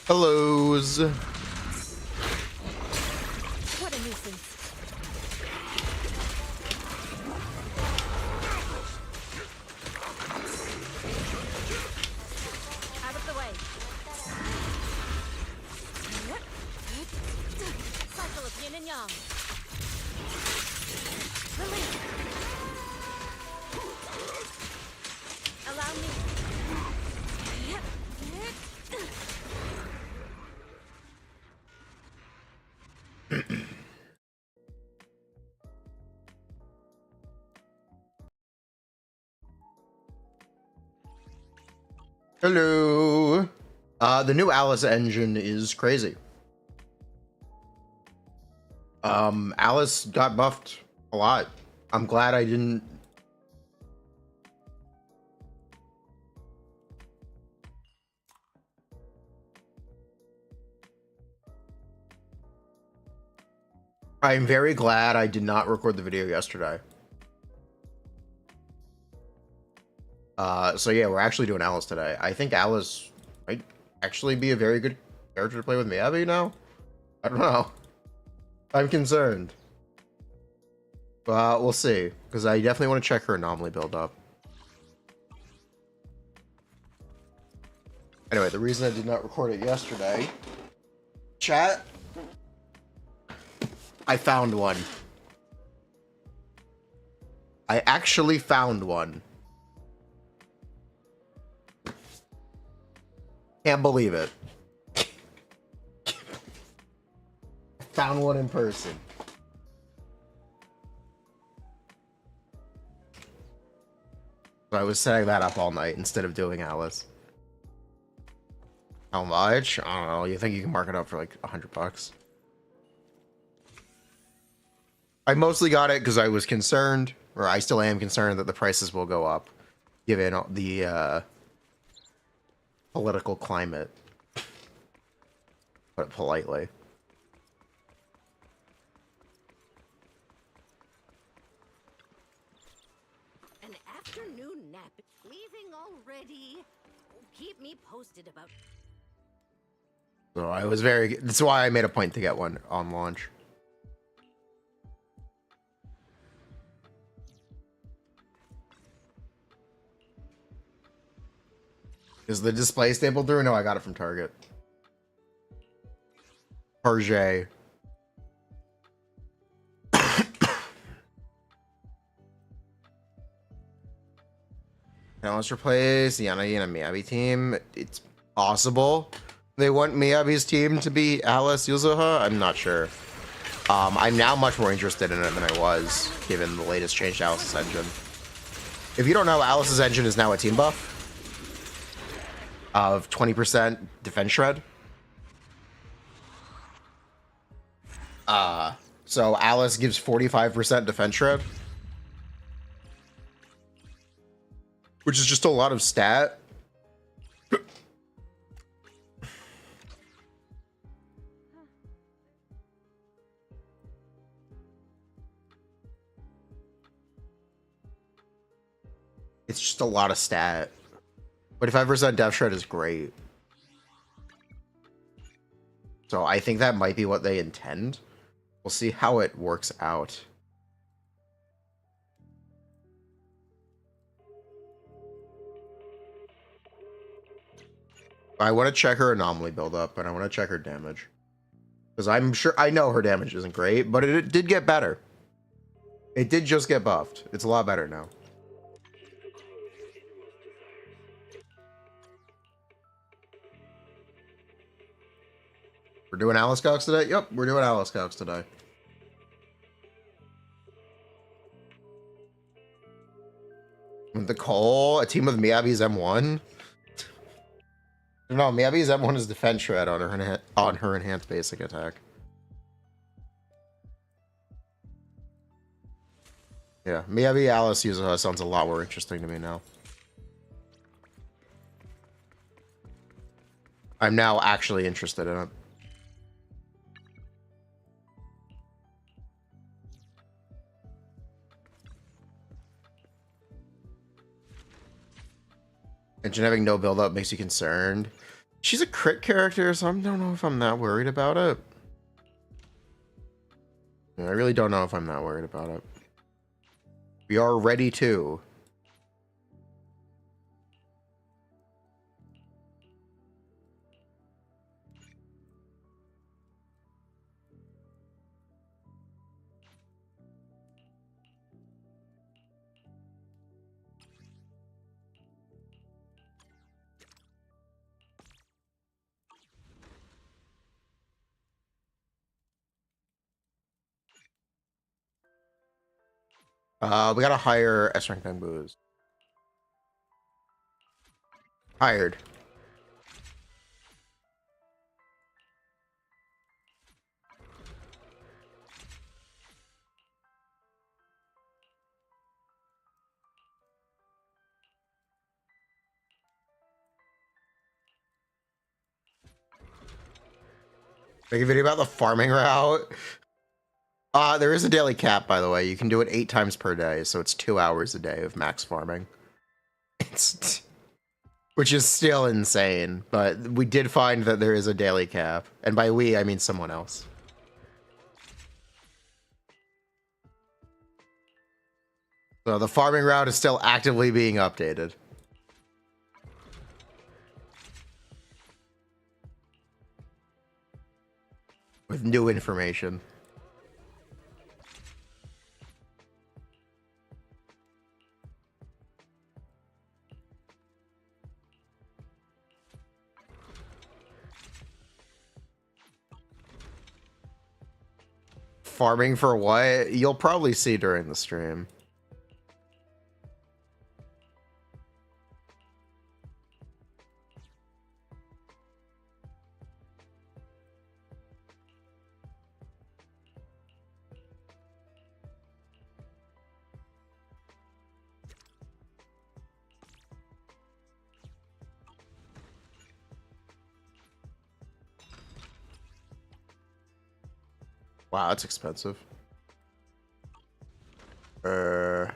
Hellos. What a nuisance. Out of the way. Cycle of yin and yang. Release. Allow me. Hello. The new Alice engine is crazy. Alice got buffed a lot. I'm glad I didn't. I'm very glad I did not record the video yesterday. So yeah, we're actually doing Alice today. I think Alice might actually be a very good character to play with Miyabi now. I don't know. I'm concerned. We'll see, because I definitely want to check her anomaly build up. Anyway, the reason I did not record it yesterday, chat, I found one. I actually found one. Can't believe it. Found one in person. So I was setting that up all night instead of doing Alice. How much? I don't know. You think you can mark it up for like $100? I mostly got it because I was concerned, or I still am concerned, that the prices will go up, given the political climate. Put it politely. An afternoon nap. Leaving already? Keep me posted about. So I was very. That's why I made a point to get one on launch. Is the display stapled through? No, I got it from Target. Target. Now let's replace Yanagi and a Miyabi team. It's possible they want Miyabi's team to be Alice Yuzuha. I'm not sure. I'm now much more interested in it than I was, given the latest change to Alice's engine. If you don't know, Alice's engine is now a team buff of 20% defense shred. So Alice gives 45% defense shred, which is just a lot of stat. It's just a lot of stat. 45% def shred is great. So I think that might be what they intend. We'll see how it works out. I want to check her anomaly buildup, and I want to check her damage. Because I'm sure, I know her damage isn't great, but it did get better. It did just get buffed. It's a lot better now. We're doing Alice Cox today? Yep, we're doing Alice Cox today. With the call, a team with Miyabi's M1? No, Miyabi's M1 is defense shred on her enhanced basic attack. Yeah, Miyabi Alice Yuzuha sounds a lot more interesting to me now. I'm now actually interested in it. Engine having no build-up makes you concerned. She's a crit character, so I don't know if I'm that worried about it. I really don't know if I'm that worried about it. We are ready to. We gotta hire S rank bamboos. Hired. Make a video about the farming route. There is a daily cap, by the way. You can do it 8 times per day, so it's 2 hours a day of max farming. It's, which is still insane, but we did find that there is a daily cap. And by we, I mean someone else. So the farming route is still actively being updated. With new information. Farming for what? You'll probably see during the stream. Wow, that's expensive. Where's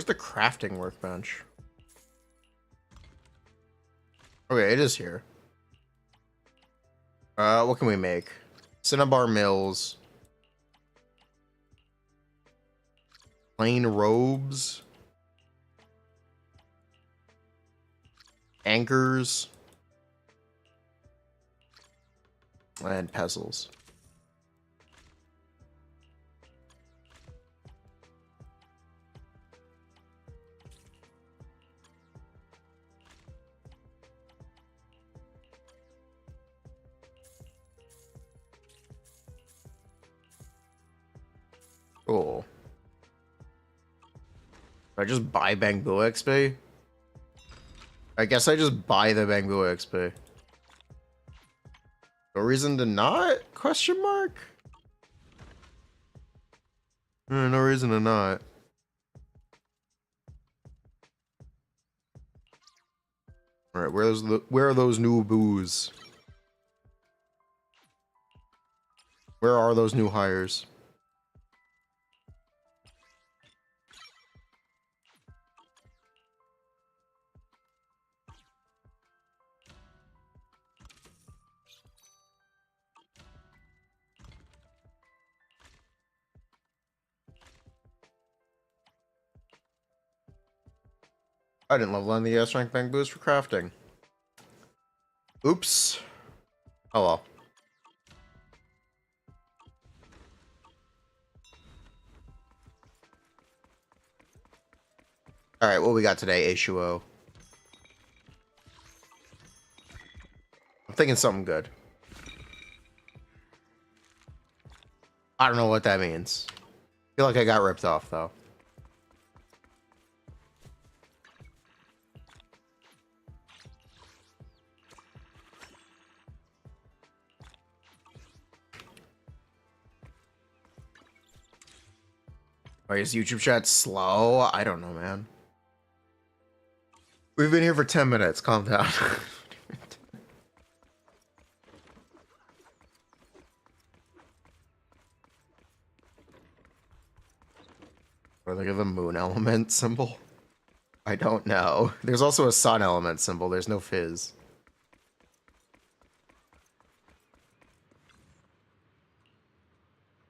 the crafting workbench? Okay, it is here. What can we make? Cinnabar mills. Plain robes. Anchors. And pestles. Cool. I just buy bamboo XP? I guess I just buy the bamboo XP. No reason to not? Question mark? No reason to not. Alright, where are those new boos? Where are those new hires? I didn't level on the S rank bamboos for crafting. Oops. Oh well. Alright, what we got today, H2O? I'm thinking something good. I don't know what that means. I feel like I got ripped off, though. Why is YouTube chat slow? I don't know, man. We've been here for 10 minutes. Calm down. Or look at the moon element symbol. I don't know. There's also a sun element symbol. There's no fizz.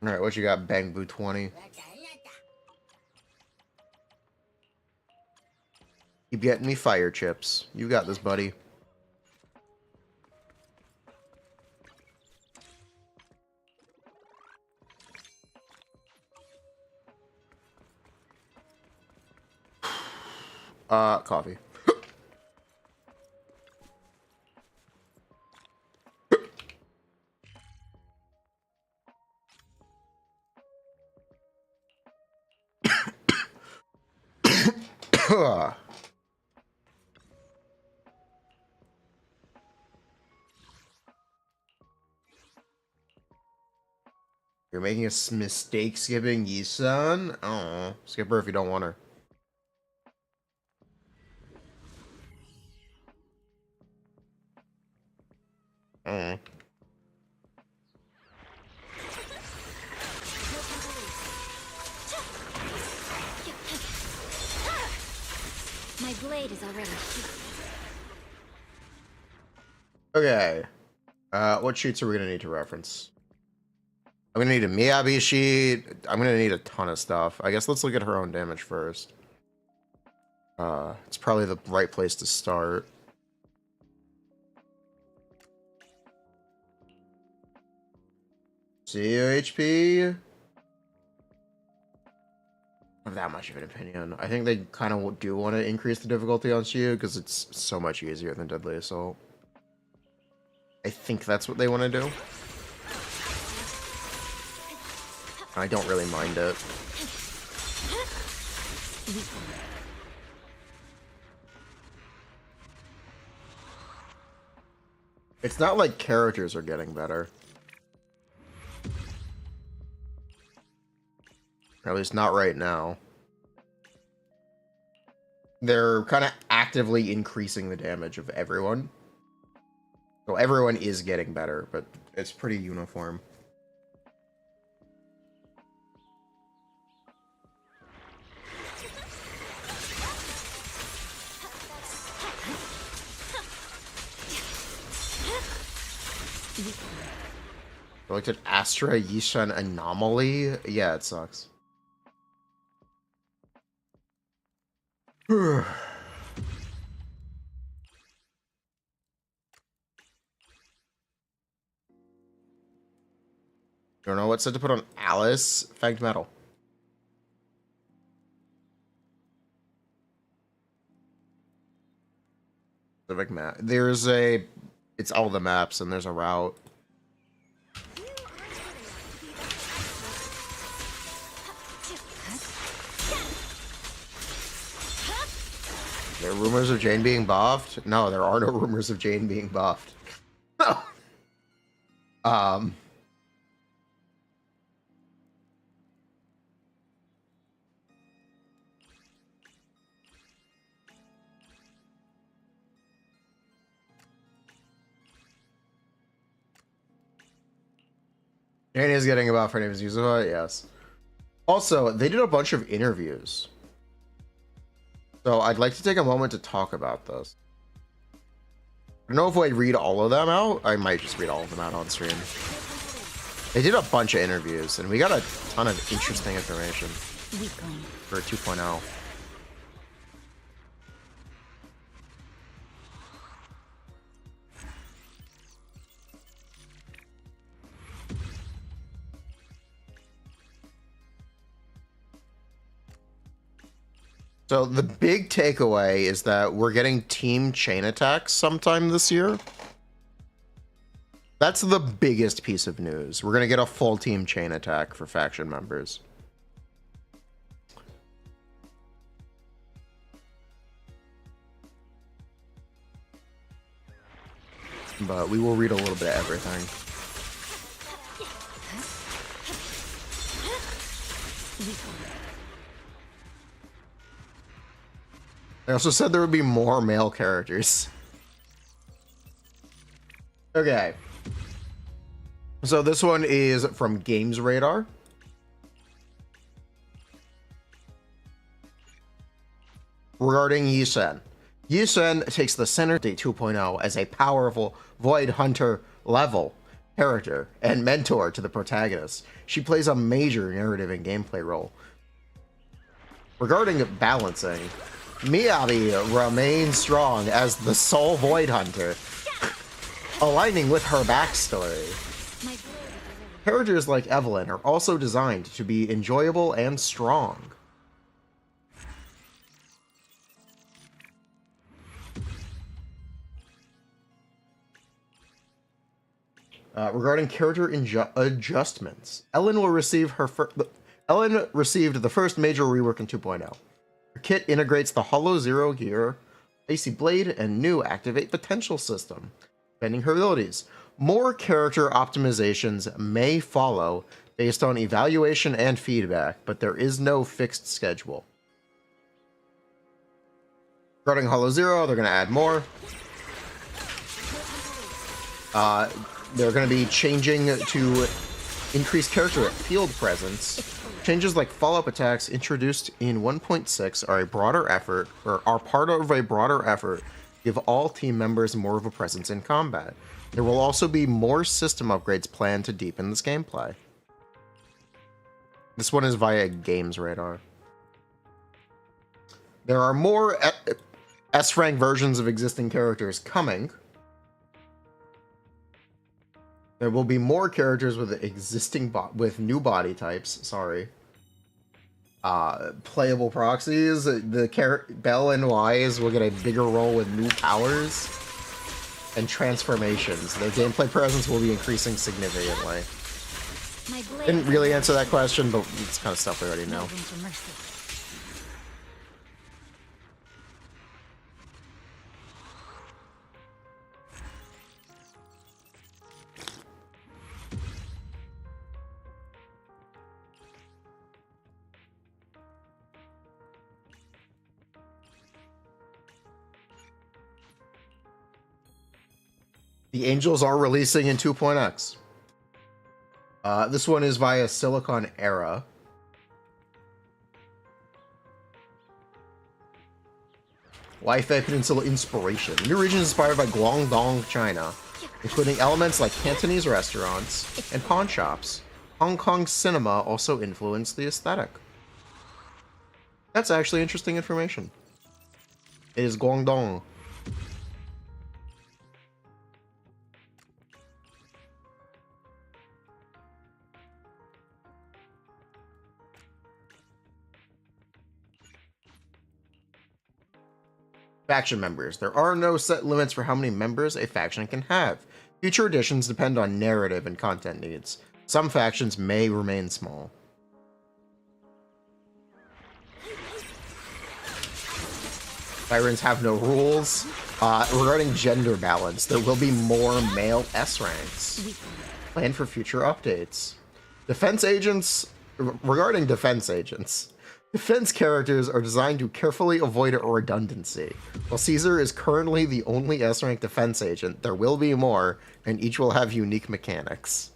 Alright, what you got, Bang Boo 20? Keep getting me fire chips. You got this, buddy. Coffee. You're making a mistake skipping Yi-san? Oh, skip her if you don't want her. Mm. My blade is already. Okay. What sheets are we gonna need to reference? I'm gonna need a Miyabi sheet. I'm gonna need a ton of stuff. I guess let's look at her own damage first. It's probably the right place to start. Shiyu HP. I don't have that much of an opinion. I think they kind of do want to increase the difficulty on Shiyu because it's so much easier than Deadly Assault. I think that's what they want to do. I don't really mind it. It's not like characters are getting better. Or at least not right now. They're kind of actively increasing the damage of everyone. So everyone is getting better, but it's pretty uniform. I looked at Astra Yishan Anomaly. Yeah, it sucks. Don't know what set to put on Alice. Fagged Metal. Specific map. There's a... It's all the maps, and there's a route. There are rumors of Jane being buffed? No, there are no rumors of Jane being buffed. Jane is getting a buff. Her name is Yuzuha, yes. Also, they did a bunch of interviews. So I'd like to take a moment to talk about this. I don't know if I read all of them out. I might just read all of them out on stream. They did a bunch of interviews, and we got a ton of interesting information for 2.0. So the big takeaway is that we're getting team chain attacks sometime this year. That's the biggest piece of news. We're going to get a full team chain attack for faction members. But we will read a little bit of everything. They also said there would be more male characters. Okay. So this one is from Games Radar. regarding Yi Sen. Yi Sen takes the center day 2.0 as a powerful Void Hunter level character and mentor to the protagonist. She plays a major narrative and gameplay role. Regarding balancing, Miyabi remains strong as the sole Void Hunter, aligning with her backstory. Characters like Evelyn are also designed to be enjoyable and strong. Regarding character adjustments, Ellen received the first major rework in 2.0. Her kit integrates the Hollow Zero gear, Icy Blade, and new Activate Potential system, bending her abilities. More character optimizations may follow based on evaluation and feedback, but there is no fixed schedule. Regarding Hollow Zero, they're going to add more. They're going to be changing to increase character field presence. Changes like follow-up attacks introduced in 1.6 are a broader effort, or are part of a broader effort to give all team members more of a presence in combat. There will also be more system upgrades planned to deepen this gameplay. This one is via Games Radar. There are more S-rank versions of existing characters coming. There will be more characters with new body types. Sorry. Playable proxies. The Bell and Wise will get a bigger role with new powers and transformations. Their gameplay presence will be increasing significantly. Didn't really answer that question, but it's kind of stuff we already know. The Angels are releasing in 2.x. This one is via Silicon Era. Wi-Fi Peninsula Inspiration. New region inspired by Guangdong, China, including elements like Cantonese restaurants and pawn shops. Hong Kong cinema also influenced the aesthetic. That's actually interesting information. It is Guangdong. Faction members. There are no set limits for how many members a faction can have. Future additions depend on narrative and content needs. Some factions may remain small. Sirens have no rules. Regarding gender balance, there will be more male S ranks. Plan for future updates. Defense agents. Regarding defense agents. Defense characters are designed to carefully avoid redundancy. While Caesar is currently the only S-rank defense agent, there will be more, and each will have unique mechanics.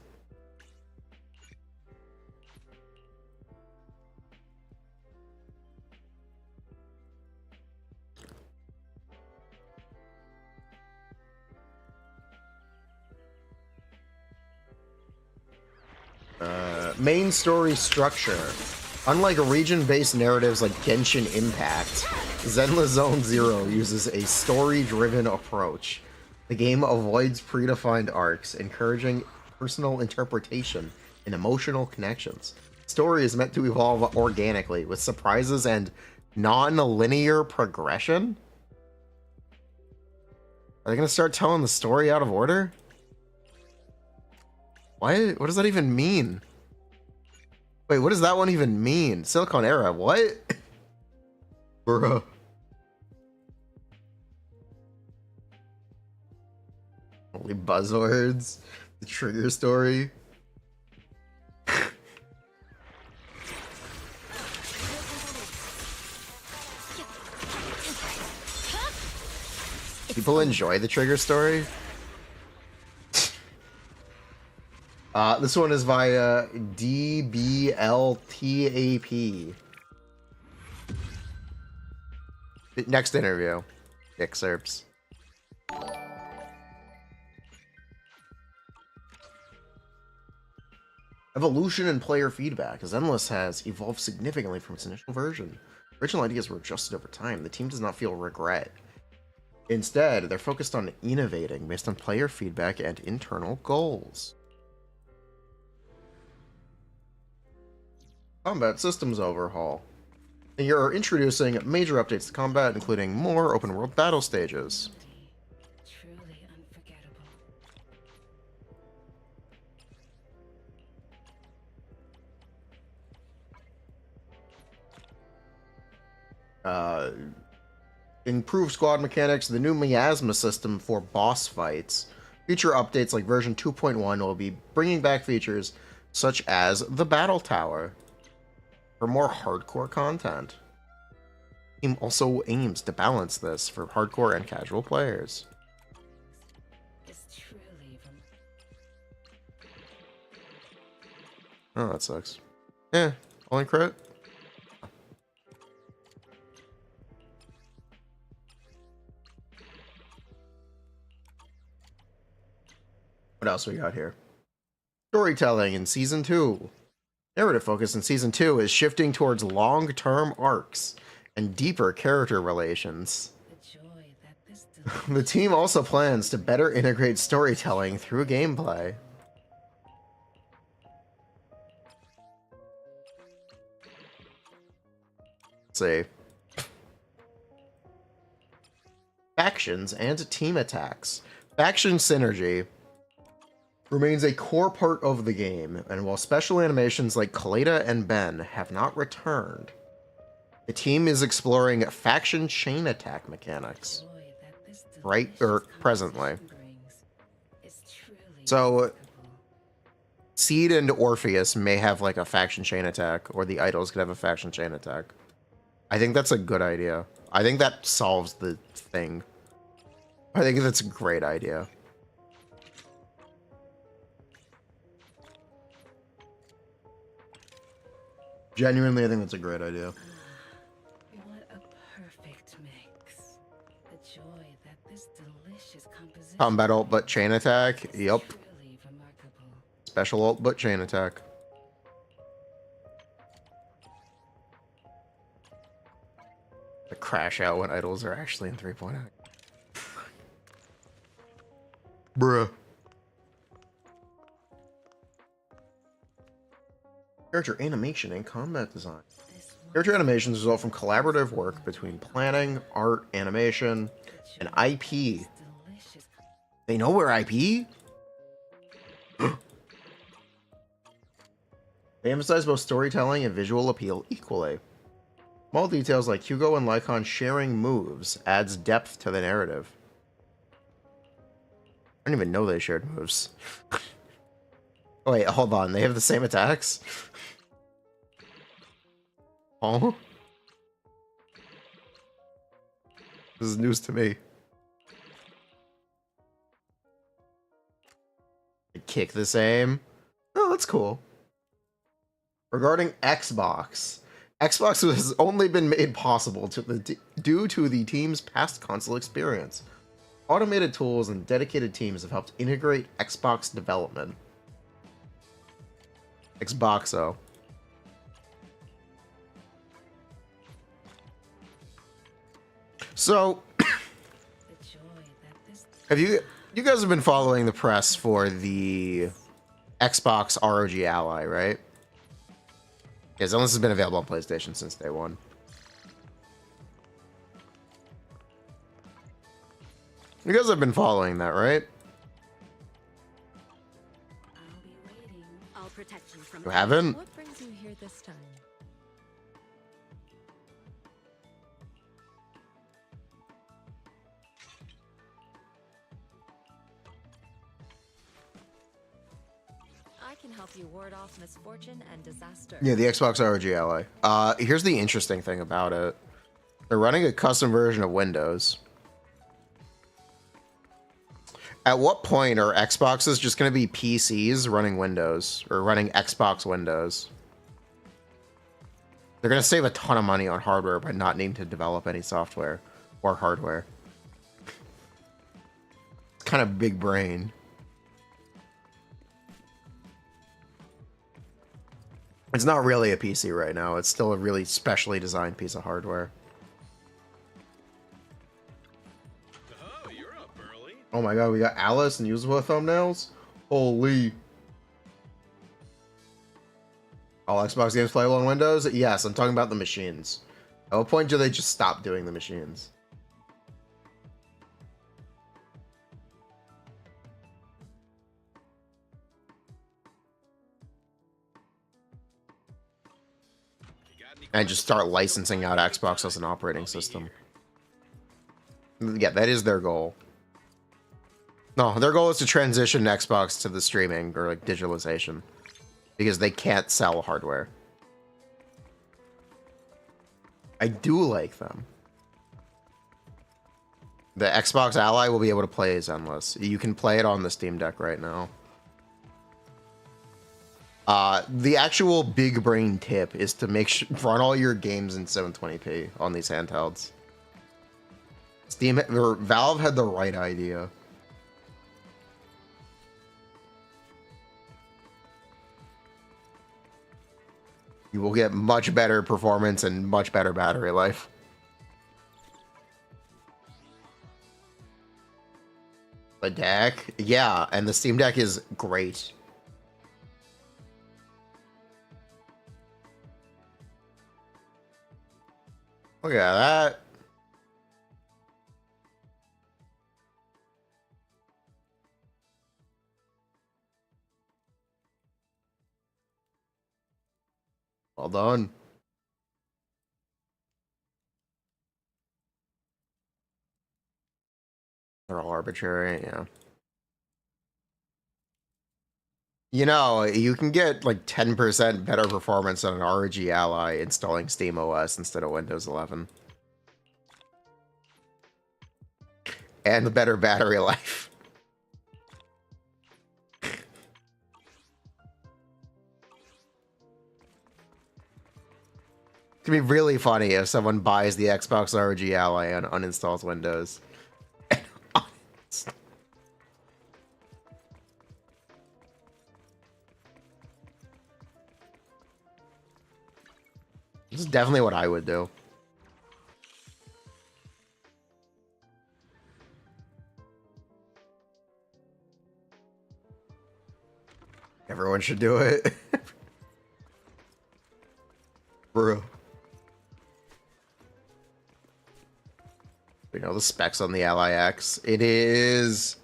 Main story structure. Unlike region-based narratives like Genshin Impact, Zenless Zone Zero uses a story-driven approach. The game avoids predefined arcs, encouraging personal interpretation and emotional connections. The story is meant to evolve organically, with surprises and non-linear progression? Are they going to start telling the story out of order? Why? What does that even mean? Wait, what does that one even mean? Silicon Era, what? Bruh. Only buzzwords. The trigger story. People enjoy the trigger story? This one is via DBLTAP. Next interview. Excerpts. Evolution and player feedback. Zenless has evolved significantly from its initial version. Original ideas were adjusted over time. The team does not feel regret. Instead, they're focused on innovating based on player feedback and internal goals. Combat systems overhaul. You're introducing major updates to combat, including more open-world battle stages. Truly unforgettable. Improved squad mechanics, the new miasma system for boss fights. Future updates like version 2.1 will be bringing back features such as the battle tower for more hardcore content. The team also aims to balance this for hardcore and casual players. Oh, that sucks. Eh, only crit? What else we got here? Storytelling in Season 2. Narrative focus in Season 2 is shifting towards long-term arcs and deeper character relations. The team also plans to better integrate storytelling through gameplay. Let's see. Factions and team attacks. Faction synergy remains a core part of the game, and while special animations like Kaleda and Ben have not returned, the team is exploring faction chain attack mechanics presently. So Seed and Orpheus may have like a faction chain attack, or the idols could have a faction chain attack. I think that's a good idea. I think that solves the thing. I think that's a great idea. Genuinely, I think that's a great idea. What a perfect mix. The joy that this delicious composition. Combat ult but chain attack. Yep. Truly remarkable. Special ult but chain attack. The crash out when idols are actually in 3.0. Bruh. Character animation and combat design. Character animations result from collaborative work between planning, art, animation, and IP. They know we're IP? They emphasize both storytelling and visual appeal equally. Small details like Hugo and Lycon sharing moves adds depth to the narrative. I didn't even know they shared moves. Oh, wait, hold on. They have the same attacks? Oh? This is news to me. They kick the same? Oh, that's cool. Regarding Xbox. Xbox has only been made possible due to the team's past console experience. Automated tools and dedicated teams have helped integrate Xbox development. Xboxo. So, have you guys have been following the press for the Xbox ROG Ally, right? Yes, Zenless has been available on PlayStation since day one. You guys have been following that, right? I'll be waiting. I'll protect you from You haven't? What brings you here this time? I can help you ward off misfortune and disaster. Yeah, the Xbox ROG Ally. Here's the interesting thing about it. They're running a custom version of Windows. At what point are Xboxes just going to be PCs running Windows or running Xbox Windows? They're gonna save a ton of money on hardware by not needing to develop any software or hardware. It's kind of big brain. It's not really a PC right now. It's still a really specially designed piece of hardware. Oh, you're up early. Oh my god, we got Alice and usable thumbnails? Holy. All Xbox games playable on Windows? Yes, I'm talking about the machines. At what point do they just stop doing the machines? And just start licensing out Xbox as an operating system. Yeah, that is their goal. No, their goal is to transition Xbox to the streaming or like digitalization. Because they can't sell hardware. I do like them. The Xbox Ally will be able to play Zenless. You can play it on the Steam Deck right now. The actual big brain tip is to make sure run all your games in 720p on these handhelds. Valve had the right idea. You will get much better performance and much better battery life. The deck? Yeah, and the Steam Deck is great. Look at that. Well done. They're all arbitrary, yeah. You know, you can get like 10% better performance on an ROG Ally installing SteamOS instead of Windows 11. And the better battery life. It'd be really funny if someone buys the Xbox ROG Ally and uninstalls Windows. This is definitely what I would do. Everyone should do it. Bro. We know the specs on the Ally X. It's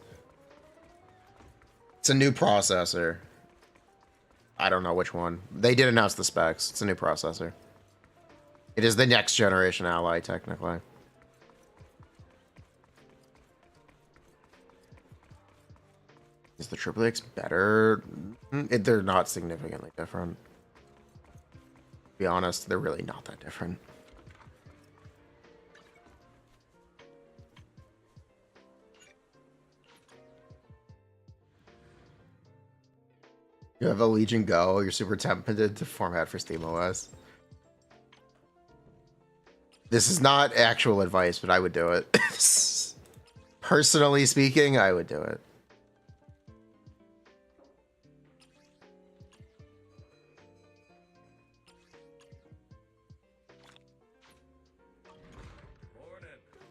a new processor. I don't know which one. They did announce the specs. It's a new processor. It is the next generation Ally, technically. Is the Triple X better? They're not significantly different. To be honest, they're really not that different. You have a Legion Go, you're super tempted to format for SteamOS. This is not actual advice, but I would do it. Personally speaking, I would do it.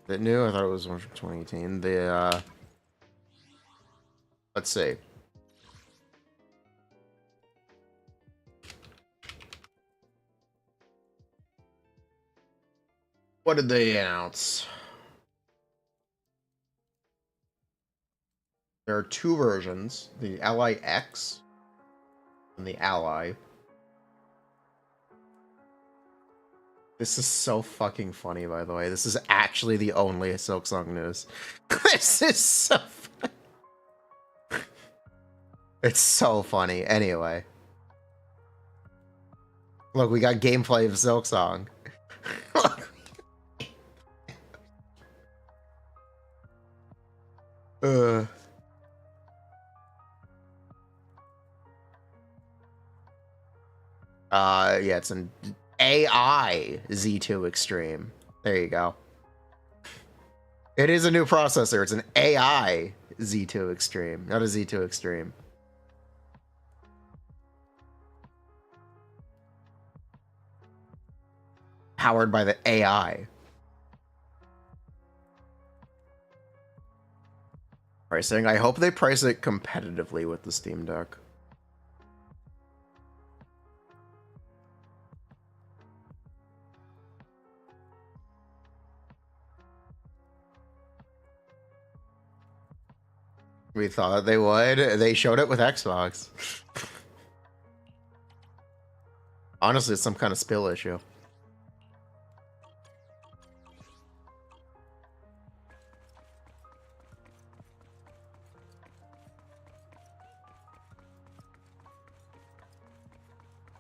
Is it new? I thought it was one from 2018. Let's see. What did they announce? There are two versions, the Ally X and the Ally. This is so fucking funny, by the way. This is actually the only Silksong news. This is so funny. It's so funny. Anyway. Look, we got gameplay of Silksong. Yeah, it's an AI Z2 Extreme. There you go. It is a new processor. It's an AI Z2 Extreme, not a Z2 Extreme. Powered by the AI. Pricing. I hope they price it competitively with the Steam Deck. We thought they would. They showed it with Xbox. Honestly, it's some kind of spill issue.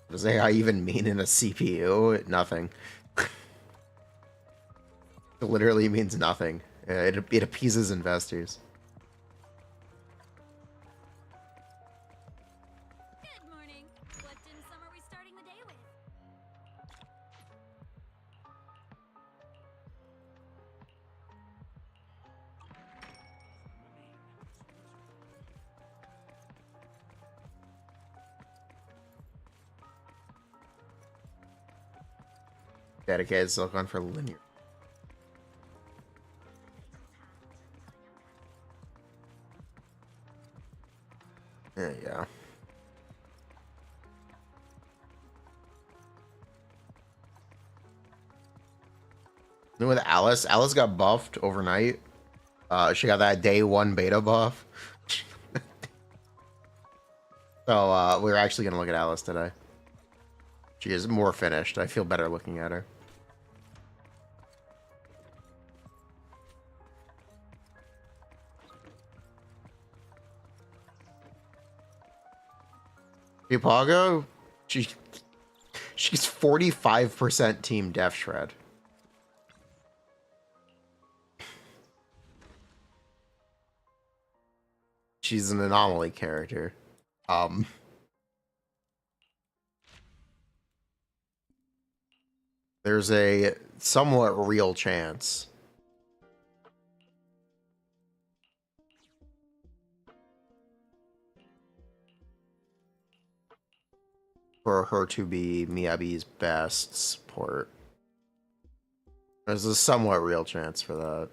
What does AI even mean in a CPU? Nothing. It literally means nothing. It appeases investors. Good morning. What dim sum are we starting the day with? Dedicated silicon for linear. Yeah. With Alice got buffed overnight. She got that day 1 beta buff. So we're actually gonna look at Alice today. She is more finished. I feel better looking at her. Ipago, she's 45% team Def Shred. She's an anomaly character. There's a somewhat real chance for her to be Miyabi's best support. There's a somewhat real chance for that.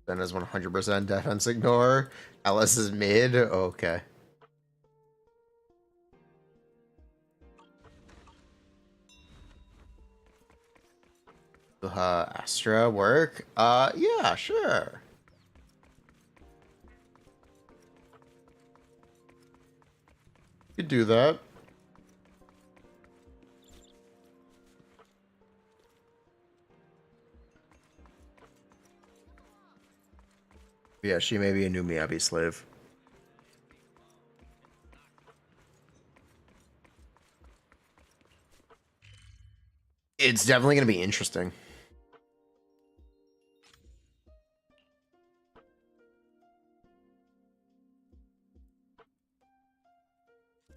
Then is 100% defense ignore. Alice is mid. Okay. Astra work? Yeah, sure. Could do that. Yeah, she may be a new Miyabi slave. It's definitely going to be interesting.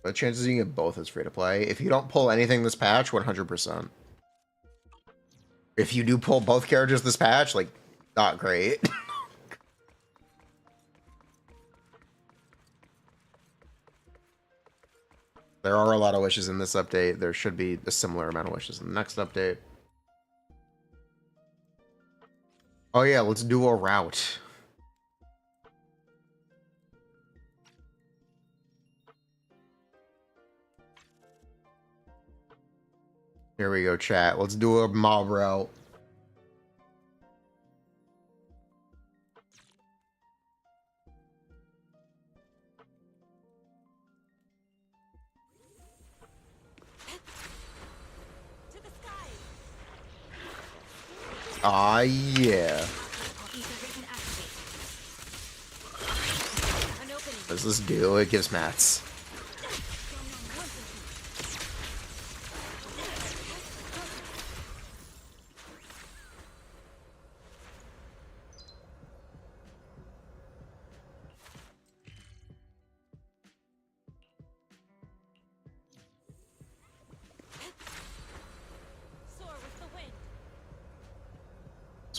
The chances you can get both is free to play. If you don't pull anything this patch, 100%. If you do pull both characters this patch, like, not great. There are a lot of wishes in this update. There should be a similar amount of wishes in the next update. Oh yeah, let's do a route. Here we go, chat. Let's do a mob route. To the sky. Ah, yeah. An opening. What does this do? It gives mats.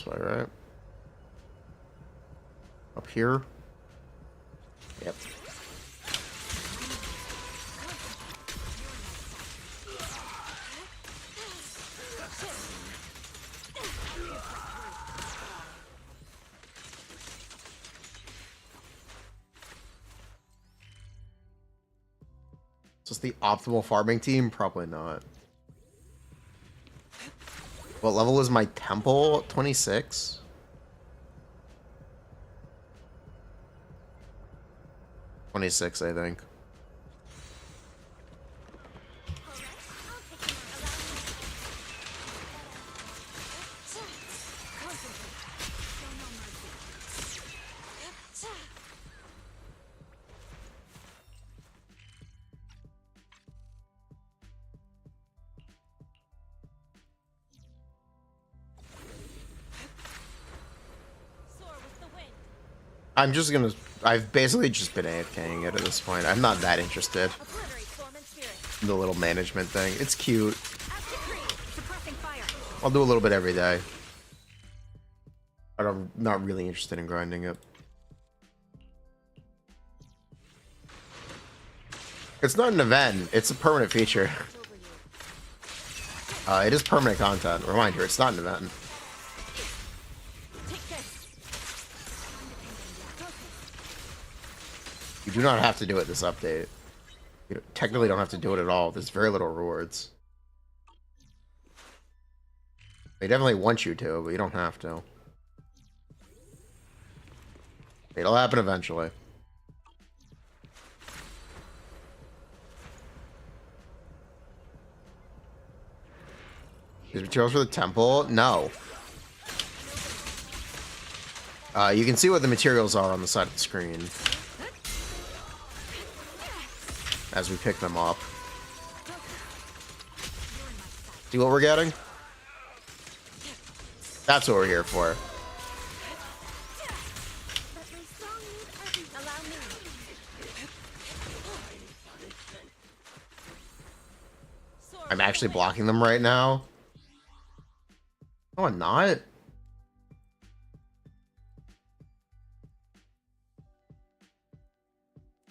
This way, right? Up here? Yep. Is this the optimal farming team? Probably not. What level is my temple? 26? 26, I think. I'm just gonna... I've basically just been AFKing it at this point. I'm not that interested in the little management thing. It's cute. I'll do a little bit every day. But I'm not really interested in grinding it. It's not an event. It's a permanent feature. It is permanent content. Reminder, it's not an event. You do not have to do it this update. You technically don't have to do it at all. There's very little rewards. They definitely want you to, but you don't have to. It'll happen eventually. These materials for the temple? No. You can see what the materials are on the side of the screen as we pick them up. See what we're getting? That's what we're here for. I'm actually blocking them right now. No, I'm not.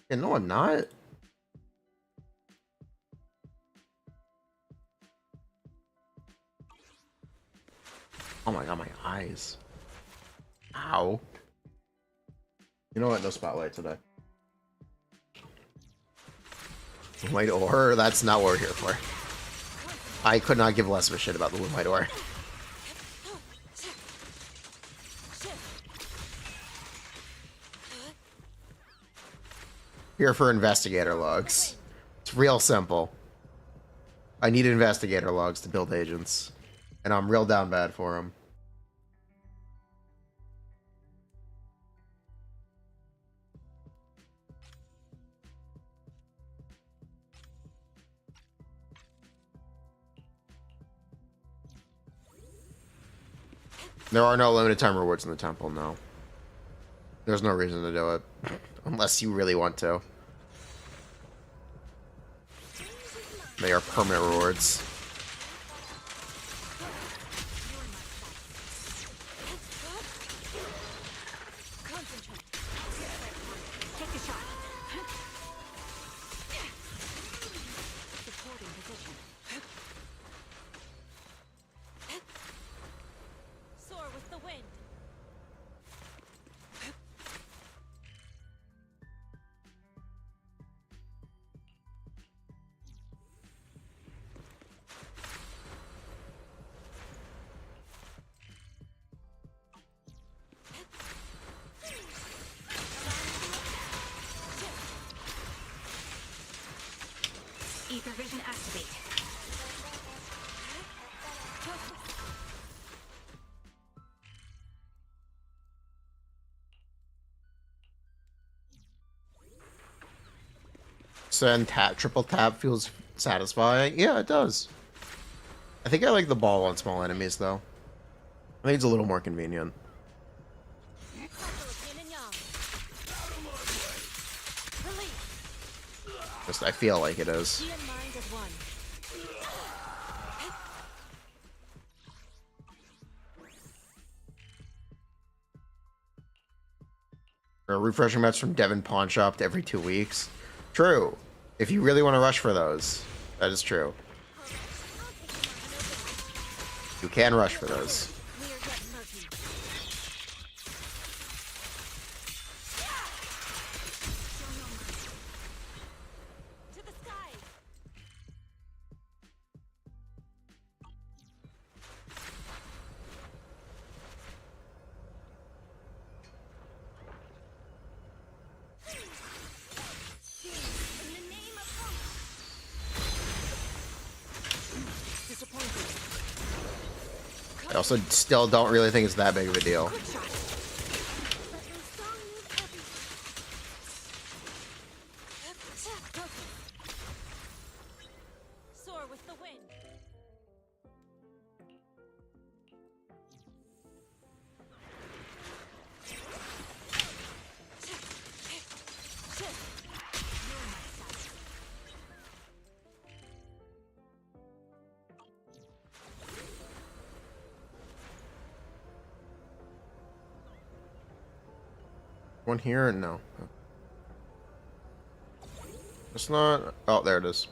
Yeah, no, I'm not. Oh my god, my eyes. Ow. You know what? No spotlight today. White ore? That's not what we're here for. I could not give less of a shit about the blue white ore. Here for investigator logs. It's real simple. I need investigator logs to build agents. And I'm real down bad for them. There are no limited time rewards in the temple, no. There's no reason to do it. Unless you really want to. They are permanent rewards. Ether vision activate. Send tap, triple tap feels satisfying. Yeah, it does. I think I like the ball on small enemies, though. I think it's a little more convenient. Just, I feel like it is. Or refreshing maps from Devon Pawn Shop to every 2 weeks. True. If you really want to rush for those, that is true. You can rush for those. We are getting murky. To the sky. In the name of hope. Disappointed. I also still don't really think it's that big of a deal. Good shot. Let my song move everything. Soar with the wind. One here? No. It's not. Oh, there it is.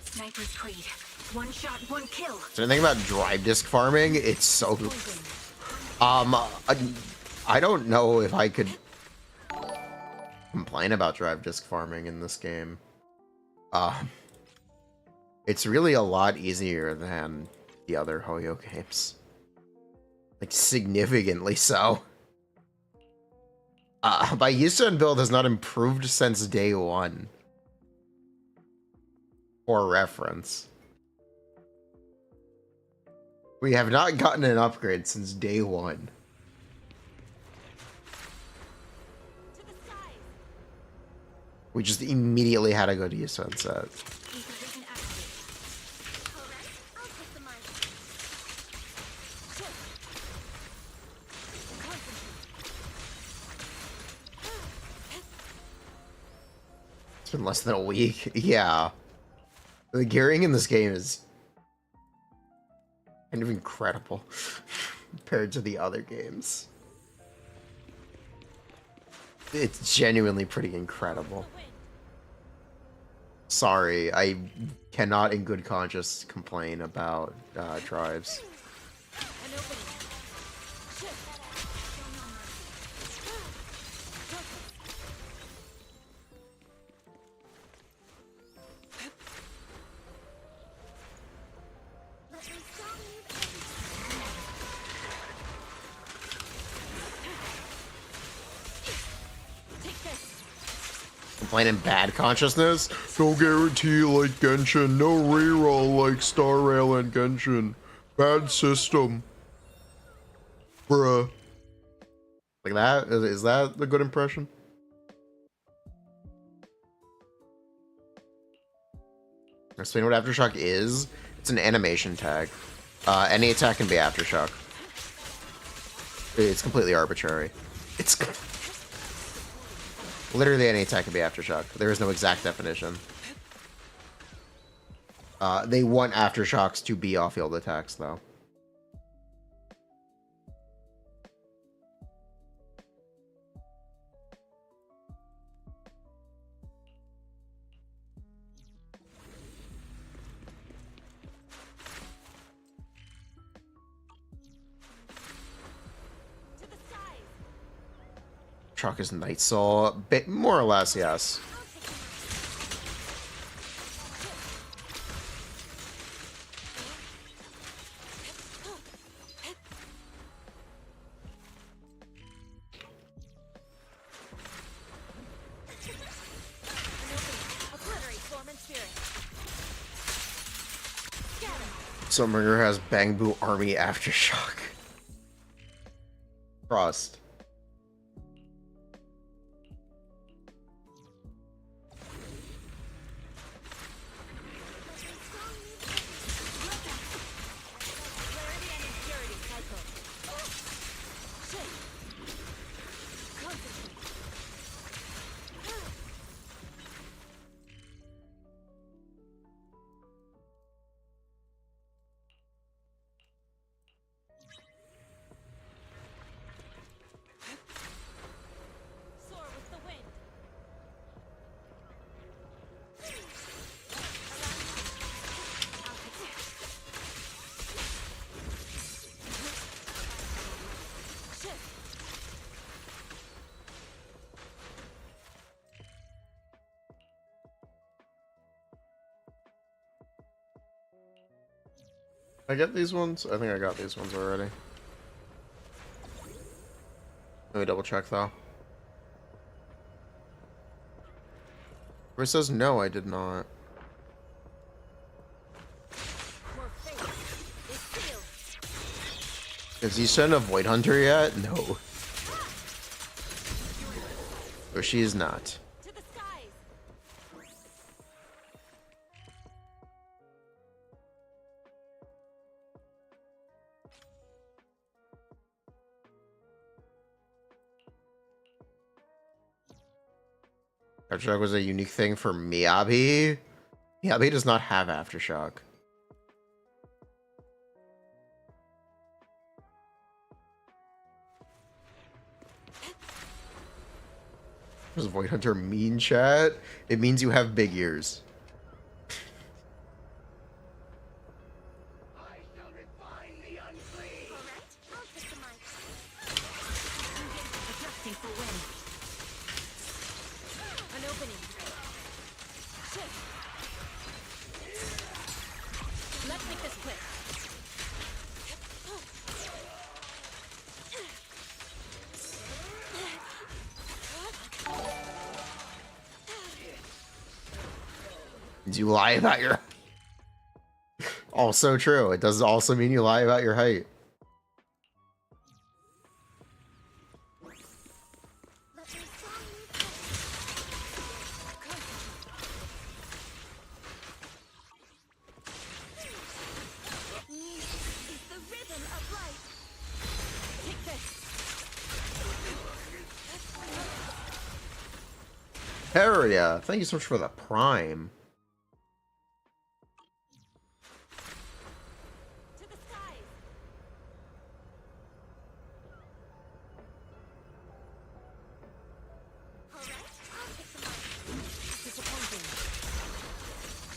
Sniper's Creed. One shot, one kill. So the thing about drive disc farming, it's so. I don't know if I could complain about drive disc farming in this game. It's really a lot easier than the other Hoyo games. Like, significantly so. My Houston build has not improved since day one. For reference. We have not gotten an upgrade since day one. To the skies. We just immediately had a good Houston set. Inclusion activated. Alright, I'll take the mic. It's been less than a week. Yeah. The gearing in this game is kind of incredible compared to the other games. It's genuinely pretty incredible. Sorry, I cannot in good conscience complain about tribes. An opening. Let my song move everything. Take this. Complaining bad consciousness? No guarantee like Genshin, no reroll like Star Rail and Genshin. Bad system. Bruh. Like that? Is that a good impression? Explain what Aftershock is. It's an animation tag. Any attack can be Aftershock. It's completely arbitrary. It's literally any attack can be Aftershock. There is no exact definition. They want Aftershocks to be off-field attacks, though. To the skies. Shock is Night Soul. Bit more or less, yes. Obliterate form and spirit. Scatter. Summoner has Bangbu Army Aftershock. Frost. Clarity and impurity cycle. Shift. Concentrate. I get these ones? I think I got these ones already. Let me double check though. It says no, I did not. More faith is sealed. Is he sent a Void Hunter yet? No. Or she is not. To the skies. Aftershock was a unique thing for Miyabi. Miyabi does not have Aftershock. What does Void Hunter mean, chat? It means you have big ears. Correct? I'll take the mic. Adjusting for wind. An opening. Shift. Let's make this quick. You lie about your... Also true. It does also mean you lie about your height. Let me song music is the rhythm of life. Take this. Hell yeah. Thank you so much for the prime. To the skies. Correct? I'll take the mic. Disappointing.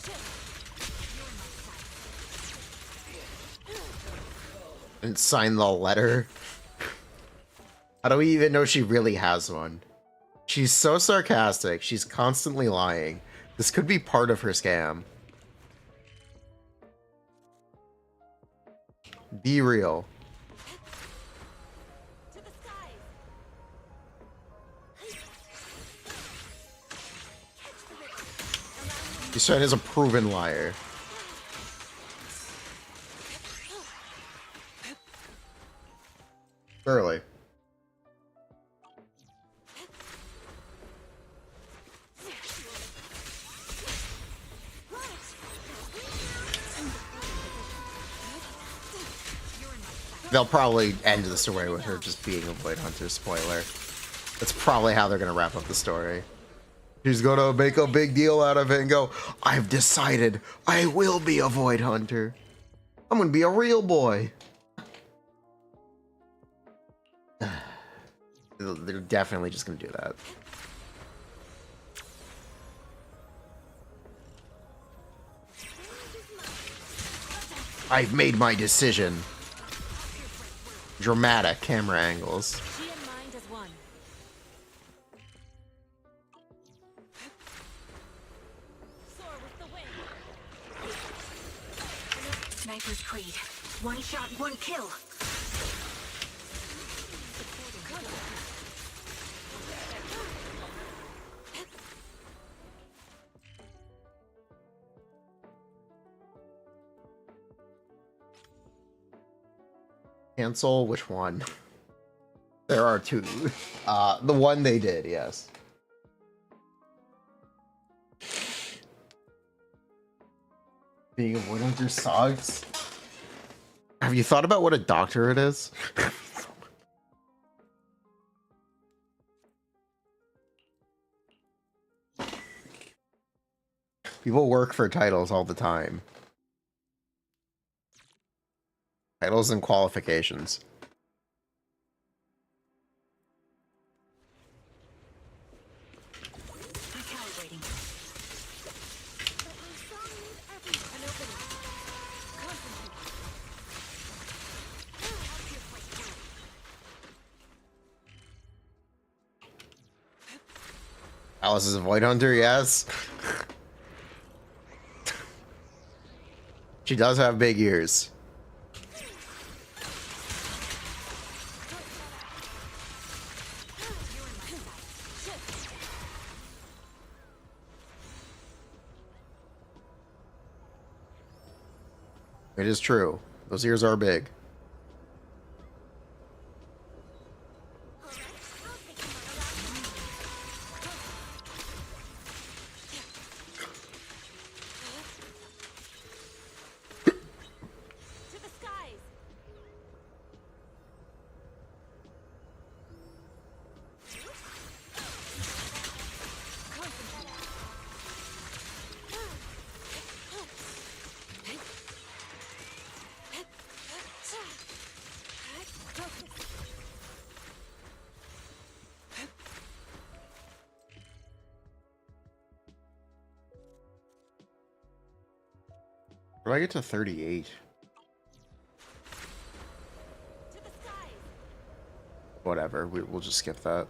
Shift. You're my side. And sign the letter. How do we even know she really has one? She's so sarcastic. She's constantly lying. This could be part of her scam. Be real. To the skies. Catch the rhythm. Allow me. This friend is a proven liar. Early. They'll probably end the story with her just being a Void Hunter. Spoiler. That's probably how they're gonna wrap up the story. She's gonna make a big deal out of it and go, I've decided I will be a Void Hunter. I'm gonna be a real boy. They're definitely just gonna do that. I've made my decision. Dramatic camera angles. She and mind as one. Soar with the wind. Sniper's Creed. One shot, one kill. Cancel which one? There are two. The one they did, yes. Being a Void Hunter sucks. Have you thought about what a doctorate is? People work for titles all the time. Titles and qualifications. Recalibrating. But my song needs every an opening. Concentrate. I'll pierce my spirit. Alice is a Void Hunter, yes. She does have big ears. It is true. Those ears are big. To the skies. How do I get to 38? To the skies. Whatever. We'll just skip that.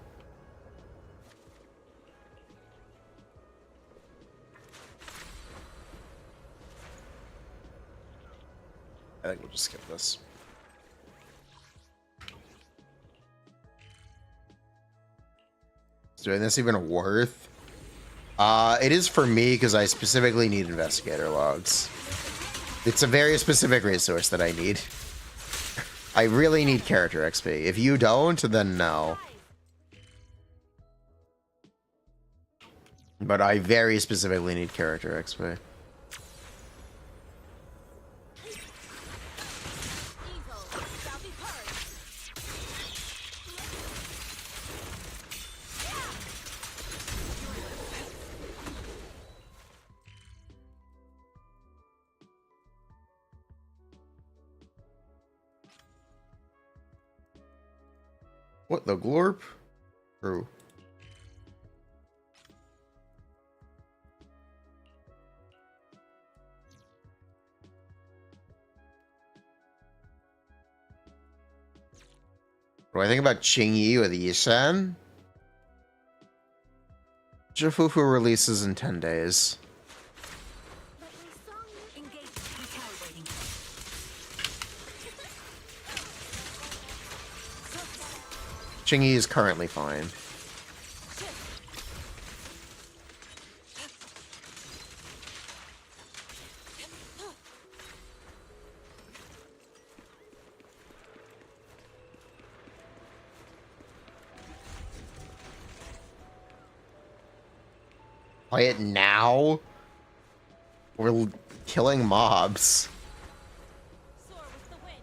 I think we'll just skip this. Is doing this even worth? It is for me because I specifically need investigator logs. It's a very specific resource that I need. I really need character XP. If you don't, then no. But I very specifically need character XP. Evil shall be purged. What, the glorp? True. What do I think about Qingyi with Yishan? Jifufu releases in 10 days. Let my song live. Engage. Recalibrating. Qingyi is currently fine. Play it now? We're killing mobs. Soar with the wind.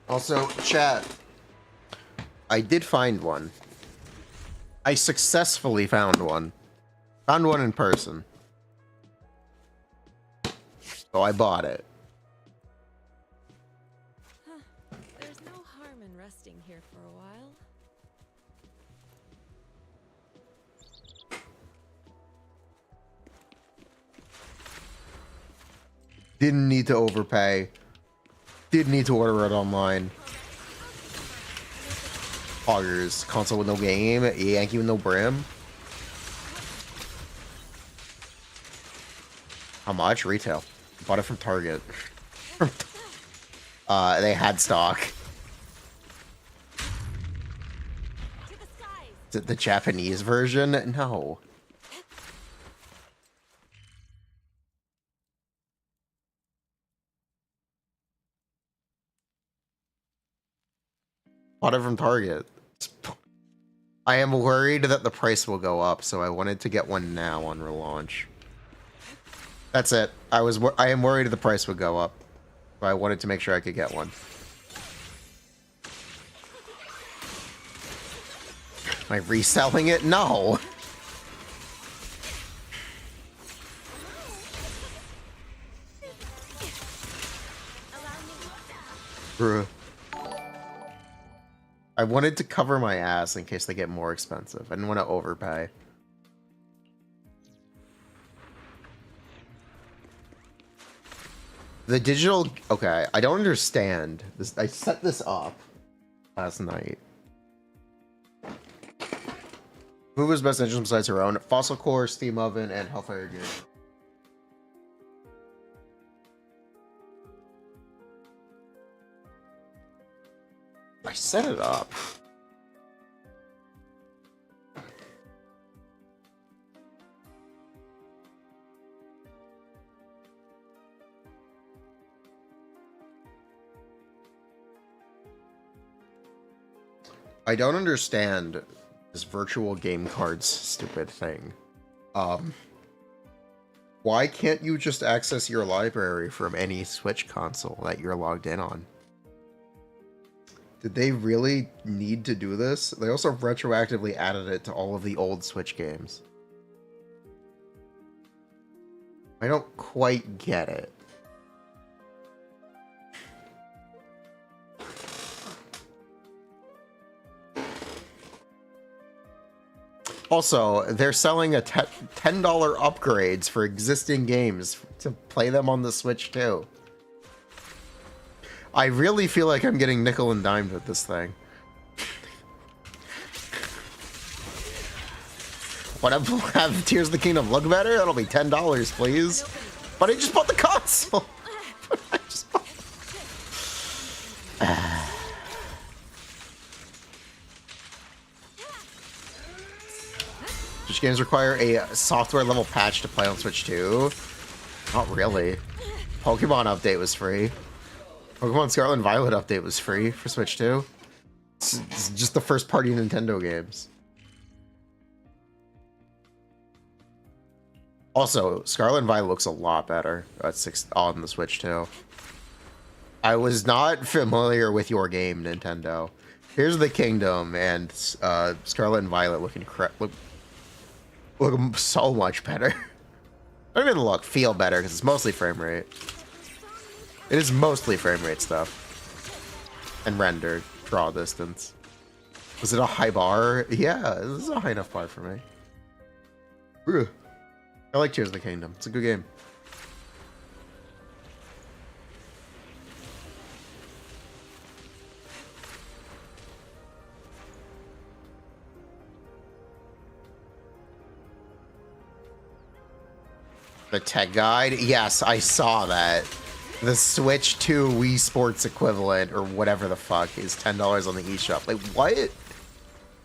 Also, chat, I did find one. I successfully found one. Found one in person. So I bought it. There's no harm in resting here for a while. Didn't need to overpay. Didn't need to order it online. Hoggers. Console with no game. Yankee with no brim. How much? Retail. Bought it from Target. They had stock. To the skies. Is it the Japanese version? No. Bought it from Target. I am worried that the price will go up, so I wanted to get one now on relaunch. That's it. I am worried the price would go up, so I wanted to make sure I could get one. Am I reselling it? No. Bruh. I wanted to cover my ass in case they get more expensive. I didn't want to overpay. The digital... Okay, I don't understand. This. I set this up last night. Who was best engine besides her own? Fossil Core, Steam Oven, and Hellfire Gear. I set it up. I don't understand this virtual game cards stupid thing. Why can't you just access your library from any Switch console that you're logged in on? Did they really need to do this? They also retroactively added it to all of the old Switch games. I don't quite get it. Also, they're selling a $10 upgrades for existing games to play them on the Switch too. I really feel like I'm getting nickel and dimed with this thing. What, have Tears of the Kingdom look better? That'll be $10, please. But I just bought the console. I just bought... Switch games require a software level patch to play on Switch 2. Not really. Pokemon update was free. Pokemon Scarlet and Violet update was free for Switch 2. It's just the first party Nintendo games. Also, Scarlet and Violet looks a lot better on the Switch 2. I was not familiar with your game, Nintendo. Here's the Kingdom and Scarlet and Violet look so much better. Don't even feel better because it's mostly frame rate. It is mostly frame rate stuff. And rendered. Draw distance. Was it a high bar? Yeah, this is a high enough bar for me. Ugh. I like Tears of the Kingdom. It's a good game. The tech guide? Yes, I saw that. The Switch 2 Wii Sports equivalent, or whatever the fuck, is $10 on the eShop. Like, what?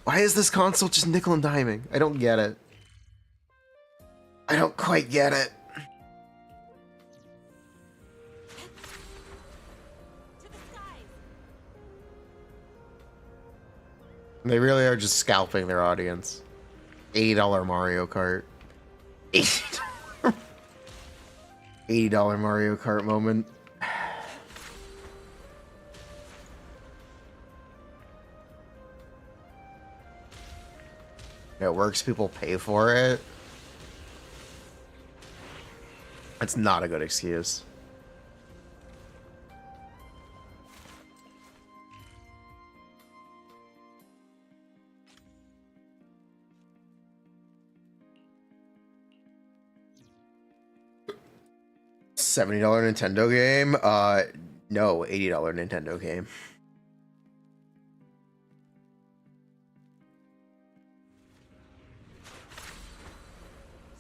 Why is this console just nickel and diming? I don't get it. I don't quite get it. They really are just scalping their audience. $80 Mario Kart. $80 Mario Kart moment. It works, people pay for it. That's not a good excuse. $70 Nintendo game? No, $80 Nintendo game.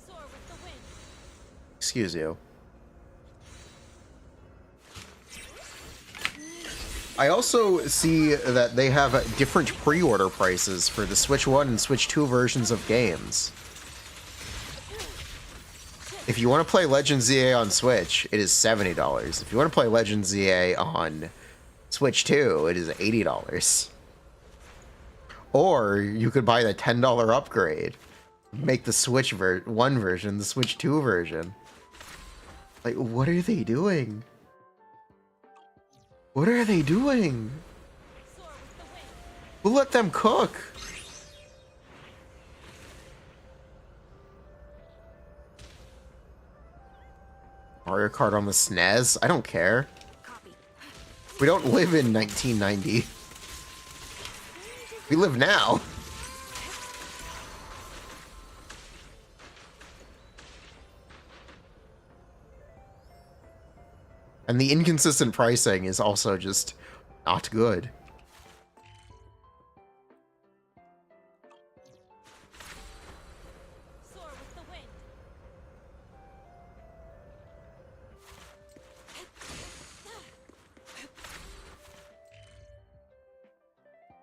Soar with the wind. Excuse you. I also see that they have different pre-order prices for the Switch 1 and Switch 2 versions of games. If you want to play Legend ZA on Switch, it is $70. If you want to play Legend ZA on Switch 2, it is $80. Or you could buy the $10 upgrade. Make the Switch 1 version the Switch 2 version. Like, what are they doing? What are they doing? Soar with the wind. We'll let them cook. Mario Kart on the SNES? I don't care. Copy. We don't live in 1990. We live now. And the inconsistent pricing is also just not good. Soar with the wind.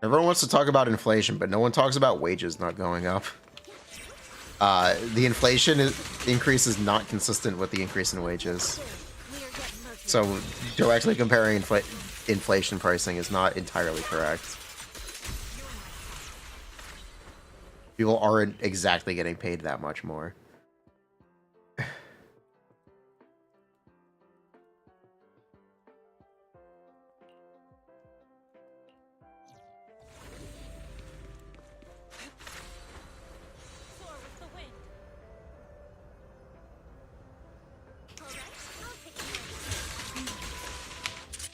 Everyone wants to talk about inflation, but no one talks about wages not going up. The increase is not consistent with the increase in wages. So directly comparing inflation pricing is not entirely correct. People aren't exactly getting paid that much more.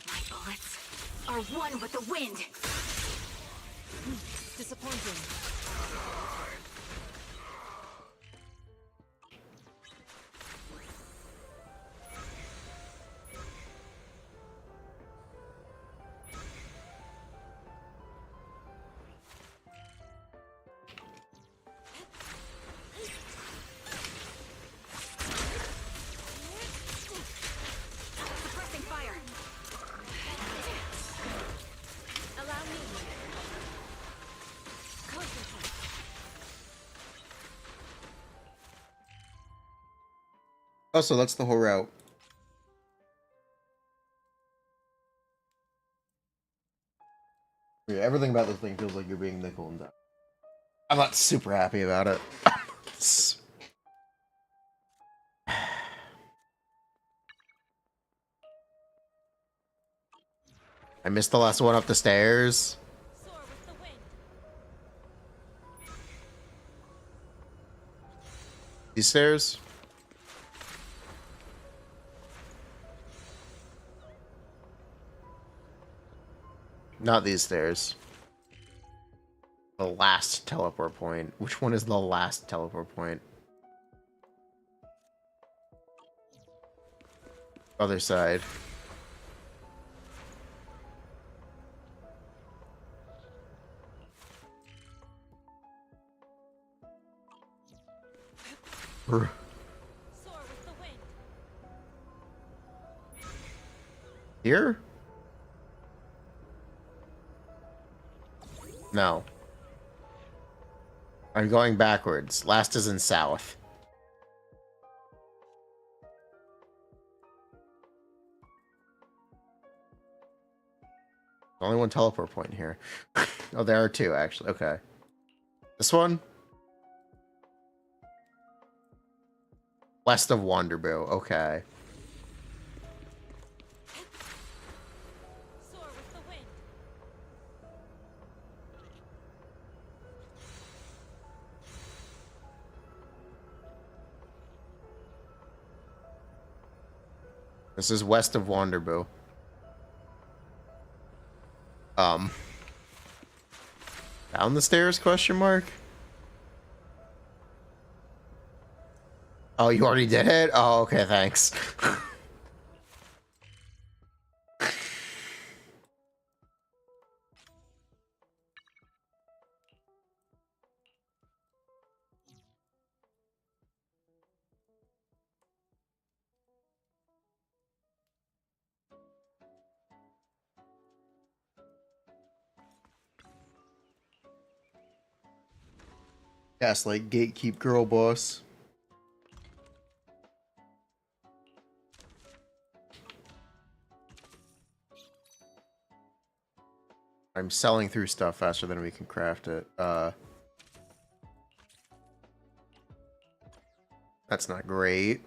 My bullets are one with the wind. Disappointing. Suppressing fire. Allow me. Concentrate. Oh, so that's the whole route. Yeah, everything about this thing feels like you're being nickel and dime. I'm not super happy about it. I missed the last one up the stairs. Soar with the wind. These stairs? Not these stairs. The last teleport point. Which one is the last teleport point? Other side. Soar with the wind. Here? No. I'm going backwards. Last is in south. Only one teleport point here. Oh, there are two, actually. Okay. This one? West of Wanderbo. Okay. Soar with the wind. This is west of Wanderbo. Down the stairs, question mark? Oh, you already did it? Oh, okay, thanks. Gaslight gatekeep girl boss. I'm selling through stuff faster than we can craft it. That's not great.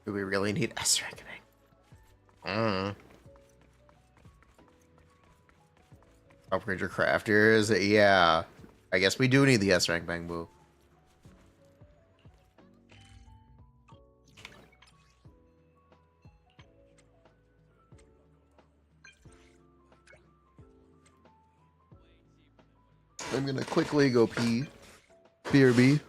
Do we really need S reckoning? Upgrade your crafters. Yeah. I guess we do need the S rank bamboo. I'm gonna quickly go pee. BRB.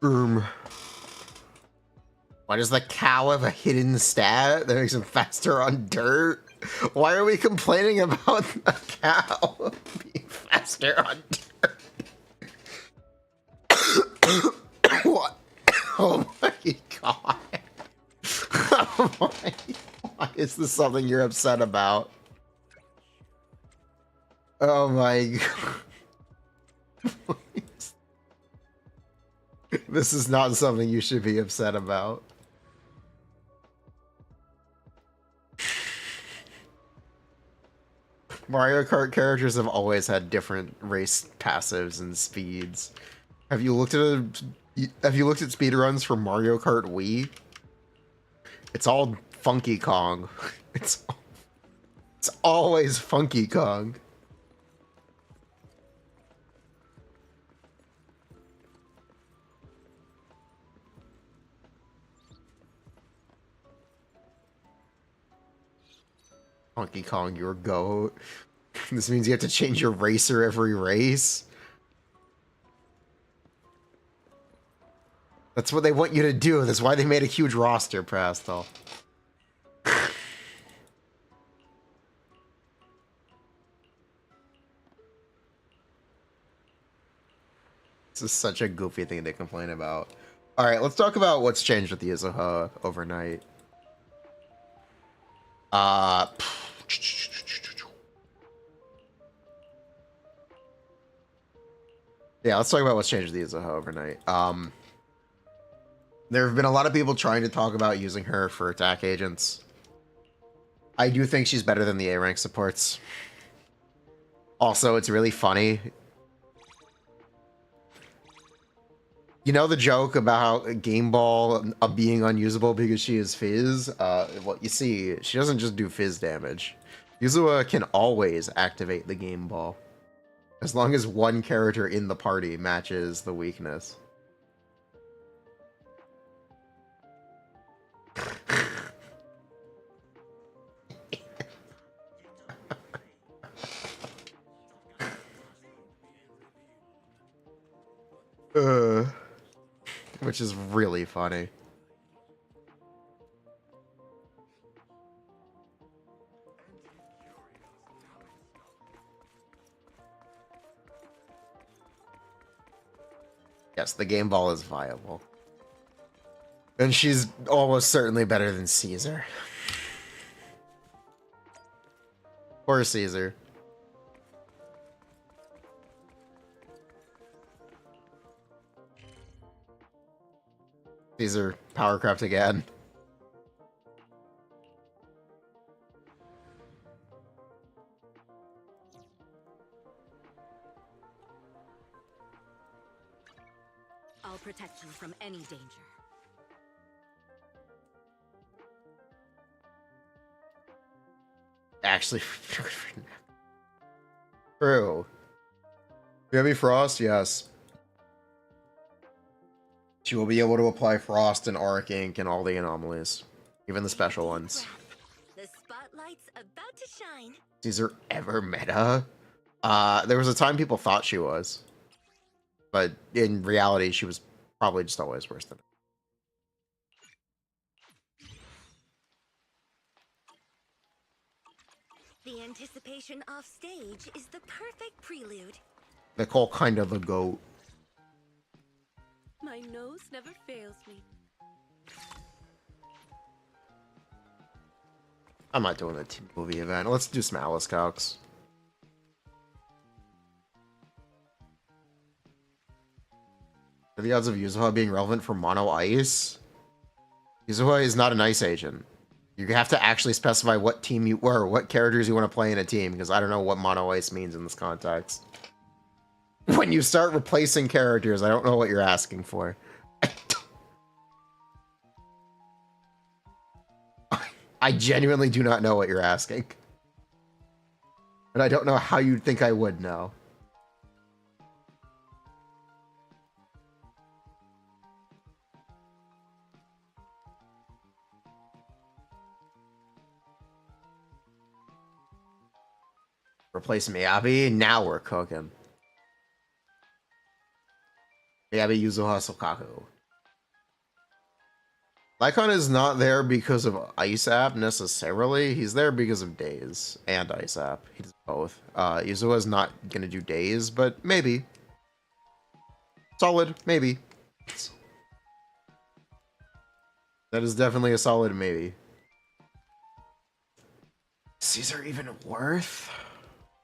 Boom. Why does the cow have a hidden stat that makes him faster on dirt? Why are we complaining about the cow being faster on dirt? What? Oh my god. Oh my. Why is this something you're upset about? Oh my god. This is not something you should be upset about. Mario Kart characters have always had different race passives and speeds. Have you looked at speedruns for Mario Kart Wii? It's all Funky Kong. It's always Funky Kong. Funky Kong, your goat. This means you have to change your racer every race. That's what they want you to do. That's why they made a huge roster, Prastal. This is such a goofy thing to complain about. Alright, let's talk about what's changed with the Izuha overnight. Yeah, let's talk about what's changed with the Izuha overnight. There have been a lot of people trying to talk about using her for attack agents. I do think she's better than the A rank supports. Also, it's really funny. You know the joke about Game Ball being unusable because she is Fizz? Well, you see, she doesn't just do Fizz damage. Yuzua can always activate the Game Ball, as long as one character in the party matches the weakness. Which is really funny. Yes, the game ball is viable. And she's almost certainly better than Caesar. Poor Caesar. Caesar, Powercraft again. I'll protect you from any danger. Actually, true. Baby Frost, yes. She will be able to apply Frost and Arc Ink and all the anomalies. Even the special ones. The spotlight's about to shine. These are ever meta? There was a time people thought she was. But in reality, she was probably just always worse than it. The anticipation off stage is the perfect prelude. They call kind of the GOAT. My nose never fails me. I'm not doing a team movie event. Let's do some Alice calcs. Are the odds of Yuzuha being relevant for mono ice? Yuzuha is not an ice agent. You have to actually specify what team you or what characters you want to play in a team, because I don't know what mono ice means in this context. When you start replacing characters, I don't know what you're asking for. I genuinely do not know what you're asking. And I don't know how you'd think I would know. Replace Miyabi? Now we're cooking. Miyabi, Yuzuha, Sokaku. Lycon is not there because of Ice App necessarily. He's there because of Days and Ice App. He does both. Yuzuha is not gonna do Days, but maybe. Solid, maybe. That is definitely a solid maybe. Is Caesar even worth?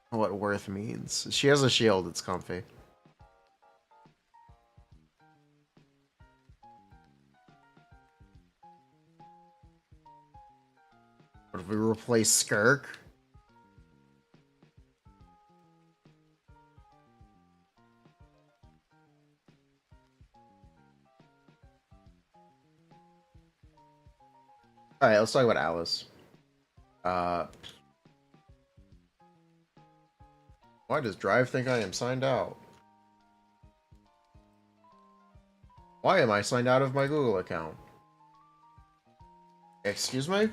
What worth means. She has a shield, it's comfy. What if we replace Skirk? Alright, let's talk about Alice. Why does Drive think I am signed out? Why am I signed out of my Google account? Excuse me?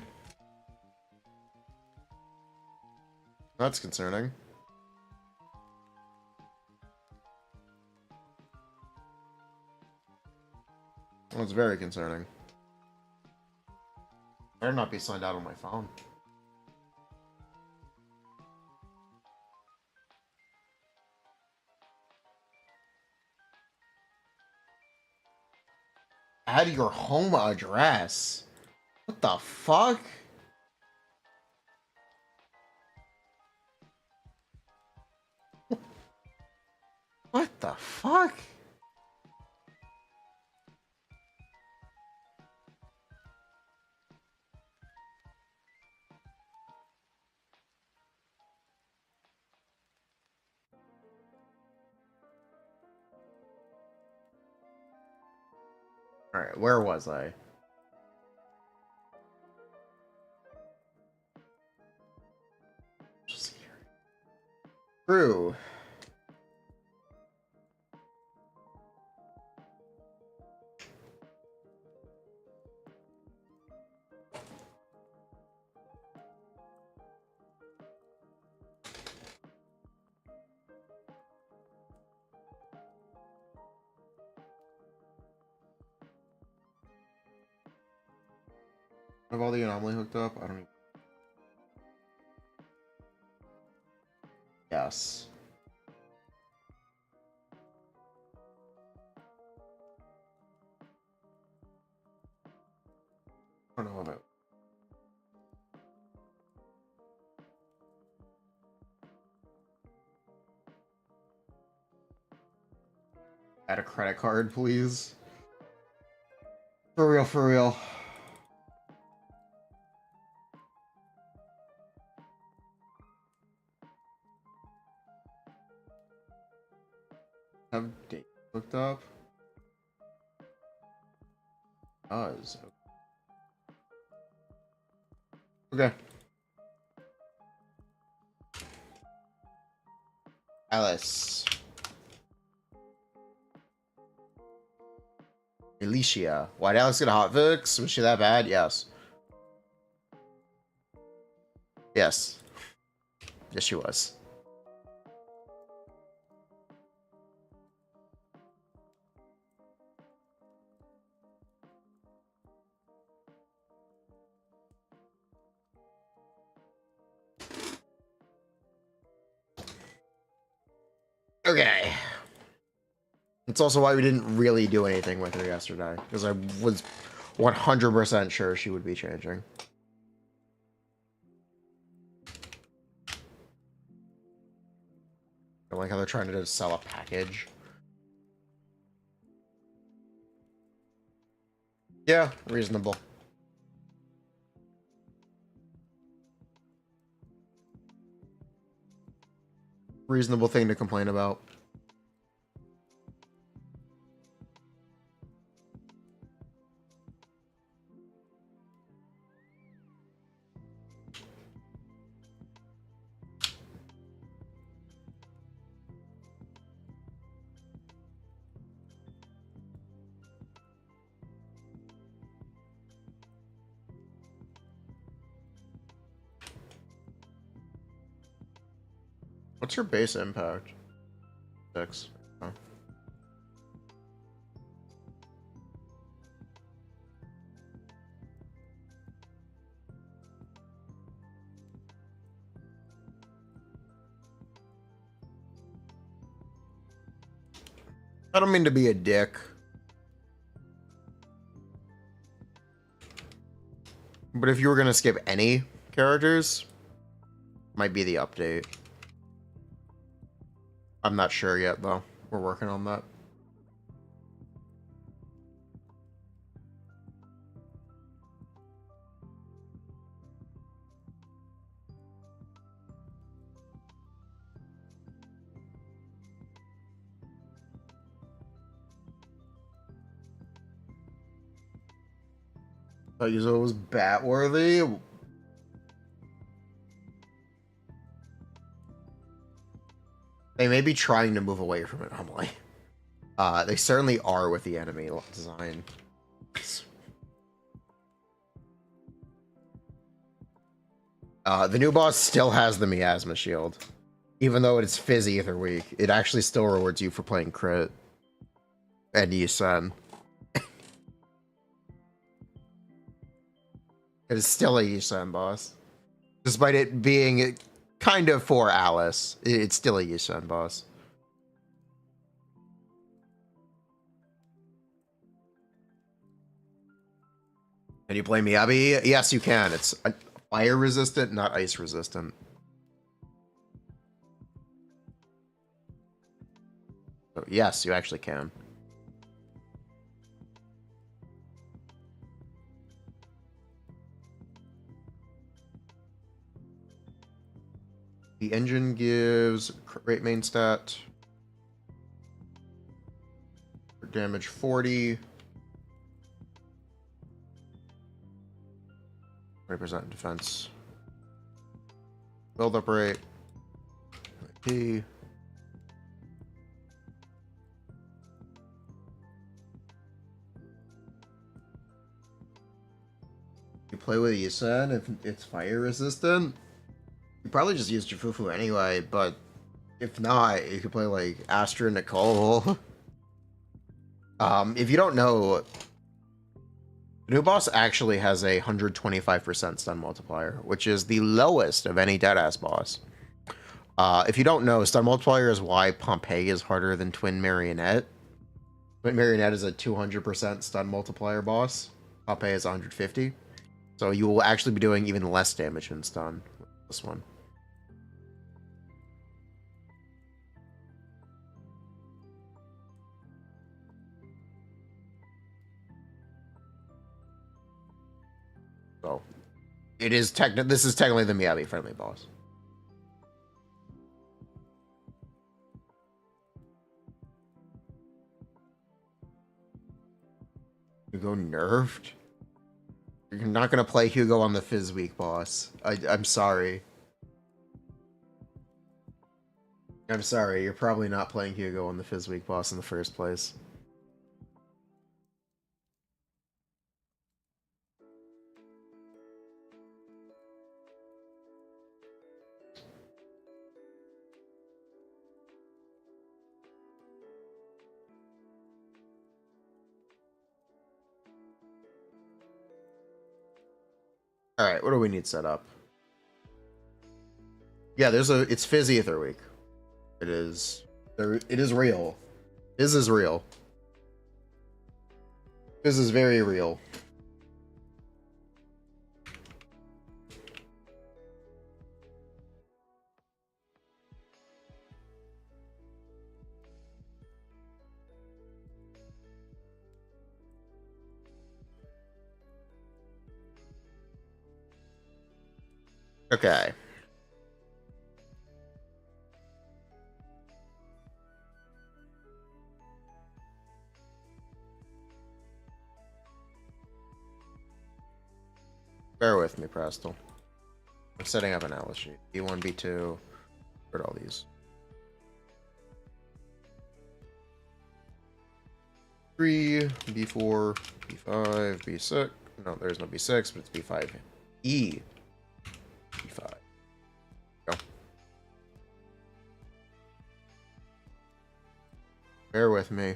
That's concerning. That's very concerning. Better not be signed out on my phone. Add your home address. What the fuck? What the fuck? Alright, where was I? True. Have all the anomaly hooked up? I don't even... Yes. I don't know about... Add a credit card, please. For real, for real. Have date looked up? Does. Okay. Alice. Alicia. Why'd Alex get a hotfix? Was she that bad? Yes. Yes. Yes, she was. Okay. It's also why we didn't really do anything with her yesterday, because I was 100% sure she would be changing. I like how they're trying to just sell a package. Yeah, reasonable. Reasonable thing to complain about. What's her base impact? 6. Oh. I don't mean to be a dick. But if you were gonna skip any characters, might be the update. I'm not sure yet, though. We're working on that. Thought Yuzo was bat-worthy. They may be trying to move away from it, humbly. They certainly are with the enemy design. The new boss still has the miasma shield. Even though it's Fizz Ether week, it actually still rewards you for playing crit. And Yusen. It is still a Yusen boss. Despite it being kind of for Alice, it's still a Yusen boss. Can you play Miyabi? Yes, you can. It's fire resistant, not ice resistant. So yes, you actually can. The engine gives great main stat. Damage 40. 20% defense. Build up rate. P. You play with Yusen if it's fire resistant. You probably just use Jufufu anyway, but if not, you could play like Astra Nicole. If you don't know, the new boss actually has a 125% stun multiplier, which is the lowest of any deadass boss. If you don't know, stun multiplier is why Pompeii is harder than Twin Marionette. Twin Marionette is a 200% stun multiplier boss. Pompeii is 150. So you will actually be doing even less damage in stun with this one. So it is this is technically the Miyabi friendly boss. Hugo nerfed? You're not gonna play Hugo on the Fizz Week boss. I'm sorry. I'm sorry, you're probably not playing Hugo on the Fizz Week boss in the first place. All right, what do we need set up? Yeah, it's Fizz Ether Week. It is real. Fizz is real. Fizz is very real. Okay. Bear with me, Prestel. I'm setting up an Alice sheet. B1, B2. Where'd all these? 3, B4, B5, B6. No, there's no B6, but it's B5. E. B5. Go. Bear with me.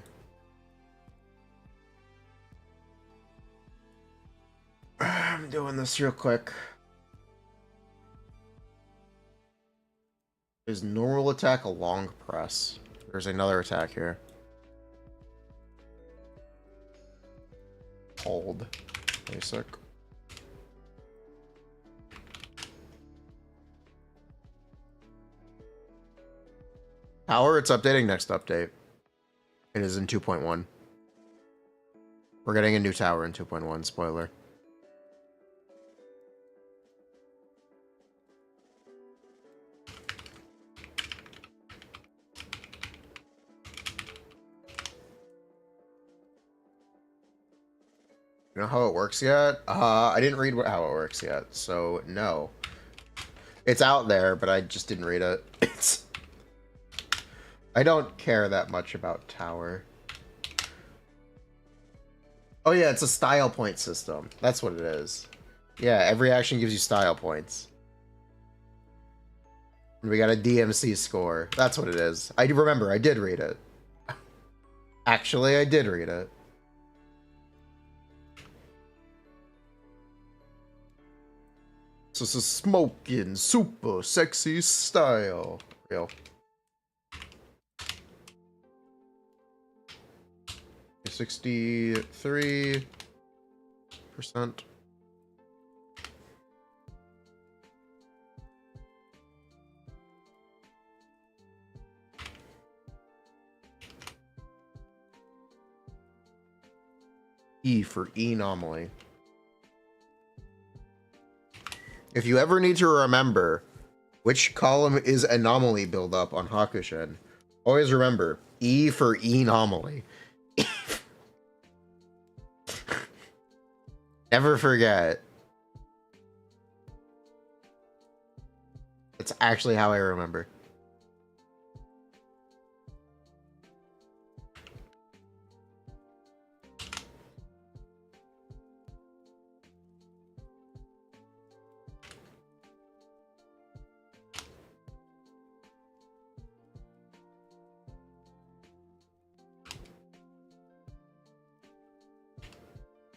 I'm doing this real quick. Is normal attack a long press? There's another attack here. Hold. Basic. Power, it's updating next update. It is in 2.1. We're getting a new tower in 2.1, spoiler. You know how it works yet? I didn't read how it works yet, so no. It's out there, but I just didn't read it. I don't care that much about tower. Oh yeah, it's a style point system. That's what it is. Yeah, every action gives you style points. And we got a DMC score. That's what it is. I remember, I did read it. Actually, I did read it. So it's a smoking, super sexy style. Real. 63%. E for anomaly. If you ever need to remember which column is anomaly buildup on Hakushin, always remember E for anomaly. Never forget. It's actually how I remember.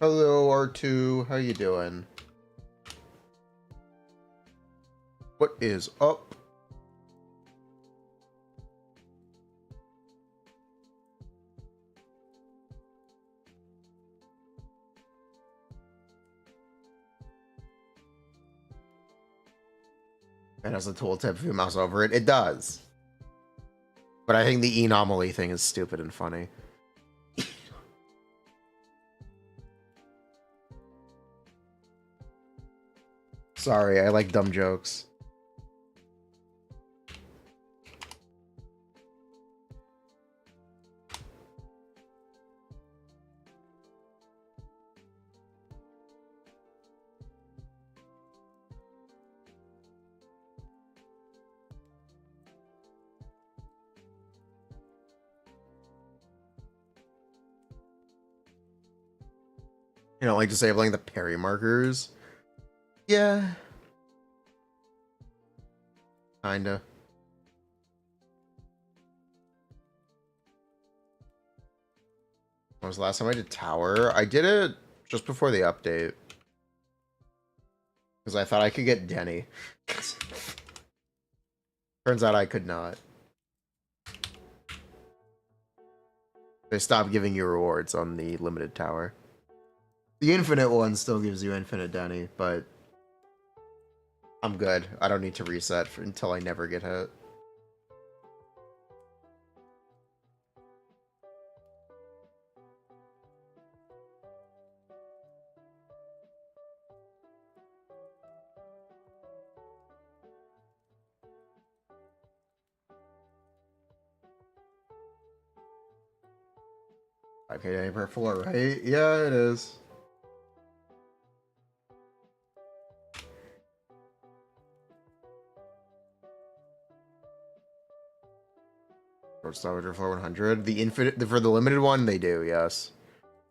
Hello, R2. How you doing? What is up? It has a tooltip if you mouse over it. It does. But I think the anomaly thing is stupid and funny. Sorry, I like dumb jokes. You know, like disabling the parry markers. Yeah. Kinda. When was the last time I did tower? I did it just before the update. Because I thought I could get Denny. Turns out I could not. They stopped giving you rewards on the limited tower. The infinite one still gives you infinite Denny, but I'm good. I don't need to reset until I never get hit. Okay, per floor, right? Yeah, it is. Short floor 100. The infinite for the limited one, they do, yes.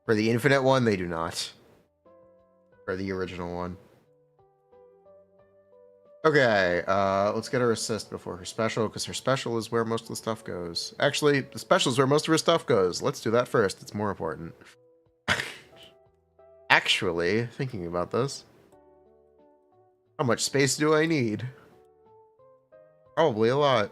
For the infinite one, they do not. For the original one. Okay, let's get her assist before her special, because her special is where most of the stuff goes. Actually, the special is where most of her stuff goes. Let's do that first. It's more important. Actually, thinking about this, how much space do I need? Probably a lot.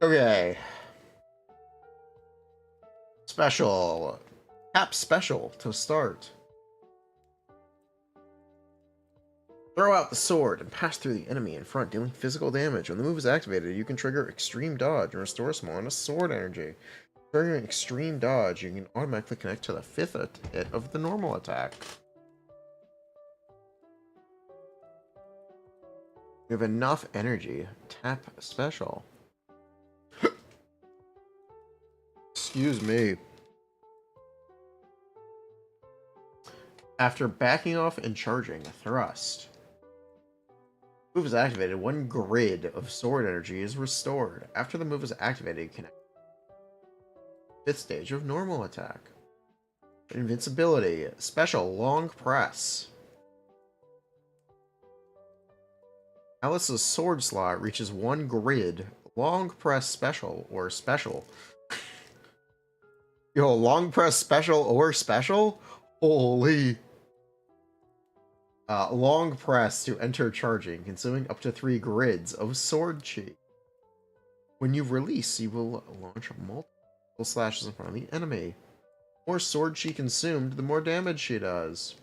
Okay. Special. Tap special to start. Throw out the sword and pass through the enemy in front, dealing physical damage. When the move is activated, you can trigger extreme dodge and restore a small amount of sword energy. Triggering extreme dodge, you can automatically connect to the 5th hit of the normal attack. You have enough energy. Tap special. Excuse me. After backing off and charging, thrust. Move is activated, 1 grid of sword energy is restored. After the move is activated, connect 5th stage of normal attack. Invincibility. Special long press. Alice's sword slot reaches 1 grid. Long press special or special. Yo, long press special or special? Holy. Long press to enter charging, consuming up to 3 grids of sword chi. When you release, you will launch multiple slashes in front of the enemy. The more sword chi consumed, the more damage she does.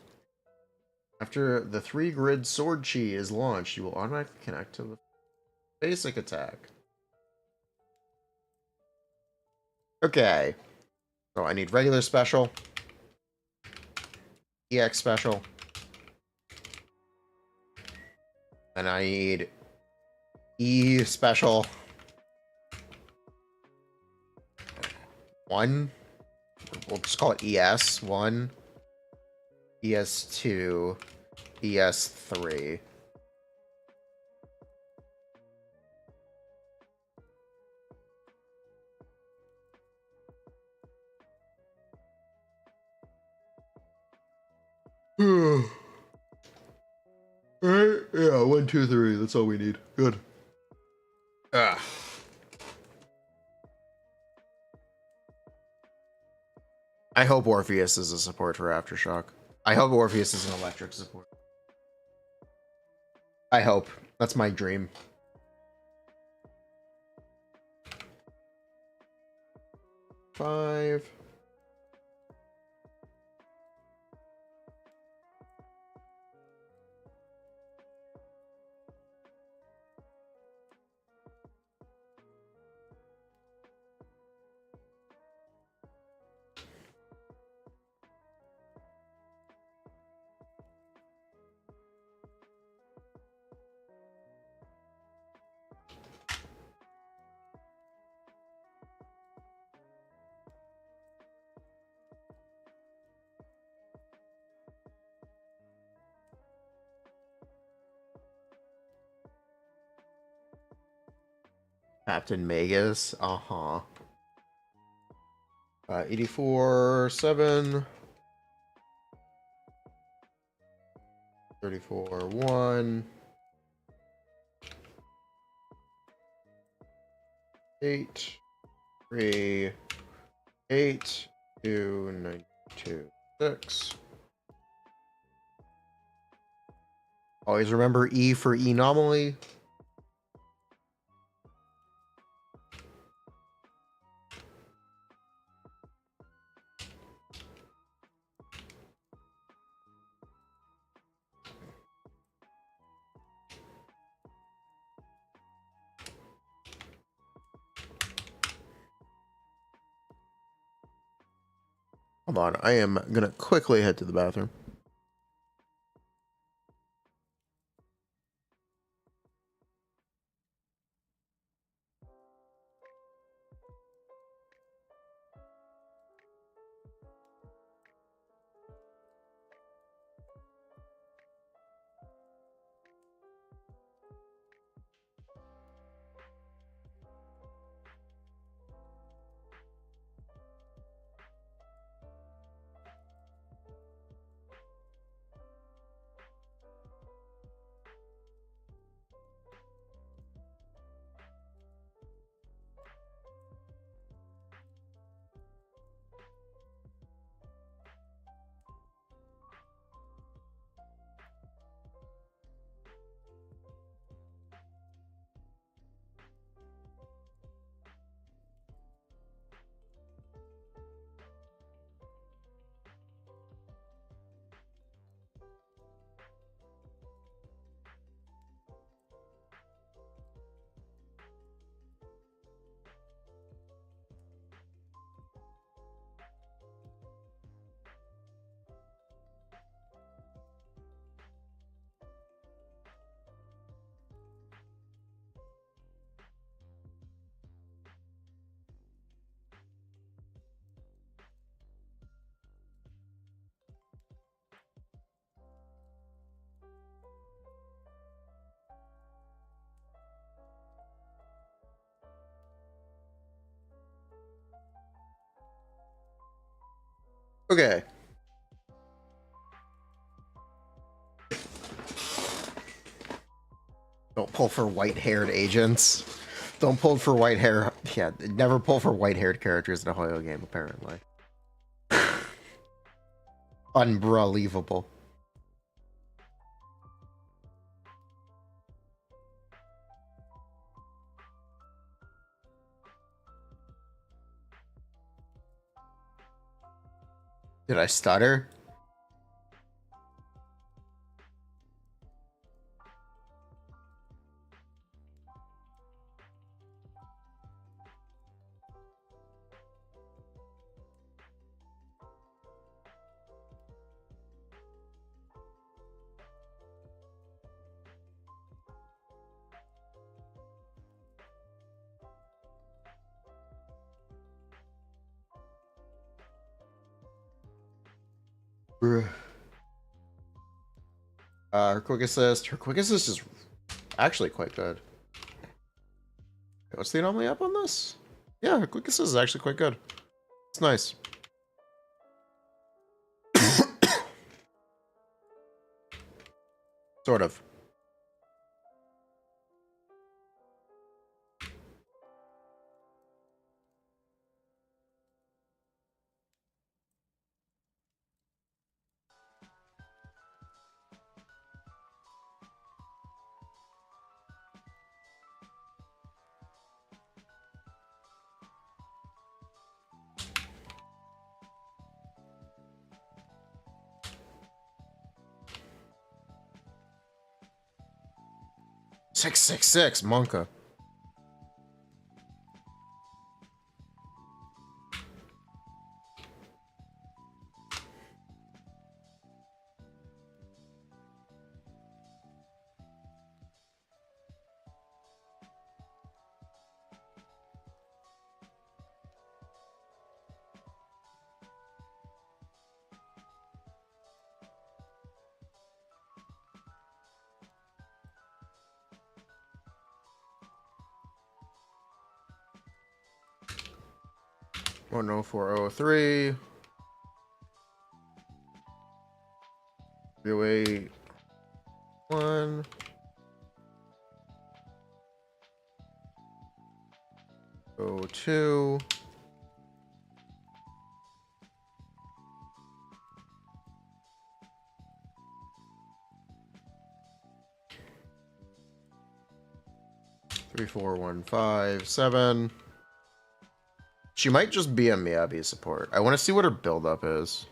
After the 3 grid sword chi is launched, you will automatically connect to the basic attack. Okay. So I need regular special. EX special. And I need E special. 1. We'll just call it ES. 1. ES2. ES3. Alright, yeah, 1, 2, 3. That's all we need. Good. Ah. I hope Orpheus is a support for Aftershock. I hope Orpheus is an electric support. I hope. That's my dream. Five. Captain Magus. Uh-huh. 84, 7. 34, 1. 8, 3, 8, 2, 9, 2, 6. Always remember E for anomaly. Hold on, I am gonna quickly head to the bathroom. Okay. Don't pull for white-haired agents. Don't pull for white hair. Yeah, never pull for white-haired characters in a Hoyo game, apparently. Unbelievable. Did I stutter? Bruh. Her quick assist. Her quick assist is actually quite good. What's the anomaly up on this? Yeah, her quick assist is actually quite good. It's nice. Sort of. Six, Monka. Oh no, 403. 308. 1. Go to. Three, 4, 1, 5, 7. She might just be a Miyabi support. I want to see what her build-up is.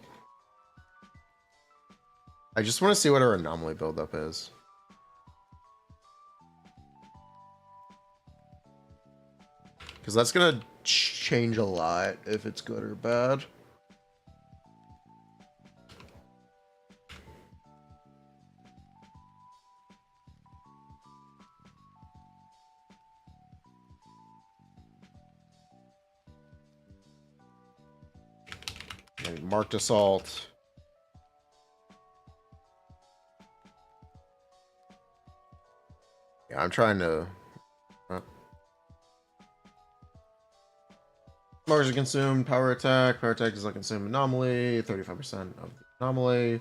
I just want to see what her anomaly build-up is. Because that's going to change a lot if it's good or bad. And marked assault. Yeah, I'm trying to... Marks are consumed, power attack. Power attack does not consume anomaly. 35% of the anomaly.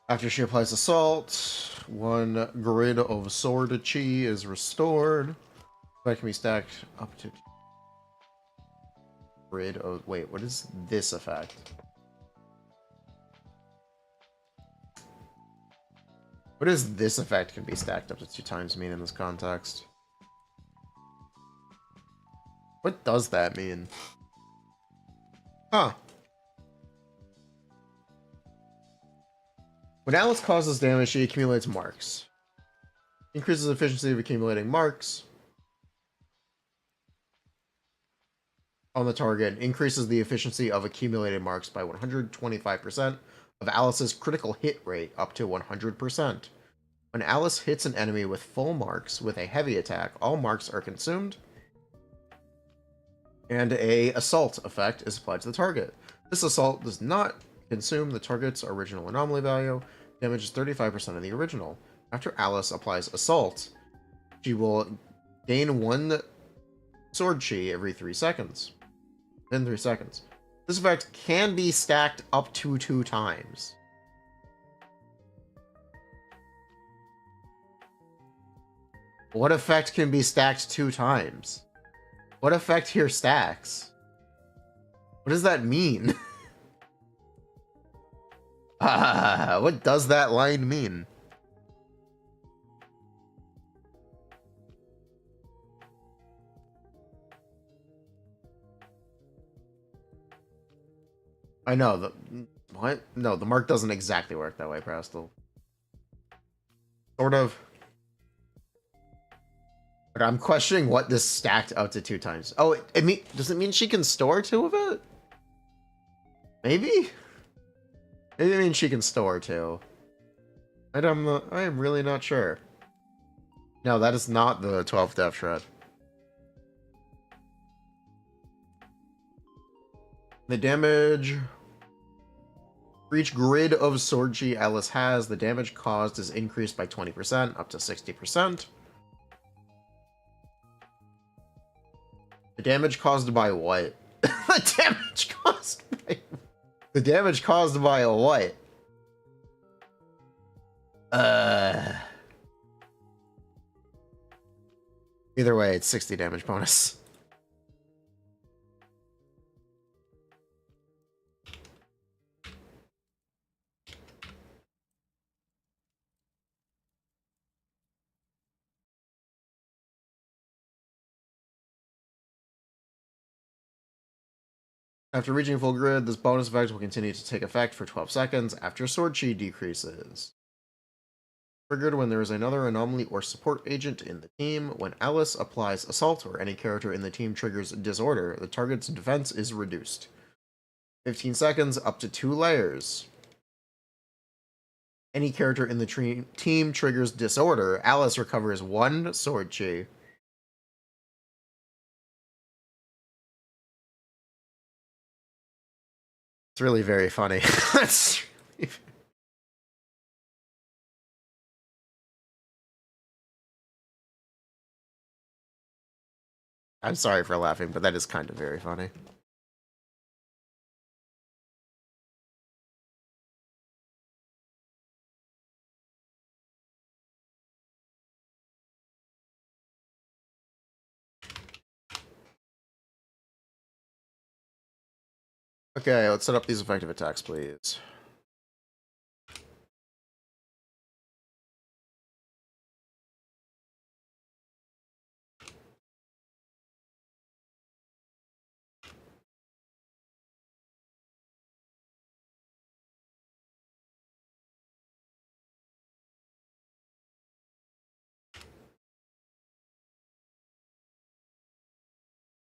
After she applies assault, 1 grid of sword chi is restored. That can be stacked up to grid of... Wait, what is this effect? What does this effect can be stacked up to 2 times mean in this context? What does that mean? Huh. When Alice causes damage, she accumulates marks. Increases efficiency of accumulating marks on the target. Increases the efficiency of accumulated marks by 125% of Alice's critical hit rate up to 100%. When Alice hits an enemy with full marks with a heavy attack, all marks are consumed, and a assault effect is applied to the target. This assault does not consume the target's original anomaly value. Damage is 35% of the original. After Alice applies assault, she will gain 1 sword chi every 3 seconds. In 3 seconds. This effect can be stacked up to 2 times. What effect can be stacked 2 times? What effect here stacks? What does that mean? What does that line mean? I know, the... What? No, the mark doesn't exactly work that way, Prastel. Sort of. But I'm questioning what this stacked up to 2 times. Oh, does it mean she can store 2 of it? Maybe? Maybe it means she can store 2. I am really not sure. No, that is not the 12th Death Shred. The damage... For each grid of sword chi Alice has, the damage caused is increased by 20%, up to 60%. The damage caused by what? The damage caused by... The damage caused by what? Either way, it's 60 damage bonus. After reaching full grid, this bonus effect will continue to take effect for 12 seconds after sword chi decreases. Triggered when there is another anomaly or support agent in the team. When Alice applies assault or any character in the team triggers disorder, the target's defense is reduced. 15 seconds, up to 2 layers. Any character in the team triggers disorder, Alice recovers 1 sword chi. It's really very funny. That's really... I'm sorry for laughing, but that is kind of very funny. Okay, let's set up these effective attacks, please.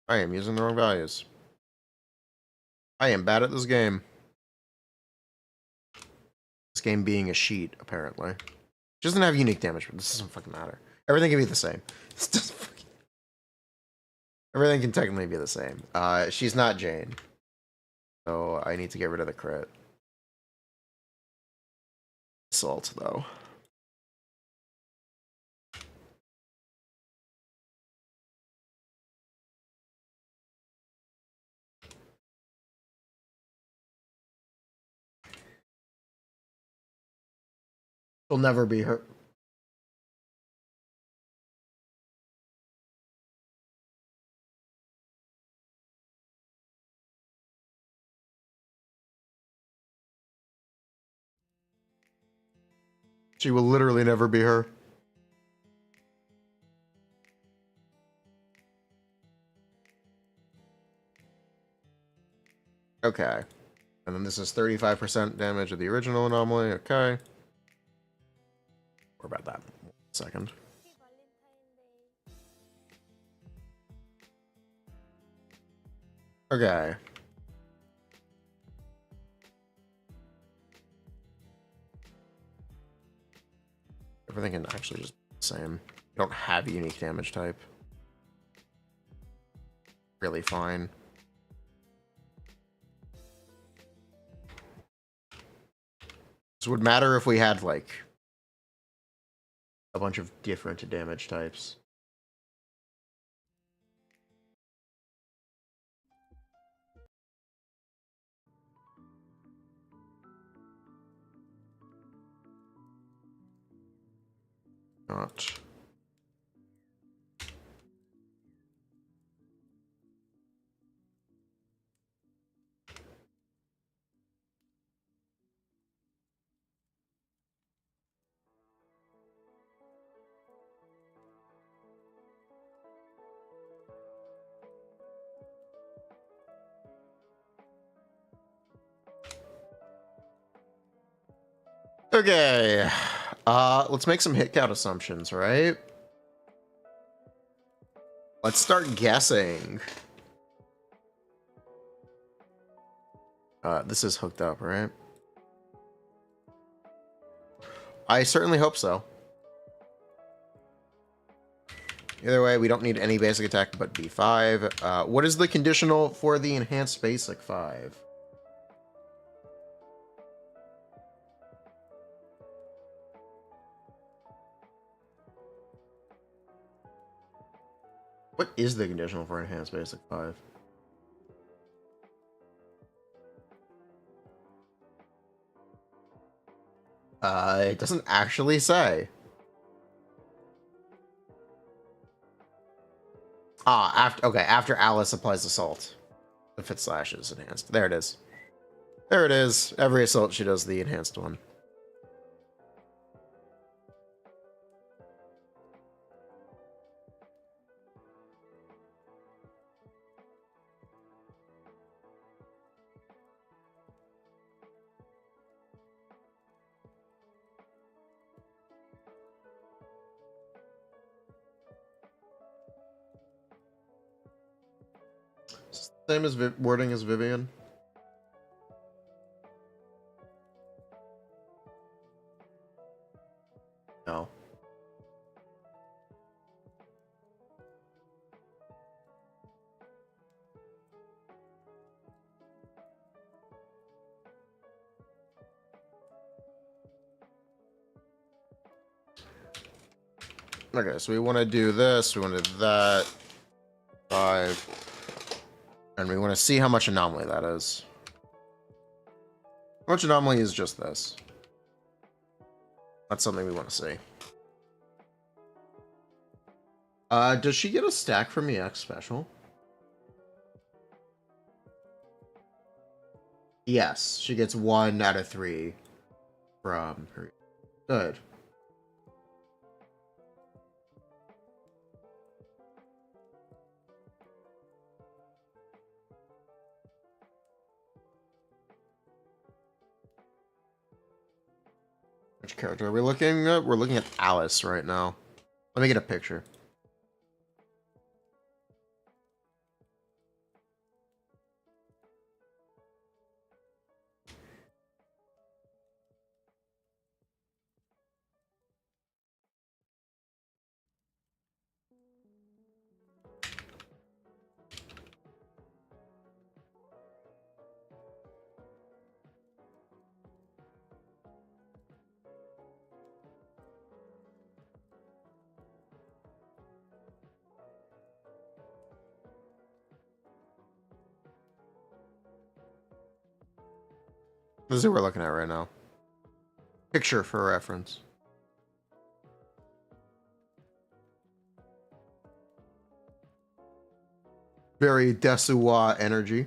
I am using the wrong values. I am bad at this game. This game being a sheet, apparently. It doesn't have unique damage, but this doesn't fucking matter. Everything can be the same. This doesn't fucking... Everything can technically be the same. She's not Jane. So I need to get rid of the crit. Assault, though. She'll never be her. She will literally never be her. Okay. And then this is 35% damage of the original anomaly. Okay. What about that? 1 second. Okay. Everything can actually just be the same. You don't have a unique damage type. Really fine. This would matter if we had, like, a bunch of different damage types. Not. Okay. Let's make some hit count assumptions, right? Let's start guessing. This is hooked up, right? I certainly hope so. Either way, we don't need any basic attack but B5. What is the conditional for the enhanced basic 5? What is the conditional for enhanced basic 5? It doesn't actually say. After Alice applies assault. If it slashes enhanced. There it is. There it is. Every assault she does the enhanced one. Same as wording as Vivian. No. Okay, so we want to do this, we want to do that. 5. And we want to see how much anomaly that is. How much anomaly is just this? That's something we want to see. Does she get a stack from EX special? Yes, she gets 1 out of 3 from her. Good. Which character are we looking at? We're looking at Alice right now. Let me get a picture. This is what we're looking at right now. Picture for reference. Very Desuwa energy.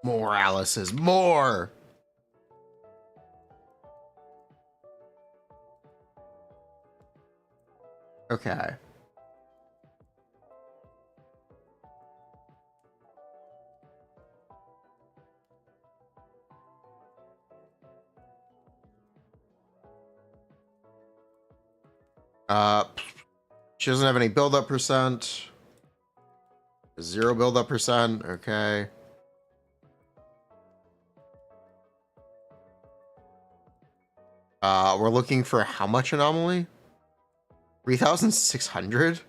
More Alice's. More! Okay. She doesn't have any build-up percent. 0 build-up percent. Okay. We're looking for how much anomaly? 3,600?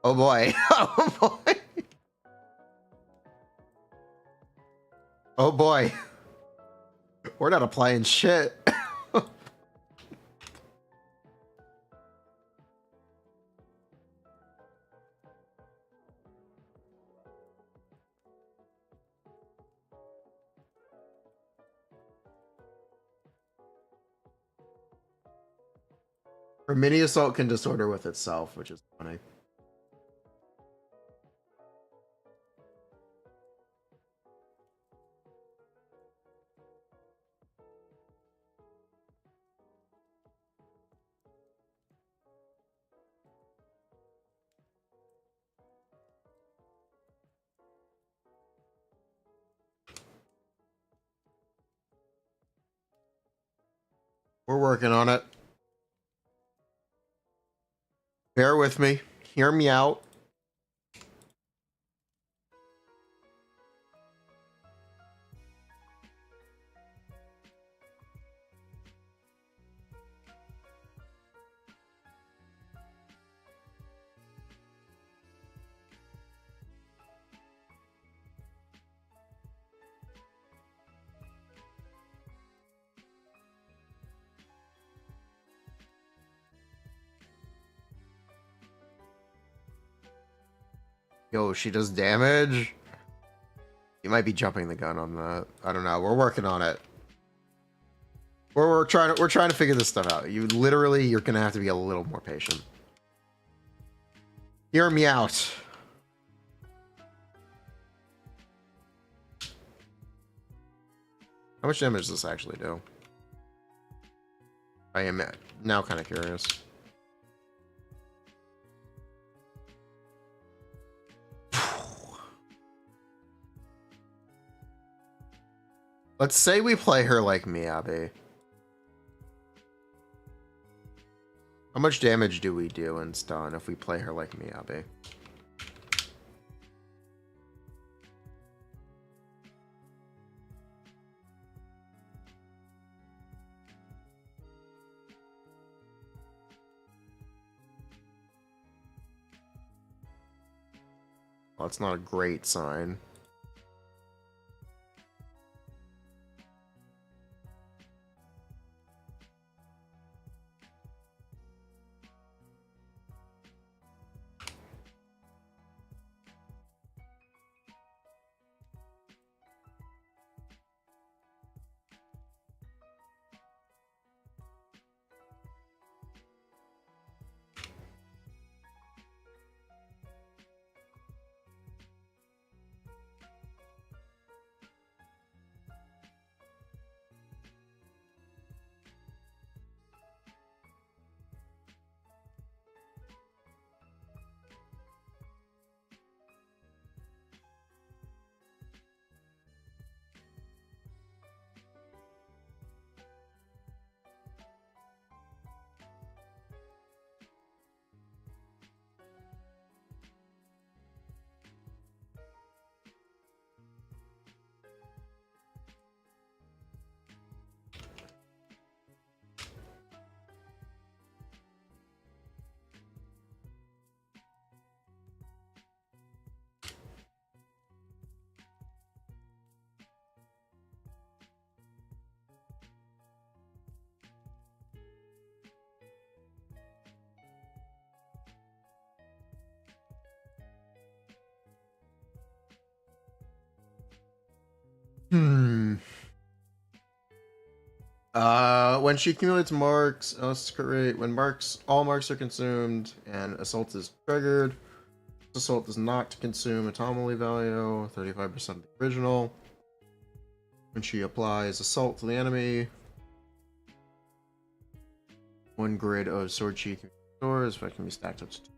Oh boy. Oh boy. Oh boy. We're not applying shit. Her mini assault can disorder with itself, which is funny. We're working on it. Bear with me. Hear me out. Yo, she does damage. You might be jumping the gun on that. I don't know. We're working on it. We're trying to figure this stuff out. You're gonna have to be a little more patient. Hear me out. How much damage does this actually do? I am now kind of curious. Let's say we play her like Miyabi. How much damage do we do in stun if we play her like Miyabi? Well, that's not a great sign. Hmm. When she accumulates marks, when all marks are consumed and assault is triggered, assault does not consume anomaly value, 35% of the original. When she applies assault to the enemy, 1 grid of sword chi can be stored, so it can be stacked up to 2.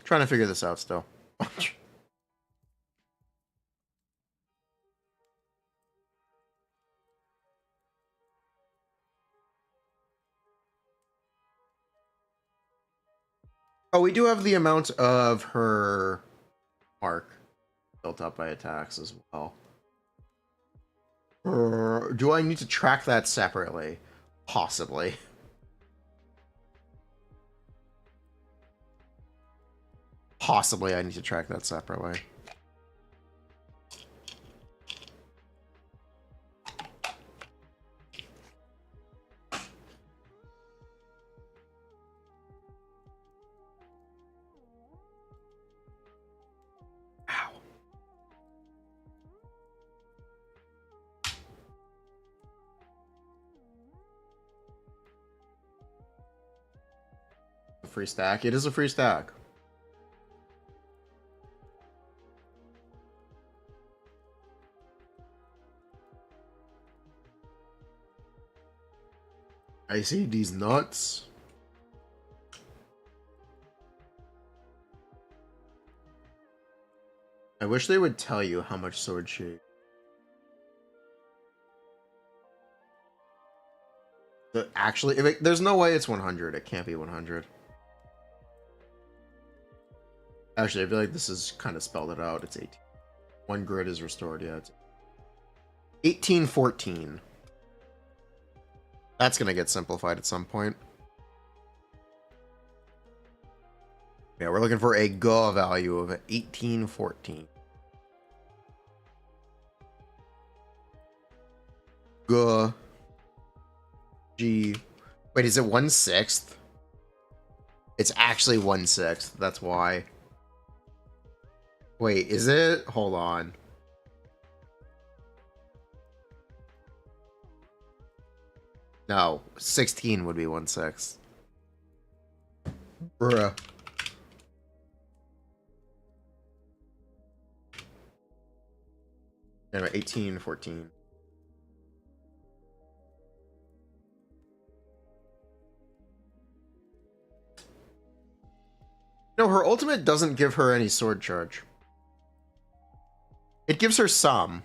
Trying to figure this out still. Oh, we do have the amount of her mark built up by attacks as well. Do I need to track that separately? Possibly. Possibly I need to track that separately. Ow. A free stack? It is a free stack. I see these nuts. I wish they would tell you how much sword chi. Actually, there's no way it's 100. It can't be 100. Actually, I feel like this is kind of spelled it out. It's 18. 1 grid is restored. Yeah, it's 1814. That's gonna get simplified at some point. Yeah, we're looking for a Ga value of 1814. Ga. G. Wait, is it 1/6? It's actually 1/6. That's why. Wait, is it? Hold on. No, 16 would be 1/6. Bruh. Anyway, 1814. No, her ultimate doesn't give her any sword charge. It gives her some.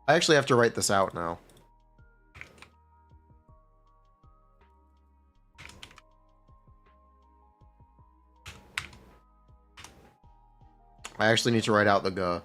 I actually have to write this out now. I actually need to write out the Ga.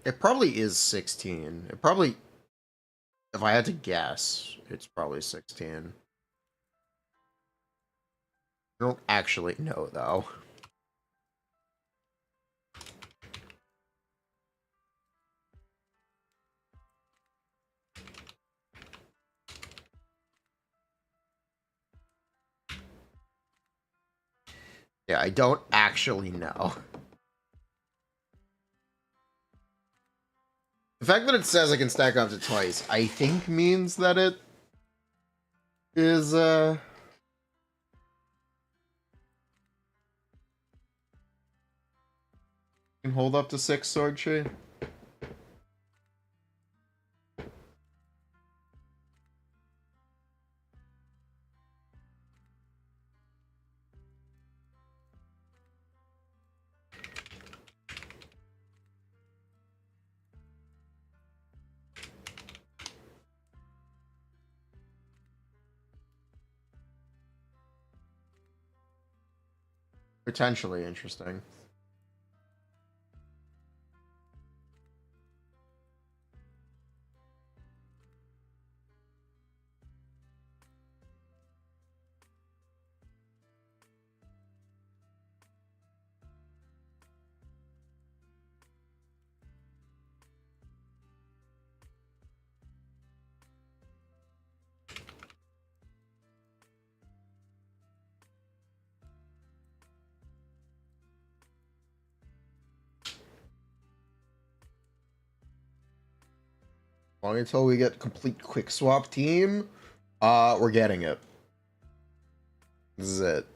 It probably is 16. It probably, if I had to guess, it's probably 16. I don't actually know, though. Yeah, I don't actually know. The fact that it says I can stack up to twice, I think means that it is, can hold up to 6 sword tree. Potentially interesting. Long until we get complete quick swap team, we're getting it. This is it.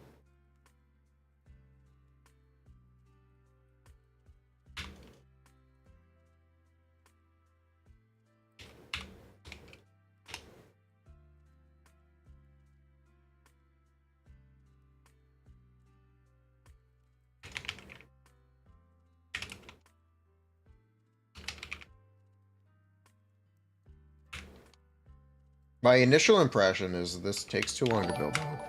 My initial impression is this takes too long to build out.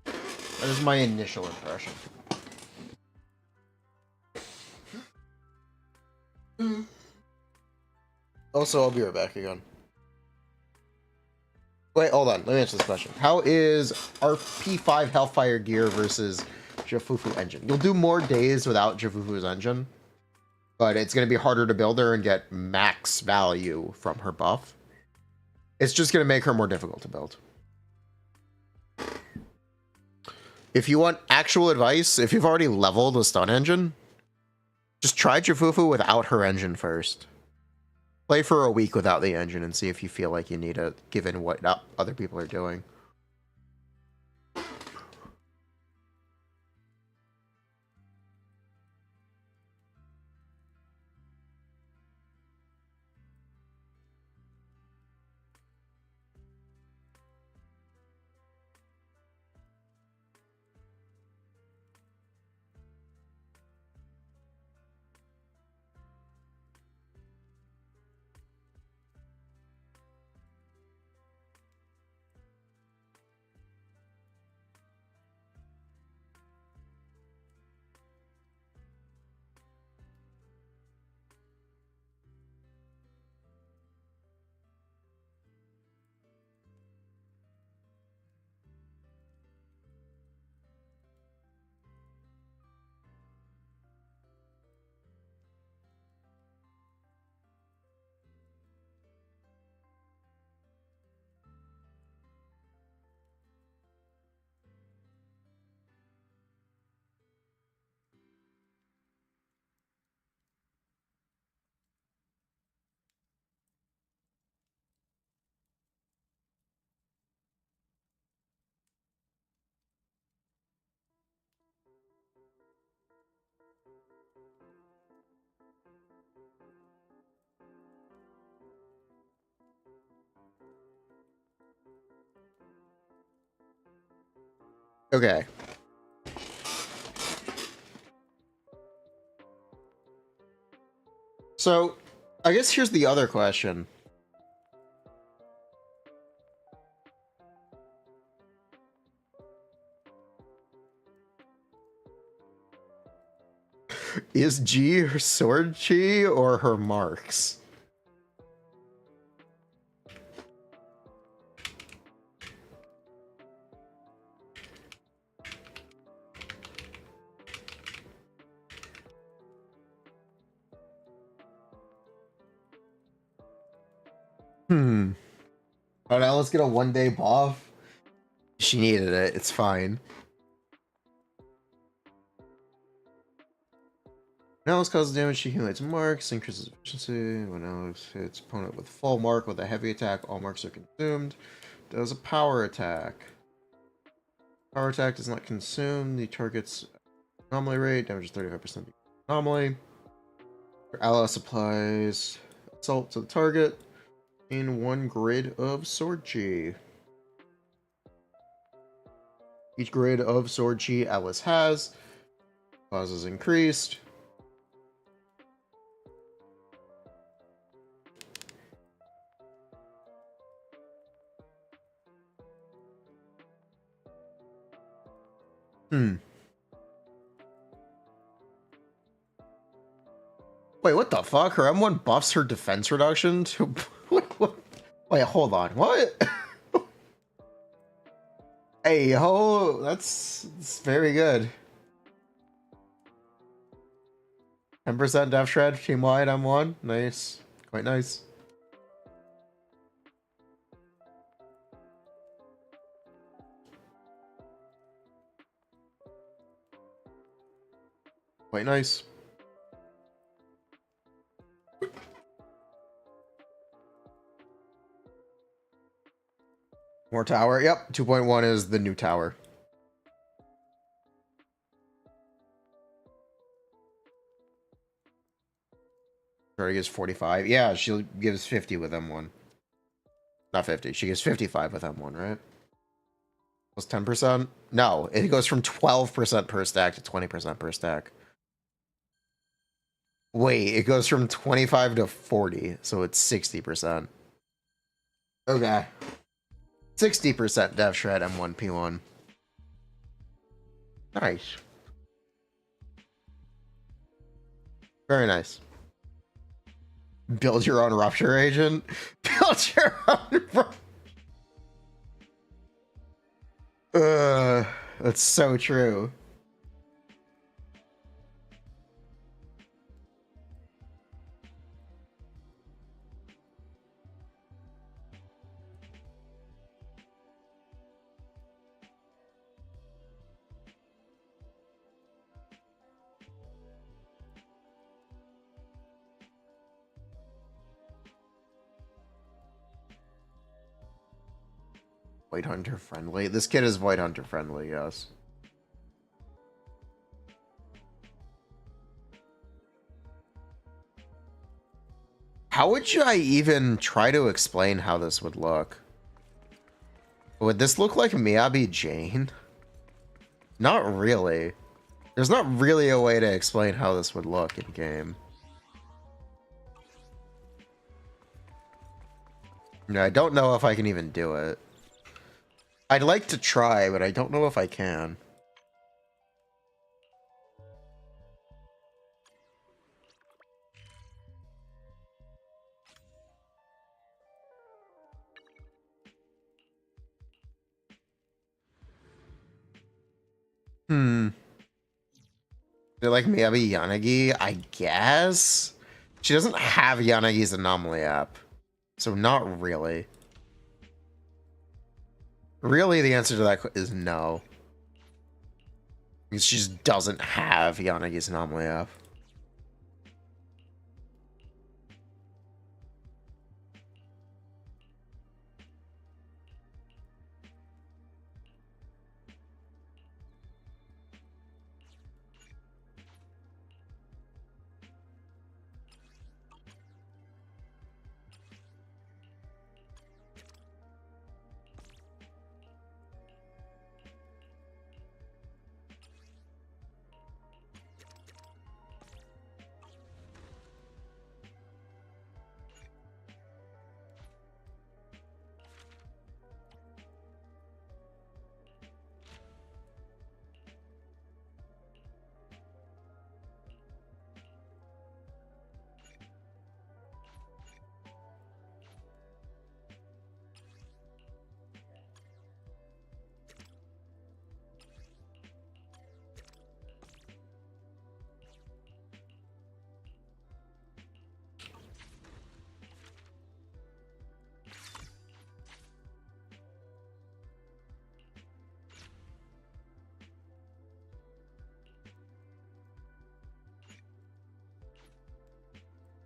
That is my initial impression. Also, I'll be right back again. Wait, hold on. Let me answer this question. How is RP5 Hellfire gear versus Jafufu engine? You'll do more days without Jafufu's engine, but it's going to be harder to build her and get max value from her buff. It's just going to make her more difficult to build. If you want actual advice, if you've already leveled a stun engine, just try Jafufu without her engine first. Play for a week without the engine and see if you feel like you need it, given what other people are doing. Okay. So, I guess here's the other question. Is G her sword chi or her marks? Hmm. Oh, now let's get a 1-day buff. She needed it. It's fine. When Alex causes damage, she accumulates marks, increases efficiency. When Alex hits opponent with full mark with a heavy attack, all marks are consumed. Does a power attack. Power attack does not consume the target's anomaly rate. Damage is 35% anomaly. Alice applies assault to the target in 1 grid of sword chi. Each grid of sword chi Alice has causes increased. Wait, what the fuck? Her M1 buffs her defense reduction to... what? Wait, hold on. What? Hey, ho, that's very good. 10% def shred, team wide M1. Nice. Quite nice. Quite nice. More tower. Yep, 2.1 is the new tower. Already gives 45. Yeah, she gives 50 with M1. Not 50. She gives 55 with M1, right? Plus 10%? No, it goes from 12% per stack to 20% per stack. Wait, it goes from 25 to 40, so it's 60%. Okay. 60% Dev Shred M1 P1. Nice. Very nice. Build your own rupture agent. Build your own. That's so true. Void Hunter friendly. This kid is Void Hunter friendly, yes. How would I even try to explain how this would look? Would this look like Miyabi Jane? Not really. There's not really a way to explain how this would look in game. No, I don't know if I can even do it. I'd like to try, but I don't know if I can. They're like Miyabi Yanagi, I guess? She doesn't have Yanagi's anomaly app. So not really. Really, the answer to that is no. Because she just doesn't have Yanagi's anomaly app.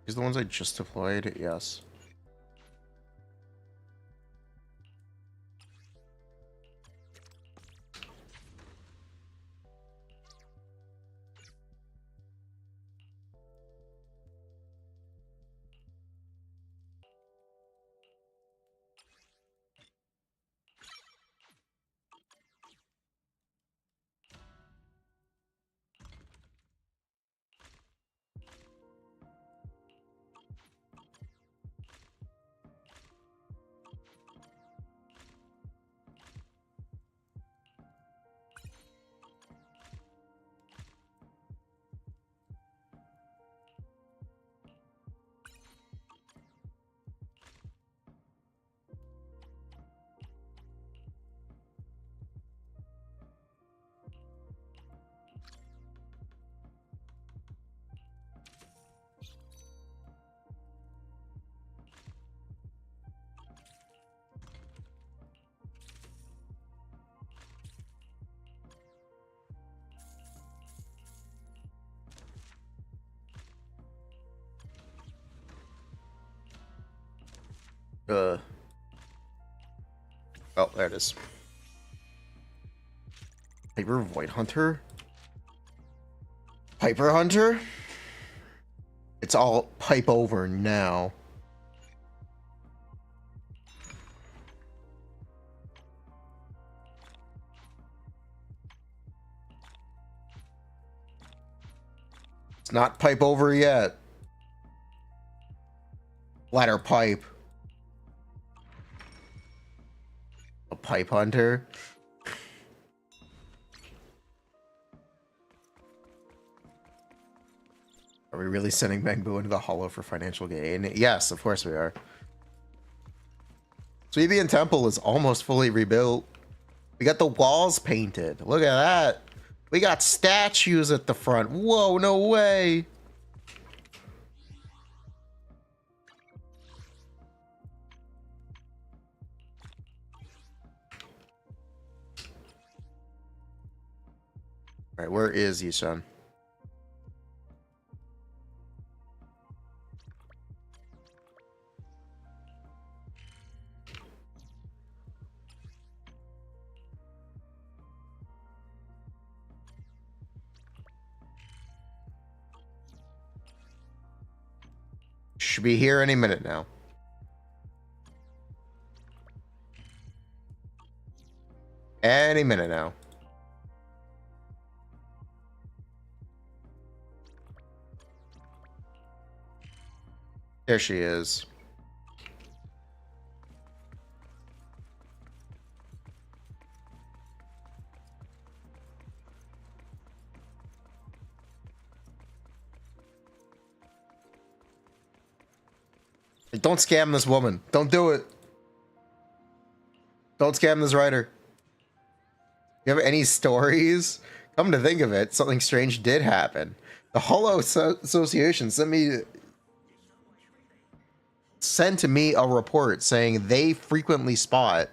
These are the ones I just deployed? Yes. Oh, there it is. Piper Void Hunter? Piper Hunter? It's all pipe over now. It's not pipe over yet. Ladder pipe. A pipe hunter. Are we really sending Mangbu into the hollow for financial gain? Yes, of course we are. Sweebian Temple is almost fully rebuilt. We got the walls painted. Look at that. We got statues at the front. Whoa, no way. All right, where is Yishan? Should be here any minute now. Any minute now. There she is. Don't scam this woman. Don't do it. Don't scam this writer. You have any stories? Come to think of it, something strange did happen. The Hollow Association sent to me a report saying they frequently spot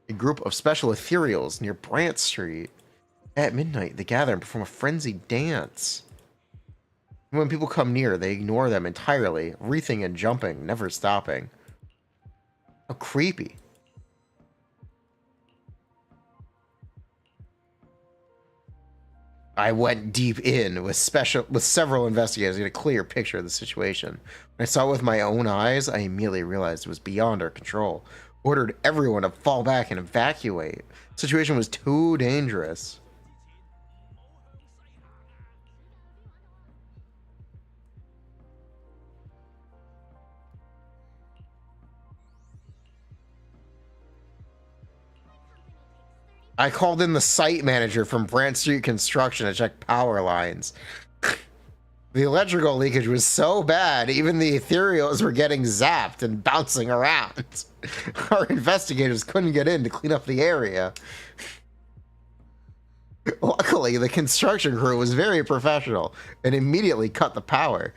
a group of special ethereals near Brant Street. At midnight, they gather and perform a frenzied dance. When people come near, they ignore them entirely, wreathing and jumping, never stopping. How creepy. I went deep in with several investigators to get a clear picture of the situation. When I saw it with my own eyes, I immediately realized it was beyond our control. Ordered everyone to fall back and evacuate. The situation was too dangerous. I called in the site manager from Brant Street Construction to check power lines. The electrical leakage was so bad, even the ethereals were getting zapped and bouncing around. Our investigators couldn't get in to clean up the area. Luckily, the construction crew was very professional and immediately cut the power.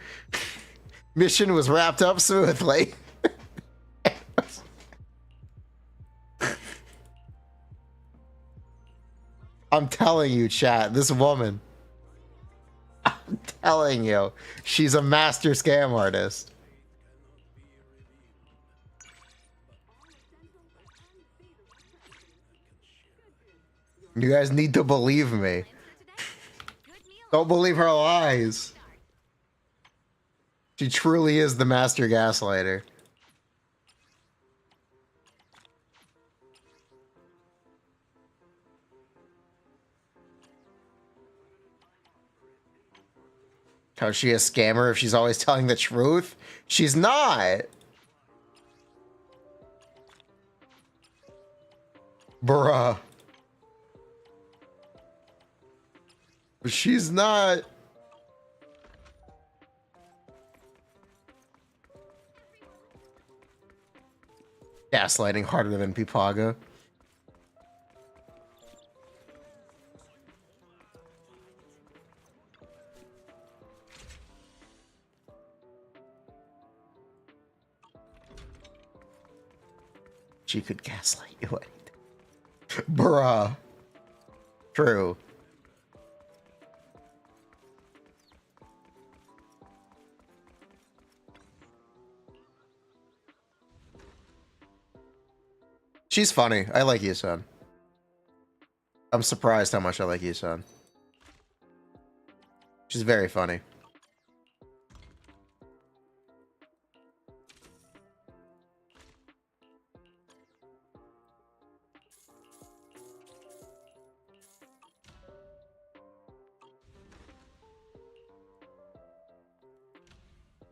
Mission was wrapped up smoothly. I'm telling you, chat, this woman, I'm telling you, she's a master scam artist. You guys need to believe me. Good meal. Don't believe her lies. She truly is the master gaslighter. How's she a scammer if she's always telling the truth? She's not. Bruh. She's not. Gaslighting harder than Pipaga. She could gaslight you. Bruh. True. She's funny. I like Yusun. I'm surprised how much I like Yusun. She's very funny.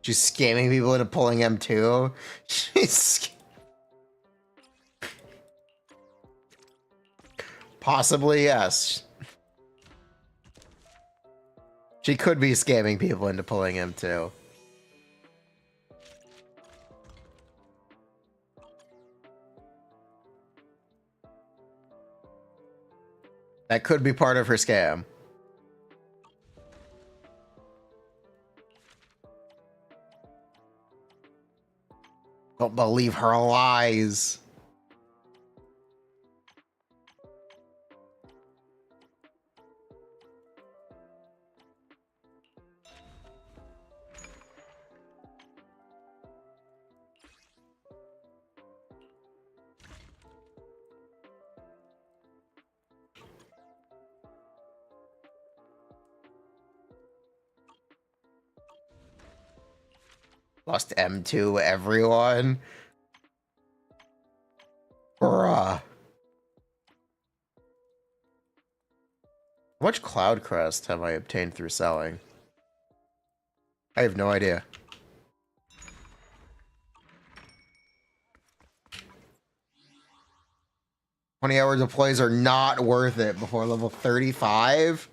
She's scamming people into pulling M2. She's... Possibly, yes. She could be scamming people into pulling M2. That could be part of her scam. Don't believe her lies. Lost M2, everyone. Bruh. How much Cloud Crest have I obtained through selling? I have no idea. $20 of plays are not worth it before level 35.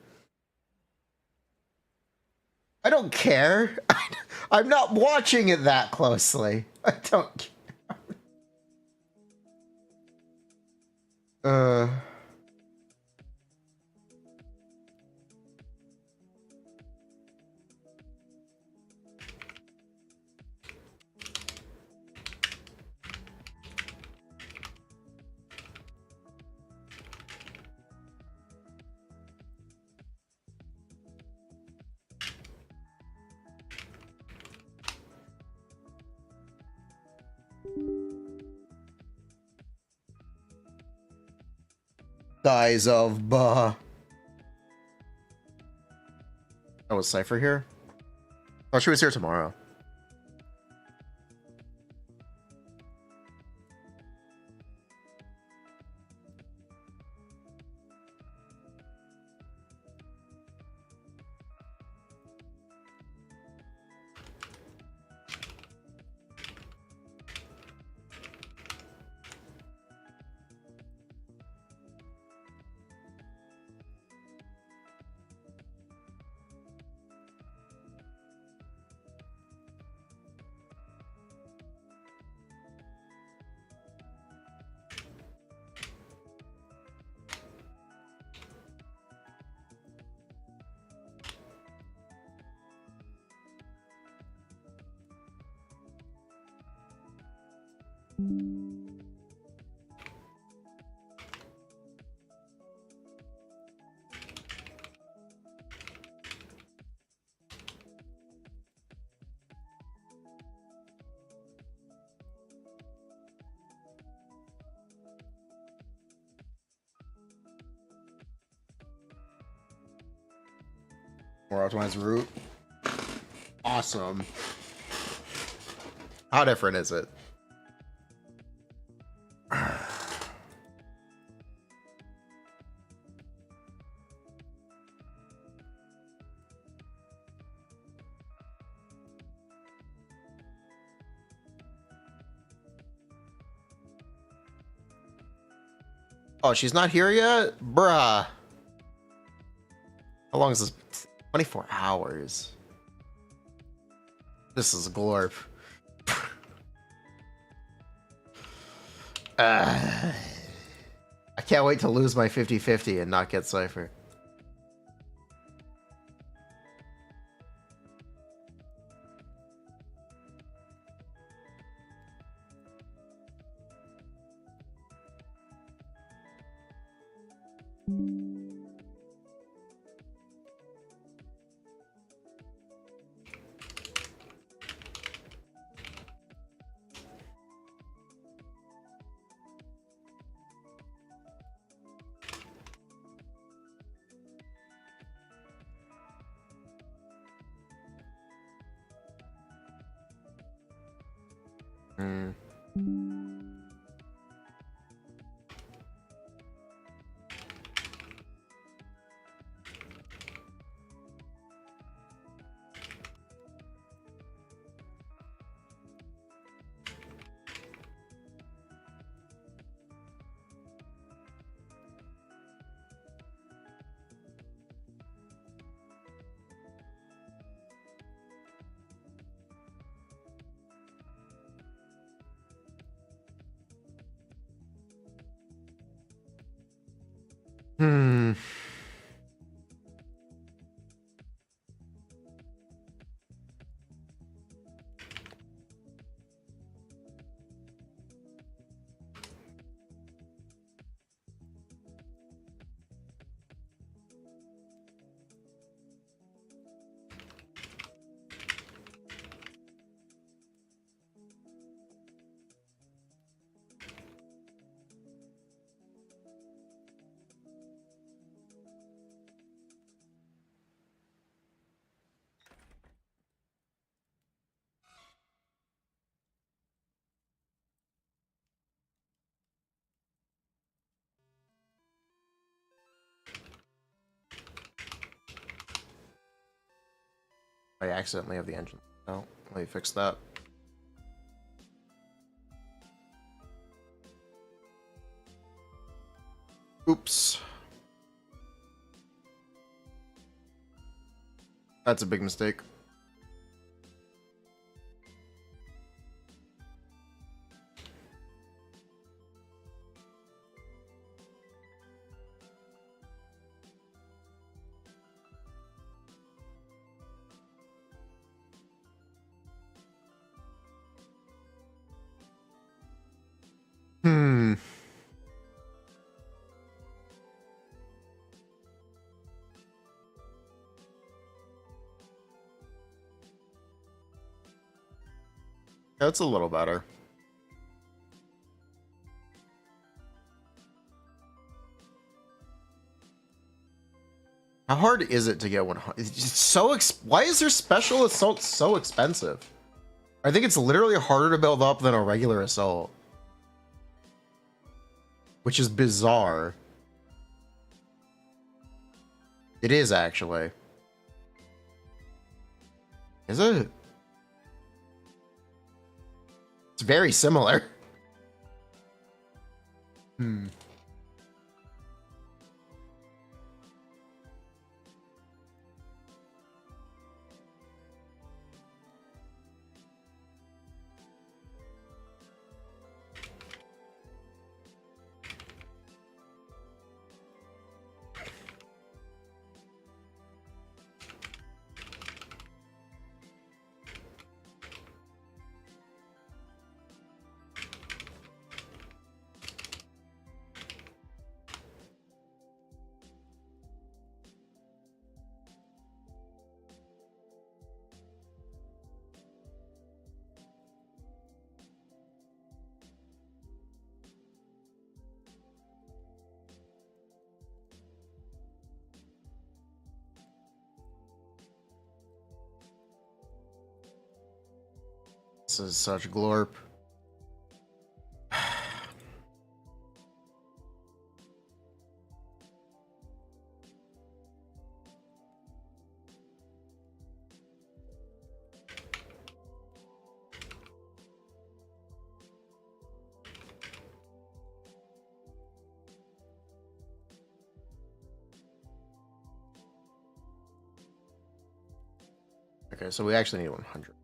I don't care. I'm not watching it that closely. I don't care. Dies of Bah. Oh, was Cypher here? Oh, she was here tomorrow. More optimized route. Awesome. How different is it? Oh, she's not here yet? Bruh. How long is this? 24 hours. This is glorp. I can't wait to lose my 50-50 and not get Cypher. I accidentally have the engine. Oh, let me fix that. Oops. That's a big mistake. That's a little better. How hard is it to get 100? It's so why is their special assault so expensive? I think it's literally harder to build up than a regular assault, which is bizarre. It is actually. Is it? It's very similar. This is such glorp. Okay, so we actually need 100.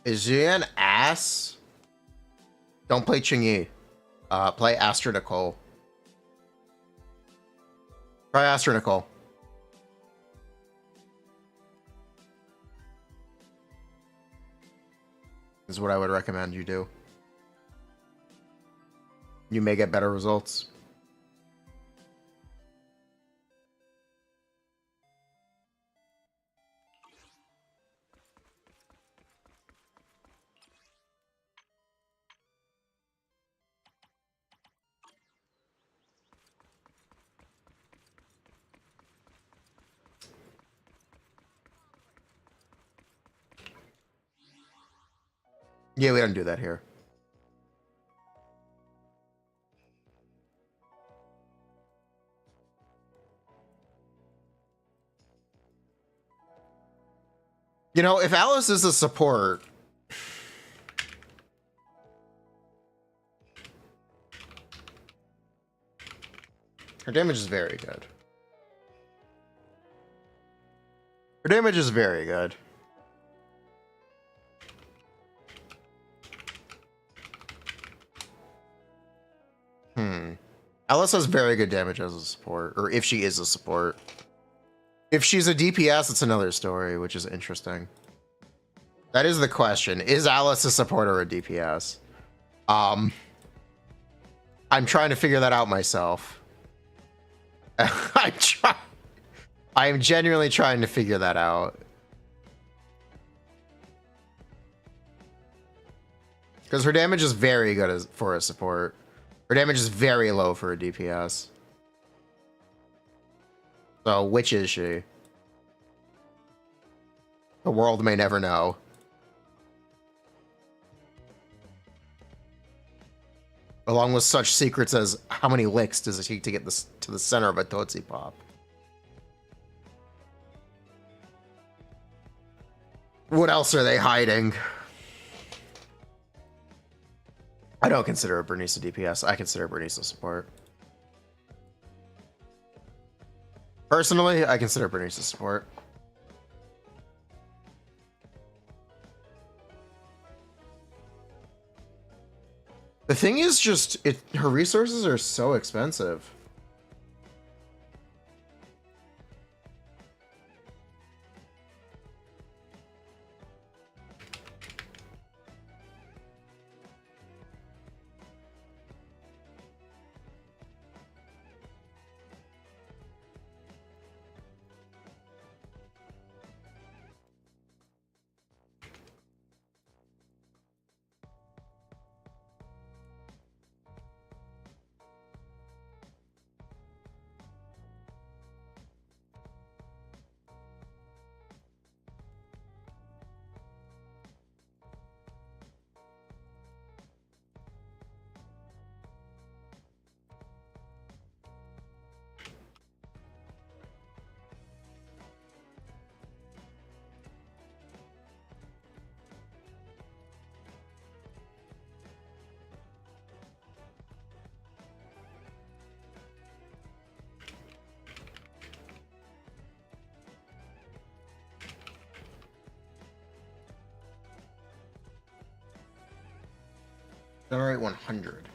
Is she an ass? Don't play Ching-Yi. Play Astra Nicole. Try Astra Nicole. Is what I would recommend you do. You may get better results. Yeah, we don't do that here. You know, if Alice is a support, her damage is very good. Her damage is very good. Alice has very good damage as a support, or if she is a support. If she's a DPS, it's another story, which is interesting. That is the question. Is Alice a support or a DPS? I'm trying to figure that out myself. I'm genuinely trying to figure that out. Because her damage is very good for a support. Her damage is very low for a DPS. So, which is she? The world may never know. Along with such secrets as how many licks does it take to get this to the center of a Tootsie Pop? What else are they hiding? I don't consider Bernice a DPS. I consider Bernice a support. Personally, I consider Bernice a support. The thing is just, her resources are so expensive. Generate 100.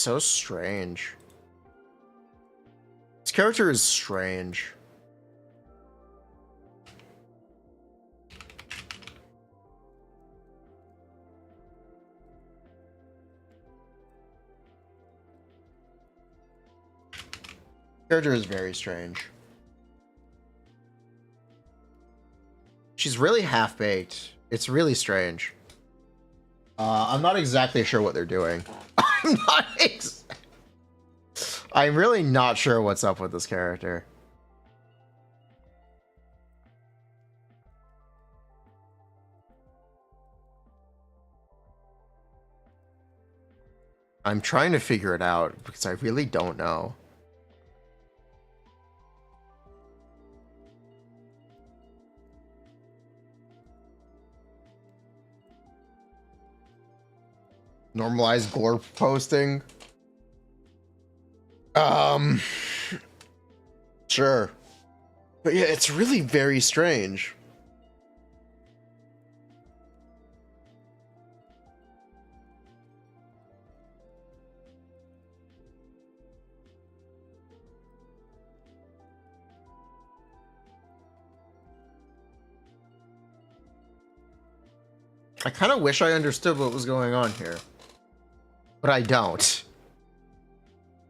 so strange. This character is strange. Character is very strange. She's really half-baked. It's really strange. I'm not exactly sure what they're doing. I'm really not sure what's up with this character. I'm trying to figure it out because I really don't know. Normalized glorp posting. Sure. But yeah, it's really very strange. I kind of wish I understood what was going on here. But I don't.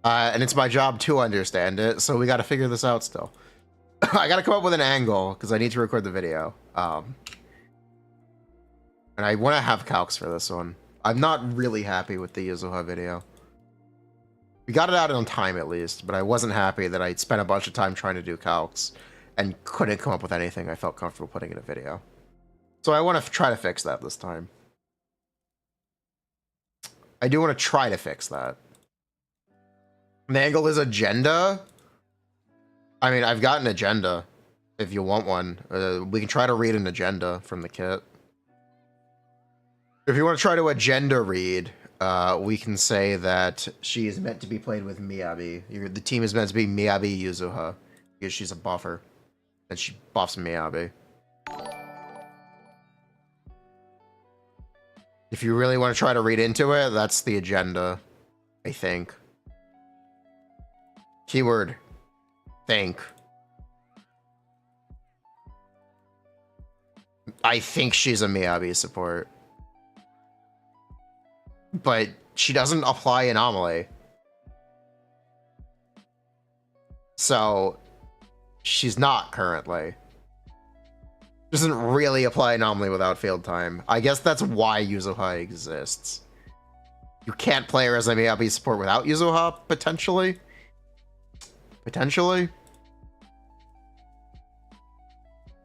And it's my job to understand it, so we gotta figure this out still. I gotta come up with an angle, because I need to record the video. And I want to have calcs for this one. I'm not really happy with the Yuzuha video. We got it out on time at least, but I wasn't happy that I spent a bunch of time trying to do calcs and couldn't come up with anything I felt comfortable putting in a video. So I want to try to fix that this time. I do want to try to fix that. The angle is agenda. I mean, I've got an agenda. If you want one, we can try to read an agenda from the kit. If you want to try to agenda read, we can say that she is meant to be played with Miyabi. The team is meant to be Miyabi Yuzuha because she's a buffer, and she buffs Miyabi. If you really want to try to read into it, that's the agenda, I think. Keyword, think. I think she's a Miyabi support. But she doesn't apply anomaly. So, she's not currently. Doesn't really apply anomaly without field time. I guess that's why Yuzuha exists. You can't play her as a Miyabi support without Yuzuha, potentially. Potentially.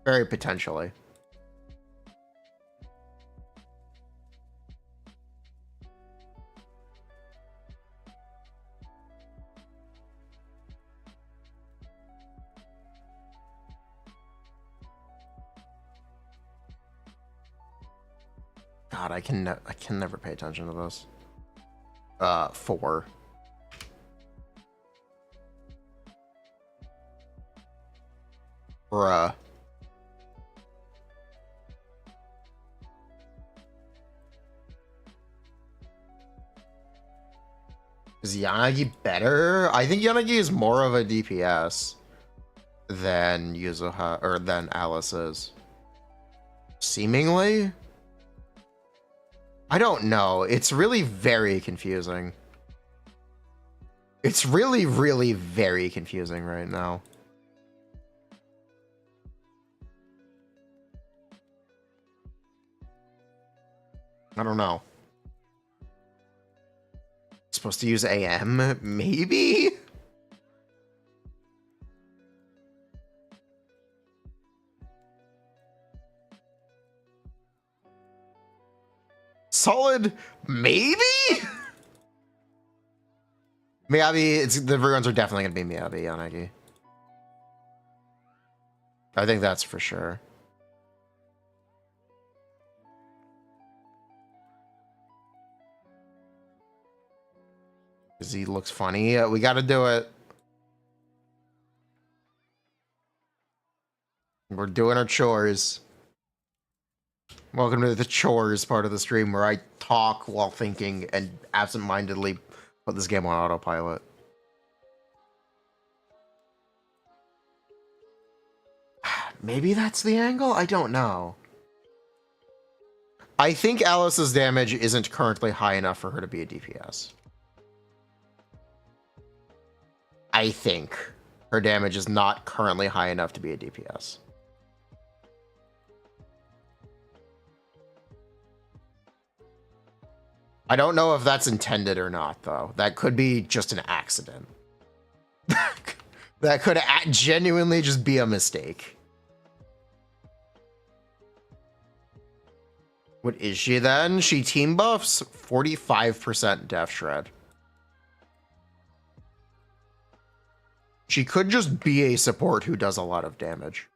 Very potentially. God, I can never pay attention to this. 4. Bruh. Is Yanagi better? I think Yanagi is more of a DPS than Yuzuha, or than Alice is. Seemingly? I don't know. It's really very confusing. It's really, really very confusing right now. I don't know. Supposed to use AM? Maybe? Solid? Maybe? Miyabi, the reruns are definitely going to be Miyabi, Yanagi. I think that's for sure. Because he looks funny. We got to do it. We're doing our chores. Welcome to the chores part of the stream where I talk while thinking and absentmindedly Put this game on autopilot. Maybe that's the angle? I don't know. I think Alice's damage isn't currently high enough for her to be a DPS. I think her damage is not currently high enough to be a DPS. I don't know if that's intended or not, though. That could be just an accident. That could genuinely just be a mistake. What is she then? She team buffs 45% Death Shred. She could just be a support who does a lot of damage.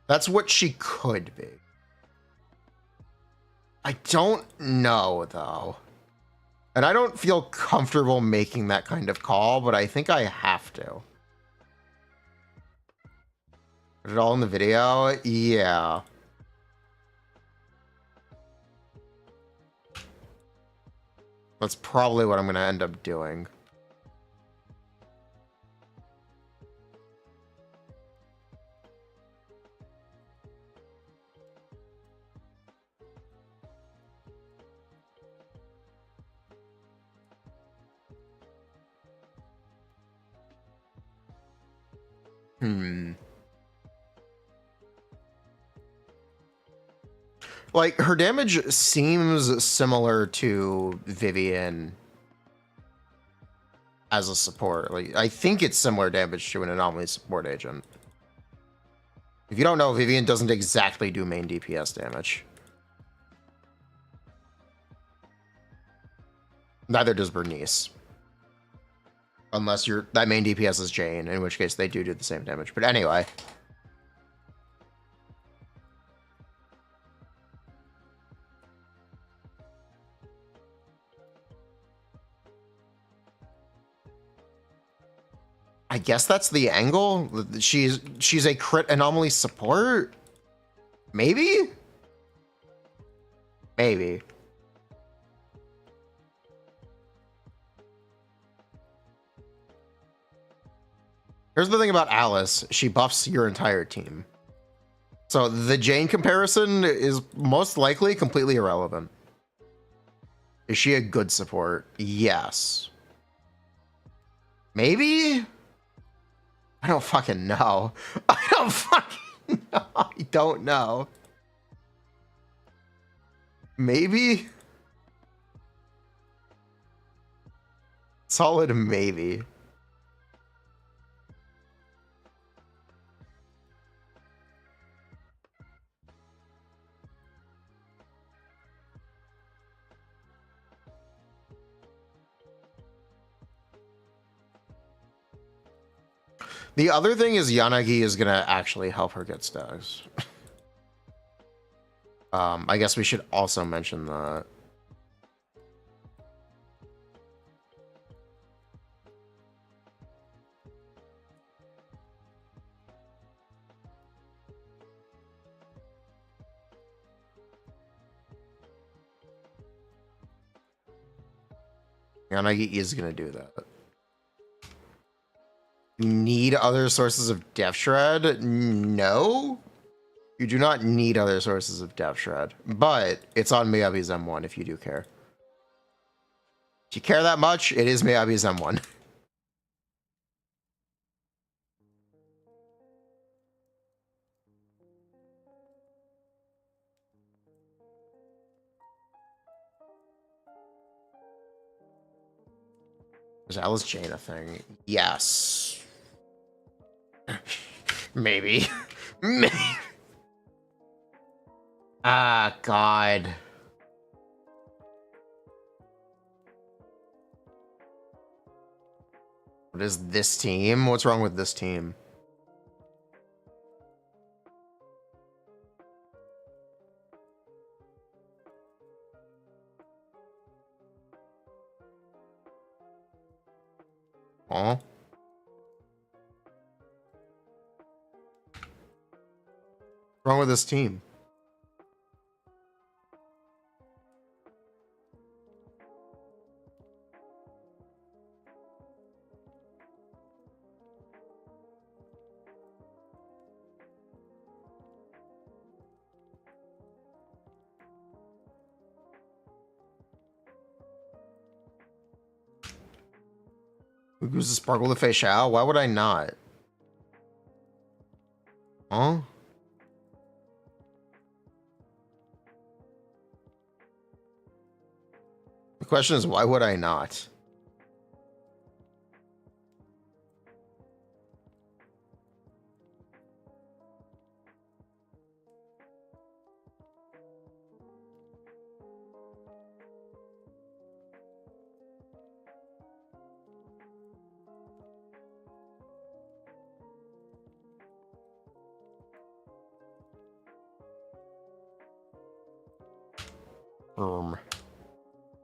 That's what she could be. I don't know, though. And I don't feel comfortable making that kind of call, but I think I have to. Put it all in the video? Yeah. That's probably what I'm going to end up doing. Like, her damage seems similar to Vivian as a support. Like, I think it's similar damage to an anomaly support agent. If you don't know, Vivian doesn't exactly do main DPS damage. Neither does Bernice. Unless that main DPS is Jane, in which case they do the same damage. But anyway. I guess that's the angle. She's a crit anomaly support? Maybe? Maybe. Here's the thing about Alice. She buffs your entire team. So the Jane comparison is most likely completely irrelevant. Is she a good support? Yes. Maybe? I don't fucking know. I don't fucking know. I don't know. Maybe? Solid maybe. The other thing is Yanagi is going to actually help her get stacks. I guess we should also mention that. Yanagi is going to do that. You need other sources of Death Shred? No. You do not need other sources of Death Shred. But it's on Miyabi's M1 if you do care. If you care that much, it is Miyabi's M1. Is Alice Jane a thing? Yes. Maybe. Maybe. Ah, God. What is this team? What's wrong with this team? Huh? What's wrong with this team? Use the sparkle to face out? Why would I not? Huh? The question is, why would I not?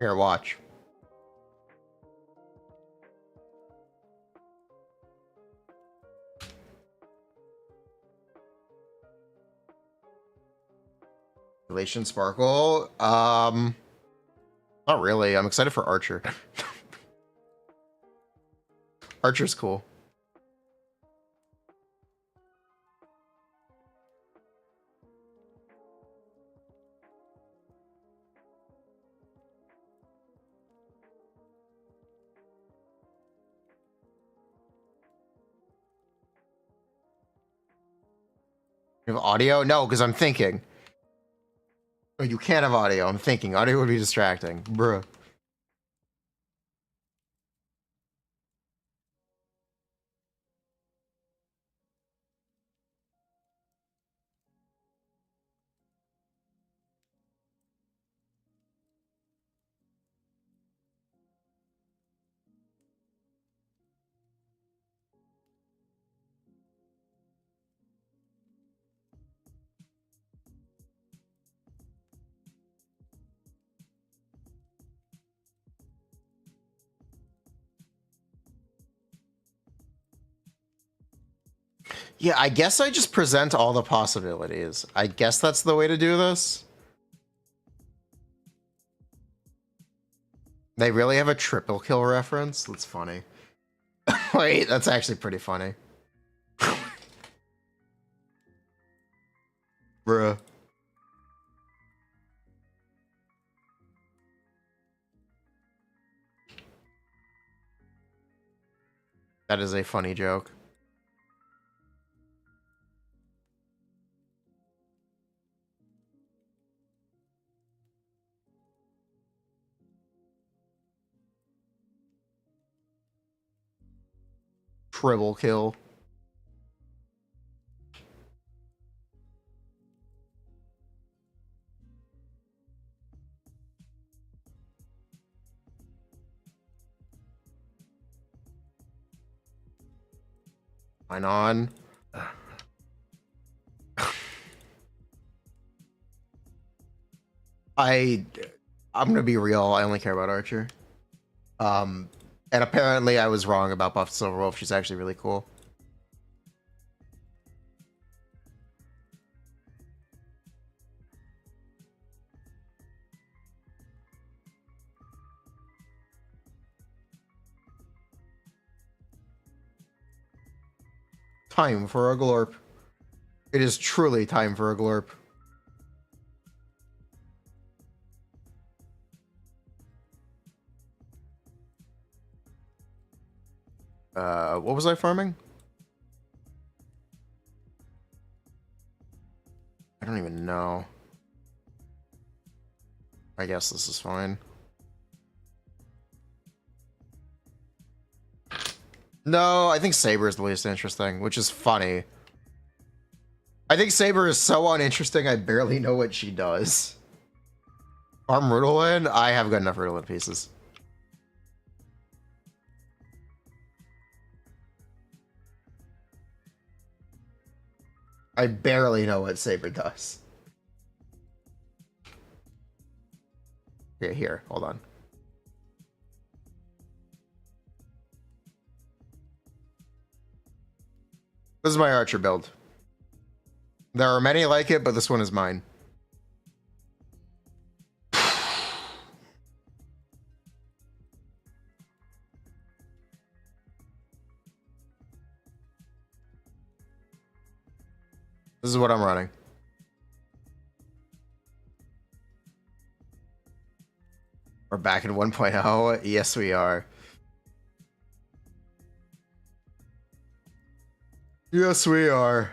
Here, watch. Relation Sparkle. Not really. I'm excited for Archer. Archer's cool. You have audio? No, because I'm thinking. Oh, you can't have audio. I'm thinking. Audio would be distracting. Bruh. Yeah, I guess I just present all the possibilities. I guess that's the way to do this. They really have a triple kill reference? That's funny. Wait, that's actually pretty funny. Bruh. That is a funny joke. Triple kill. Fine on. I'm gonna be real. I only care about Archer. And apparently I was wrong about Buff Silverwolf. She's actually really cool. Time for a glorp. It is truly time for a glorp. What was I farming? I don't even know. I guess this is fine. No, I think Saber is the least interesting, which is funny. I think Saber is so uninteresting, I barely know what she does. Farm Rudolin? I have got enough Rudolin pieces. I barely know what Saber does. Okay, here, hold on. This is my Archer build. There are many like it, but this one is mine. This is what I'm running. We're back in 1.0. Yes, we are. Yes, we are.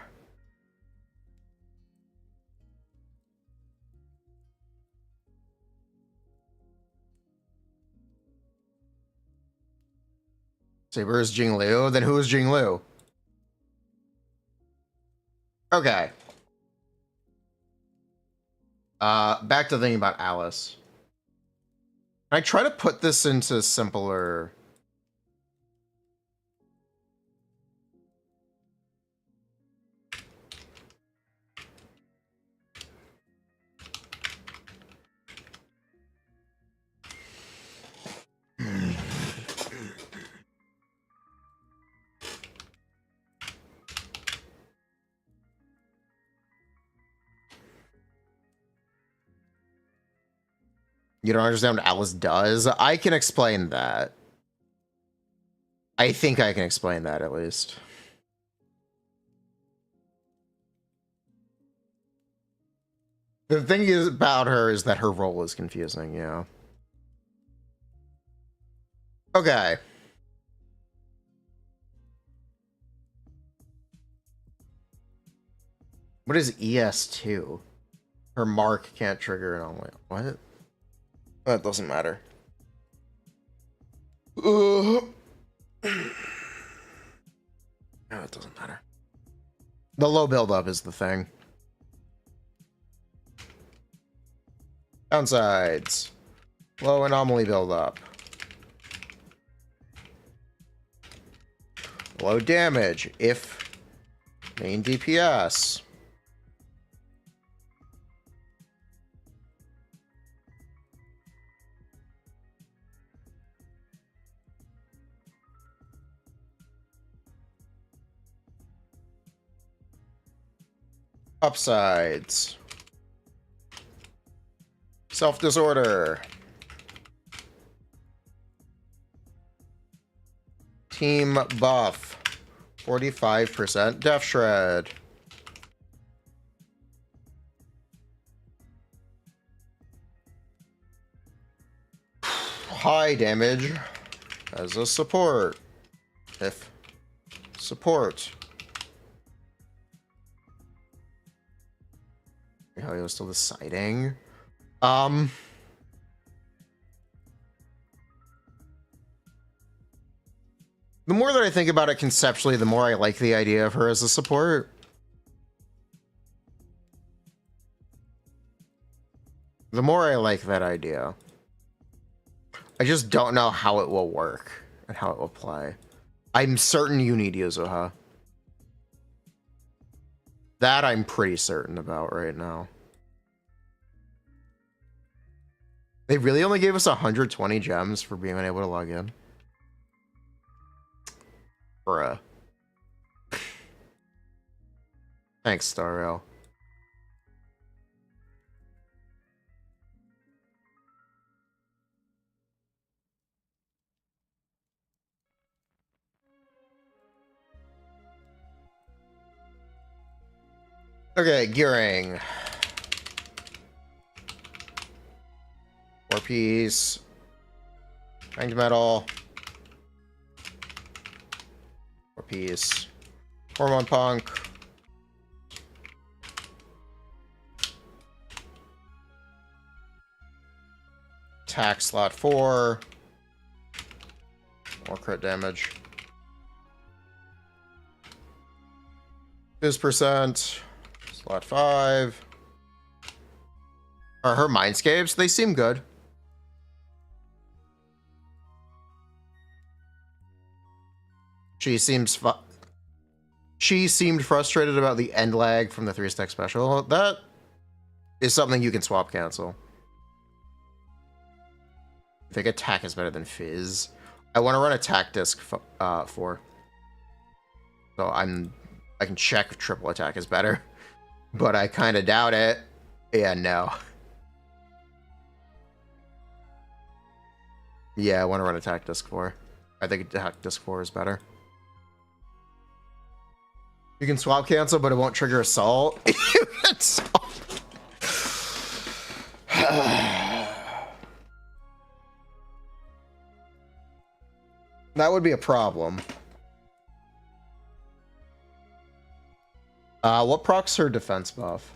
Saber is Jinglu. Then who is Jinglu? Okay. Back to thinking about Alice. I try to put this into simpler. You don't understand what Alice does? I can explain that. I think I can explain that at least. The thing is about her is that her role is confusing, yeah. Okay. What is ES2? Her mark can't trigger it only. What? That doesn't matter. No, it doesn't matter. The low buildup is the thing. Downsides. Low anomaly buildup. Low damage if main DPS. Upsides. Self-disorder. Team buff. 45% Death Shred. High damage as a support. If support. How he was still deciding. The more that I think about it conceptually, the more I like the idea of her as a support. The more I like that idea. I just don't know how it will work and how it will play. I'm certain you need Yuzuha. That I'm pretty certain about right now. They really only gave us 120 gems for being unable to log in. Bruh. Thanks, Starrail. Okay, gearing. 4-piece. Ranked metal. 4-piece. Hormone punk. Attack slot 4. More crit damage. Boost percent. Slot 5. Are her mindscapes? They seem good. She seemed frustrated about the end lag from the 3-stack special. That is something you can swap cancel. I think attack is better than fizz. I want to run attack disc 4. So I can check if triple attack is better. But I kind of doubt it. Yeah, no. Yeah, I want to run attack disc 4. I think attack disc 4 is better. You can swap cancel, but it won't trigger assault. That would be a problem. What procs her defense buff?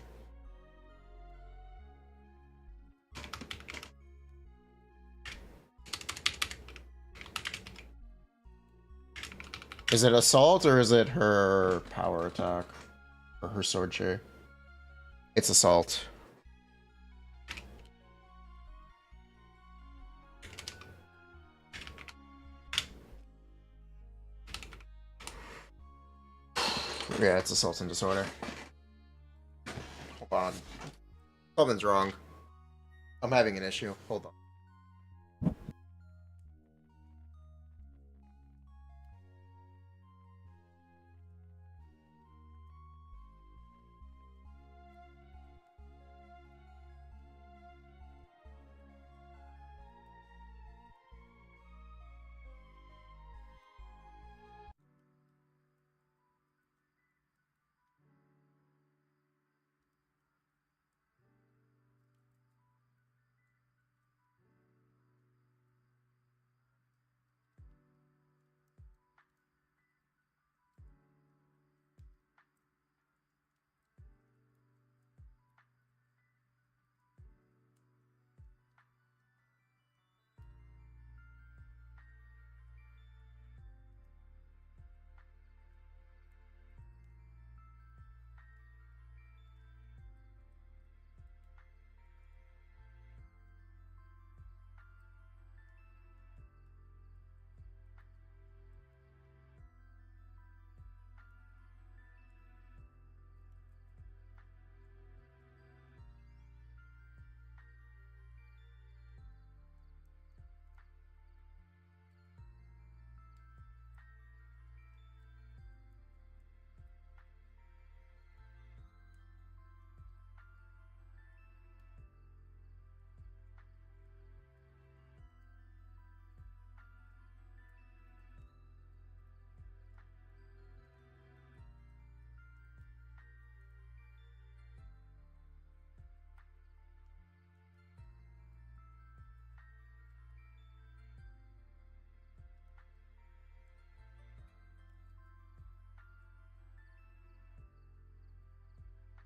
Is it assault or is it her power attack? Or her sword share? It's assault. Yeah, it's assault and disorder. Hold on. Something's wrong. I'm having an issue. Hold on.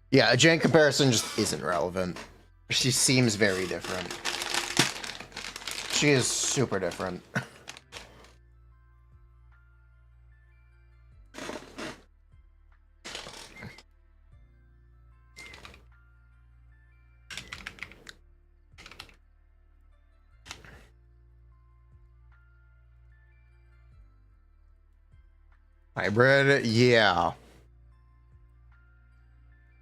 Yeah, a Jane comparison just isn't relevant. She seems very different. She is super different. Hybrid, yeah.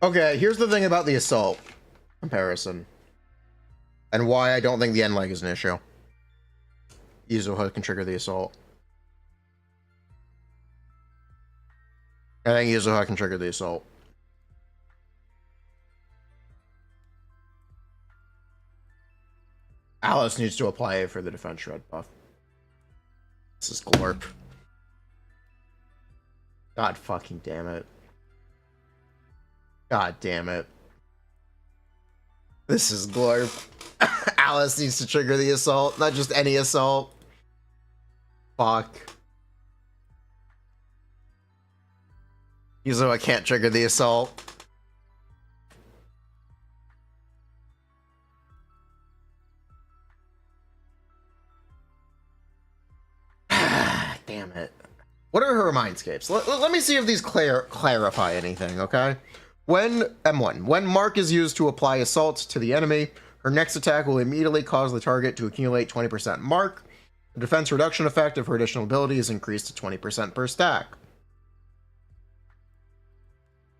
Okay, here's the thing about the assault comparison. And why I don't think the end leg is an issue. Yuzuha can trigger the assault. I think Yuzuha can trigger the assault. Alice needs to apply it for the defense shred buff. This is Glorp. God fucking damn it. God damn it. This is Glorp. Alice needs to trigger the assault, not just any assault. Fuck. Yuzuha can't trigger the assault. Damn it. What are her mindscapes? Let me see if these clarify anything, okay? When M1, when Mark is used to apply assault to the enemy, her next attack will immediately cause the target to accumulate 20% Mark. The defense reduction effect of her additional ability is increased to 20% per stack.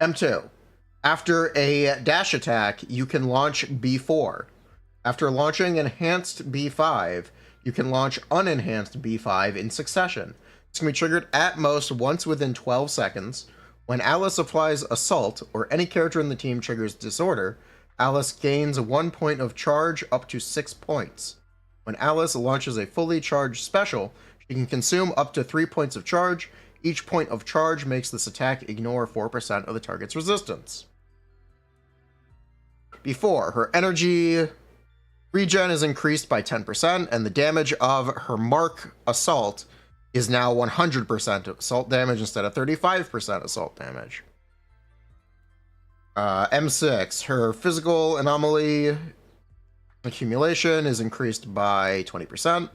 M2, after a dash attack, you can launch B4. After launching enhanced B5, you can launch unenhanced B5 in succession. This can be triggered at most once within 12 seconds. When Alice applies Assault, or any character in the team triggers Disorder, Alice gains 1 point of charge up to 6 points. When Alice launches a fully charged special, she can consume up to 3 points of charge. Each point of charge makes this attack ignore 4% of the target's resistance. Before, her energy regen is increased by 10%, and the damage of her Mark Assault is now 100% assault damage instead of 35% assault damage. M6, her physical anomaly accumulation is increased by 20%.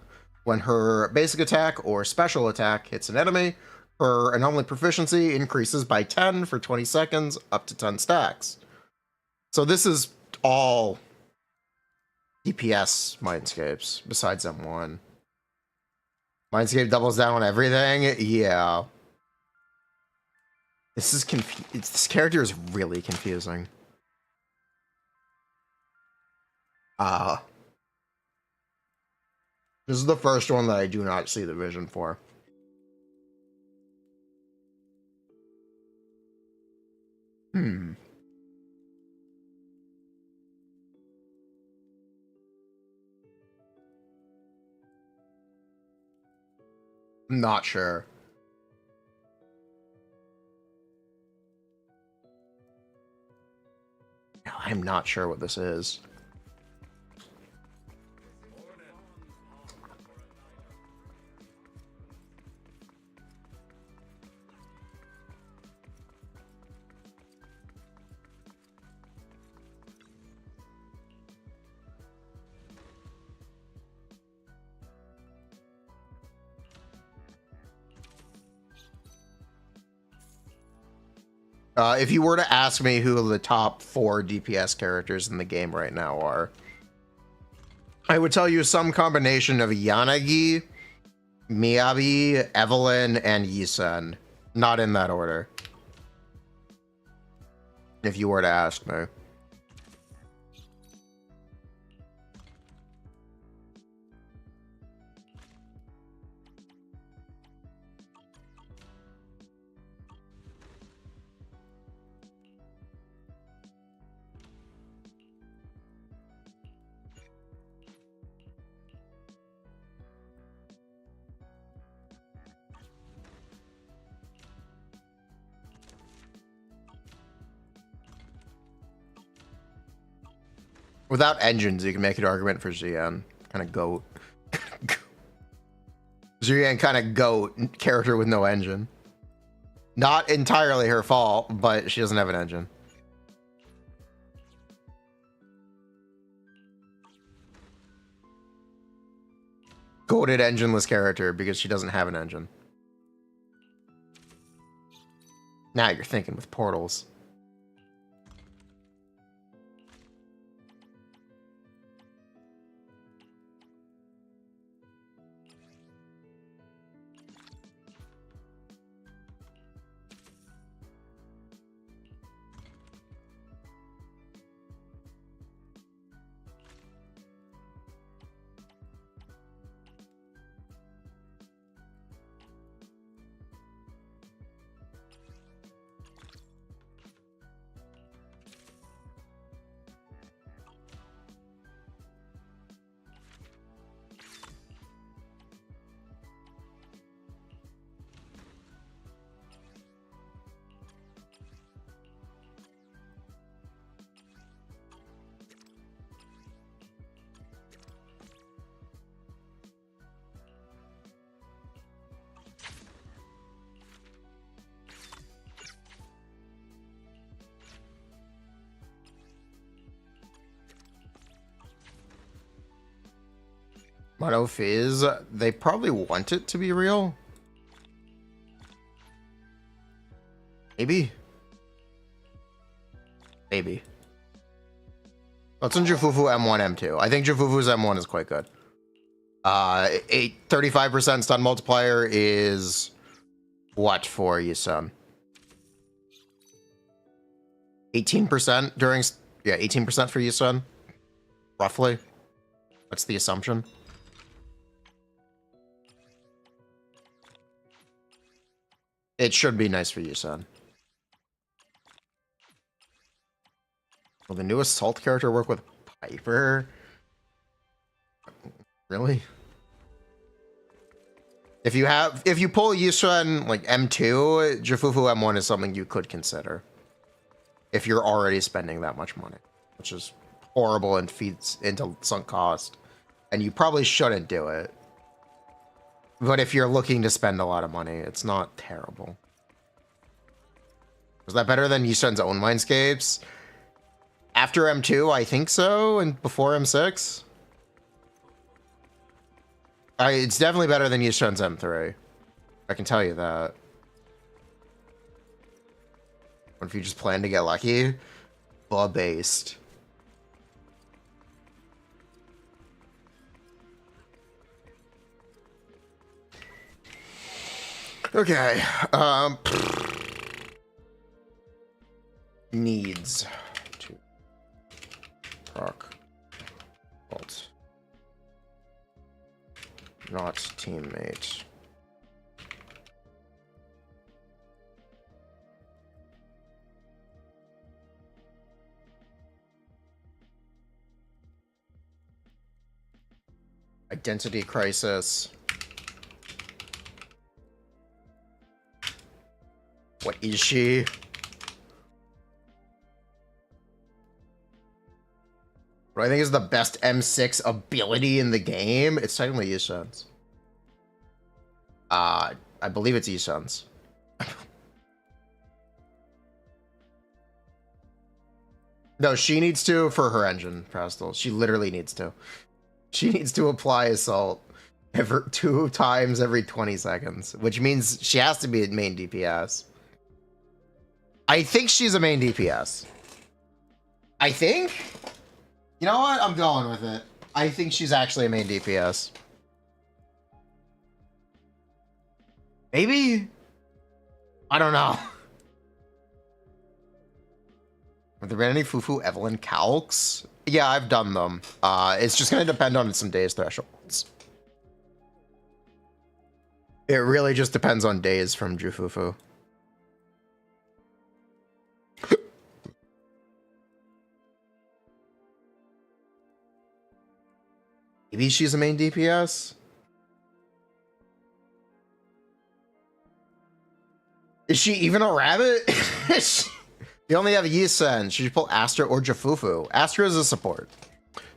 When her basic attack or special attack hits an enemy, her anomaly proficiency increases by 10 for 20 seconds, up to 10 stacks. So this is all DPS Mindscapes, besides M1. Mindscape doubles down on everything? Yeah. This is this character is really confusing. This is the first one that I do not see the vision for. I'm not sure. No, I'm not sure what this is. If you were to ask me who the top 4 DPS characters in the game right now are, I would tell you some combination of Yanagi, Miyabi, Evelyn, and Yisen. Not in that order. If you were to ask me. Without engines, you can make an argument for Xian. Kind of goat. Xian kind of goat character with no engine. Not entirely her fault, but she doesn't have an engine. Goated engineless character because she doesn't have an engine. Now you're thinking with portals. Mono Fizz, they probably want it to be real. Maybe. Maybe. What's in Jufufu M1, M2? I think Jufufu's M1 is quite good. 35% stun multiplier is what for you, son? 18% during, yeah, 18% for you, son. Roughly. That's the assumption. It should be nice for you, son. Will the new assault character work with Piper? Really? If you pull Yushan like M2, Jufufu M1 is something you could consider. If you're already spending that much money, which is horrible and feeds into sunk cost. And you probably shouldn't do it. But if you're looking to spend a lot of money, it's not terrible. Was that better than Yishun's own Mindscapes? After M2, I think so, and before M6? It's definitely better than Yishun's M3. I can tell you that. What if you just plan to get lucky? Based. Okay. Needs to proc alt. Not teammate. Identity crisis. What is she? What I think is the best M6 ability in the game? It's technically Yishun's. I believe it's Yishun's. No, she needs to for her engine, Pastel. She literally needs to. She needs to apply assault every 2 times every 20 seconds, which means she has to be a main DPS. I think she's a main DPS. I think? You know what? I'm going with it. I think she's actually a main DPS. Maybe? I don't know. Have there been any Fufu Evelyn calcs? Yeah, I've done them. It's just going to depend on some days thresholds. It really just depends on days from Jufufu. Maybe she's a main DPS? Is she even a rabbit? You only have Yisen. Should you pull Astra or Jafufu? Astra is a support.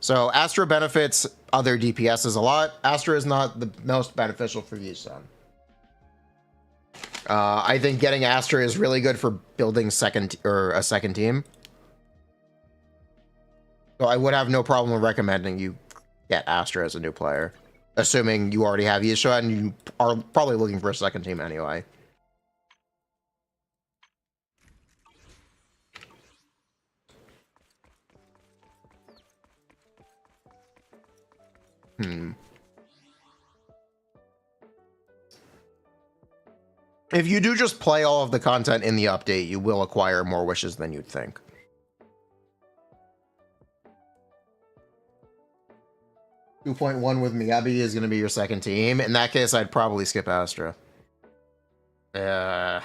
So Astra benefits other DPSs a lot. Astra is not the most beneficial for Yisen. I think getting Astra is really good for building a second team. So I would have no problem recommending you get Astra as a new player, assuming you already have Yisha and you are probably looking for a second team anyway. If you do just play all of the content in the update, you will acquire more wishes than you'd think. .1 with Miyabi is going to be your second team. In that case, I'd probably skip Astra. I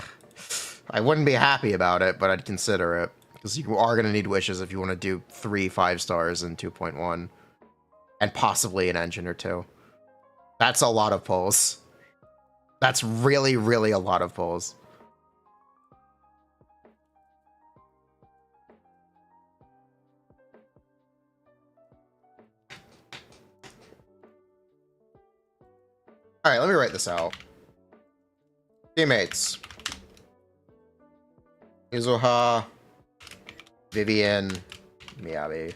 wouldn't be happy about it, but I'd consider it. Because you are going to need wishes if you want to do 3 5-stars in 2.1. And possibly an engine or 2. That's a lot of pulls. That's really, really a lot of pulls. All right, let me write this out. Teammates. Izuha, Vivian, Miyabi.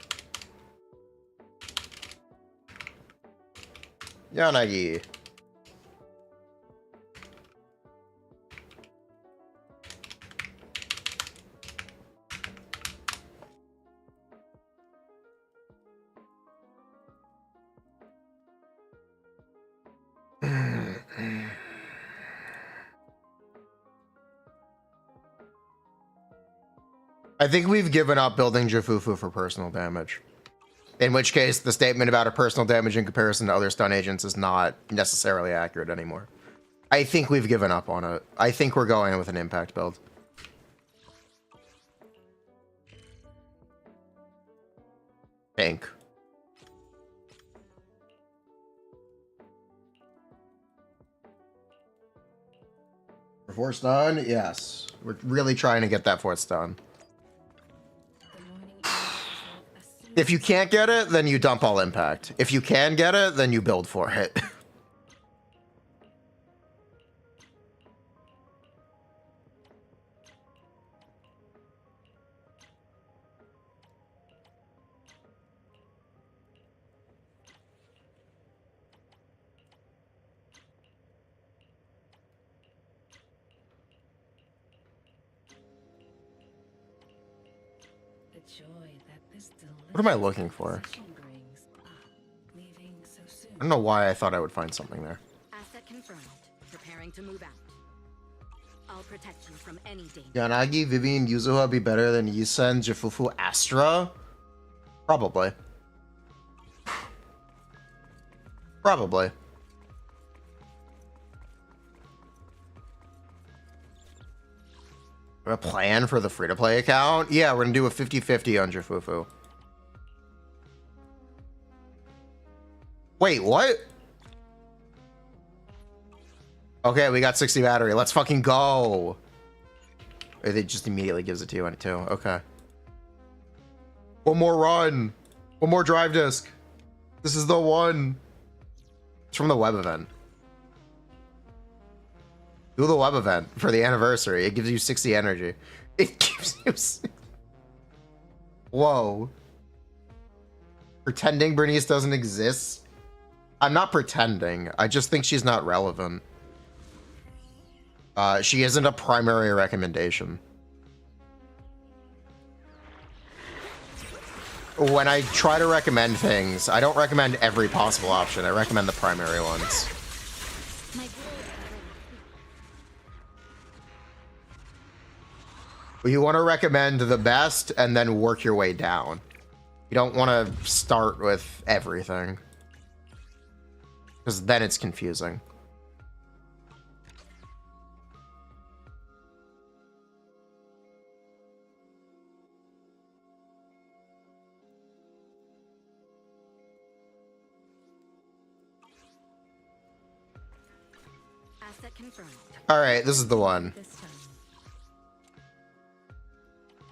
Yanagi. I think we've given up building Jafufu for personal damage. In which case, the statement about her personal damage in comparison to other stun agents is not necessarily accurate anymore. I think we've given up on it. I think we're going with an impact build. Think. For 4 stun? Yes. We're really trying to get that 4th stun. If you can't get it, then you dump all impact. If you can get it, then you build for it. joy that this What am I delicious looking for? composition brings. Leaving so soon. I don't know why I thought I would find something there. Asset confirmed. Preparing to move out. I'll protect you from any danger. Yanagi, Vivian, Yuzuha be better than Yisen, Jifufu, Astra? Probably. Probably. A plan for the free-to-play account? Yeah, we're gonna do a 50-50 on Jifufu. Wait, what? Okay, we got 60 battery. Let's fucking go. It just immediately gives it to you on it too. Okay. One more run. One more drive disc. This is the one. It's from the web event. Do the web event for the anniversary. It gives you 60 energy. It gives you... Whoa. Pretending Bernice doesn't exist? I'm not pretending. I just think she's not relevant. She isn't a primary recommendation. When I try to recommend things, I don't recommend every possible option. I recommend the primary ones. My You want to recommend the best and then work your way down. You don't want to start with everything, because then it's confusing. asset confirmed. All right, this is the one. This time.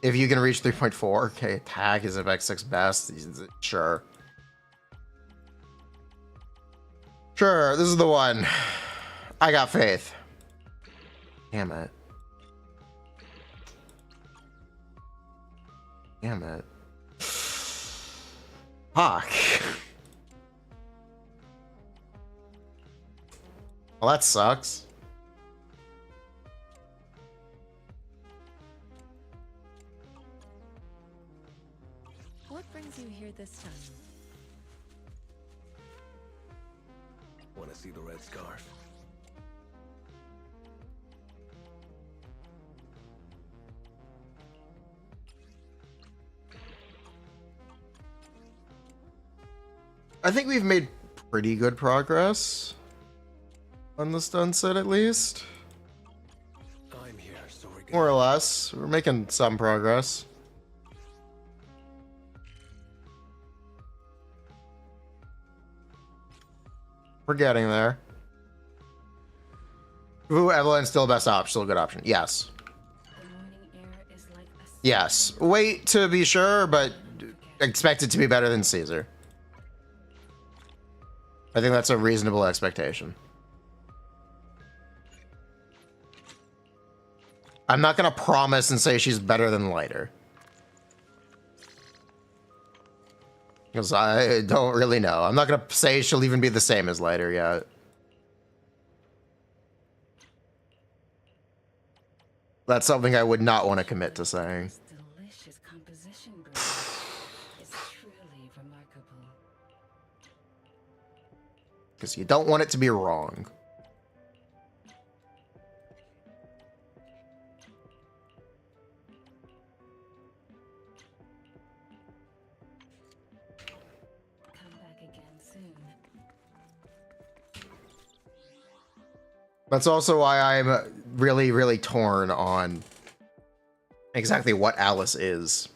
If you can reach 3.4, okay, attack is X6 best. Sure. Sure, this is the one. I got faith. Damn it. Damn it. Fuck. Well, that sucks. What brings you here this time? Want to see the red scarf? I think we've made pretty good progress on the stun set, at least. I'm here, so we're good. More or less. We're making some progress. We're getting there. Ooh, Evelyn's still the best option. Still a good option. Yes. The morning air is like a Yes. Wait to be sure, but expect it to be better than Caesar. I think that's a reasonable expectation. I'm not going to promise and say she's better than Lighter, because I don't really know. I'm not going to say she'll even be the same as Lighter yet. That's something I would not want to commit to saying. This delicious composition brings is truly remarkable. Because you don't want it to be wrong. Come back again soon. That's also why I'm really, really torn on exactly what Alice is.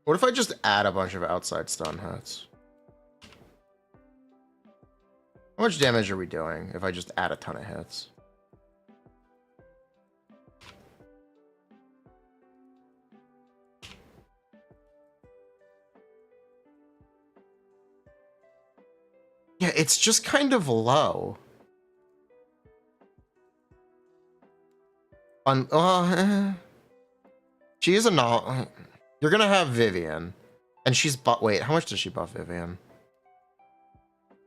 What if I just add a bunch of outside stun hits? How much damage are we doing if I just add a ton of hits? it's just kind of low. She is a no. You're gonna have Vivian, and she's wait. How much does she buff Vivian?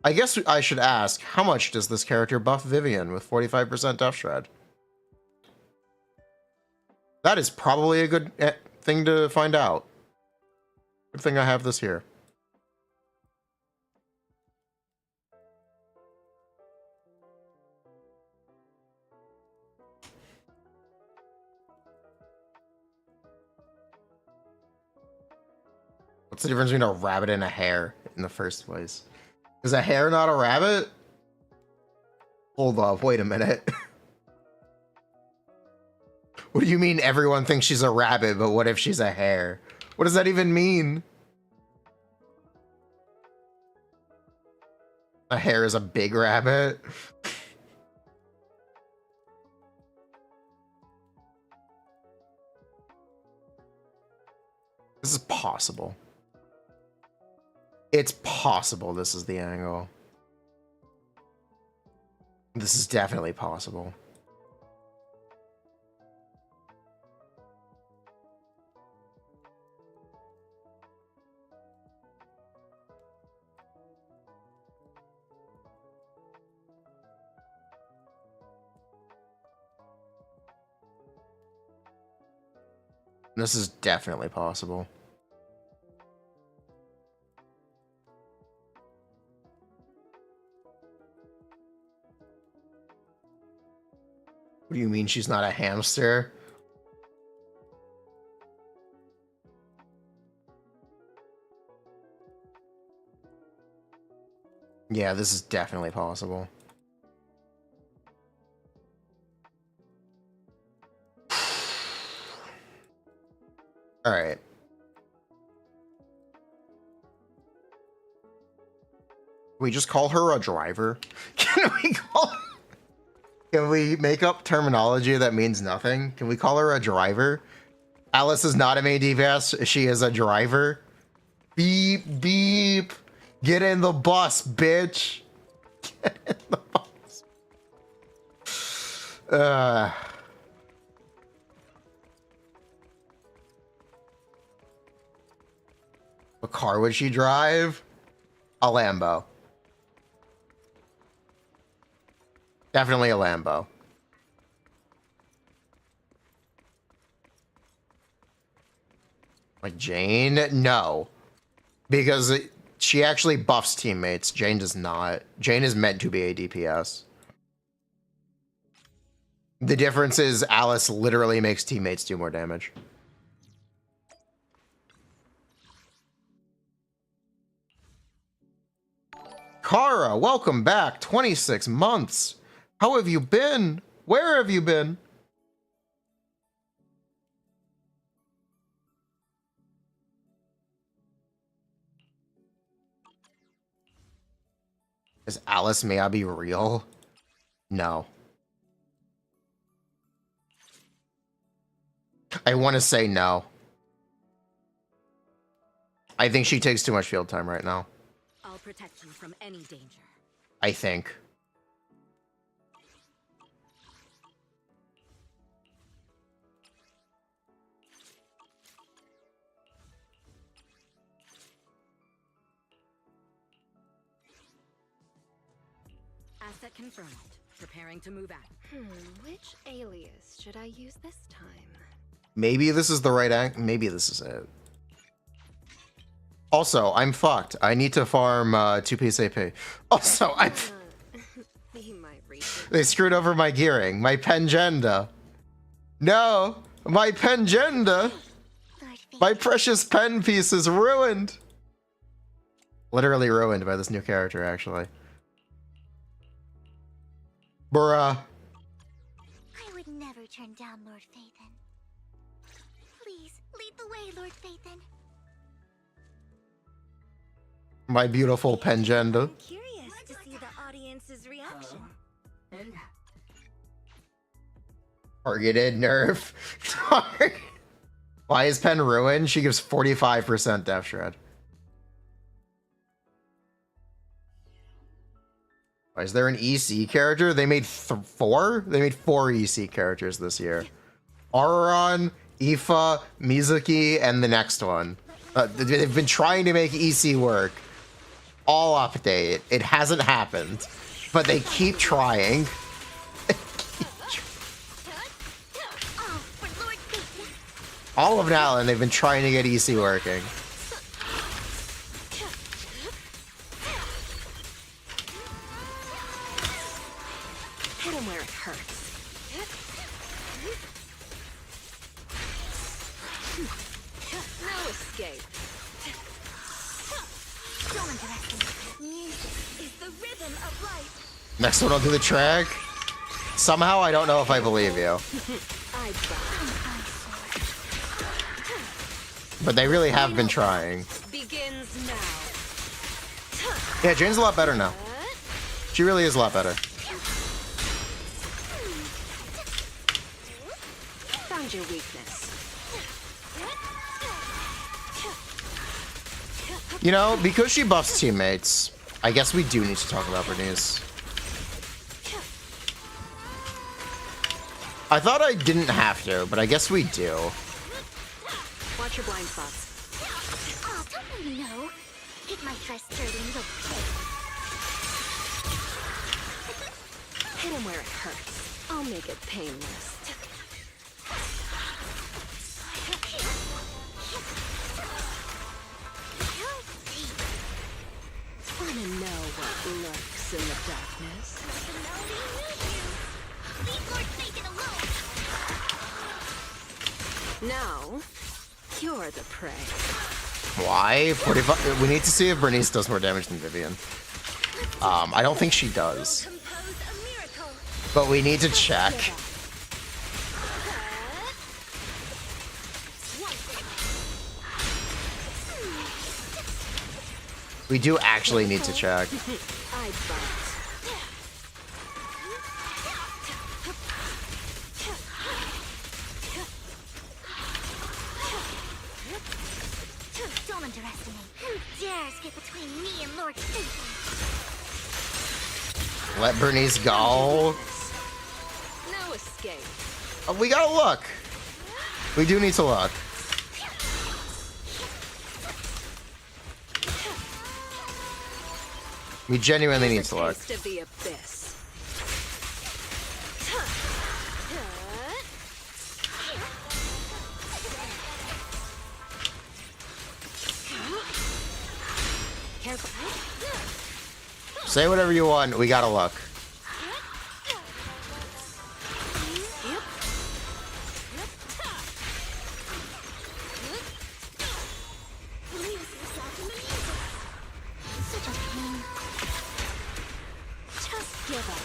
I guess I should ask, how much does this character buff Vivian with 45% Death Shred? That is probably a good thing to find out. Good thing I have this here. What's the difference between a rabbit and a hare in the first place? Is a hare not a rabbit? Hold up, wait a minute. What do you mean everyone thinks she's a rabbit, but what if she's a hare? What does that even mean? A hare is a big rabbit? This is possible. It's possible this is the angle. This is definitely possible. This is definitely possible. What do you mean she's not a hamster? Yeah, this is definitely possible. All right. We just call her a driver? Can we make up terminology that means nothing? Can we call her a driver? Alice is not a main DPS. She is a driver. Beep, beep. Get in the bus, bitch. Get in the bus. What car would she drive? A Lambo. Definitely a Lambo. Like Jane? No. Because she actually buffs teammates. Jane does not. Jane is meant to be a DPS. The difference is Alice literally makes teammates do more damage. Kara, welcome back. 26 months. How have you been? Where have you been? Is Alice Miyabi real? No. I want to say no. I think she takes too much field time right now. I'll protect you from any danger. I think. Asset confirmed. Preparing to move out. Which alias should I use this time? Maybe this is the right angle. Maybe this is it. Also, I'm fucked. I need to farm 2-piece AP. Also, I'm... He might reach it. They screwed over my gearing. My Pengenda. No! My Pengenda! My precious pen piece is ruined! Literally ruined by this new character, actually. Bruh. I would never turn down Lord Phaethon. Please, lead the way, Lord Phaethon. My beautiful Pengenda. I'm curious to see the audience's reaction. Targeted nerf. Why is Pen ruined? She gives 45% Death Shred. Is there an EC character? They made 4? They made 4 EC characters this year. Auron, Aoife, Mizuki, and the next one. They've been trying to make EC work. All update. It hasn't happened. But they keep trying. All of Nalin, they've been trying to get EC working. Hit him where it hurts. No escape. Don't underestimate. Music is the rhythm of life. Next one, I'll do the track. Somehow, I don't know if I believe you. I But they really have been trying. begins now. Yeah, Jane's a lot better now. She really is a lot better. Found your weakness. You know, because she buffs teammates, I guess we do need to talk about Bernice. I thought I didn't have to, but I guess we do. Watch your blind spots. Oh, don't you know? Hit my first dirty little pig. Hit him where it hurts. I'll make it painless. Wanna know what lurks in the darkness? Leave Lord Satan alone. Now, you're the prey. Why? 45. We need to see if Bernice does more damage than Vivian. I don't think she does. Compose a miracle. But we need to check. We do actually need to check. I bite. Don't underestimate. Who dares get between me and Lord Satan? Let Bernice go. No escape. We gotta look. We do need to look. We genuinely need to look. Taste of the abyss. Careful. Say whatever you want. We gotta look. Yep. Lose yourself in the music. Such a pain. Just give up.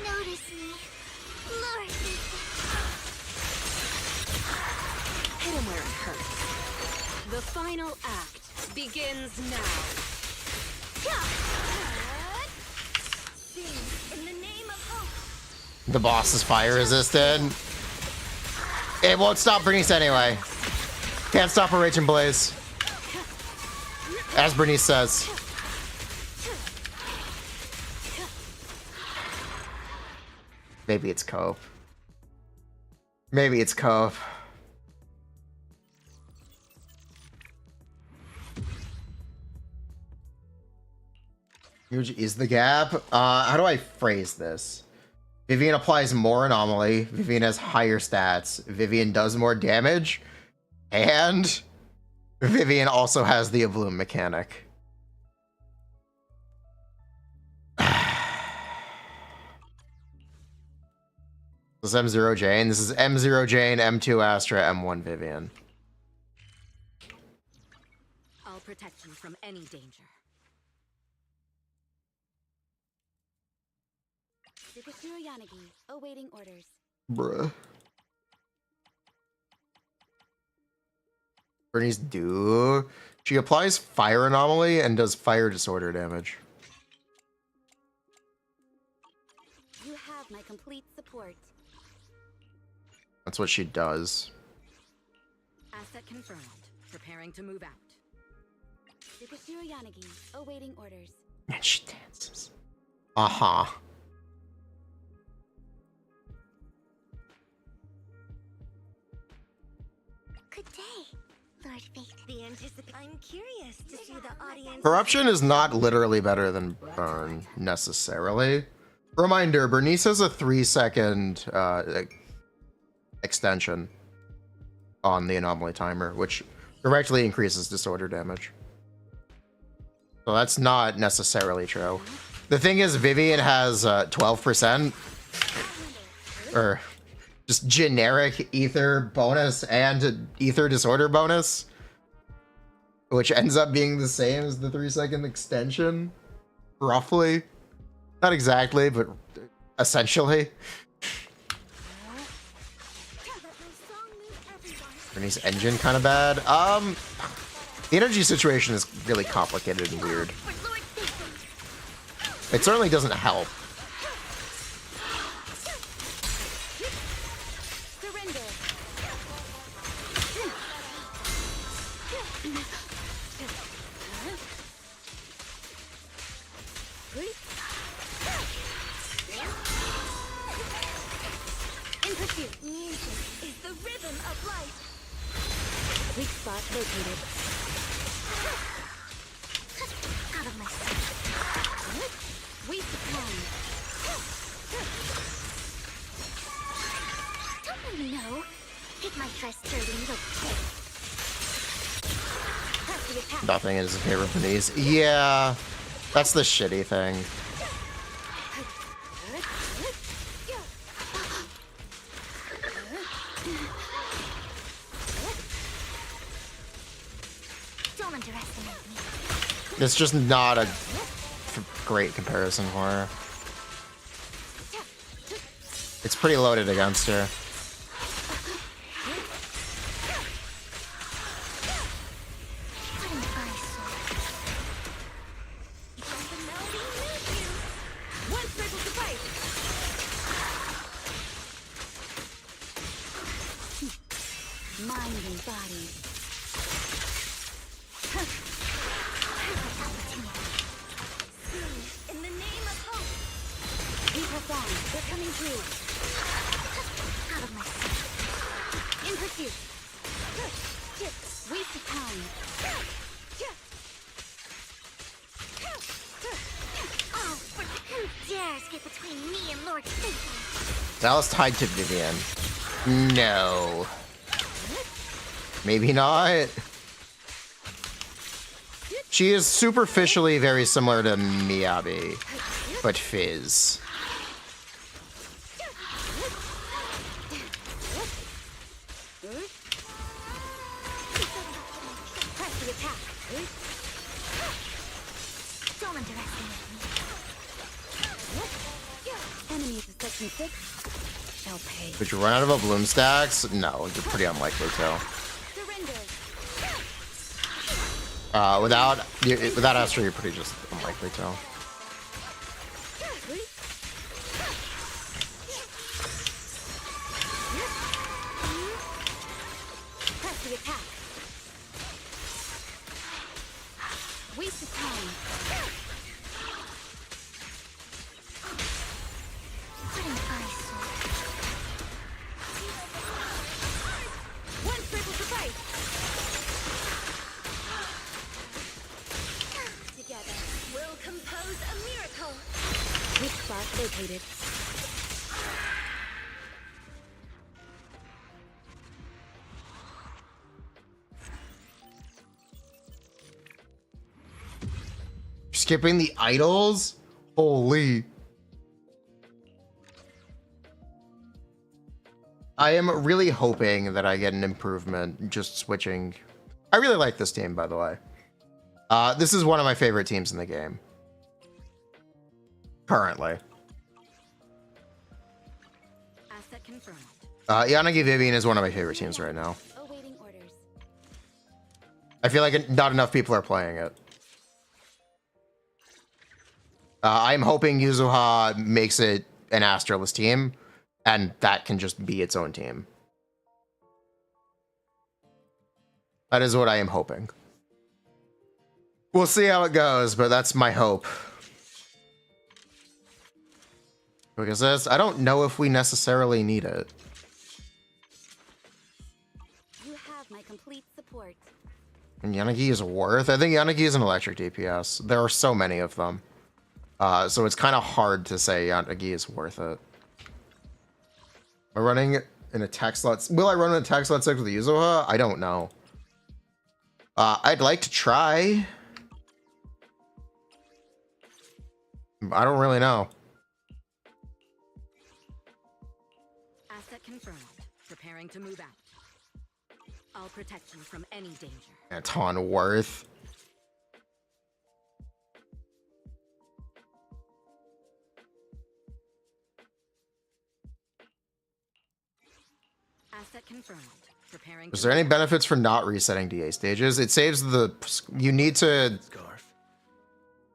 Notice me. Lord Satan. Hit him where it hurts. The final act begins now. Sing in the name of hope. The boss is fire resistant. It won't stop Bernice anyway. Can't stop her Raging Blaze. As Bernice says. Maybe it's Cope. Maybe it's Cope. Huge is the gap. How do I phrase this? Vivian applies more anomaly. Vivian has higher stats. Vivian does more damage. And Vivian also has the Bloom mechanic. This is M0 Jane. This is M0 Jane, M2 Astra, M1 Vivian. I'll protect you from any danger. Sukashiro Yanagi, awaiting orders. Bruh. Bernice do. She applies fire anomaly and does fire disorder damage. You have my complete support. That's what she does. Asset confirmed. Preparing to move out. Super Yanagi, awaiting orders. And she dances. Uh-huh. Good day, Lord Faith. I'm curious to see the audience. Corruption is not literally better than Burn, necessarily. Reminder, Bernice has a 3-second extension on the anomaly timer, which directly increases disorder damage. So that's not necessarily true. The thing is, Vivian has 12%, or just generic ether bonus and ether disorder bonus, which ends up being the same as the 3-second extension, roughly. Not exactly, but essentially. Bernie's engine kind of bad. The energy situation is really complicated and weird. It certainly doesn't help. In pursuit. Music is the rhythm of life. Weak spot located. Out of my sight. We succumb. Don't you know? Hit my dress dirty little pig. Press the attack. Nothing is in favor of these. Yeah, that's the shitty thing. Don't underestimate me. It's just not a great comparison for her. It's pretty loaded against her. What an eyesore. One circle suffice. Mind and body. In the name of hope. We press on. They're coming through. Out of my sight. In pursuit. We succumb. Oh, but who dares get between me and Lord Faithful? Dallas tied to Vivian. No. Maybe not. She is superficially very similar to Miyabi, but Fizz. Press the attack. Don't underestimate me. Enemies of Section 6 shall pay. Would you run out of a bloom stacks? No, you're pretty unlikely to. Surrender. Without Astro, you're pretty just unlikely to. Press the attack. We succumb. What an eyesore. One circle suffice. Together, we'll compose a miracle. Weak spot located. Skipping the idols? Holy. I am really hoping that I get an improvement just switching. I really like this team, by the way. This is one of my favorite teams in the game. Currently. Asset confirmed. Yanagi Vivian is one of my favorite teams right now. Awaiting orders. I feel like not enough people are playing it. I'm hoping Yuzuha makes it an Astralist team, and that can just be its own team. That is what I am hoping. We'll see how it goes, but that's my hope. Because this, I don't know if we necessarily need it. You have my complete support. And Yanagi is worth. I think Yanagi is an electric DPS. There are so many of them. So it's kind of hard to say Yanagi is worth it. Am I running an attack slot? Will I run an attack slot 6 with the Yuzuha? I don't know. I'd like to try. I don't really know. Asset confirmed. Preparing to move out. I'll protect you from any danger. Anton worth. Asset confirmed. Preparing. Is there any benefits for not resetting DA stages? It saves the... You need to Scarf.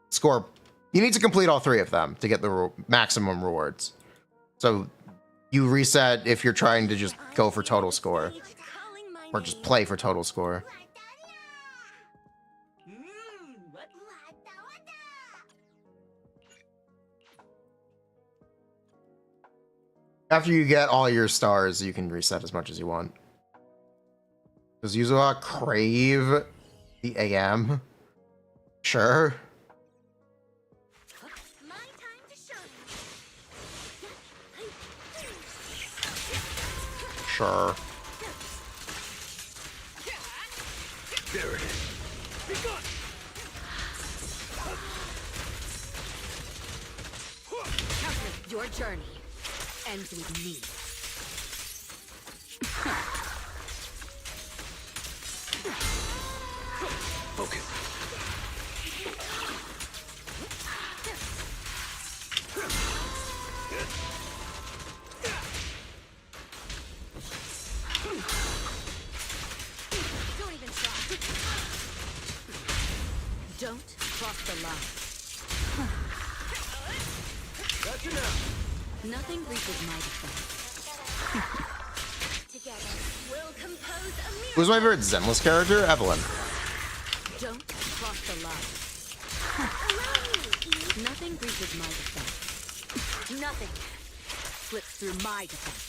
score... You need to complete all 3 of them to get the maximum rewards. So you reset if you're trying to just go for total score. Or just play for total score. After you get all your stars, you can reset as much as you want. Does Yuzuha crave the AM? Sure. My time to shine. Sure. There it is. Be gone. Counter, your journey ends with me. Focus. Don't even try. Don't cross the line. Got you now. Nothing reaches my defense. Together, we'll compose a miracle. Who's my favorite Zenless character? Evelyn. Don't cross the line. Allow me, Eve. Nothing reaches my defense. Nothing slips through my defense.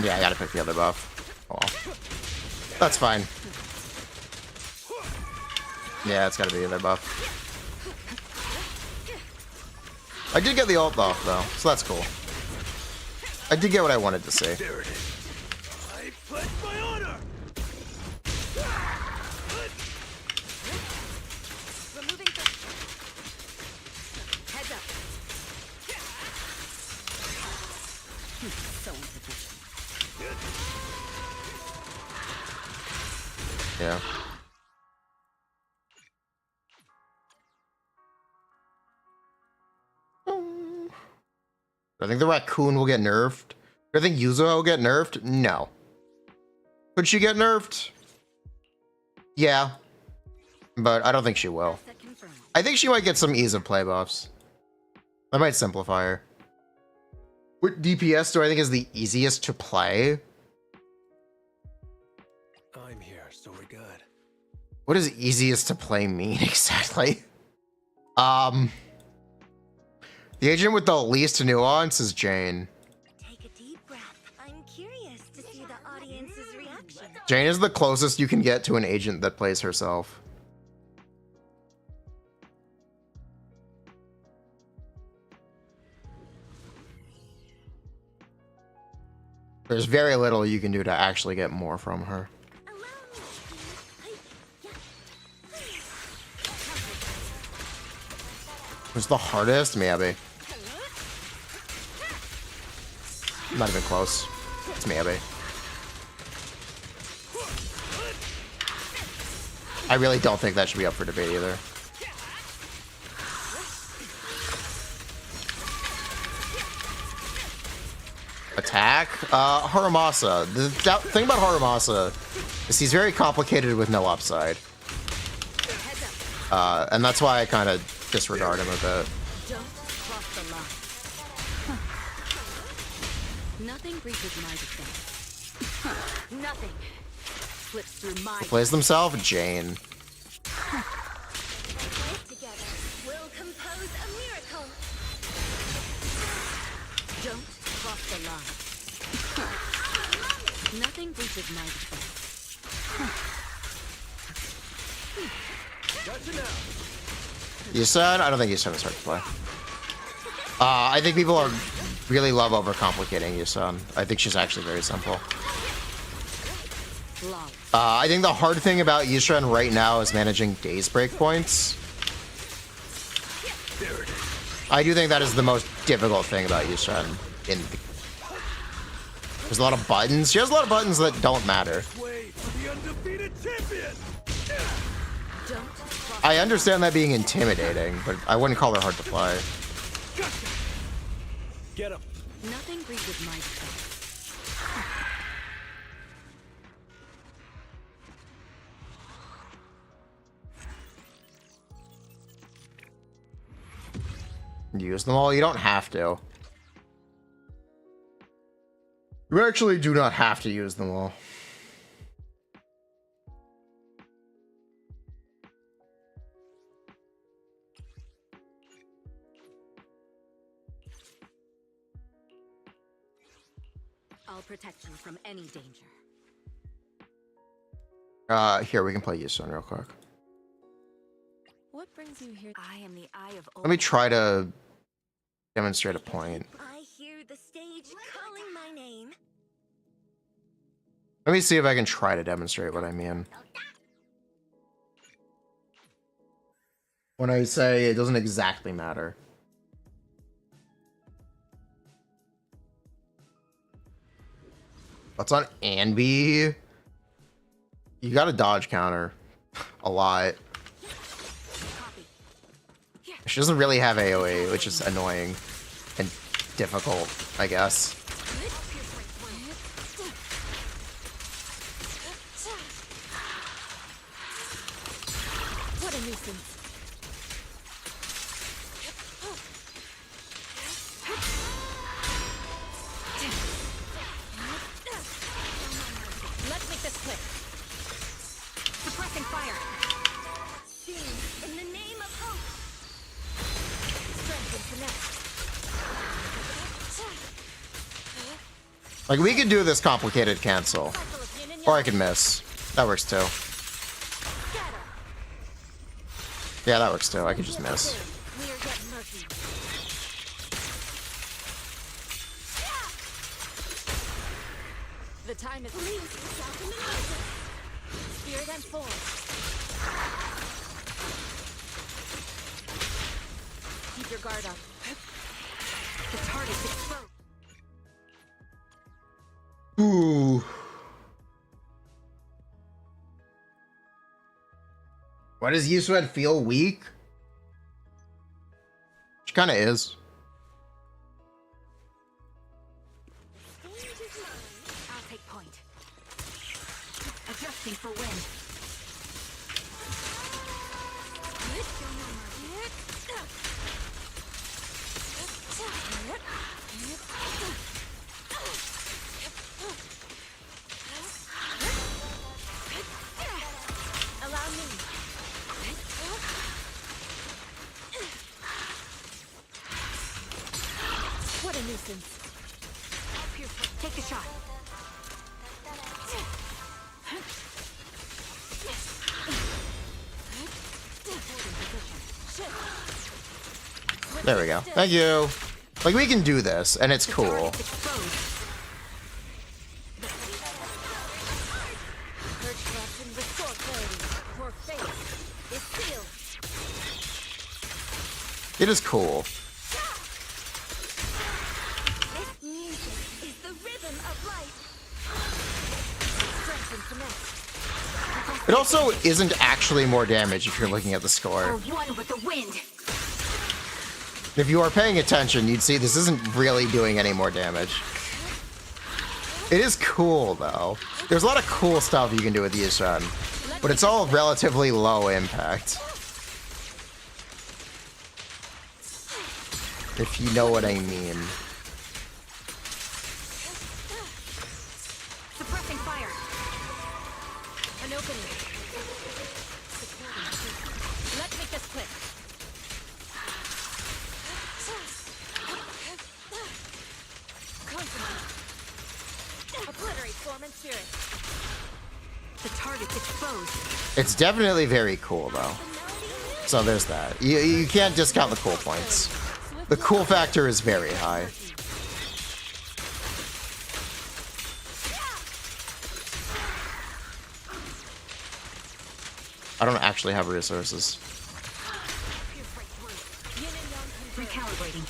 Yeah, I gotta pick the other buff. Oh, well. That's fine. Yeah, it's gotta be the other buff. I did get the ult off, though, so that's cool. I did get what I wanted to see. There it is. I pledge my honor. Removing the... Heads up. So unprofessional. Yeah. I think the raccoon will get nerfed. Do I think Yuzuha will get nerfed? No. Could she get nerfed? Yeah. But I don't think she will. Asset confirmed. I think she might get some ease of play buffs. I might simplify her. What DPS do I think is the easiest to play? I'm here, so we're good. What does easiest to play mean exactly? The agent with the least nuance is Jane. Take a deep breath. I'm curious to see the audience's reaction. Jane is the closest you can get to an agent that plays herself. There's very little you can do to actually get more from her. Allow me, Eve. Who's the hardest? Maybe. Not even close. It's maybe. I really don't think that should be up for debate either. Attack? Haramasa. The thing about Haramasa is he's very complicated with no upside. And that's why I kind of disregard him a bit. Don't cross the line. Nothing reaches my defense. Nothing slips through my... Plays themselves? Jane. Don't cross the line. Nothing reaches my defense. Gotcha now. Yusun? I don't think Yusun is hard to play. I think people are really love overcomplicating Yusun. I think she's actually very simple. I think the hard thing about Yusun right now is managing days breakpoints. There it is. I do think that is the most difficult thing about Yusun. There's a lot of buttons. She has a lot of buttons that don't matter. Way for the undefeated champion. I understand that being intimidating, but I wouldn't call her hard to play. Gotcha. Get him. Nothing reaches my defense. Use them all. You don't have to. You actually do not have to use them all. I'll protect you from any danger. Here, we can play Yusun real quick. What brings you here? I am the eye of Let me try to demonstrate a point. I hear the stage calling my name. Let me see if I can try to demonstrate what I mean. When I say it doesn't exactly matter. What's on Anby? You got a dodge counter. A lot. She doesn't really have AoE, which is annoying and difficult, I guess. What a nuisance. Let's make this quick. Suppressing fire. In the name of hope. Strength and finesse. Like, we could do this complicated cancel. Or I can miss. That works too. Yeah, that works too. I could just miss. We are yet murky. The time is Leave yourself in the music. spear them forward. Keep your guard up. The target's exposed. Ooh. Why does Yusun feel weak? She kind of is. Stage is mine. I'll take point. Adjusting for wind. Allow me. What a nuisance. Take the shot. There we go. Thank you. Like, we can do this, and it's cool. Target's exposed. Purge corruption, restore clarity. Your fate is sealed. It is cool. This music is the rhythm of life. Strength and finesse. It also isn't actually more damage if you're looking at the Or score. one with the wind. If you are paying attention, you'd see this isn't really doing any more damage. It is cool, though. There's a lot of cool stuff you can do with Yusun, but it's all relatively low impact. If you know what I mean. Suppressing fire. An opening. Let's make this quick. form and spirit. The target's exposed. It's definitely very cool though. So there's that. You can't discount the cool points. The cool factor is very high. I don't actually have resources. Recalibrating.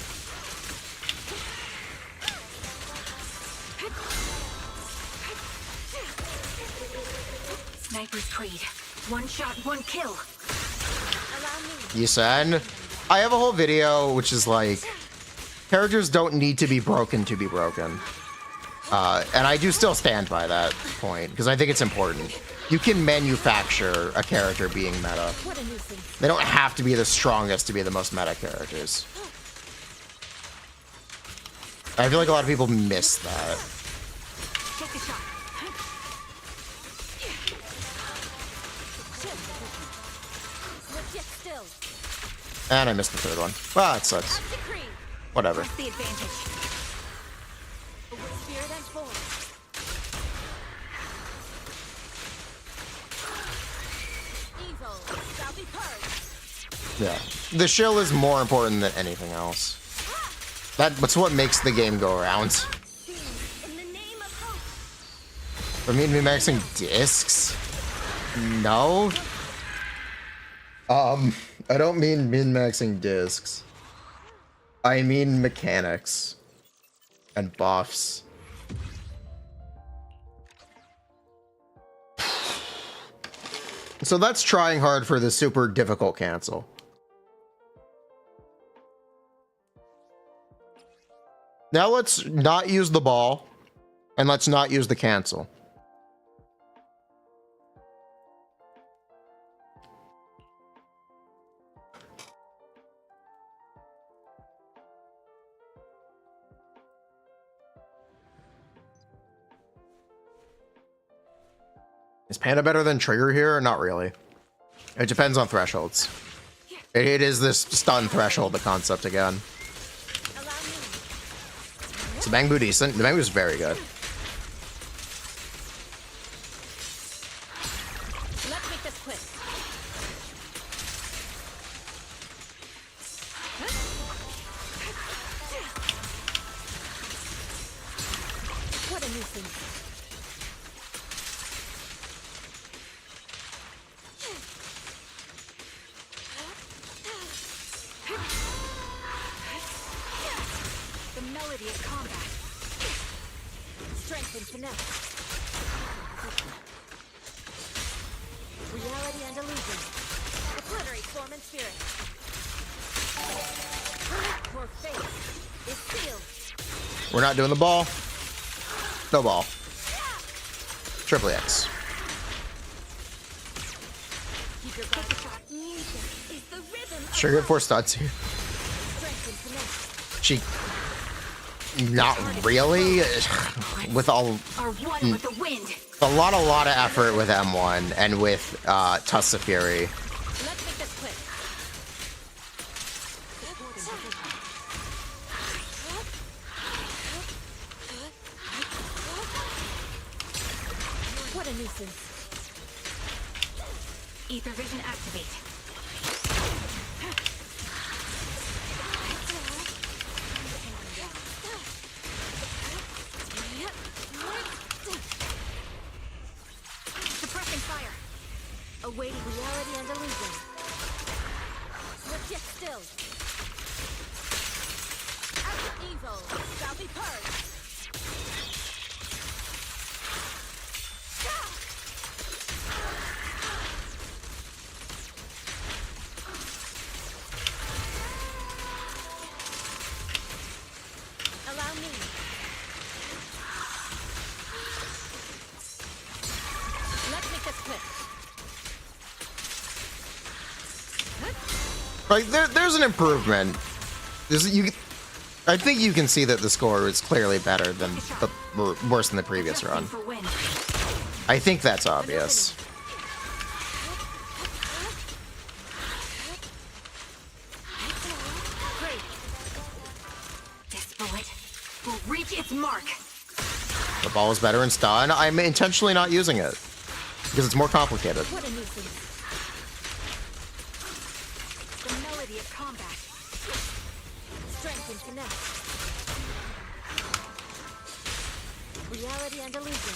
Sniper's Creed. One shot, one kill. You said? I have a whole video which is like, characters don't need to be broken to be broken. And I do still stand by that point, because I think it's important. You can manufacture a character being meta. What a nuisance. They don't have to be the strongest to be the most meta characters. I feel like a lot of people miss that. Take a shot. Switch it still. And I missed the third one. Ah, it sucks. Decree. Whatever. The advantage. With spirit and form. Evil shall be purged. Yeah. The shill is more important than anything else. That's what makes the game go around. In the name of hope. For me to be maxing discs? No. I don't mean min-maxing discs. I mean mechanics. And buffs. So that's trying hard for the super difficult cancel. Now let's not use the ball, and let's not use the cancel. Is Panda better than Trigger here? Not really. It depends on thresholds. It is this stun threshold, the concept again. So Bangbu decent. The Bangbu's very good. Let's make this quick. What a nuisance. The melody of combat. Strength and finesse. Reality and illusion. Obliterate form and spirit. Your fate is sealed. We're not doing the ball. No ball. Triple X. Keep your guard shot. Music is the rhythm of Sure, good 4 studs here. strength and finesse. She. Not really. With Are one with the wind. a lot of effort with M1 and with Tusk of Fury. Let's make this quick. What a nuisance. Ether vision activate. Suppressing fire. Awaiting reality and illusion. Switch it still. Evil shall be purged. Allow me. Let's make this quick. Like there's an improvement. I think you can see that the score is clearly better than worse than the previous run. For win. I think that's obvious. This bullet will reach its mark. The ball is better in stun. I'm intentionally not using it because it's more complicated. What a nuisance. The melody of combat. Strength and finesse. Reality and illusion.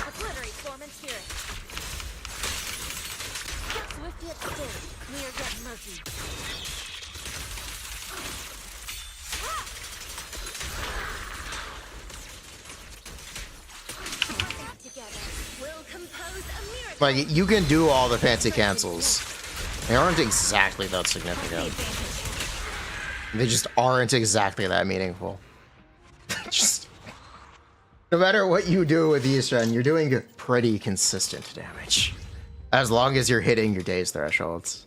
Obliterate form and spirit. Swift yet still, clear yet murky. Together, we'll compose a miracle. Like, you can do all the fancy cancels. They aren't exactly that significant. They just aren't exactly that meaningful. Just, no matter what you do with Yishan, you're doing pretty consistent damage. As long as you're hitting your day's thresholds.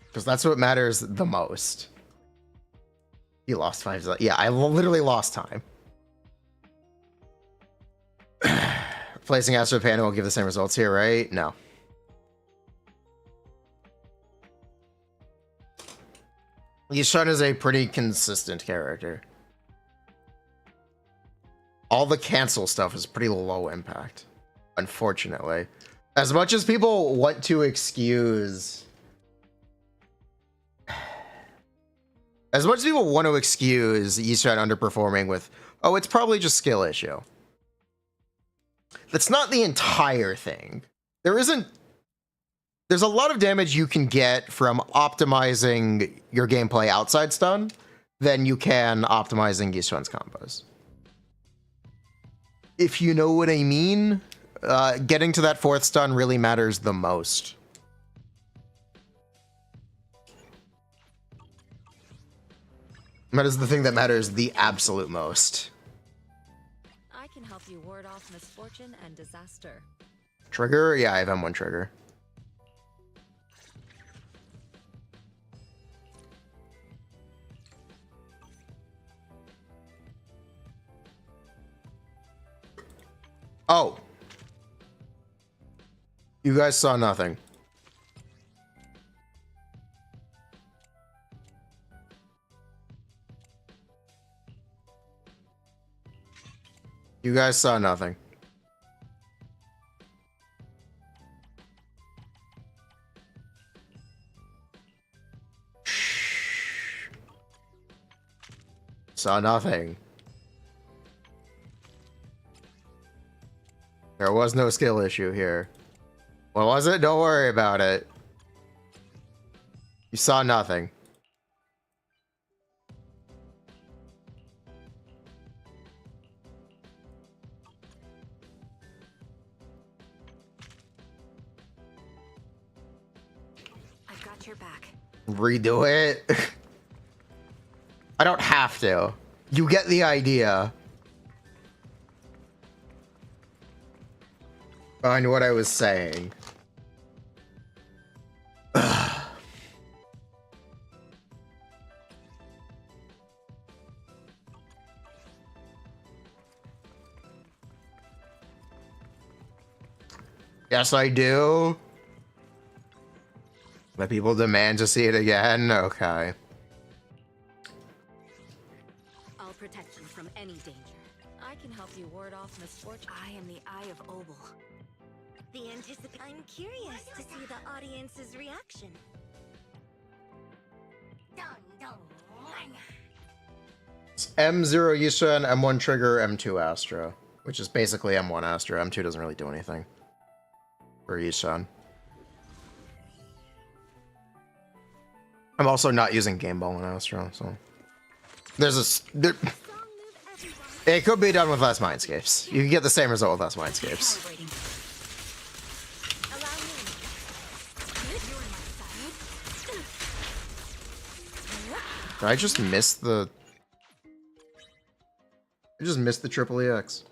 Because that's what matters the most. You lost 5. Yeah, I literally lost time. Replacing Astro Panda will give the same results here, right? No. Yishan is a pretty consistent character. All the cancel stuff is pretty low impact, unfortunately. As much as people want to excuse... As much as people want to excuse Yishan underperforming with, oh, it's probably just skill issue. That's not the entire thing. There's a lot of damage you can get from optimizing your gameplay outside stun than you can optimizing Yishan's combos. If you know what I mean, getting to that 4th stun really matters the most. That is the thing that matters the absolute most. I can help you ward off misfortune and disaster. Trigger? Yeah, I have M1 trigger. Oh. You guys saw nothing. You guys saw nothing. Saw nothing. There was no skill issue here. What was it? Don't worry about it. You saw nothing. I've got your back. Redo it? I don't have to. You get the idea. Behind what I was saying. Yes, I do. But people demand to see it again? Okay. All protection from any danger. I can help you ward off misfortune. I am the Eye of Obel. I'm curious to see the audience's reaction. It's M0 Yishan, M1 Trigger, M2 Astra. Which is basically M1 Astra. M2 doesn't really do anything. For Yishan. I'm also not using Game Ball in Astra, so... There's a... It could be done with less Mindscapes. You can get the same result with less Mindscapes. Did I just miss the... I just missed the triple EX.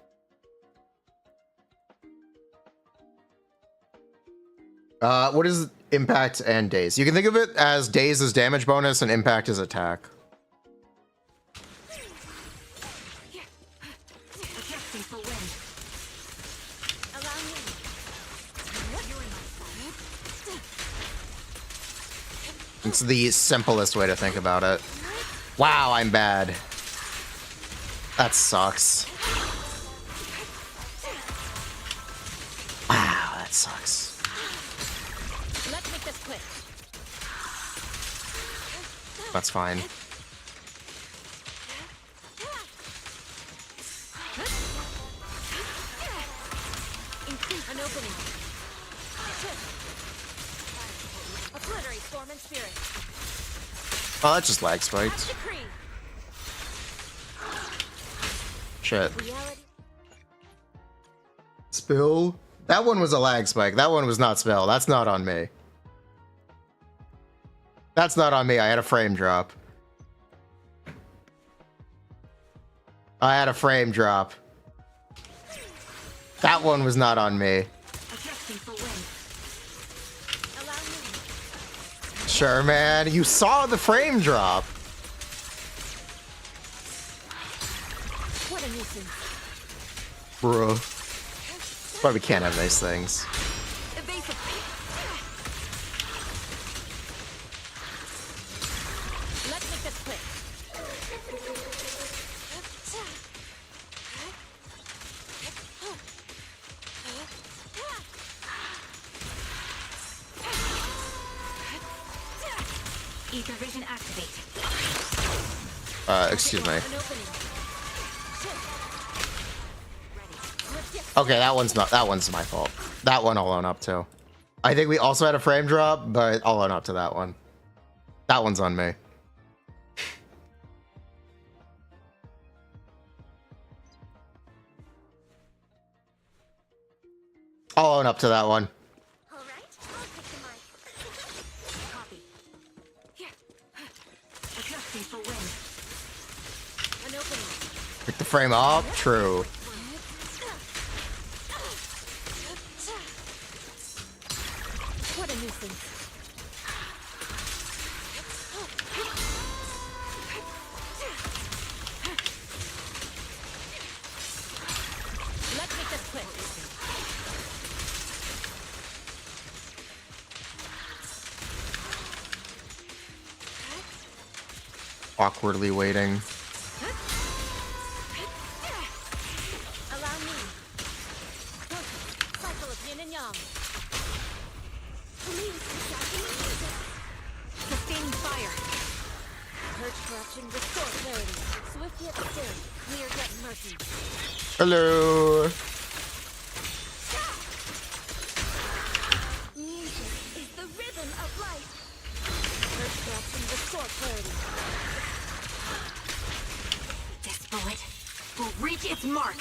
What is impact and daze? You can think of it as daze as damage bonus and impact as attack. It's the simplest way to think about it. Wow, I'm bad. That sucks. Wow, that sucks. Let's make this quick. That's fine. An opening. Obliterate form and spirit. Oh, that's just lag spiked. Decree. Shit. Reality. Spill? That one was a lag spike. That one was not spill. That's not on me. That's not on me. I had a frame drop. I had a frame drop. That one was not on me. Adjusting for wind. Allow me. Sure, man. You saw the frame drop. What a nuisance. Bruh. That's why we can't have nice things. Evasive. Let's make this quick. Ether vision activate. Excuse me. An opening. Okay, that one's my fault. That one I'll own up to. I think we also had a frame drop, but I'll own up to that one. That one's on me. I'll own up to that one. All right, I'll take the mic. Copy. Here. Adjusting for wind. An opening. Pick the frame up. True. What a nuisance. Let's make this quick. Awkwardly waiting. Allow me. Cycle of yin and yang. Sustaining fire. Purge corruption, restore clarity. Swift yet still, clear yet mercy. Hello. Music is the rhythm of life. Purge corruption, restore clarity. This bullet will reach its mark.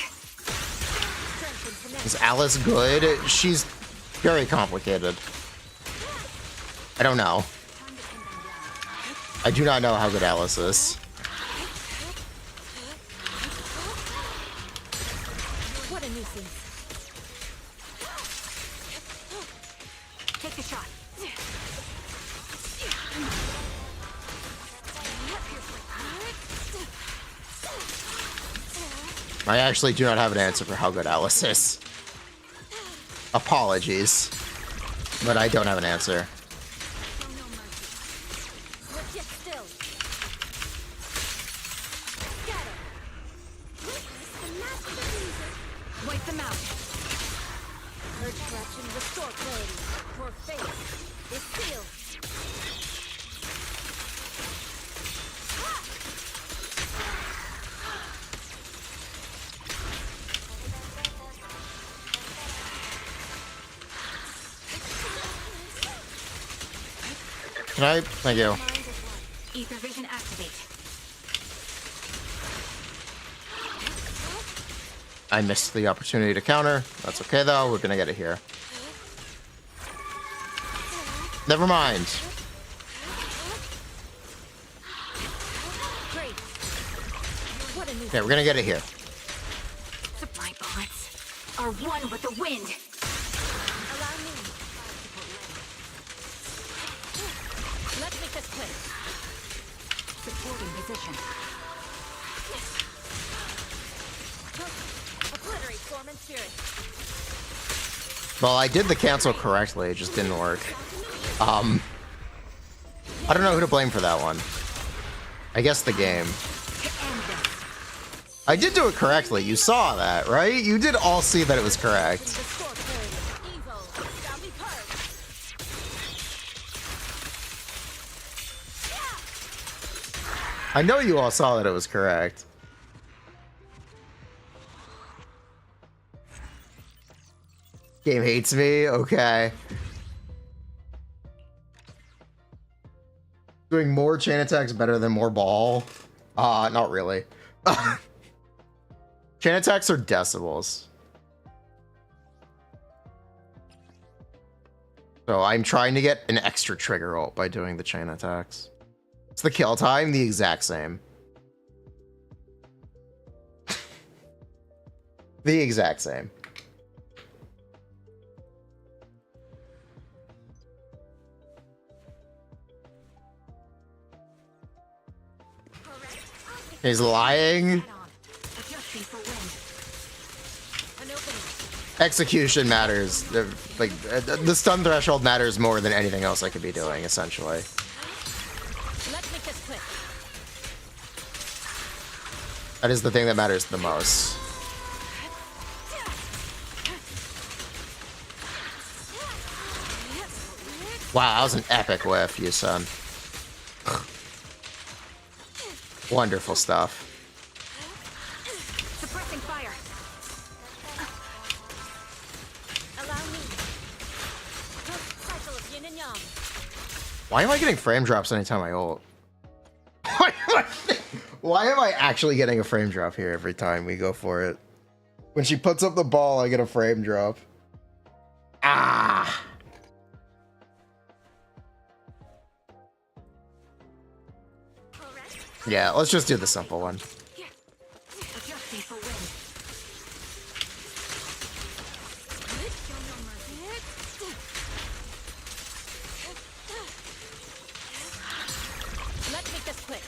Strength and command. Is Alice good? She's very complicated. I don't know. I do not know how good Alice is. What a nuisance. Take the shot. I actually do not have an answer for how good Alice is. Apologies. But I don't have an answer. Swift yet still. Scatter. Wipe them out. Purge corruption, restore clarity. Your fate is sealed. Can I? Thank you. Ether vision activate. I missed the opportunity to counter. That's okay though. We're gonna get it here. Never mind. Great. What a nuisance. Okay, we're gonna get it here. Supply bullets are one with the wind. Allow me. Let's make this quick. Supporting position. Obliterate form and spirit. Well, I did the cancel correctly. It just didn't work. I don't know who to blame for that one. I guess the game. I did do it correctly. You saw that, right? You did all see that it was correct. Restore clarity. Evil shall be purged. I know you all saw that it was correct. Game hates me? Okay. Doing more chain attacks better than more ball? Not really. Chain attacks are decibels. So I'm trying to get an extra trigger ult by doing the chain attacks. It's the kill time, the exact same. The exact same. He's lying. Execution matters. Like the stun threshold matters more than anything else I could be doing, essentially. Let's make this quick. That is the thing that matters the most. Wow, that was an epic whiff, you son. Wonderful stuff. Suppressing fire. Allow me. Cycle of yin and yang. Why am I getting frame drops anytime I ult? Why am I actually getting a frame drop here every time we go for it? When she puts up the ball, I get a frame drop. Ah! Yeah, let's just do the simple one. Adjusting for wind. Let's make this quick.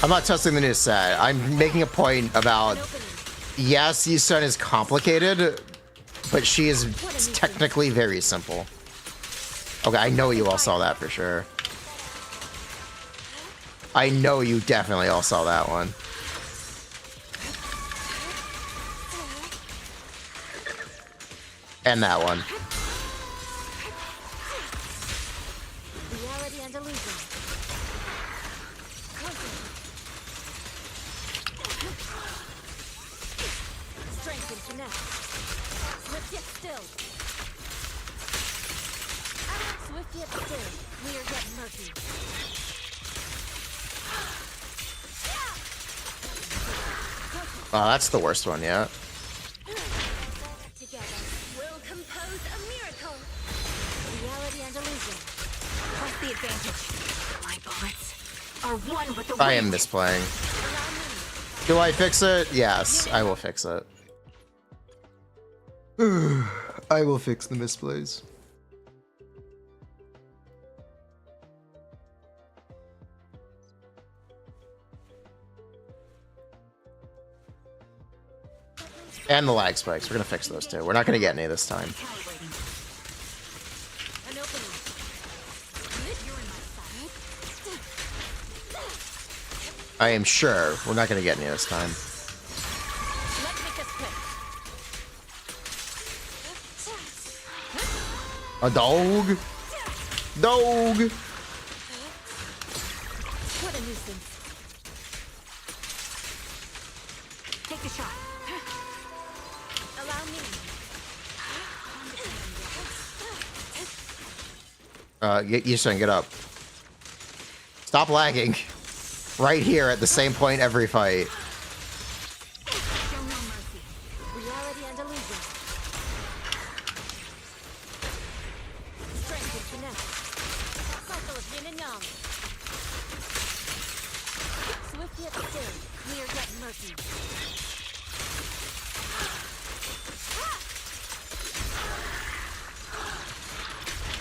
I'm not testing the new set. I'm making a point about, yes, Yusun is complicated, but she is technically very simple. Okay, I know you all saw that for sure. I know you definitely all saw that one. And that one. Reality and illusion. Strength and finesse. Swift yet still. Swift yet still. Clear yet murky. Oh, that's the worst one yet. Together, we'll compose a miracle. Reality and illusion. Press the advantage. My bullets are one with the I am misplaying. Do I fix it? Yes, I will fix it. I will fix the misplays. And the lag spikes. We're gonna fix those too. We're not gonna get any this time. An opening. You're in my sight. I am sure we're not gonna get any this time. Let's make this quick. A dog? Dog! What a nuisance. Take the shot. Allow me. Yusun, get up. Stop lagging. Right here at the same point every fight. Show no mercy. Reality and illusion. Strength and finesse. Cycle of yin and yang. Swift yet still. Clear yet murky.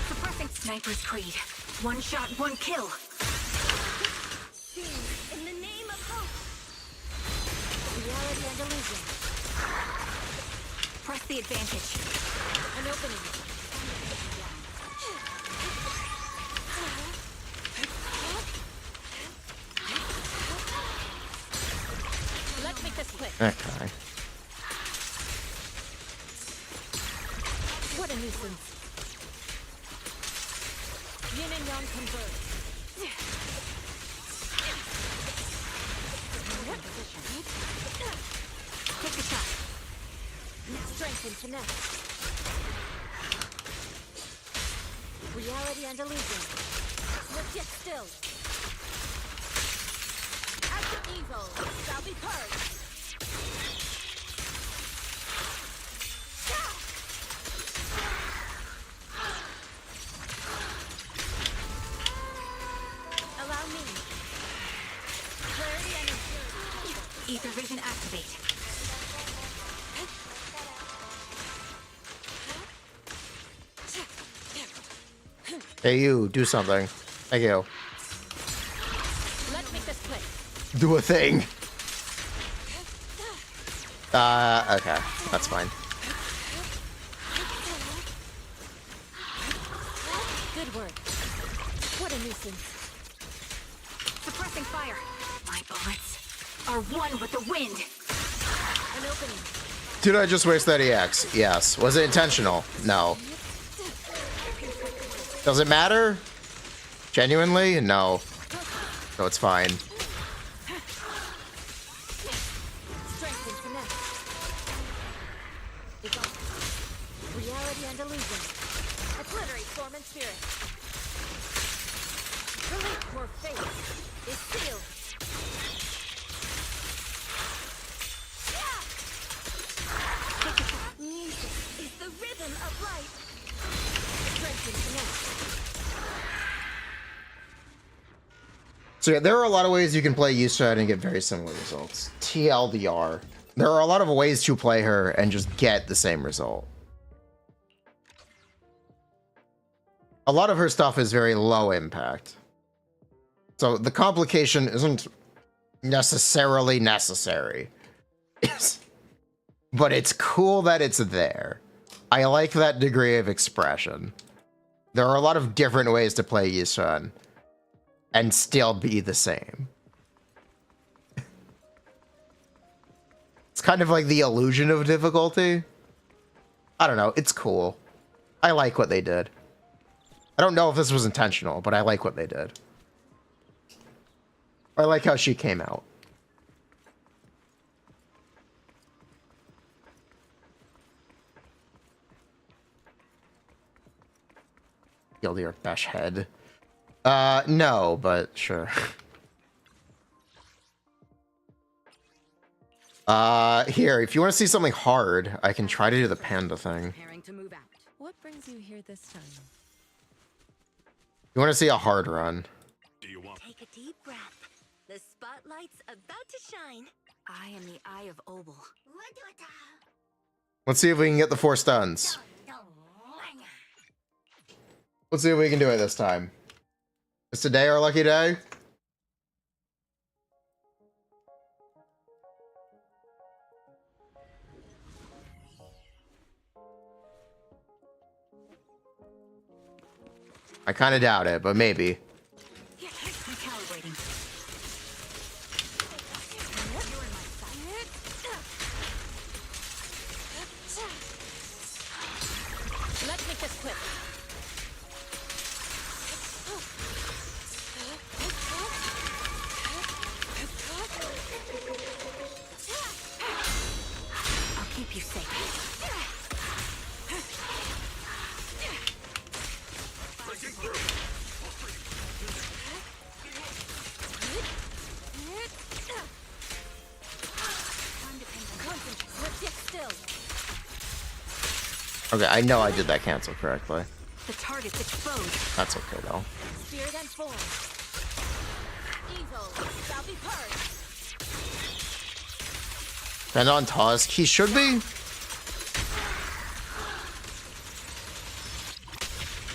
Suppressing Sniper's Creed. One shot, one kill. In the name of hope. Reality and illusion. Press the advantage. An opening. Okay. What a nuisance. Yin and yang converge. Take a shot. Strength and finesse. Reality and illusion. But yet still. Act of evil shall be purged. Allow me. Clarity and impurity. Ether vision activate. Hey, you, do something. Thank you. Let's make this quick. Do a thing. Okay. That's fine. Good work. What a nuisance. Suppressing fire. My bullets are one with the wind. An opening. Did I just waste that EX? Yes. Was it intentional? No. Does it matter? Genuinely? No. So it's fine. Strength and finesse. Reality and illusion. Obliterate form and spirit. Release more faith. Is sealed. Music is the rhythm of life. Strength and finesse. So yeah, there are a lot of ways you can play Yusha and get very similar results. TLDR. There are a lot of ways to play her and just get the same result. A lot of her stuff is very low impact. So the complication isn't necessarily necessary. But it's cool that it's there. I like that degree of expression. There are a lot of different ways to play Yusha and still be the same. It's kind of like the illusion of difficulty. I don't know. It's cool. I like what they did. I don't know if this was intentional, but I like what they did. I like how she came out. Gildir Bash head. No, but sure. Here, if you want to see something hard, I can try to do the panda thing. Preparing to move out. What brings you here this time? You want to see a hard run? Do you want? Take a deep breath. The spotlight's about to shine. I am the Eye of Obel. Let's see if we can get the 4 stuns. Let's see if we can do it this time. Is today our lucky day? I kind of doubt it, but maybe. Recalibrating. Let's make this quick. I'll keep you safe. Let's get still. Okay, I know I did that cancel correctly. The target's exposed. That's okay though. Spirit and form. Evil shall be purged. And on Tusk, he should be.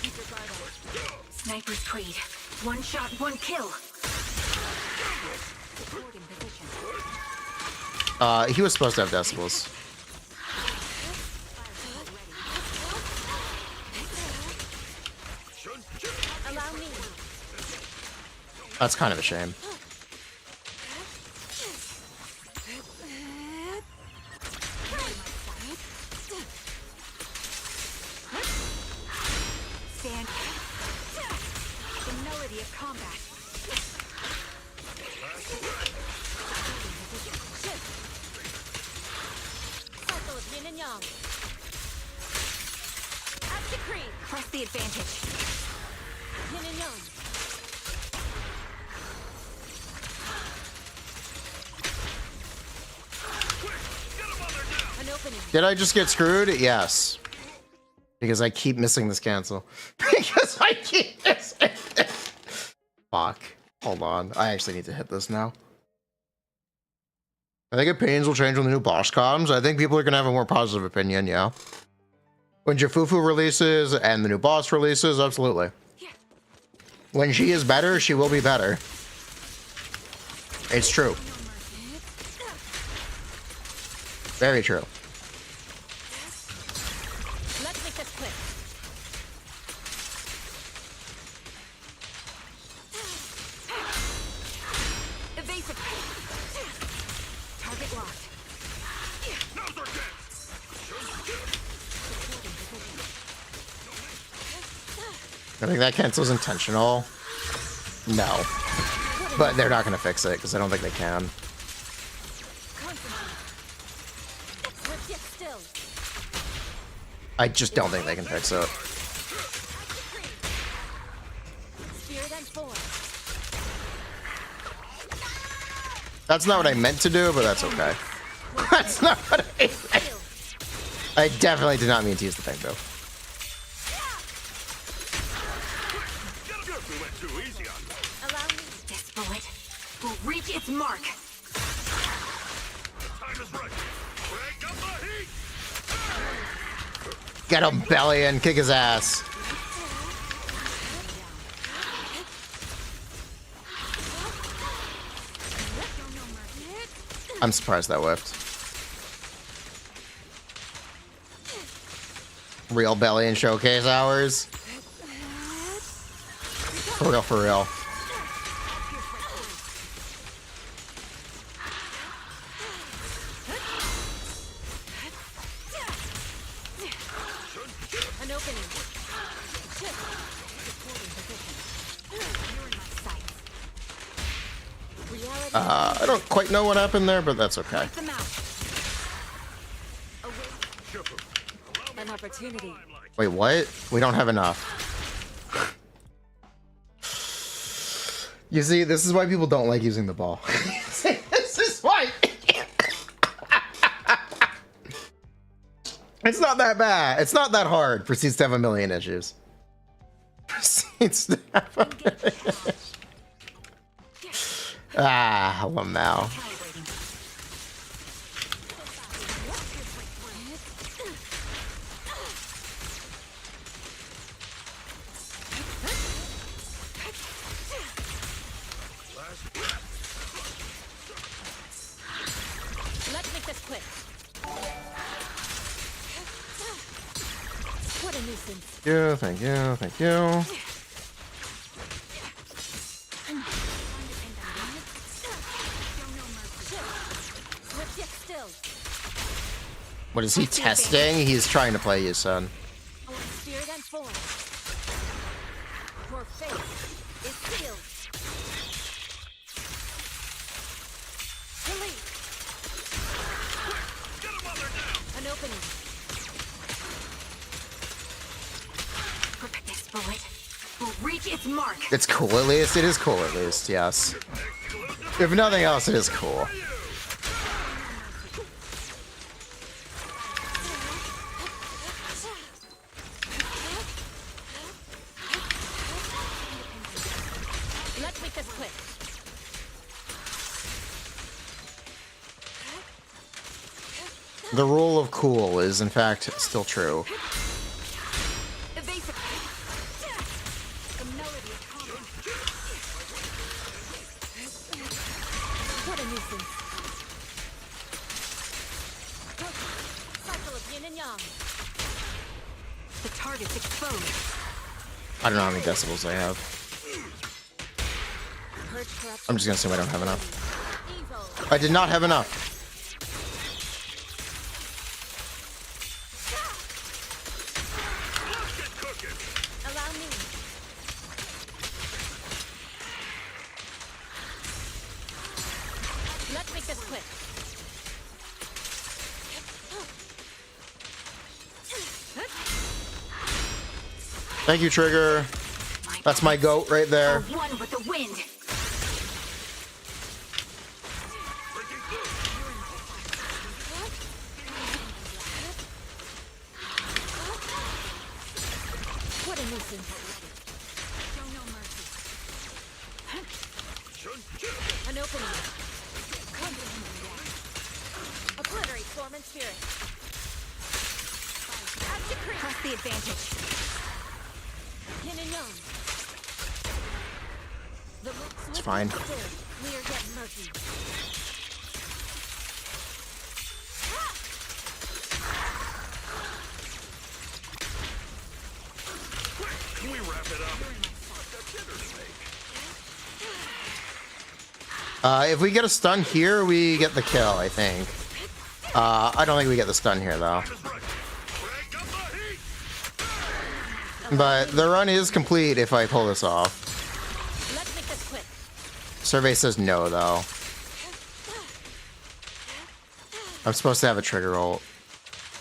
Keep your guard up. Sniper's Creed. One shot, one kill. Support in position. He was supposed to have decibels. Allow me. That's kind of a shame. melody of combat. Shift. Cycle of yin and yang. As decreed. Press the advantage. Yin and yang. An opening. Did I just get screwed? Yes. Because I keep missing this cancel. Because I keep missing this. Fuck. Hold on. I actually need to hit this now. I think opinions will change when the new boss comes. I think people are going to have a more positive opinion, yeah. When Jafufu releases and the new boss releases, absolutely. When she is better, she will be better. It's true. Very true. Let's make this quick. Evasive. Target locked. Now's our chance. I think that cancel's intentional. No. But they're not going to fix it because I don't think they can. Still. I just don't think they can fix it. Spirit and form. That's not what I meant to do, but that's okay. That's not what I meant. I definitely did not mean to use the thing, though. We went too easy on them. Allow me. This bullet will reach its mark. Time is right. Crank up the heat. Get him, belly, and kick his ass. I'm surprised that whiffed. Real belly and showcase hours. For real, for real. An opening. Shift. Supporting position. You're in my sights. Reality. I don't quite know what happened there, but that's okay. Take them out. An opportunity. Wait, what? We don't have enough. You see, this is why people don't like using the ball. This is why. It's not that bad. It's not that hard for Seeds to have a million issues. For Seeds to have a million issues. Ah, Lamau. Let's make this quick. What a nuisance. Thank you, thank you. Swift yet still. What is he testing? He's trying to play you, son. Our spirit and form. Your fate is sealed. Release. Get him while they're down. An opening. This bullet will reach its mark. It's cool at least. It is cool at least, yes. If nothing else, it is cool. Let's make this quick. The rule of cool is, in fact, still true. Evasive. The melody of combat. What a nuisance. Cycle of yin and yang. The target's exposed. I don't know how many decibels I have. Purge corruption. I'm just gonna assume I don't have enough. Evil. I did not have enough. Allow me. quick. Thank you, Trigger. That's my goat right Are there. one with the wind. What a nuisance. Show no mercy. An opening. Obliterate form and spirit. Press the advantage. Yin and yang. It's fine. Clear yet murky. Can we wrap it up? That dinner snake. If we get a stun here, we get the kill, I think. I don't think we get the stun here, though. Just right. Crank up the heat. But the run is complete if I pull this off. Let's make this quick. Survey says no, though. I'm supposed to have a trigger ult.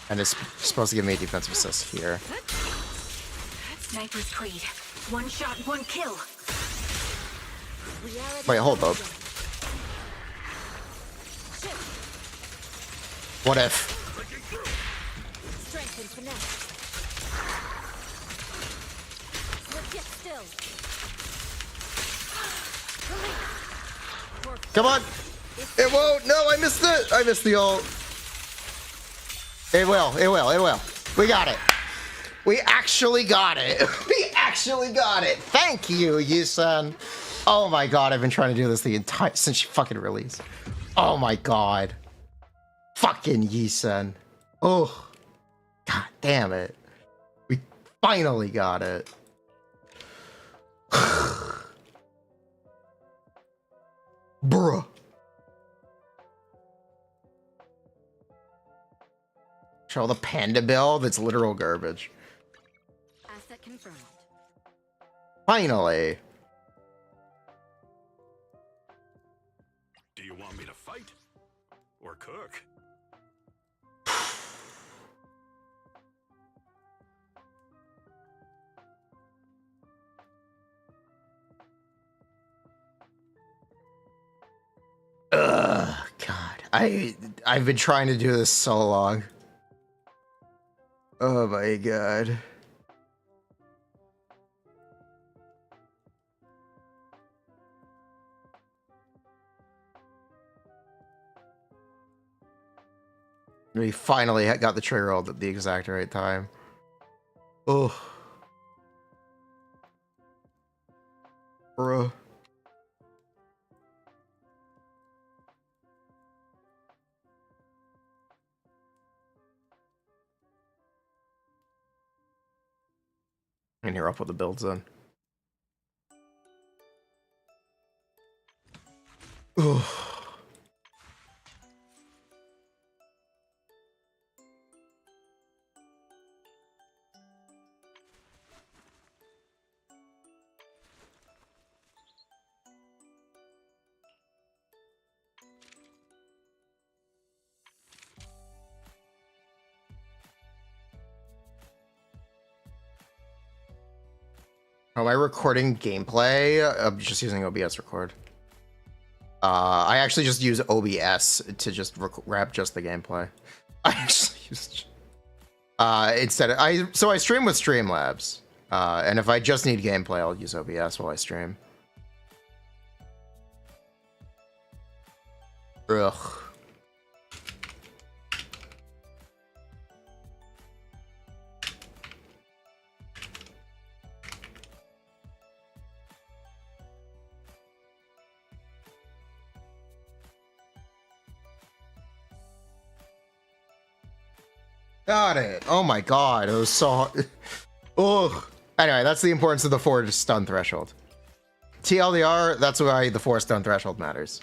And it's supposed to give me a defensive assist here. Sniper's Creed. One shot, one kill. Wait, hold up. What if? Strength and finesse. Let's get still. Come on! It won't! No, I missed it! I missed the ult. It will, it will, it will. We got it. We actually got it. We actually got it. Thank you, Yusen. Oh my god, I've been trying to do this the entire since she fucking released. Oh my god. Fucking Yusen. Oh. God damn it. We finally got it. Bruh. Show the panda bill? That's literal garbage. Asset confirmed. Finally. Do you want me to fight? Or cook? Ugh, God. I've been trying to do this so long. Oh my god. We finally got the trigger rolled at the exact right time. Oh. Bruh. And you're up with the builds then. Ooh. Am I recording gameplay? I'm just using OBS record. I actually just use OBS to just wrap just the gameplay. I actually use instead of I stream with Streamlabs, and if I just need gameplay, I'll use OBS while I stream. Ugh. Got it. Oh my god, it was so hard. Ugh. Anyway, that's the importance of the 4 stun threshold. TLDR, that's why the 4 stun threshold matters.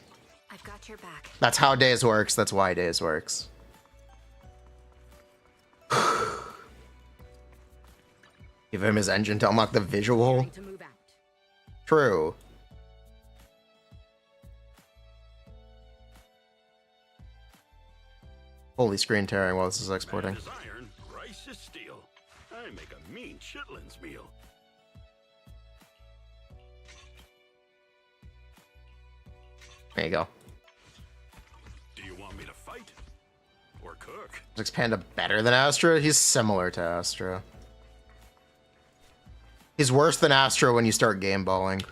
I've got your back. That's how Days works, that's why Days works. Give him his engine to unlock the visual. To move out. True. Holy screen tearing while this is exporting. Man is iron, rice is steel. I make a mean chitlins meal. There you go. Do you want me to fight or cook? Is Panda better than Astra? He's similar to Astra. He's worse than Astra when you start game balling.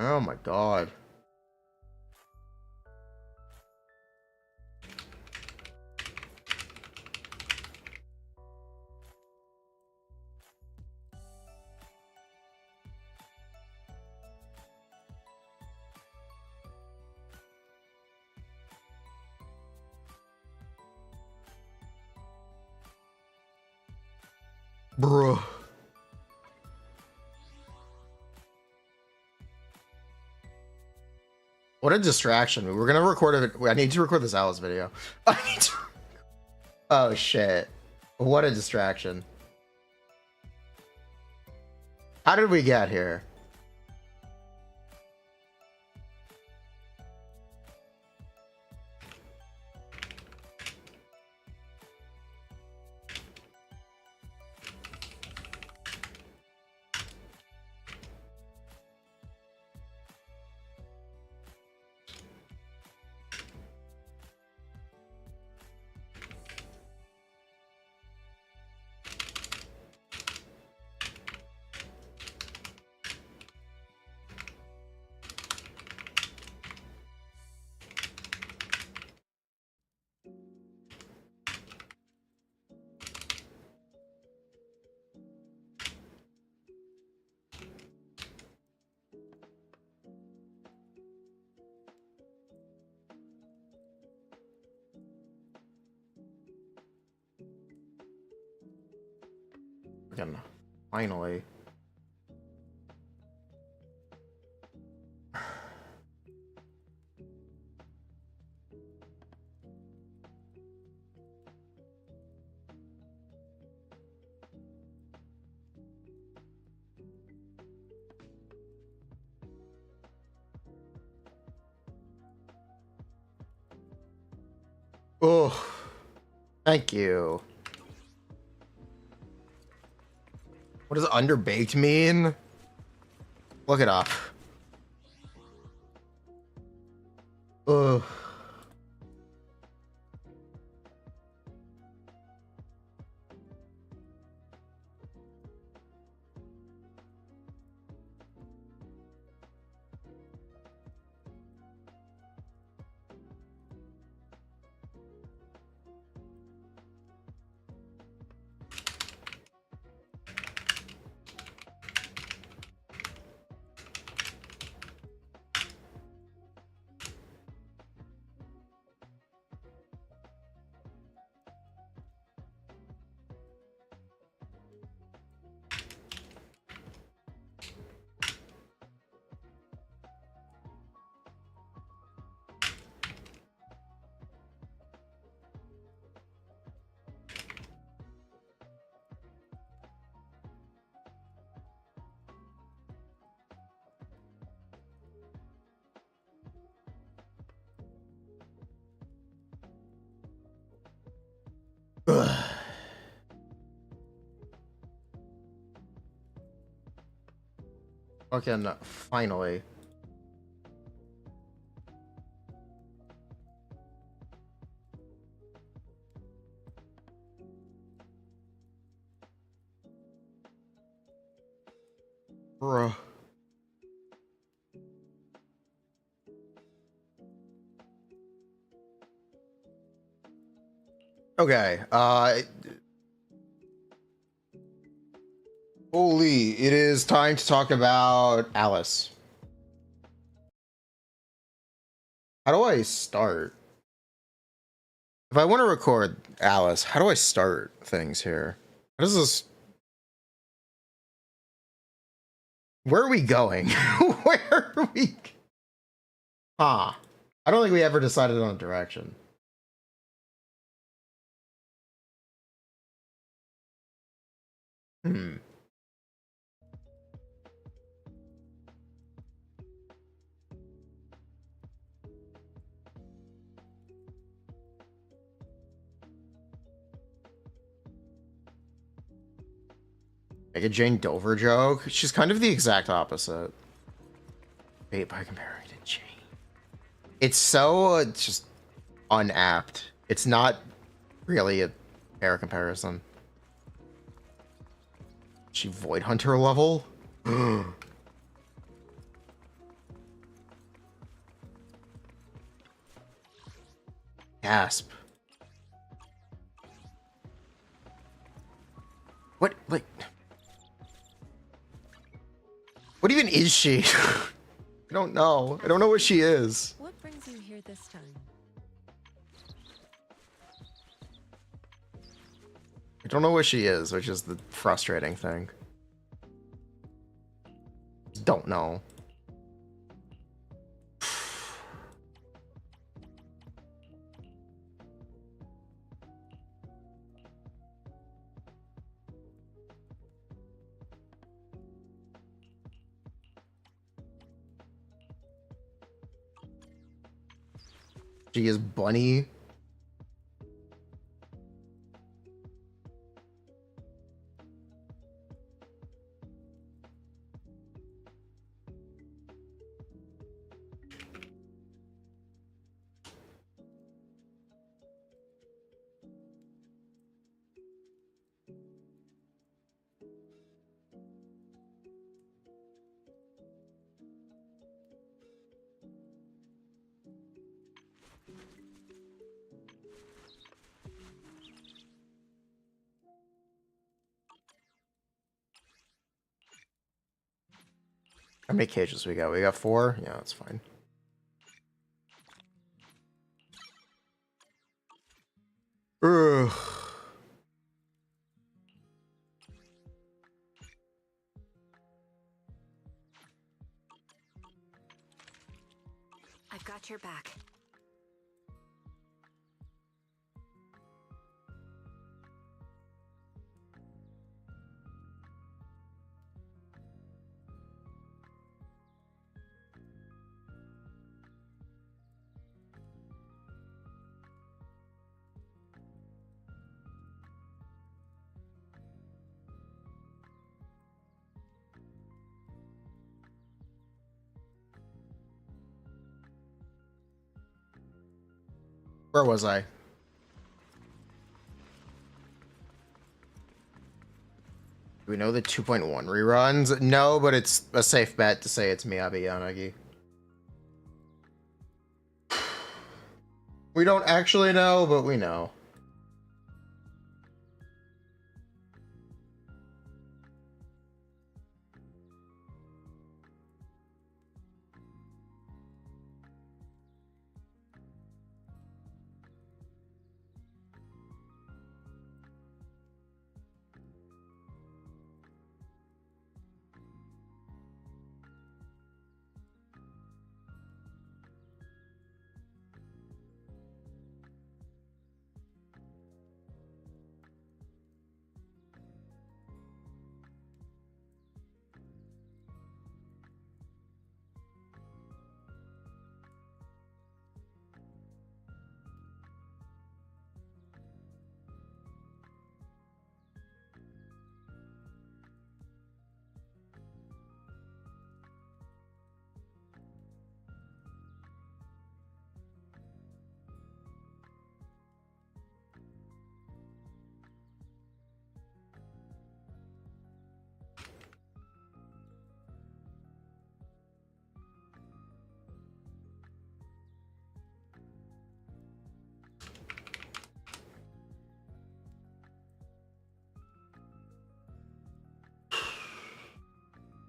Oh my god. Bruh. What a distraction. We're gonna record it. I need to record this Alice video. I need to. Oh shit. What a distraction. How did we get here? Again, finally. Oh, thank you. What does underbaked mean? Look it up. Ugh. Ugh. Fucking finally. Bruh. Okay, holy, it is time to talk about Alice. How do I start? If I want to record Alice, how do I start things here? How does this Where are we going? Where are we? Huh. I don't think we ever decided on a direction. Hmm. Like a Jane Dover joke. She's kind of the exact opposite. Wait, by comparing to Jane. It's so just unapt. It's not really a fair comparison. She Void Hunter level? Gasp. What, like... What even is she? I don't know. I don't know what she is. What brings you here this time? I don't know what she is, which is the frustrating thing. Don't know. She is Bunny. How many cages we got? We got 4? Yeah, that's fine. Ugh. I've got your back. Where was I? Do we know the 2.1 reruns? No, but it's a safe bet to say it's Miyabi Yanagi. We don't actually know, but we know.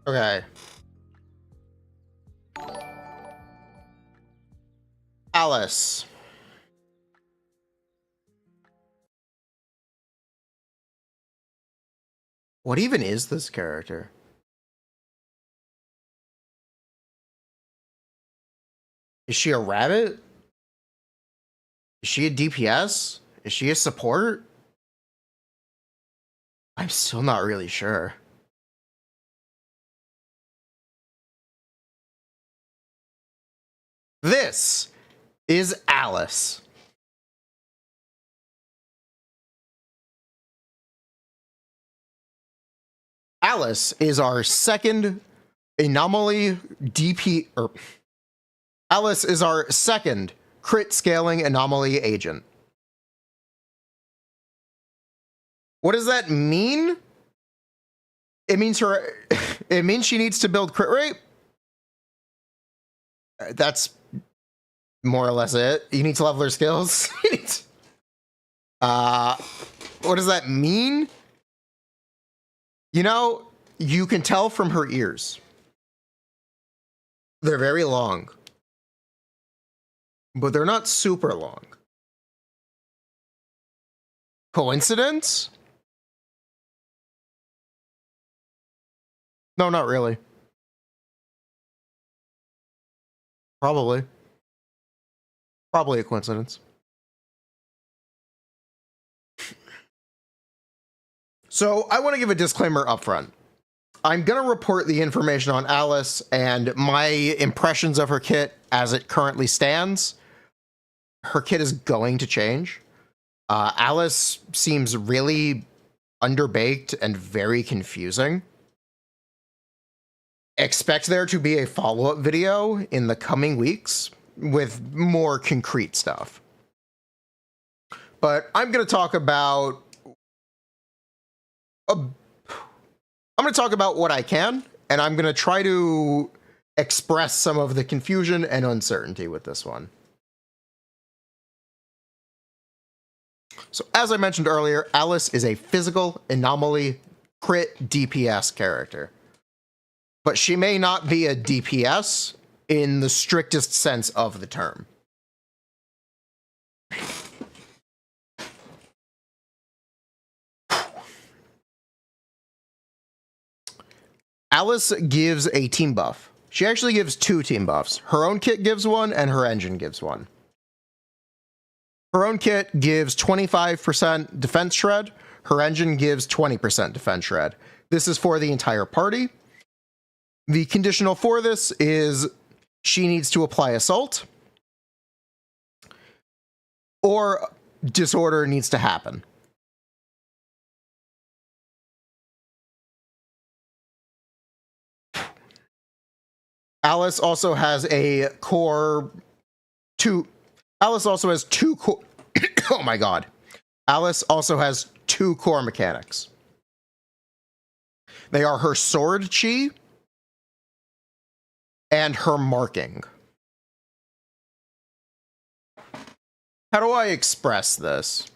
Okay. Alice. What even is this character? Is she a rabbit? Is she a DPS? Is she a support? I'm still not really sure. This is Alice. Alice is our second anomaly DP, or Alice is our second crit scaling anomaly agent. What does that mean? It means it means she needs to build crit rate. That's more or less it. You need to level her skills. What does that mean? You know, you can tell from her ears. They're very long. But they're not super long. Coincidence? No, not really. Probably a coincidence. So I want to give a disclaimer up front. I'm going to report the information on Alice and my impressions of her kit as it currently stands. Her kit is going to change. Alice seems really underbaked and very confusing. Expect there to be a follow-up video in the coming weeks with more concrete stuff. But I'm going to talk about what I can, and I'm going to try to express some of the confusion and uncertainty with this one. So, as I mentioned earlier, Alice is a physical anomaly crit DPS character. But she may not be a DPS in the strictest sense of the term. Alice gives a team buff. She actually gives 2 team buffs. Her own kit gives one, and her engine gives one. Her own kit gives 25% defense shred. Her engine gives 20% defense shred. This is for the entire party. The conditional for this is she needs to apply assault, or disorder needs to happen. Alice also has a core 2. Alice also has 2 core. Oh my god. Alice also has 2 core mechanics. They are her sword chi and her marking. How do I express this?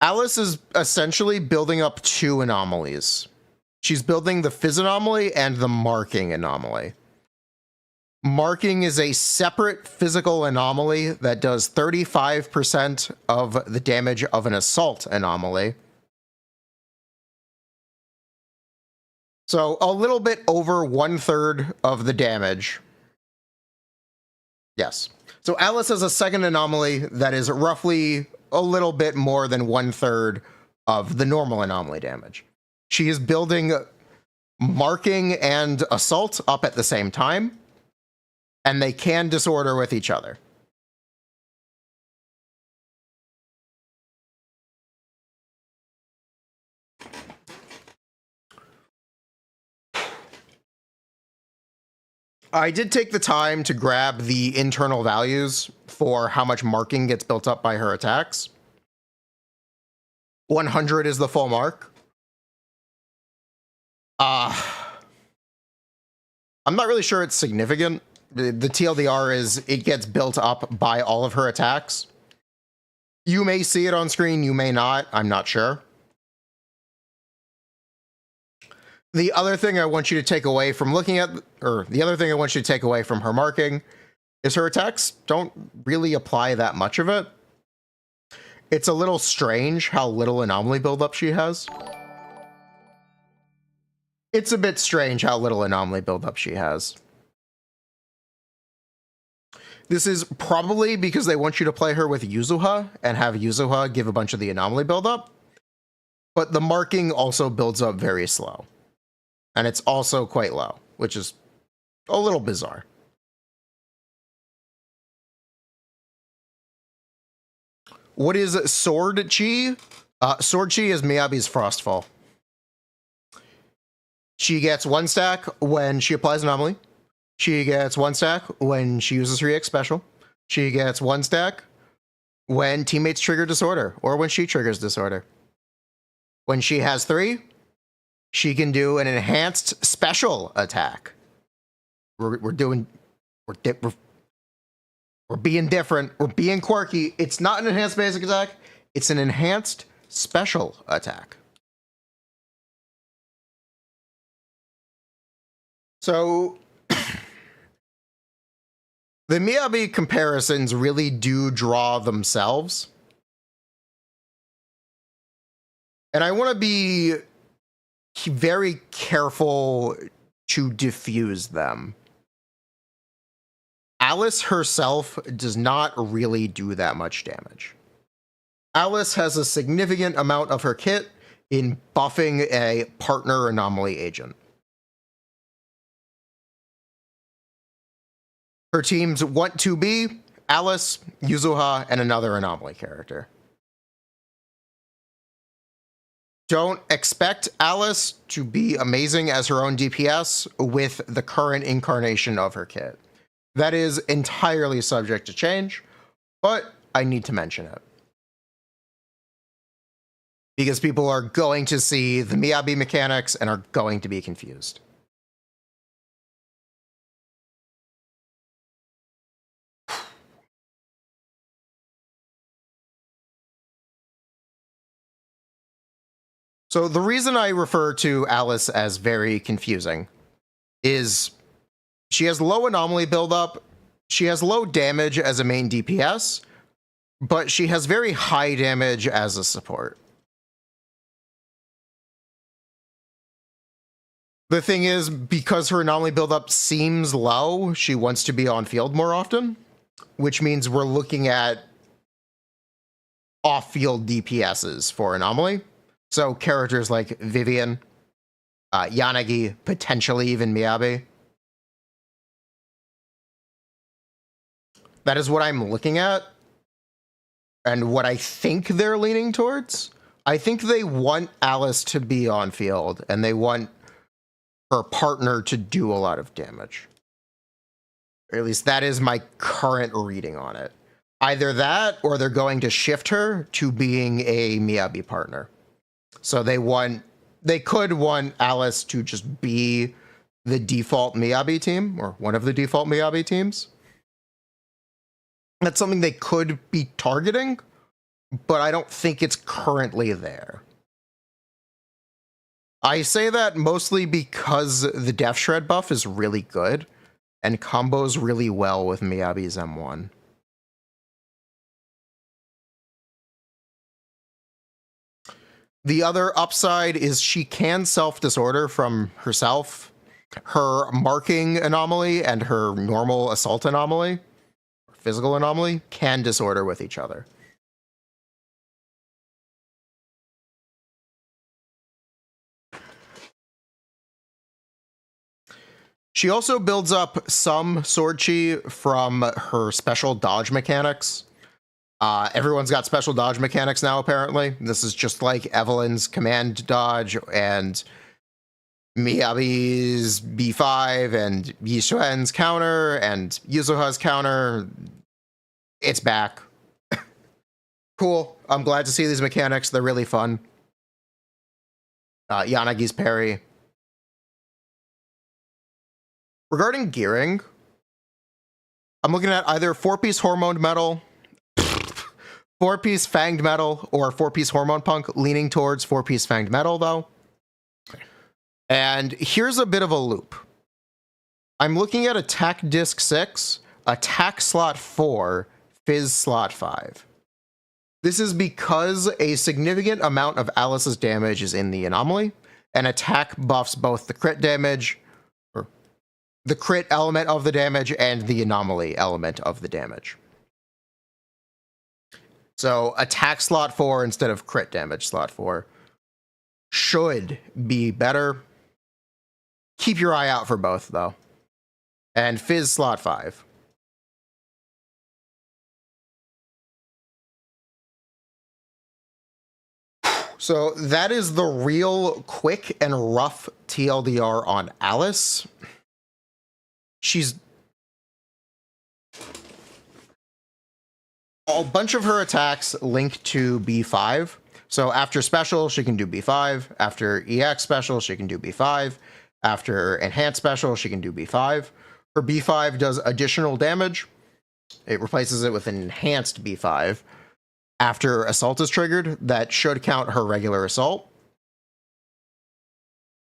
Alice is essentially building up 2 anomalies. She's building the phys anomaly and the marking anomaly. Marking is a separate physical anomaly that does 35% of the damage of an assault anomaly. So a little bit over 1/3 of the damage. Yes. So Alice has a second anomaly that is roughly a little bit more than 1/3 of the normal anomaly damage. She is building marking and assault up at the same time, and they can disorder with each other. I did take the time to grab the internal values for how much marking gets built up by her attacks. 100 is the full mark. I'm not really sure it's significant. The TLDR is it gets built up by all of her attacks. You may see it on screen, you may not. I'm not sure. The other thing I want you to take away from looking at, or the other thing I want you to take away from her marking is her attacks don't really apply that much of it. It's a little strange how little anomaly buildup she has. It's a bit strange how little anomaly buildup she has. This is probably because they want you to play her with Yuzuha and have Yuzuha give a bunch of the anomaly buildup. But the marking also builds up very slow. And it's also quite low, which is a little bizarre. What is Sword Chi? Sword Chi is Miyabi's Frostfall. She gets 1 stack when she applies anomaly. She gets 1 stack when she uses her EX special. She gets 1 stack when teammates trigger disorder or when she triggers disorder. When she has 3, she can do an enhanced special attack. We're being different. We're being quirky. It's not an enhanced basic attack. It's an enhanced special attack. So the Miyabi comparisons really do draw themselves. And I want to be very careful to diffuse them. Alice herself does not really do that much damage. Alice has a significant amount of her kit in buffing a partner anomaly agent. Her teams want to be Alice, Yuzuha, and another anomaly character. Don't expect Alice to be amazing as her own DPS with the current incarnation of her kit. That is entirely subject to change, but I need to mention it. Because people are going to see the Miyabi mechanics and are going to be confused. So the reason I refer to Alice as very confusing is she has low anomaly buildup, she has low damage as a main DPS, but she has very high damage as a support. The thing is, because her anomaly buildup seems low, she wants to be on field more often, which means we're looking at off-field DPSs for anomaly. So characters like Vivian, Yanagi, potentially even Miyabi. That is what I'm looking at and what I think they're leaning towards. I think they want Alice to be on field and they want her partner to do a lot of damage. Or at least that is my current reading on it. Either that or they're going to shift her to being a Miyabi partner. So they could want Alice to just be the default Miyabi team or one of the default Miyabi teams. That's something they could be targeting, but I don't think it's currently there. I say that mostly because the Death Shred buff is really good and combos really well with Miyabi's M1. The other upside is she can self-disorder from herself. Her marking anomaly and her normal assault anomaly, physical anomaly, can disorder with each other. She also builds up some Sword Chi from her special dodge mechanics. Everyone's got special dodge mechanics now, apparently. This is just like Evelyn's command dodge and Miyabi's B5 and Yixuan's counter and Yuzuha's counter. It's back. Cool. I'm glad to see these mechanics. They're really fun. Yanagi's parry. Regarding gearing, I'm looking at either 4-piece hormone metal, 4-piece fanged metal, or 4-piece hormone punk, leaning towards 4-piece fanged metal, though. And here's a bit of a loop. I'm looking at attack disc 6, attack slot 4, fizz slot 5. This is because a significant amount of Alice's damage is in the anomaly, and attack buffs both the crit damage, or the crit element of the damage, and the anomaly element of the damage. So attack slot 4 instead of crit damage slot 4 should be better. Keep your eye out for both, though. And Fizz slot 5. So that is the real quick and rough TLDR on Alice. She's... a bunch of her attacks link to B5. So after special, she can do B5. After EX special, she can do B5. After enhanced special, she can do B5. Her B5 does additional damage. It replaces it with an enhanced B5. After assault is triggered, that should count her regular assault.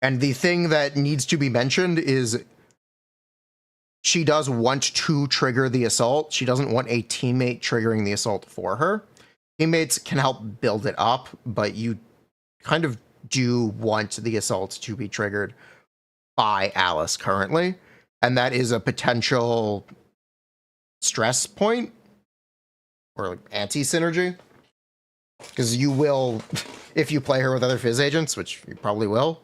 And the thing that needs to be mentioned is she does want to trigger the assault. She doesn't want a teammate triggering the assault for her. Teammates can help build it up, but you kind of do want the assault to be triggered by Alice currently. And that is a potential stress point or like anti-synergy. Because you will, if you play her with other Fizz agents, which you probably will.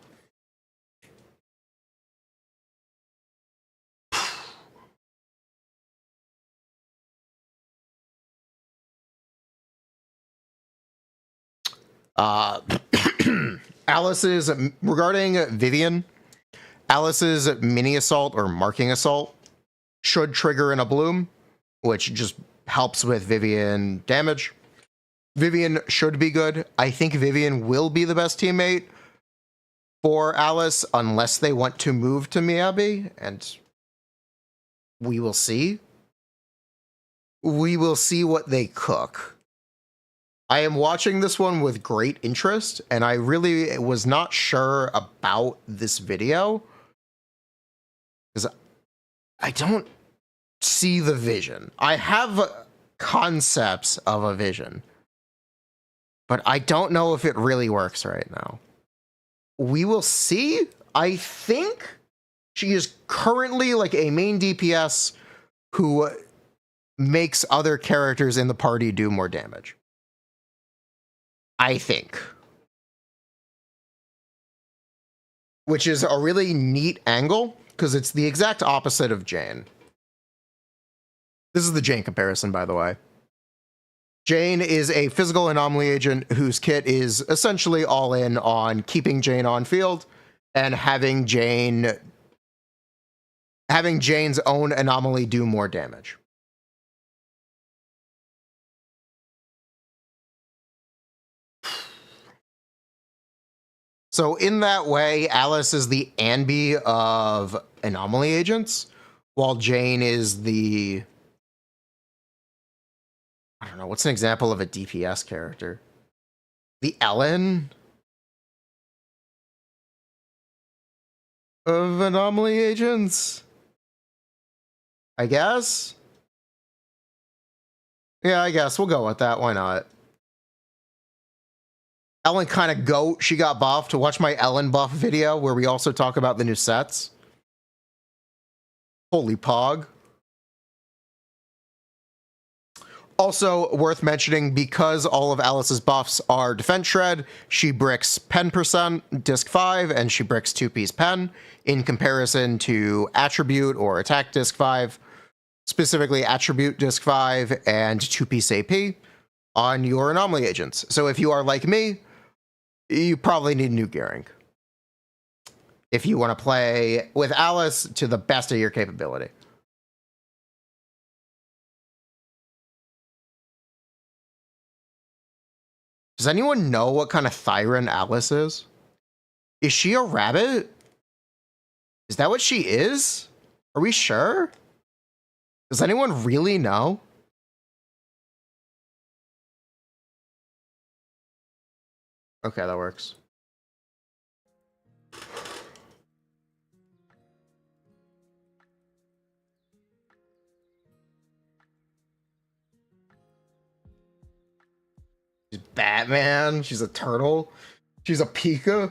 Alice's, regarding Vivian, Alice's mini assault or marking assault should trigger in a bloom, which just helps with Vivian damage. Vivian should be good. I think Vivian will be the best teammate for Alice unless they want to move to Miyabi, and we will see. We will see what they cook. I am watching this one with great interest, and I really was not sure about this video because I don't see the vision. I have concepts of a vision, but I don't know if it really works right now. We will see. I think she is currently like a main DPS who makes other characters in the party do more damage. I think. Which is a really neat angle, because it's the exact opposite of Jane. This is the Jane comparison, by the way. Jane is a physical anomaly agent whose kit is essentially all in on keeping Jane on field and having Jane's own anomaly do more damage. So in that way, Alice is the Anby of anomaly agents, while Jane is the... I don't know, what's an example of a DPS character? The Ellen of anomaly agents? I guess? Yeah, I guess. We'll go with that. Why not? Ellen kind of goat. She got buffed. Watch my Ellen buff video where we also talk about the new sets. Holy pog. Also worth mentioning, because all of Alice's buffs are defense shred, she bricks pen percent, disc 5, and she bricks 2-piece pen in comparison to attribute or attack disc 5, specifically attribute disc 5 and 2-piece AP on your anomaly agents. So if you are like me, you probably need new gearing if you want to play with Alice to the best of your capability. Does anyone know what kind of Thyron Alice is? Is she a rabbit? Is that what she is? Are we sure? Does anyone really know? Okay, that works. She's Batman. She's a turtle. She's a Pika.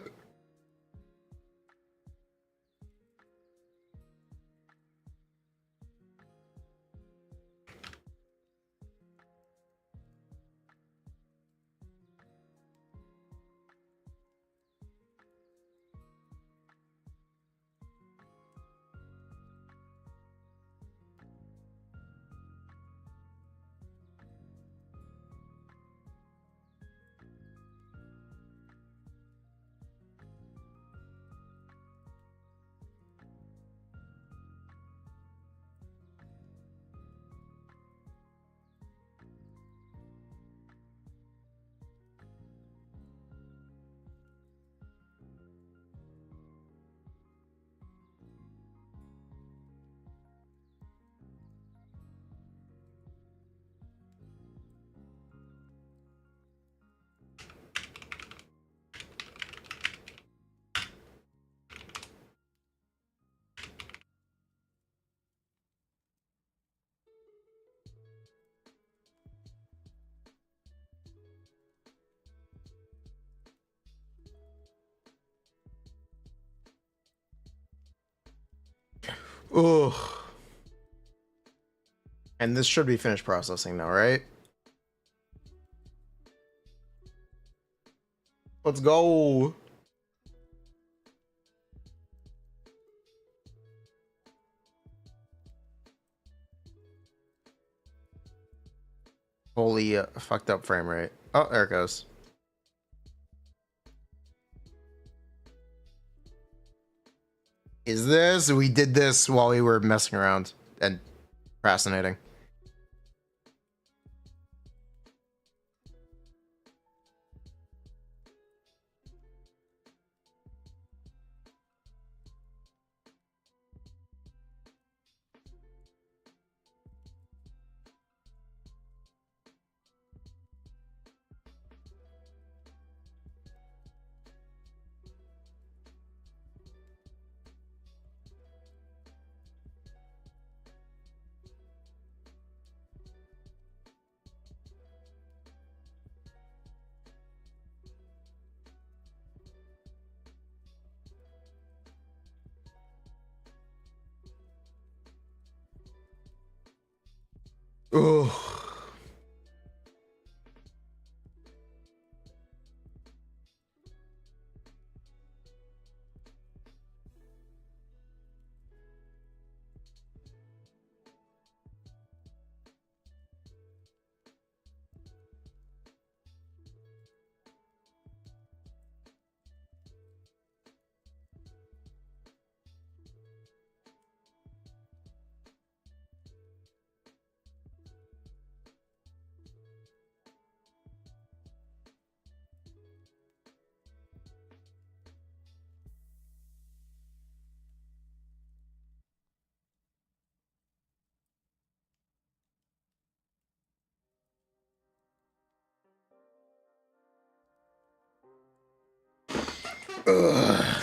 Ugh. And this should be finished processing now, right? Let's go. Holy fucked up frame rate. Oh, there it goes. Is this? We did this while we were messing around and procrastinating. Ugh. Ugh.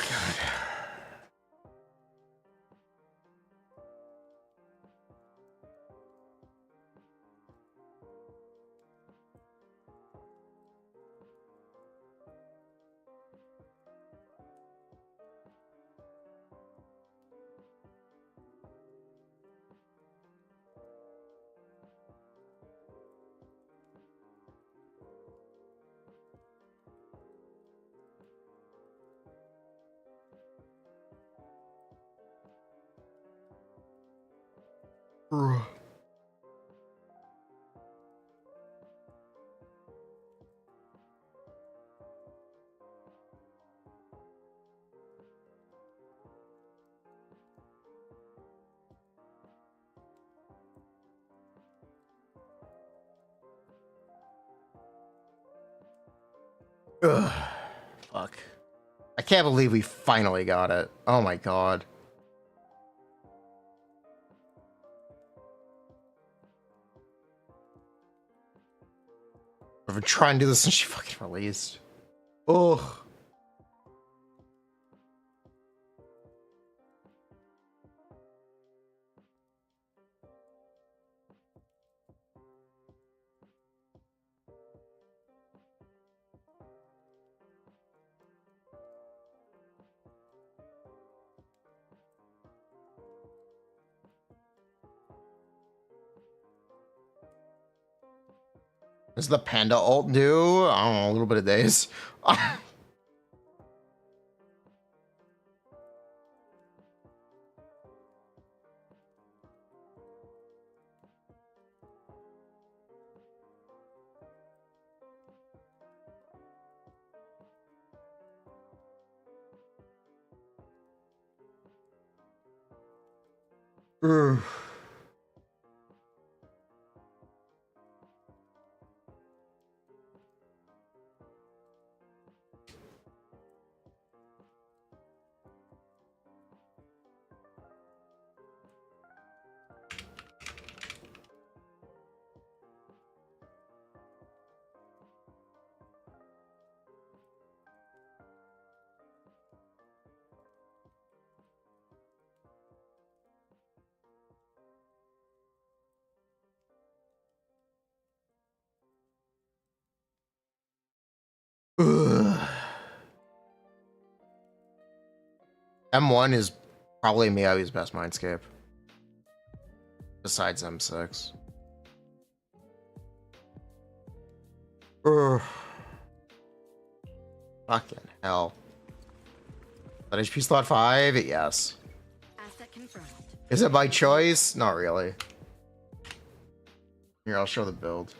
Ugh. Ugh. Fuck. I can't believe we finally got it. Oh my god. I've been trying to do this since she fucking released. Ugh. Does the panda ult do? I don't know, a little bit of days. Ugh. Ugh. M1 is probably Miyabi's best Mindscape. besides M6. Ugh. Fucking hell. That HP slot 5? Yes. Asset confirmed. Is it by choice? Not really. Here, I'll show the build.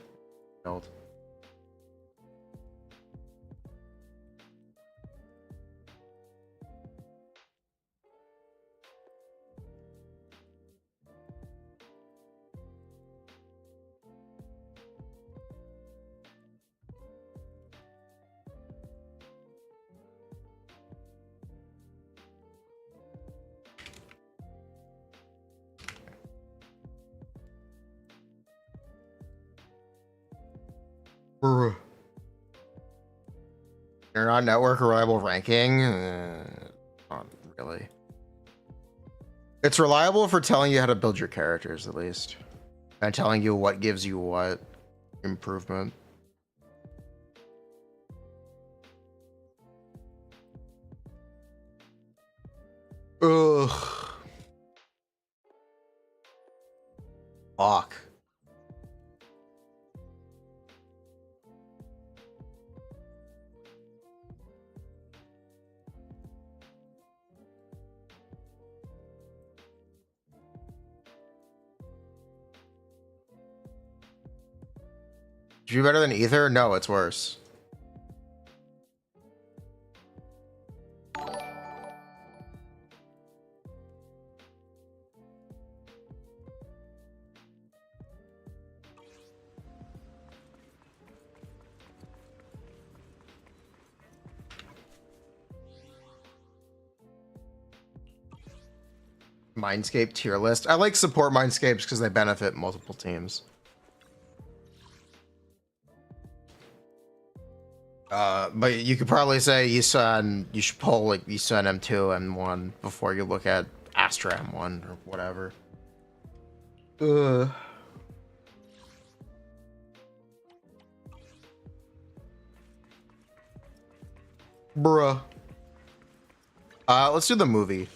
Brr. You're not network reliable ranking? Not really. It's reliable for telling you how to build your characters, at least. And telling you what gives you what improvement. Ugh. Fuck. Is you better than Ether? No, it's worse. Mindscape tier list. I like support Mindscapes because they benefit multiple teams. But you could probably say you should pull like Yisun M2 M1 before you look at Astra M1 or whatever. Bruh. Let's do the movie.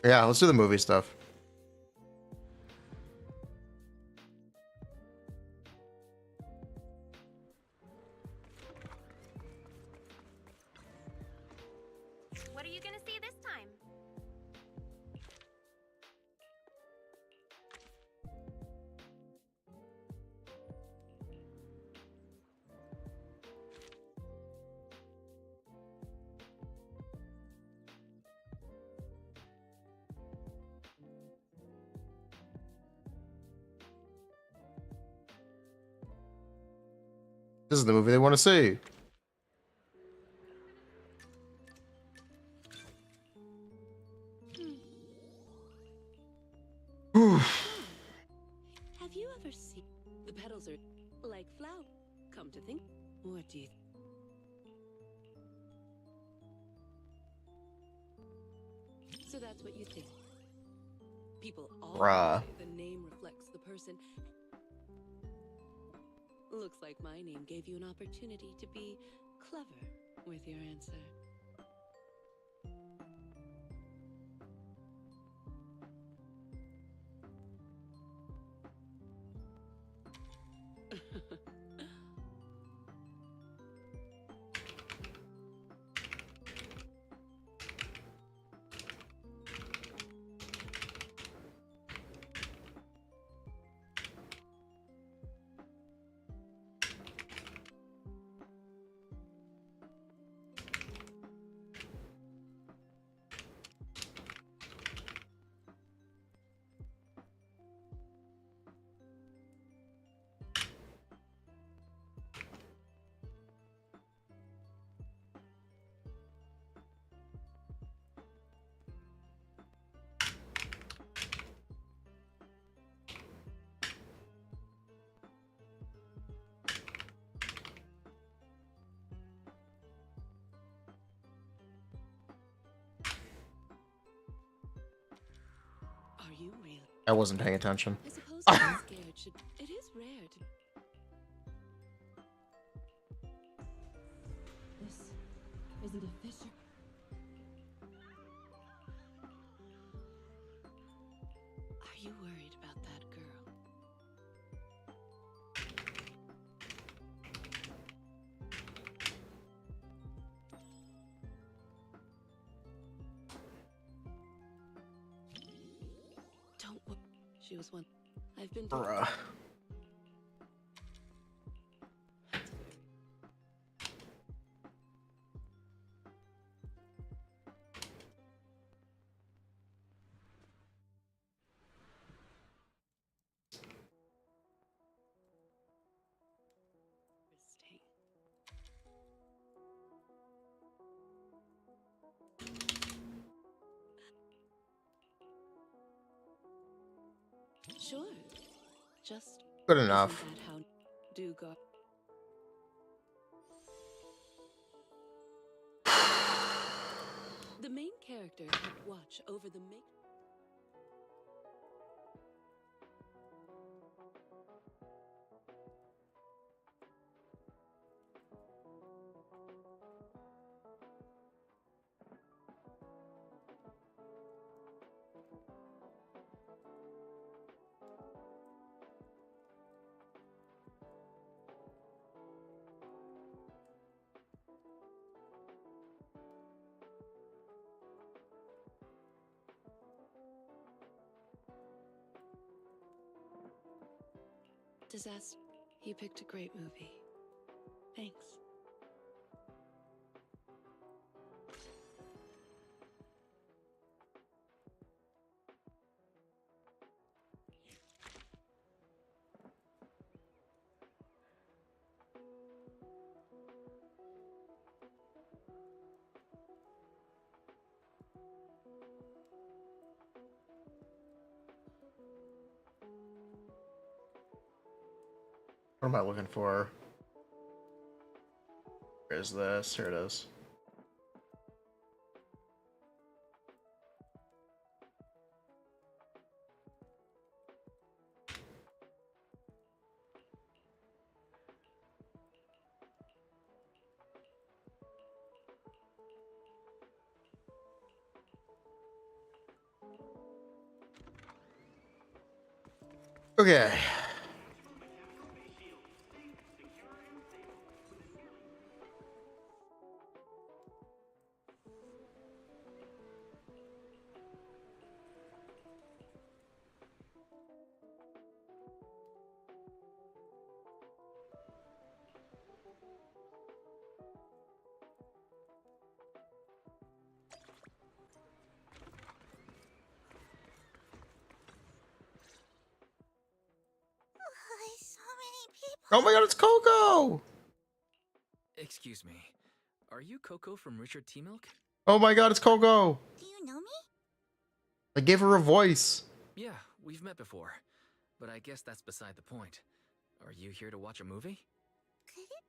Yeah, let's do the movie stuff. What are you gonna see this time? This is the movie they want to see. Have you ever seen the petals are like flowers? Come to think, what do you? So that's what you think. People all Bruh. say the name reflects the person. Looks like my name gave you an opportunity to be clever with your answer. Are you really? I wasn't paying attention. I suppose being scared should. It is rare to. This isn't a fissure. you worried about that girl? Don't worry. She was one. I've been. Bruh. Interesting. Sure. Just Good enough. isn't that how do go? The main character kept watch over the make. Disaster. You picked a great movie. Thanks. What am I looking for? Where is this? Here it is. Okay. So many people. Oh my god, it's Coco! Excuse me. Are you Coco from Richard T. Milk? Oh my god, it's Coco! Do you know me? I gave her a voice. Yeah, we've met before. But I guess that's beside the point. Are you here to watch a movie? Could it?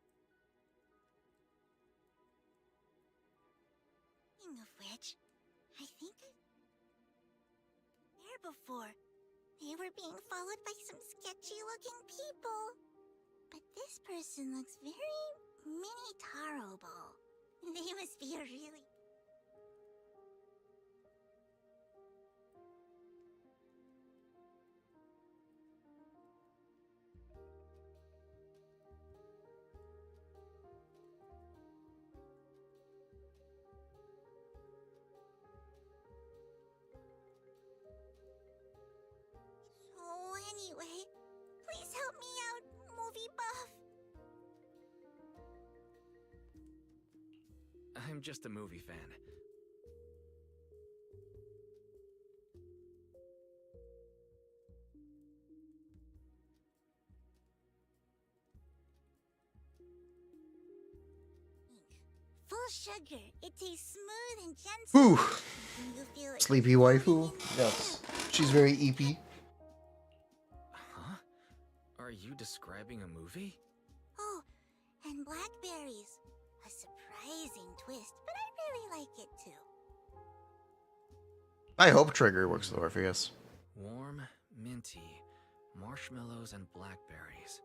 Speaking of which, I think I've there before. They were being followed by some sketchy-looking people. But this person looks very mini-tarable. They must be a really... So anyway, please help me out, movie buff. I'm just a movie fan. Full sugar. It tastes smooth and gentle. Whew. Do you feel it? Sleepy waifu? Yes. She's very eepy. Huh? Are you describing a movie? Oh, and blackberries. A surprising twist, but I really like it too. I hope Trigger works with Orpheus. Warm, minty, marshmallows, and blackberries.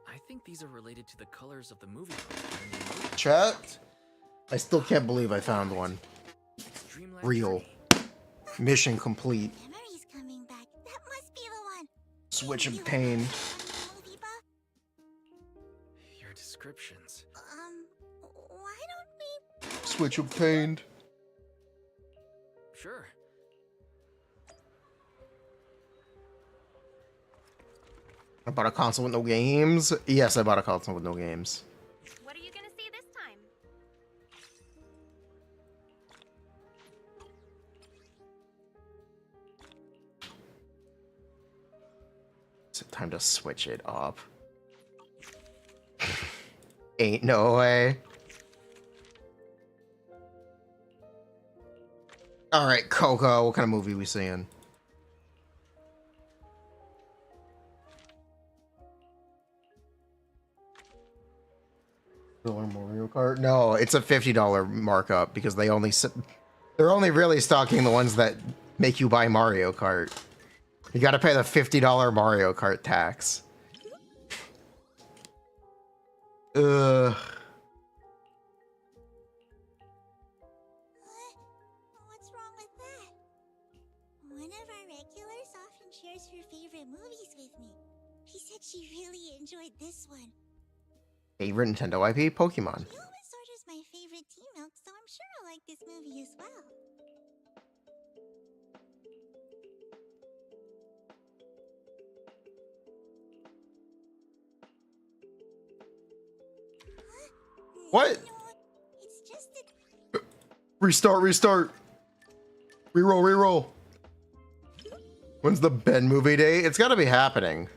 I think these are related to the colors of the movie poster in the movie. Chat? I still can't believe I found one. Extreme Real. luxury. Mission complete. Memories coming back. That Switch You of pain. movie buff? Your descriptions. Why don't we... Switch of pain. Sure. I bought a console with no games. Yes, I bought a console with no games. What are you gonna see this time? Is it time to switch it up? Ain't no way. All right, Coco. What kind of movie we seeing? Mario Kart? No, it's a $50 markup because they're only really stocking the ones that make you buy Mario Kart. You got to pay the $50 Mario Kart tax. Ugh. What's wrong with that? One of our regulars often shares her favorite movies with me. She said she really enjoyed this one. Favorite Nintendo IP? Pokemon. She always orders my favorite tea milk, so I'm sure I'll like this movie as well. What? No, it's just that... Restart. Reroll. When's the Ben movie day? It's got to be happening.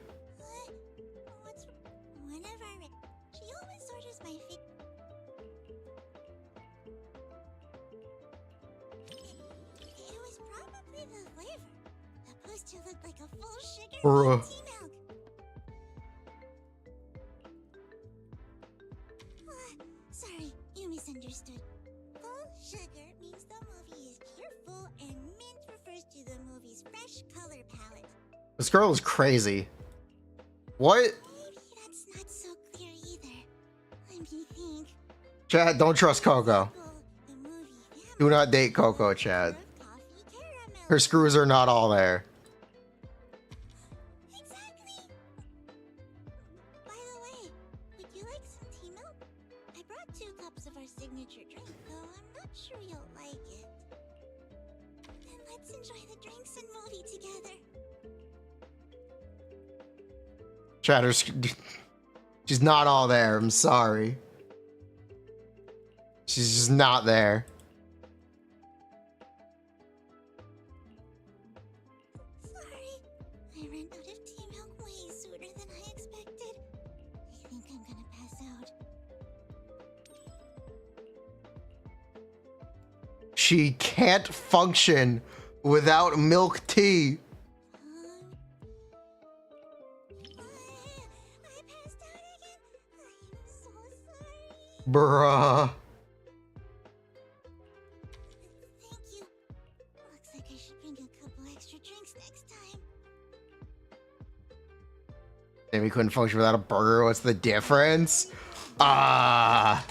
What's... Whenever she always orders my favorite... It was probably the flavor. The poster looked like a full sugar Bruh. tea milk. Sorry, you misunderstood. Full sugar means the movie is pure full, and mint refers to the movie's fresh color palette. This girl is crazy. What? Maybe that's not so clear either. Let me think. Chad, don't trust Coco. The movie Do not date Coco, Chad. coffee caramel. Her screws are not all there. Exactly. By the way, would you like some tea milk? I brought 2 cups of our signature drink, though I'm not sure you'll like it. Then let's enjoy the drinks and movie together. Chad, she's not all there. I'm sorry. She's just not there. Sorry, I ran out of tea milk way sooner than I expected. I think I'm gonna pass out. She can't function without milk tea. I passed out again. I'm so sorry. Bruh. Thank you. Looks like I should bring a couple extra drinks next time. Maybe couldn't function without a burger. What's the difference? Ah.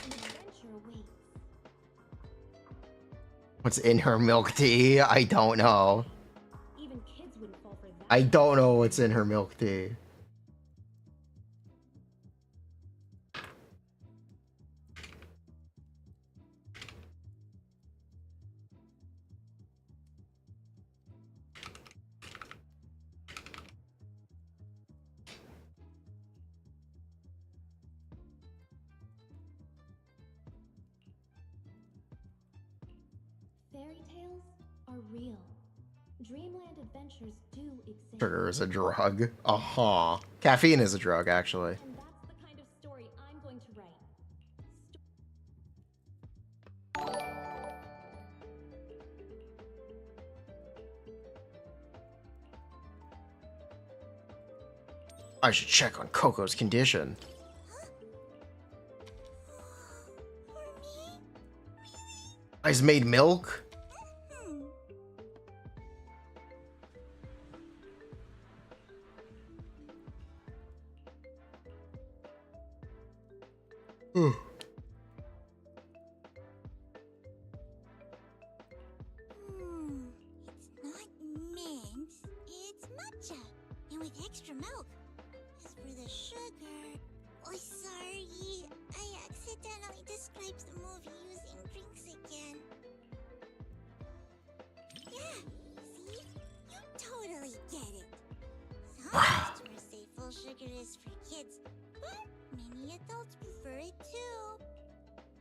What's in her milk tea? I don't know. Even kids wouldn't fall for that. I don't know what's in her milk tea. Fairy tales are real. Dreamland adventures do exist. Sugar is a drug. Uh-huh. Caffeine is a drug, actually. And that's the kind of story I'm going to write. I should check on Coco's condition. For me? I's made milk? Hmm. Ooh. It's not mint. It's matcha. And with extra milk. As for the sugar, oh sorry, I accidentally described the movie using drinks again. Yeah, see? You totally get it. Some customers say full sugar is for kids, but many adults prefer it too.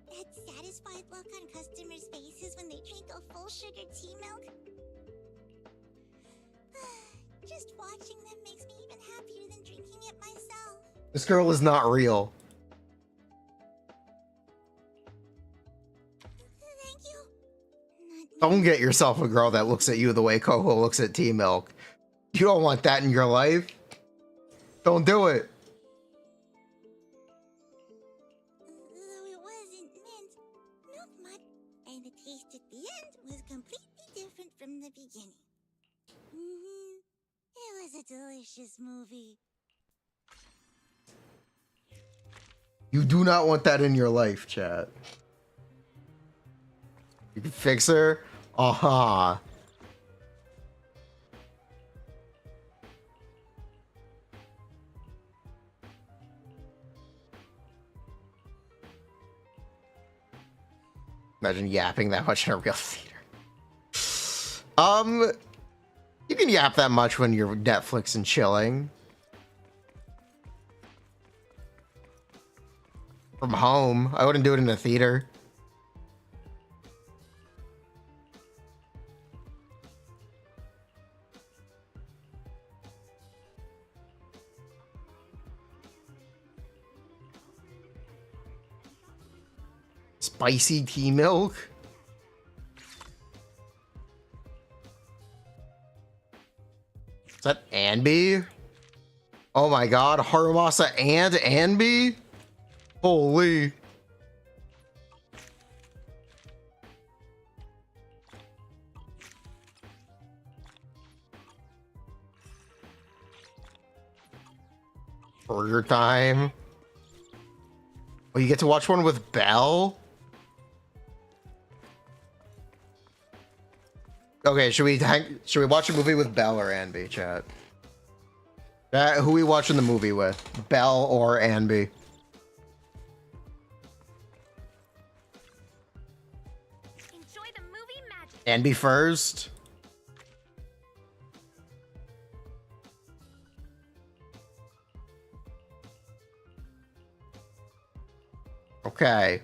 That satisfied look on customers' faces when they drink a full sugar tea milk. Just watching them makes me even happier than drinking it myself. This girl is not real. Thank you. Don't get yourself a girl that looks at you the way Coco looks at tea milk. You don't want that in your life. Don't do it. Though it wasn't mint, milk mud, and the taste at the end was completely different from the beginning. It was a delicious movie. You do not want that in your life, chat. You can fix her? Uh-huh. Imagine yapping that much in a real theater. You can yap that much when you're Netflix and chilling. From home. I wouldn't do it in a theater. Spicy tea milk? Is that Anby? Oh my god, Harumasa and Anby? Holy. Burger time. Oh, you get to watch one with Belle? Okay, should we watch a movie with Belle or Anby, chat? Who we watching the movie with? Belle or Anby? Enjoy the movie magic. Anby first? Okay.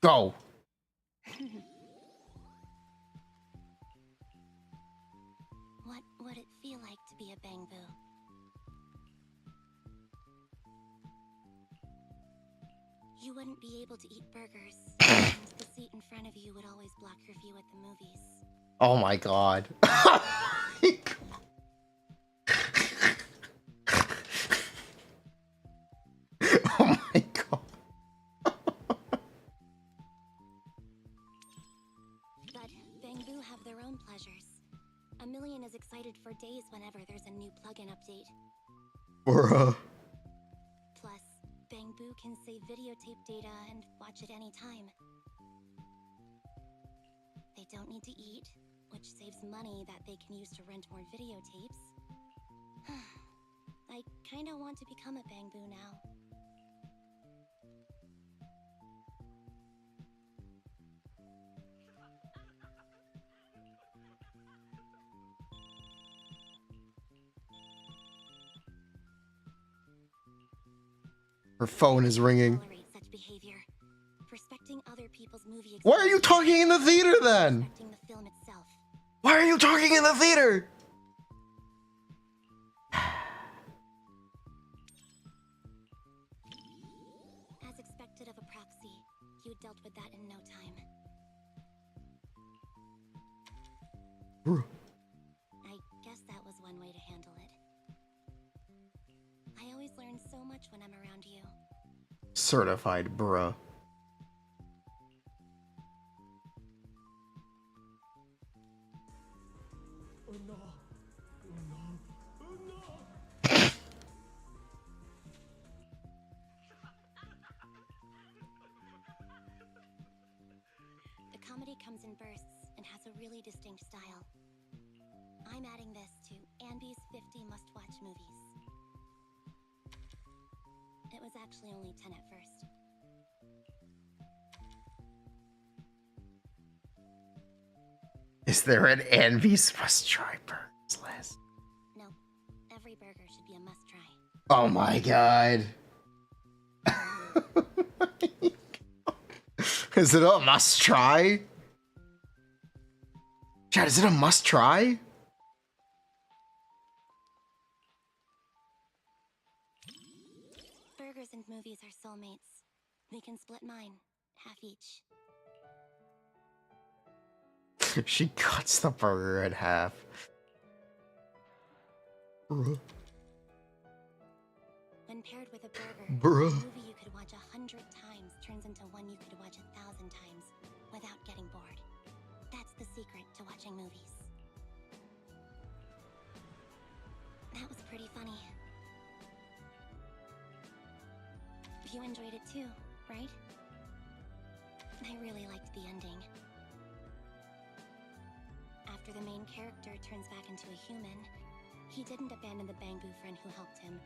Go. What would it feel like to be a bamboo? You wouldn't be able to eat burgers. And the seat in front of you would always block your view at the movies. Oh my god. Oh my god. But bamboo have their own pleasures. A million is excited for days whenever there's a new plugin update. Bruh. Plus, bamboo can save videotape data and watch it anytime. They don't need to eat, which saves money that they can use to rent more videotapes. I kinda want to become a bamboo now. Her phone is ringing. Tolerate such behavior. Respecting other people's movie Why are you talking in the theater then? Respecting the film itself. Why are you talking in the theater? As expected of a proxy, you dealt with that in no time. I guess that was one way to handle it. I always learn so much when I'm around you. Certified bruh. The comedy comes in bursts and has a really distinct style. I'm adding this to Andy's 50 must-watch movies. It was actually only 10 at first. Is there an Andy's must-try burgers list? No, every burger should be a must-try. Oh my god. Is it a must-try? Chad, is it a must-try? Burgers and movies are soulmates. We can split mine, half each. She cuts the burger in half. Bruh. When paired with a burger, Bruh. a movie you could watch 100 times turns into one you could watch 1,000 times without getting bored. That's the secret to watching movies. That was pretty funny. You enjoyed it too, right? I really liked the ending. After the main character turns back into a human, he didn't abandon the Bangboo friend who helped him,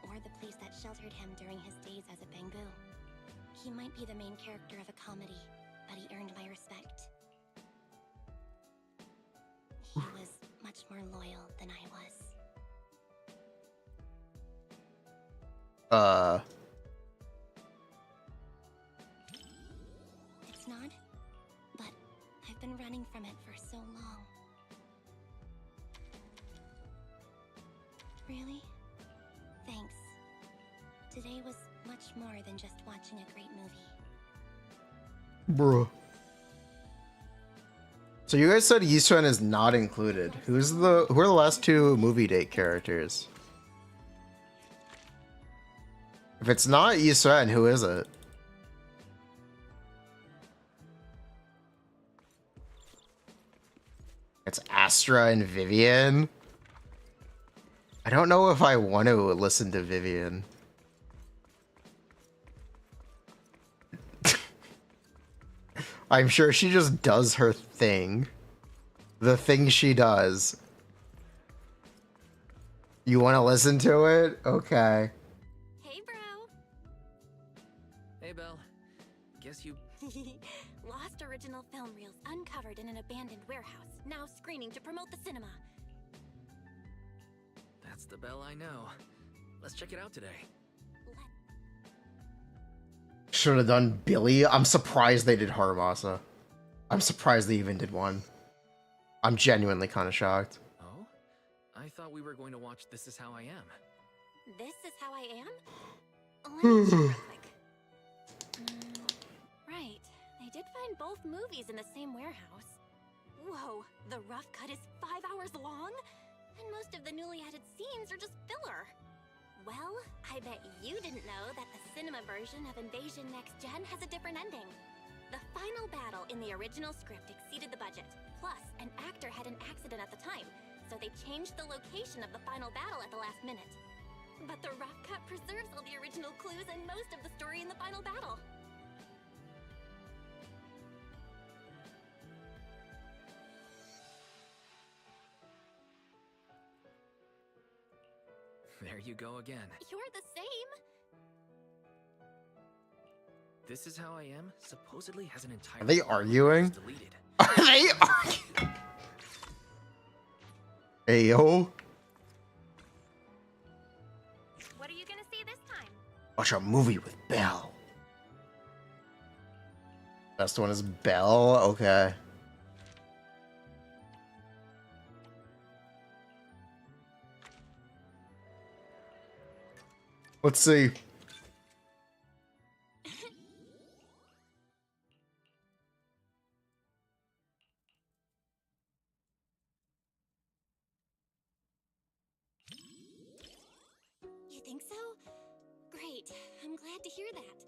or the place that sheltered him during his days as a Bangboo. He might be the main character of a comedy, but he earned my respect. He was much more loyal than I was. It's not, but I've been running from it for so long. Really? Thanks. Today was much more than just watching a great movie. Bruh. So you guys said Yisuan is not included. Who are the last two movie date characters? If it's not Yisuan, who is it? It's Astra and Vivian. I don't know if I want to listen to Vivian. I'm sure she just does her thing. The thing she does. You want to listen to it? Okay. Hey, bro. Hey, Belle. Guess you... Lost original film reels uncovered in an abandoned warehouse. Now screening to promote the cinema. That's the Belle I know. Let's check it out today. Should have done Billy. I'm surprised they did Haramasa. I'm surprised they even did one. I'm genuinely kind of shocked. Oh? I thought we were going to watch This Is How I Am. This is how I am? Let me check real quick. Right. They did find both movies in the same warehouse. Whoa, the rough cut is 5 hours long? And most of the newly added scenes are just filler. Well, I bet you didn't know that the cinema version of Invasion Next Gen has a different ending. The final battle in the original script exceeded the budget. Plus, an actor had an accident at the time, so they changed the location of the final battle at the last minute. But the rough cut preserves all the original clues and most of the story in the final battle. There you go again. You're the same. This Is How I Am supposedly has an entire... Are they arguing? Deleted. Are they arguing? Ayo. What are you gonna see this time? Watch a movie with Belle. Best one is Belle? Okay. Let's see. You think so? Great. I'm glad to hear that.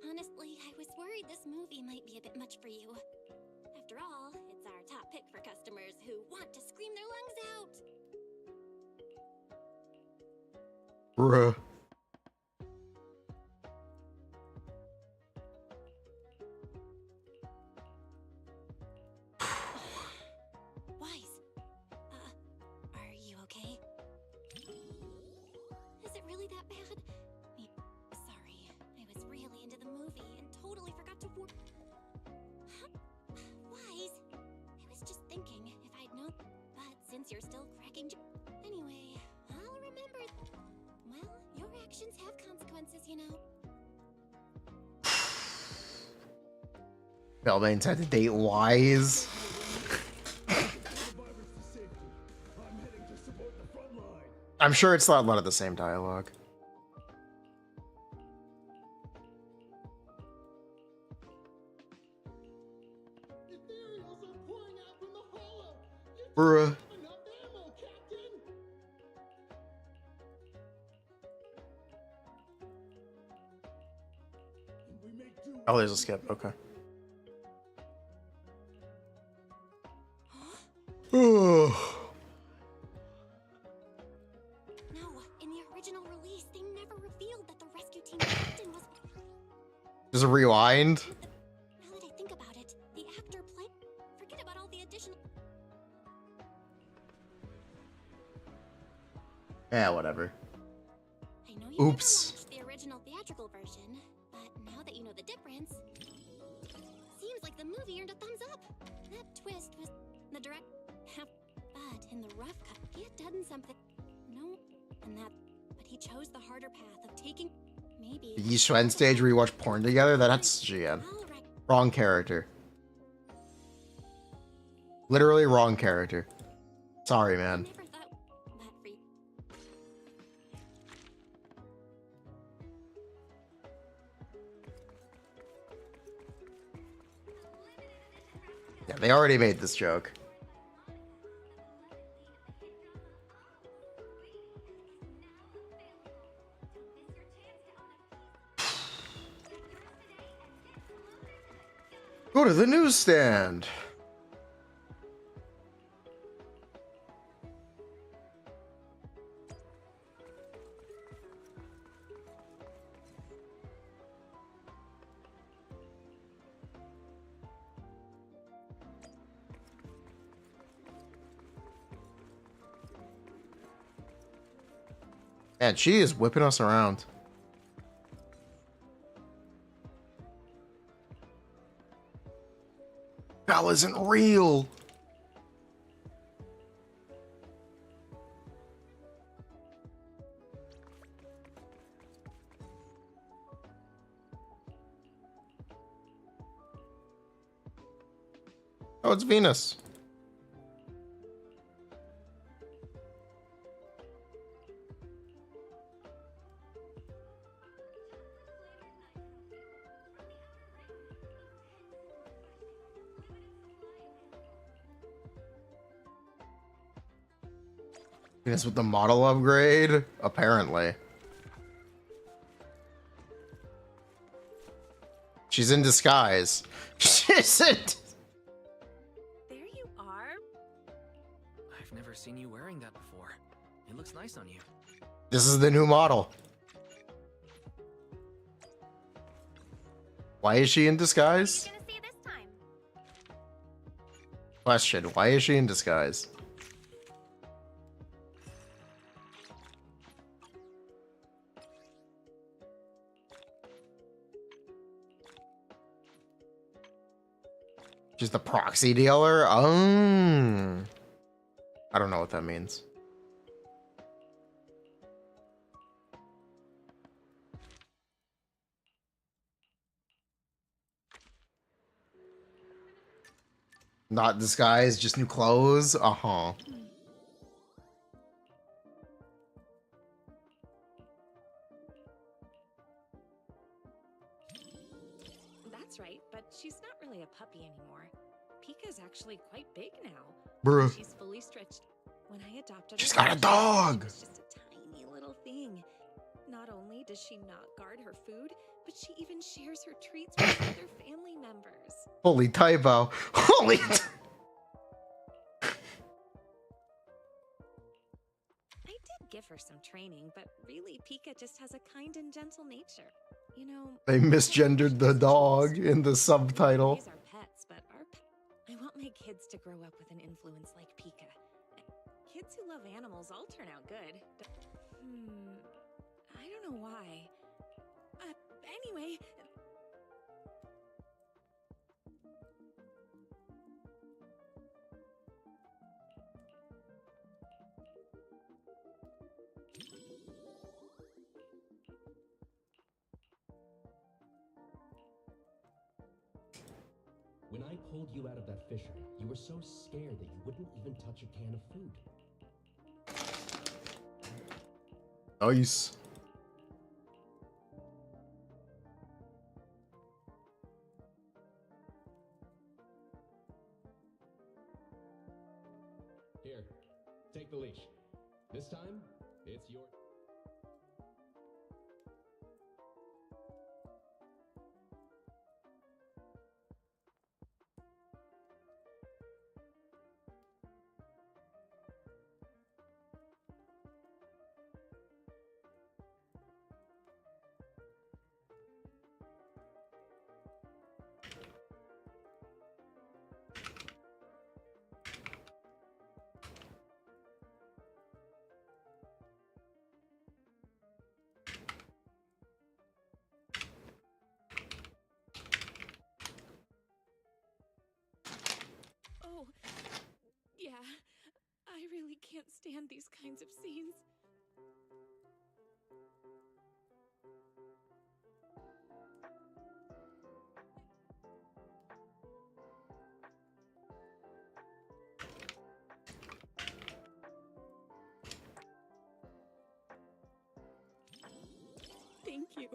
Honestly, I was worried this movie might be a bit much for you. After all, it's our top pick for customers who want to scream their lungs out. Bruh. Wise. Are you okay? Is it really that bad? Sorry, I was really into the movie and totally forgot to Wise, I was just thinking if I'd known, but since you're still cracking anyway, I'll remember. Well, your actions have consequences, you know. Belmane's had to date Wise. I'm sure it's not a lot of the same dialogue. Bruh. Oh, there's a skip. Okay. No, in the original release, they never revealed that the rescue team captain was. There's a rewind. Now that I think about it, the actor played. Forget about all the additional. Yeah, whatever. I know you Oops. never watched the original theatrical version, but now that you know the difference, seems like the movie earned a thumbs up. That twist was the direct. But in the rough cut, he had done something. No, and that. But he chose the harder path of taking. Maybe. The East Swen stage where you watch porn together? That's GN. Wrong character. Literally wrong character. Sorry, man. Never thought that for you. Yeah, they already made this joke. Go to the newsstand. Man, she is whipping us around. That isn't real. Oh, it's Venus. Venus with the model upgrade? Apparently. She's in disguise. She's in... There you are. I've never seen you wearing that before. It looks nice on you. This is the new model. Why is she in disguise? What are you gonna see this time? Question, why is she in disguise? She's the proxy dealer? Oh. I don't know what that means. Not disguise, just new clothes? Uh-huh. That's right, but she's not really a puppy anymore. Pika's actually quite big now. Bruh. She's fully stretched. When I adopted She's her, got a dog! She was just a tiny little thing. Not only does she not guard her food, but she even shares her treats with other family members. Holy typo. Holy. I did give her some training, but really, Pika just has a kind and gentle nature. You know, They misgendered the dog in the subtitle. These are pets, but I want my kids to grow up with an influence like Pika. Kids who love animals all turn out good. I don't know why. Anyway. When I pulled you out of that fissure, you were so scared that you wouldn't even touch a can of food. Nice. Here, take the leash. This time, it's your... Oh, yeah. I really can't stand these kinds of scenes. Thank you.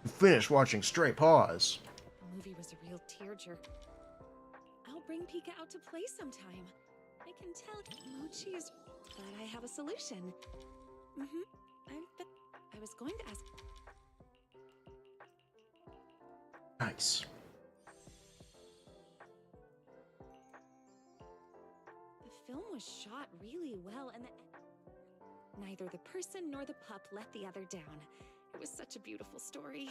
Finish watching Stray Paws. The movie was a real tearjerker. I'll bring Pika out to play sometime. I can tell Mochi is... But I have a solution. I was going to ask... Nice. The film was shot really well, and neither the person nor the pup let the other down. It was such a beautiful story.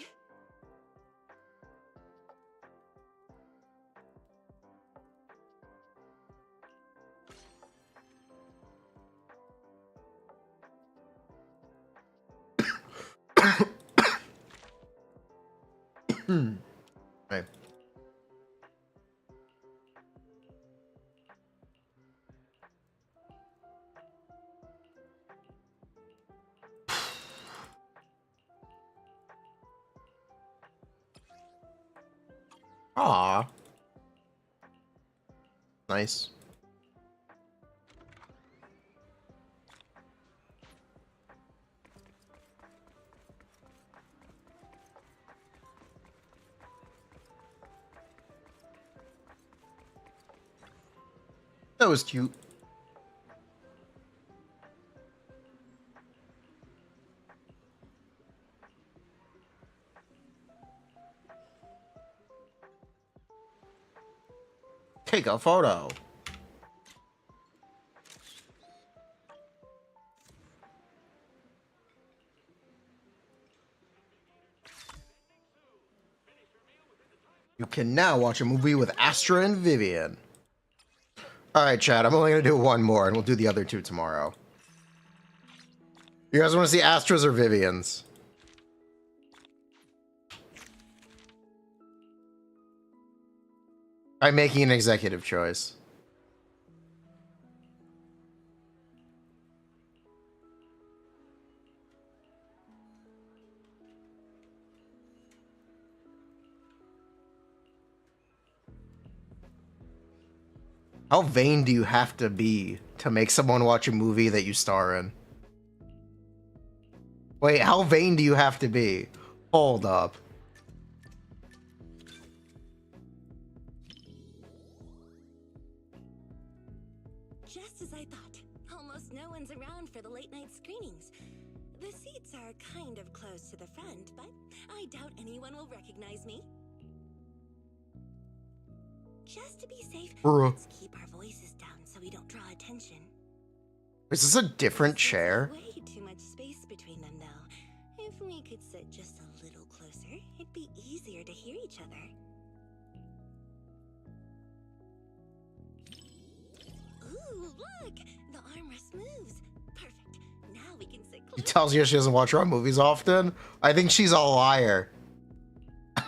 Right. Aw. Nice. That was cute. Take a photo. You can now watch a movie with Astra and Vivian. Alright, chat, I'm only going to do one more, and we'll do the other two tomorrow. You guys want to see Astras or Vivians? I'm making an executive choice. How vain do you have to be to make someone watch a movie that you star in? Wait, how vain do you have to be? Hold up. Just as I thought. Oh kind of close to the front, but I doubt anyone will recognize me. Just to be safe, Bruh. let's keep our voices down so we don't draw attention. Is this a different chair? Way too much space between them, though. If we could sit just a little closer, it'd be easier to hear each other. Ooh, look! The armrest moves. Perfect. Now we can sit He close. tells you she doesn't watch her own movies often. I think she's a liar. The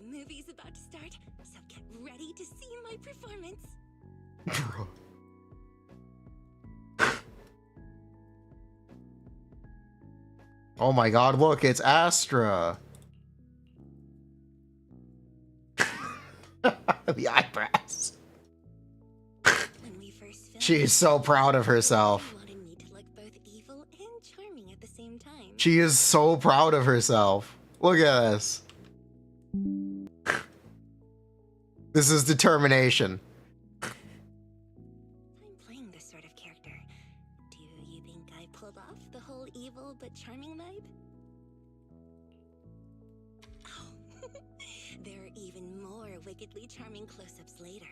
movie's about to start, so get ready to see my performance. Bro. Oh my god, look, it's Astra. The eyebrows. When we first filmed, She is so proud of herself. she wanted me to look both evil and charming at the same time. She is so proud of herself. Look at this. This is determination. I'm playing this sort of character. Do you think I pulled off the whole evil but charming vibe? Oh, there are even more wickedly charming close-ups later.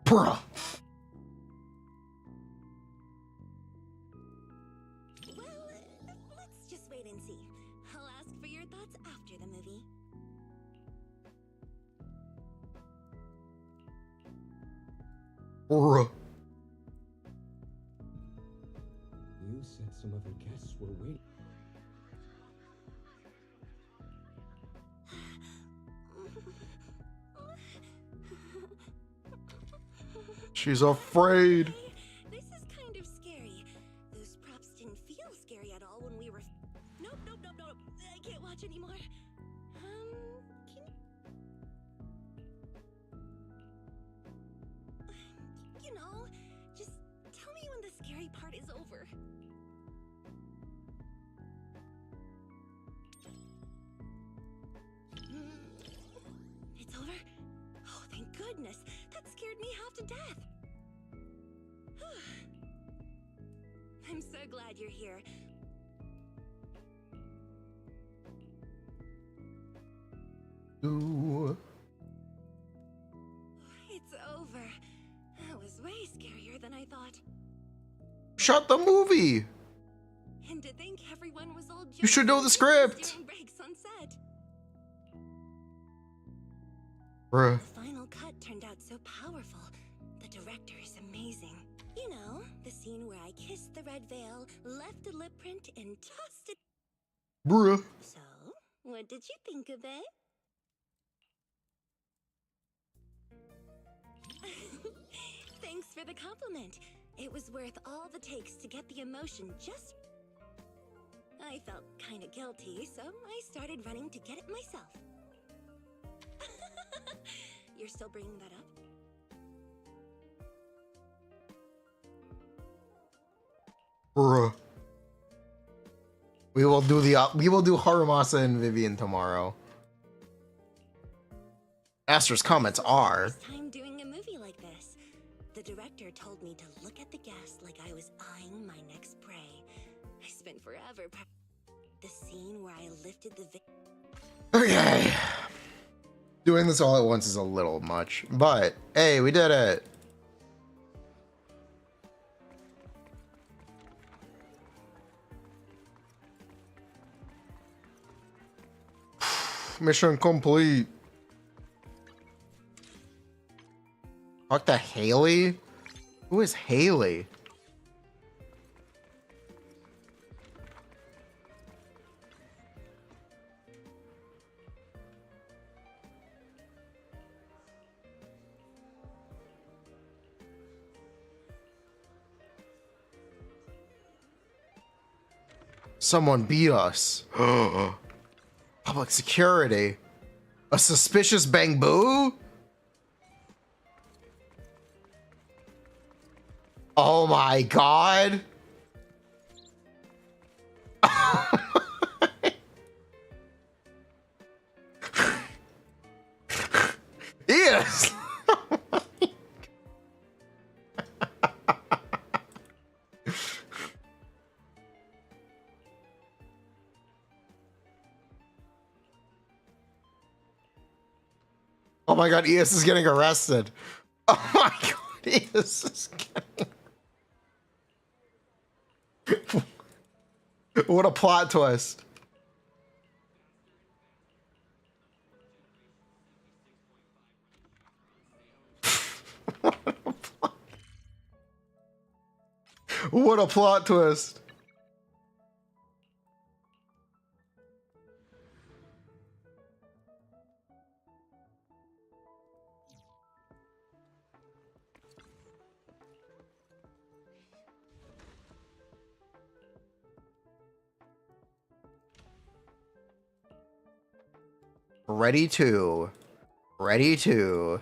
Bruh. Well, let's just wait and see. I'll ask for your thoughts after the movie. Bruh. You said some other guests were waiting. She's afraid. This is kind of scary. Those props didn't feel scary at all when we were. Nope. I can't watch anymore. You know, just tell me when the scary part is over. It's over? Oh, thank goodness. That scared me half to death. I'm so glad you're here. Ooh. It's over. That was way scarier than I thought. Shut the movie. And to think everyone was all You should know the script. during breaks on set. Bruh. The final cut turned out so powerful. The director is amazing. You know, the scene where I kissed the red veil, left a lip print, and tossed it. Bruh. So, what did you think of it? Thanks for the compliment. It was worth all the takes to get the emotion just. I felt kind of guilty, so I started running to get it myself. You're still bringing that up? Bruh. We will do Harumasa and Vivian tomorrow. Astra's comments are. First time doing a movie like this. The director told me to look at the guest like I was eyeing my next prey. I spent forever. The scene where I lifted the. Okay. Doing this all at once is a little much, but hey, we did it. Mission complete. Talk to Haley? Who is Haley? Someone beat us. Public security. A suspicious bamboo? Oh my god. Yes. Oh my god, ES is getting arrested. Oh my god, ES is getting... What a plot twist. What a plot twist. Ready to. Ready to.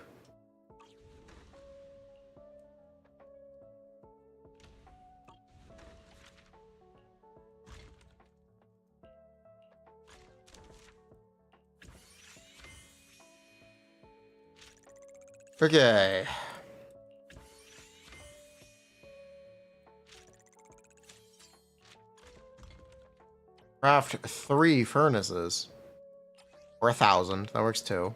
Okay. Craft 3 furnaces. Or 1,000. That works too.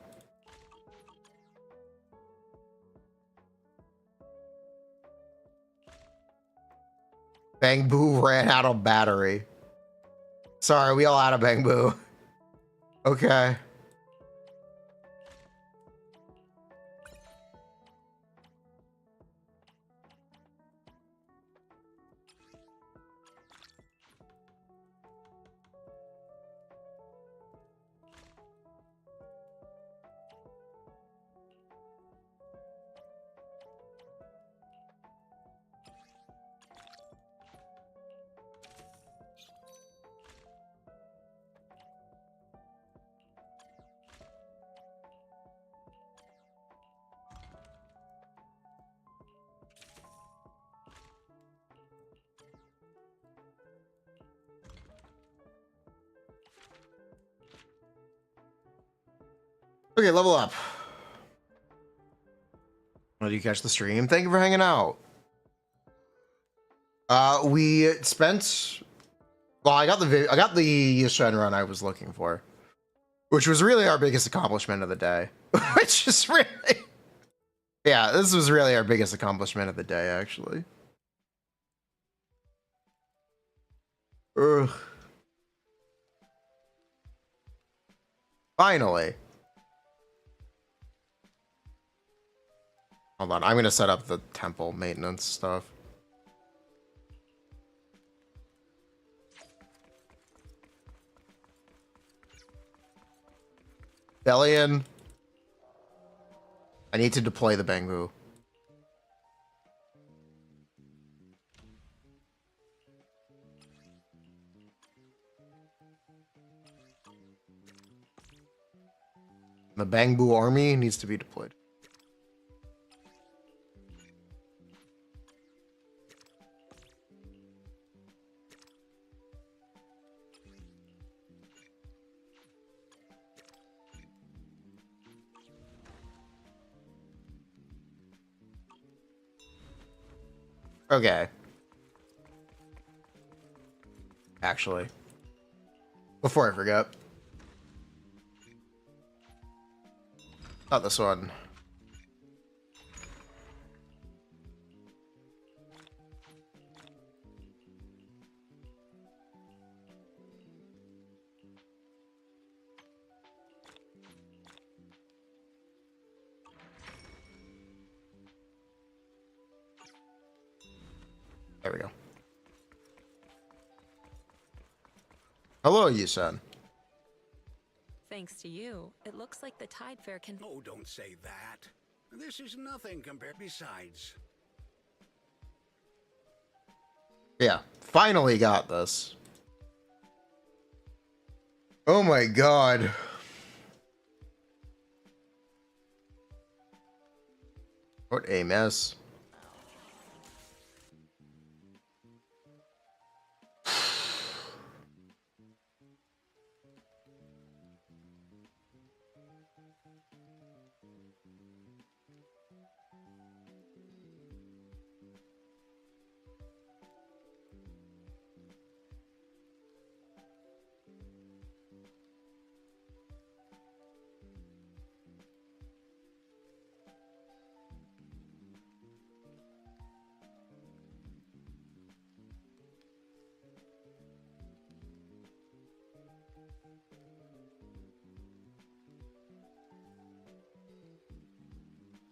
Bang Boo ran out of battery. Sorry, we all out of Bang Boo. Okay. Okay, level up. Did you catch the stream? Thank you for hanging out. We spent. Well, I got the Yushen run I was looking for, which was really our biggest accomplishment of the day. Which is really, yeah, this was really our biggest accomplishment of the day, actually. Ugh. Finally. Hold on, I'm gonna set up the temple maintenance stuff. Bellion. I need to deploy the Bangbu. The Bangbu army needs to be deployed. Okay. Actually, before I forget. Not this one. There we go. Hello, Yusen. Thanks to you, it looks like the Tide Fair can... Oh, don't say that. This is nothing compared besides. Yeah, finally got this. Oh my god. What a mess.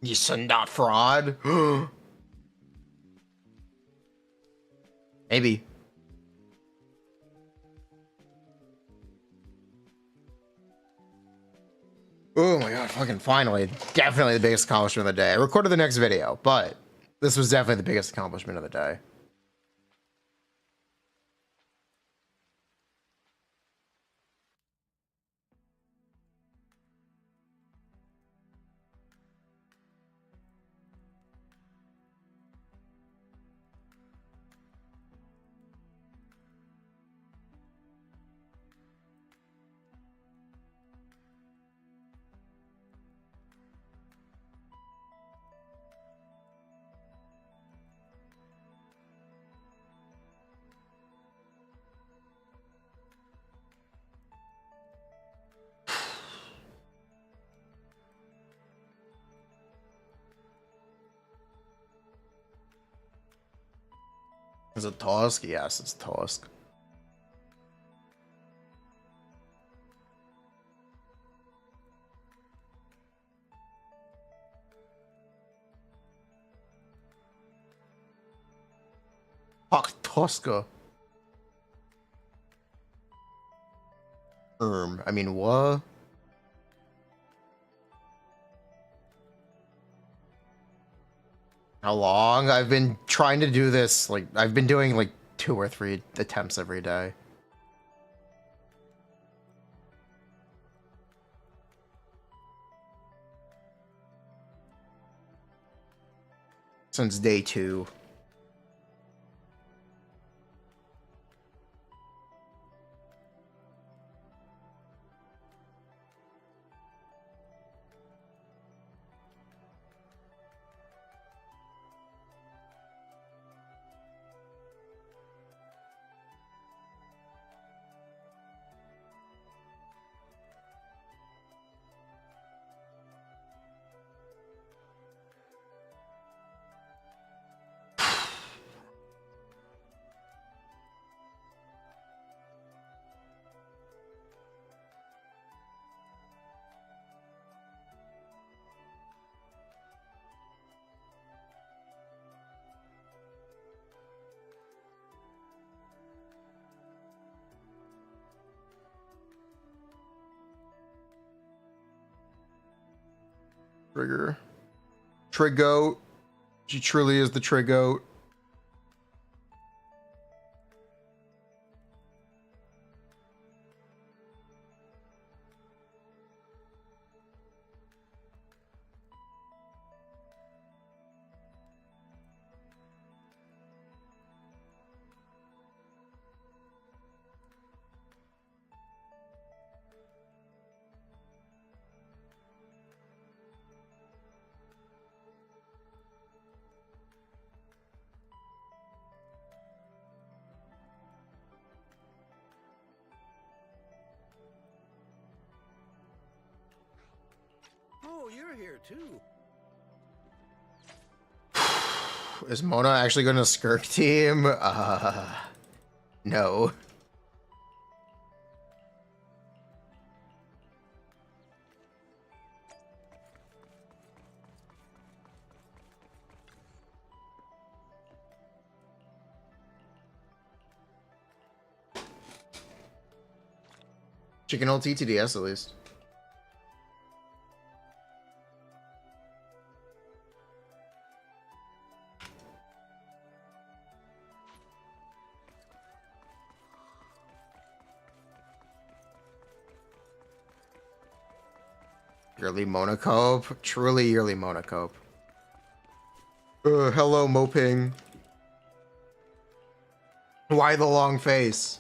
You send out fraud? Maybe. Oh my god, fucking finally. Definitely the biggest accomplishment of the day. I recorded the next video, but this was definitely the biggest accomplishment of the day. Is it Tusk? Yes, it's Tusk. Fuck Tuska. I mean, what? How long? I've been trying to do this, like, I've been doing like 2 or 3 attempts every day. Since day 2. Trigger. Trigoat. She truly is the Trigoat. Oh, you're here too. Is Mona actually going to Skirk team? No. She can ult TTDS at least. Yearly Monocope? Truly yearly Monocope. Hello, Moping. Why the long face?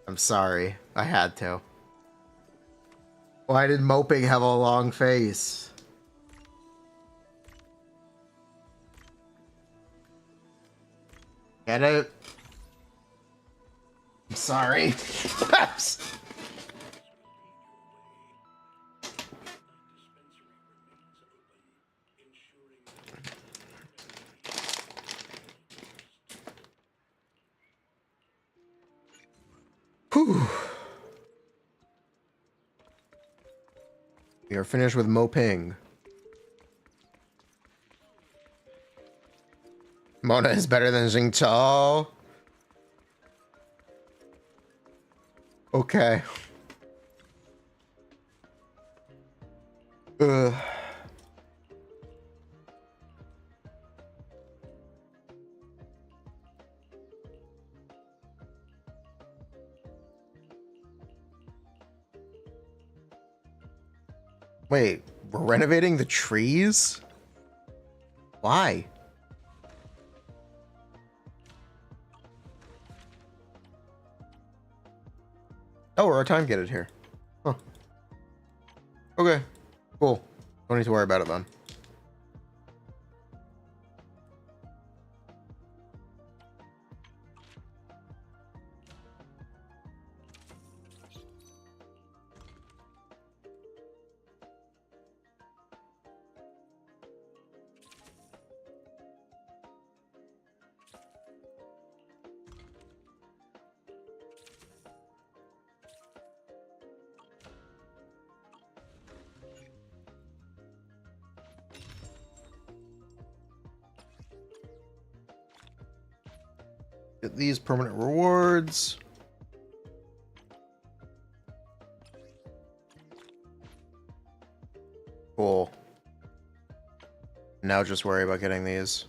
I'm sorry. I had to. Why did Moping have a long face? Get it? I'm sorry. Whew. We are finished with moping. Mona is better than Xingqiu. Okay. Ugh. Wait, we're renovating the trees? Why? Oh, we're time getted here. Huh. Okay, cool. Don't need to worry about it then. Get these permanent rewards. Cool. Now just worry about getting these.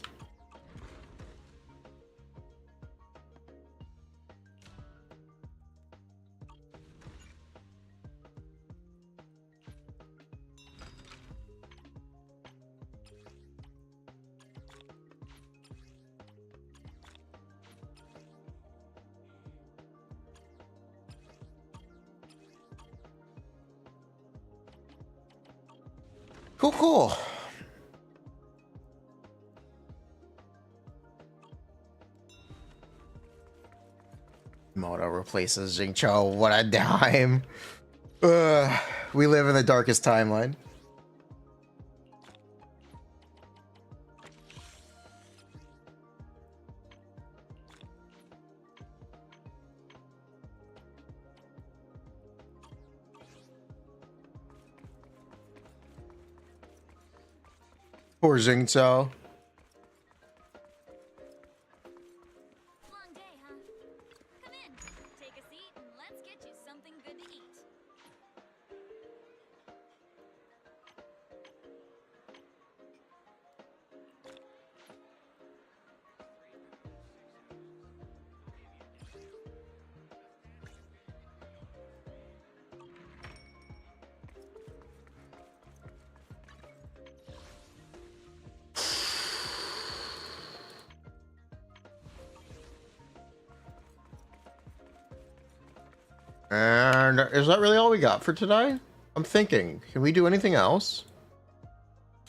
Cool, cool. Moto replaces Xingqiu. What a dime. We live in the darkest timeline. Poor Xingqiu. Long day, huh? Come in, take a seat, and let's get you something good to eat. And is that really all we got for today? I'm thinking, can we do anything else?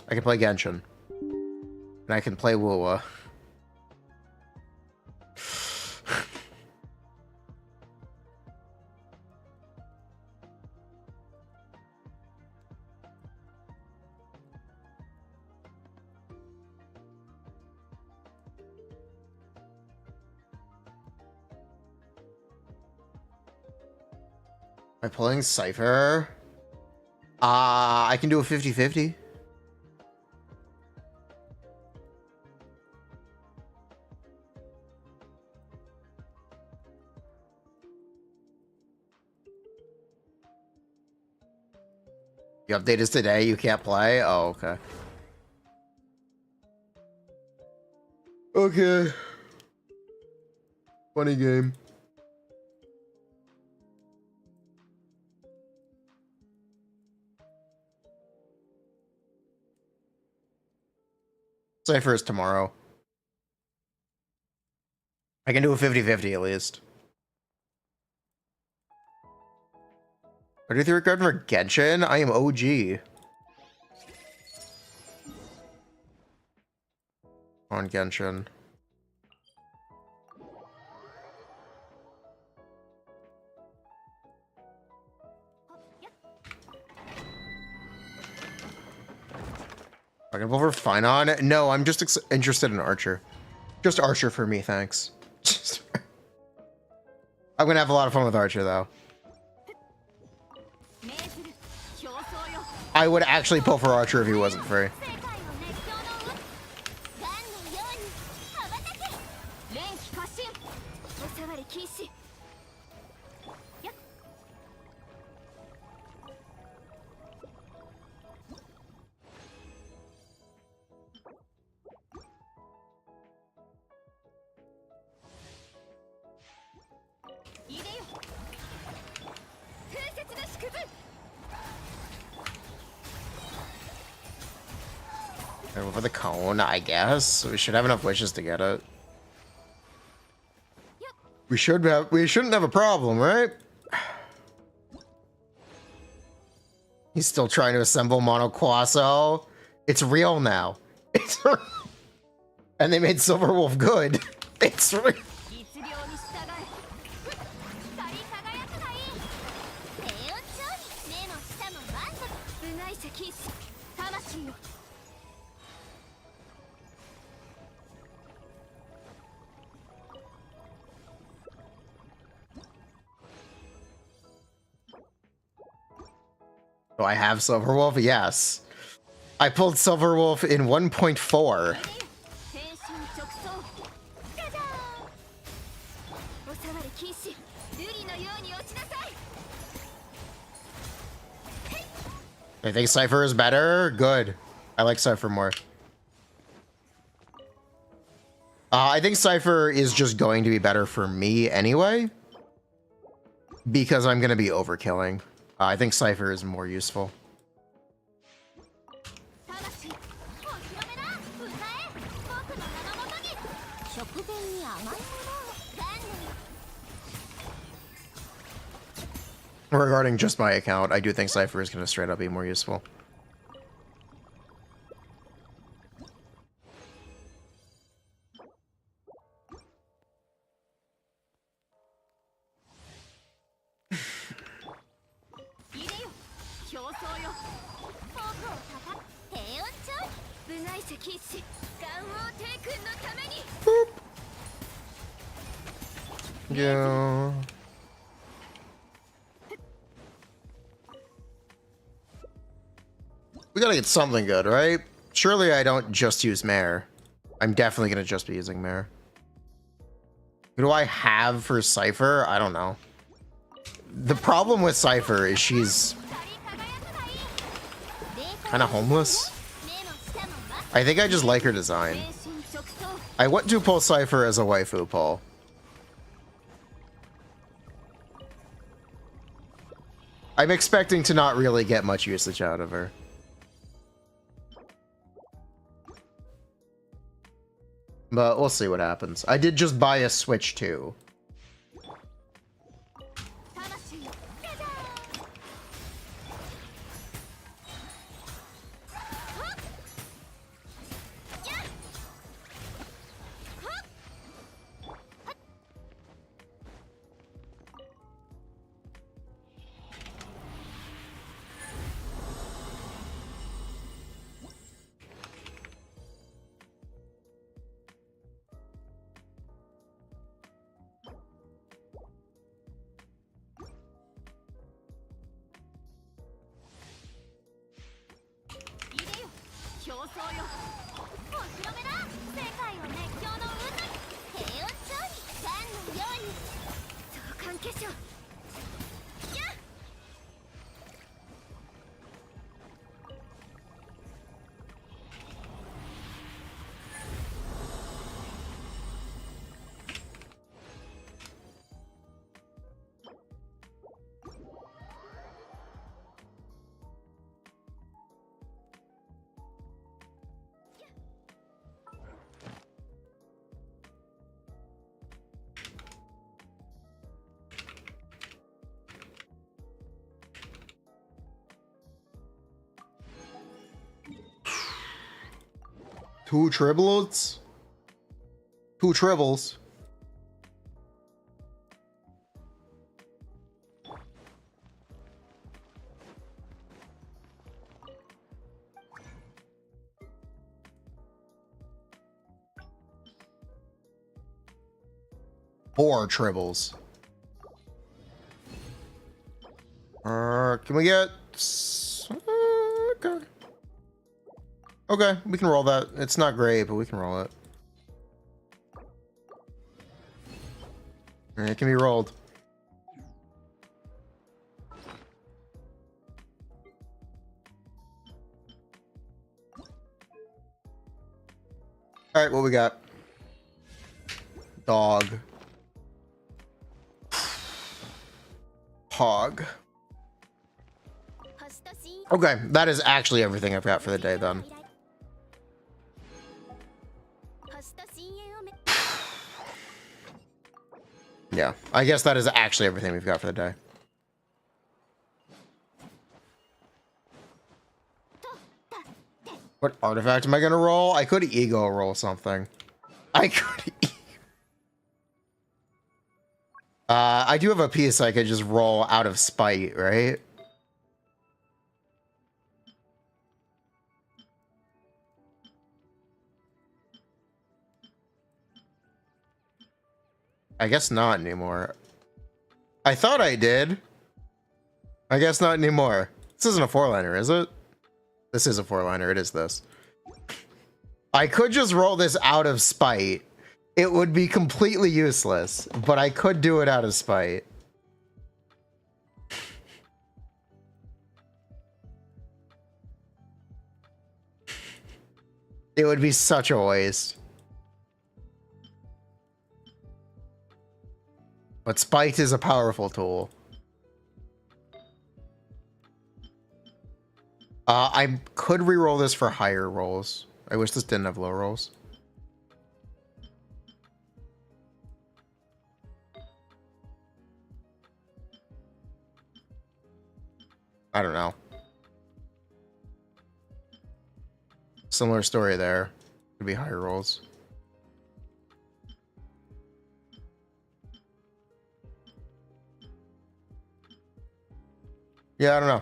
I can play Genshin. And I can play Wuwa. Am I playing Cypher? I can do a 50-50. The update is today, you can't play? Oh, okay. Okay. Funny game. Cypher is tomorrow. I can do a 50-50 at least. I do Theorycrafting for Genshin? I am OG. On Genshin. I can pull for Finon? No, I'm just interested in Archer. Just Archer for me, thanks. I'm gonna have a lot of fun with Archer, though. I would actually pull for Archer if he wasn't free. Over the cone, I guess. We should have enough wishes to get it. We shouldn't have a problem, right? He's still trying to assemble Mono Quaso. It's real now. It's real. And they made Silverwolf good. It's real. Do I have Silverwolf? Yes. I pulled Silverwolf in 1.4. I think Cypher is better. Good. I like Cypher more. I think Cypher is just going to be better for me anyway, because I'm going to be overkilling. I think Cypher is more useful. Regarding just my account, I do think Cypher is going to straight up be more useful. Yeah. We gotta get something good, right? Surely I don't just use Mare. I'm definitely gonna just be using Mare. Who do I have for Cypher? I don't know. The problem with Cypher is she's kind of homeless. I think I just like her design. I want to pull Cypher as a waifu pull. I'm expecting to not really get much usage out of her. But we'll see what happens. I did just buy a Switch too. Two triplets? Two tribbles. Four tribbles. Can we get Okay, we can roll that. It's not great, but we can roll it. It can be rolled. All right, what we got? Dog. Hog. Okay, that is actually everything I've got for the day then. Yeah, I guess that is actually everything we've got for the day. What artifact am I gonna roll? I could ego roll something. I could. I do have a piece I could just roll out of spite, right? I guess not anymore. I thought I did. I guess not anymore. This isn't a 4-liner, is it? This is a 4-liner. It is this. I could just roll this out of spite. It would be completely useless, but I could do it out of spite. It would be such a waste. But spite is a powerful tool. I could reroll this for higher rolls. I wish this didn't have low rolls. I don't know. Similar story there. Could be higher rolls. Yeah, I don't know.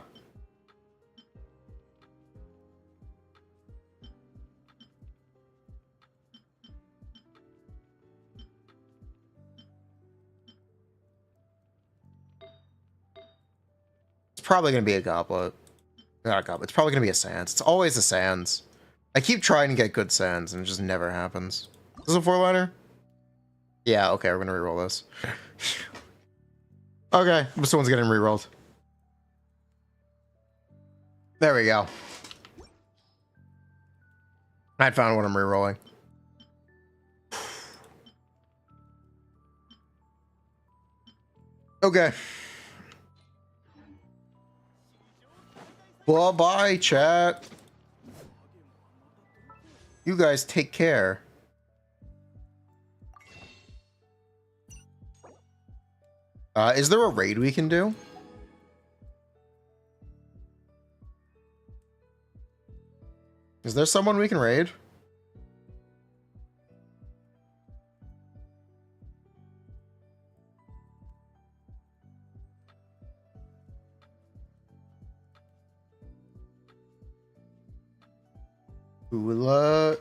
It's probably going to be a goblet. Not a goblet. It's probably going to be a sands. It's always a sands. I keep trying to get good sands and it just never happens. Is this a 4-liner? Yeah, okay, we're going to reroll this. Okay, this one's getting rerolled. There we go. I found what I'm rerolling. Okay. Well, bye, chat. You guys take care. Is there a raid we can do? Is there someone we can raid?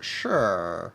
Sure.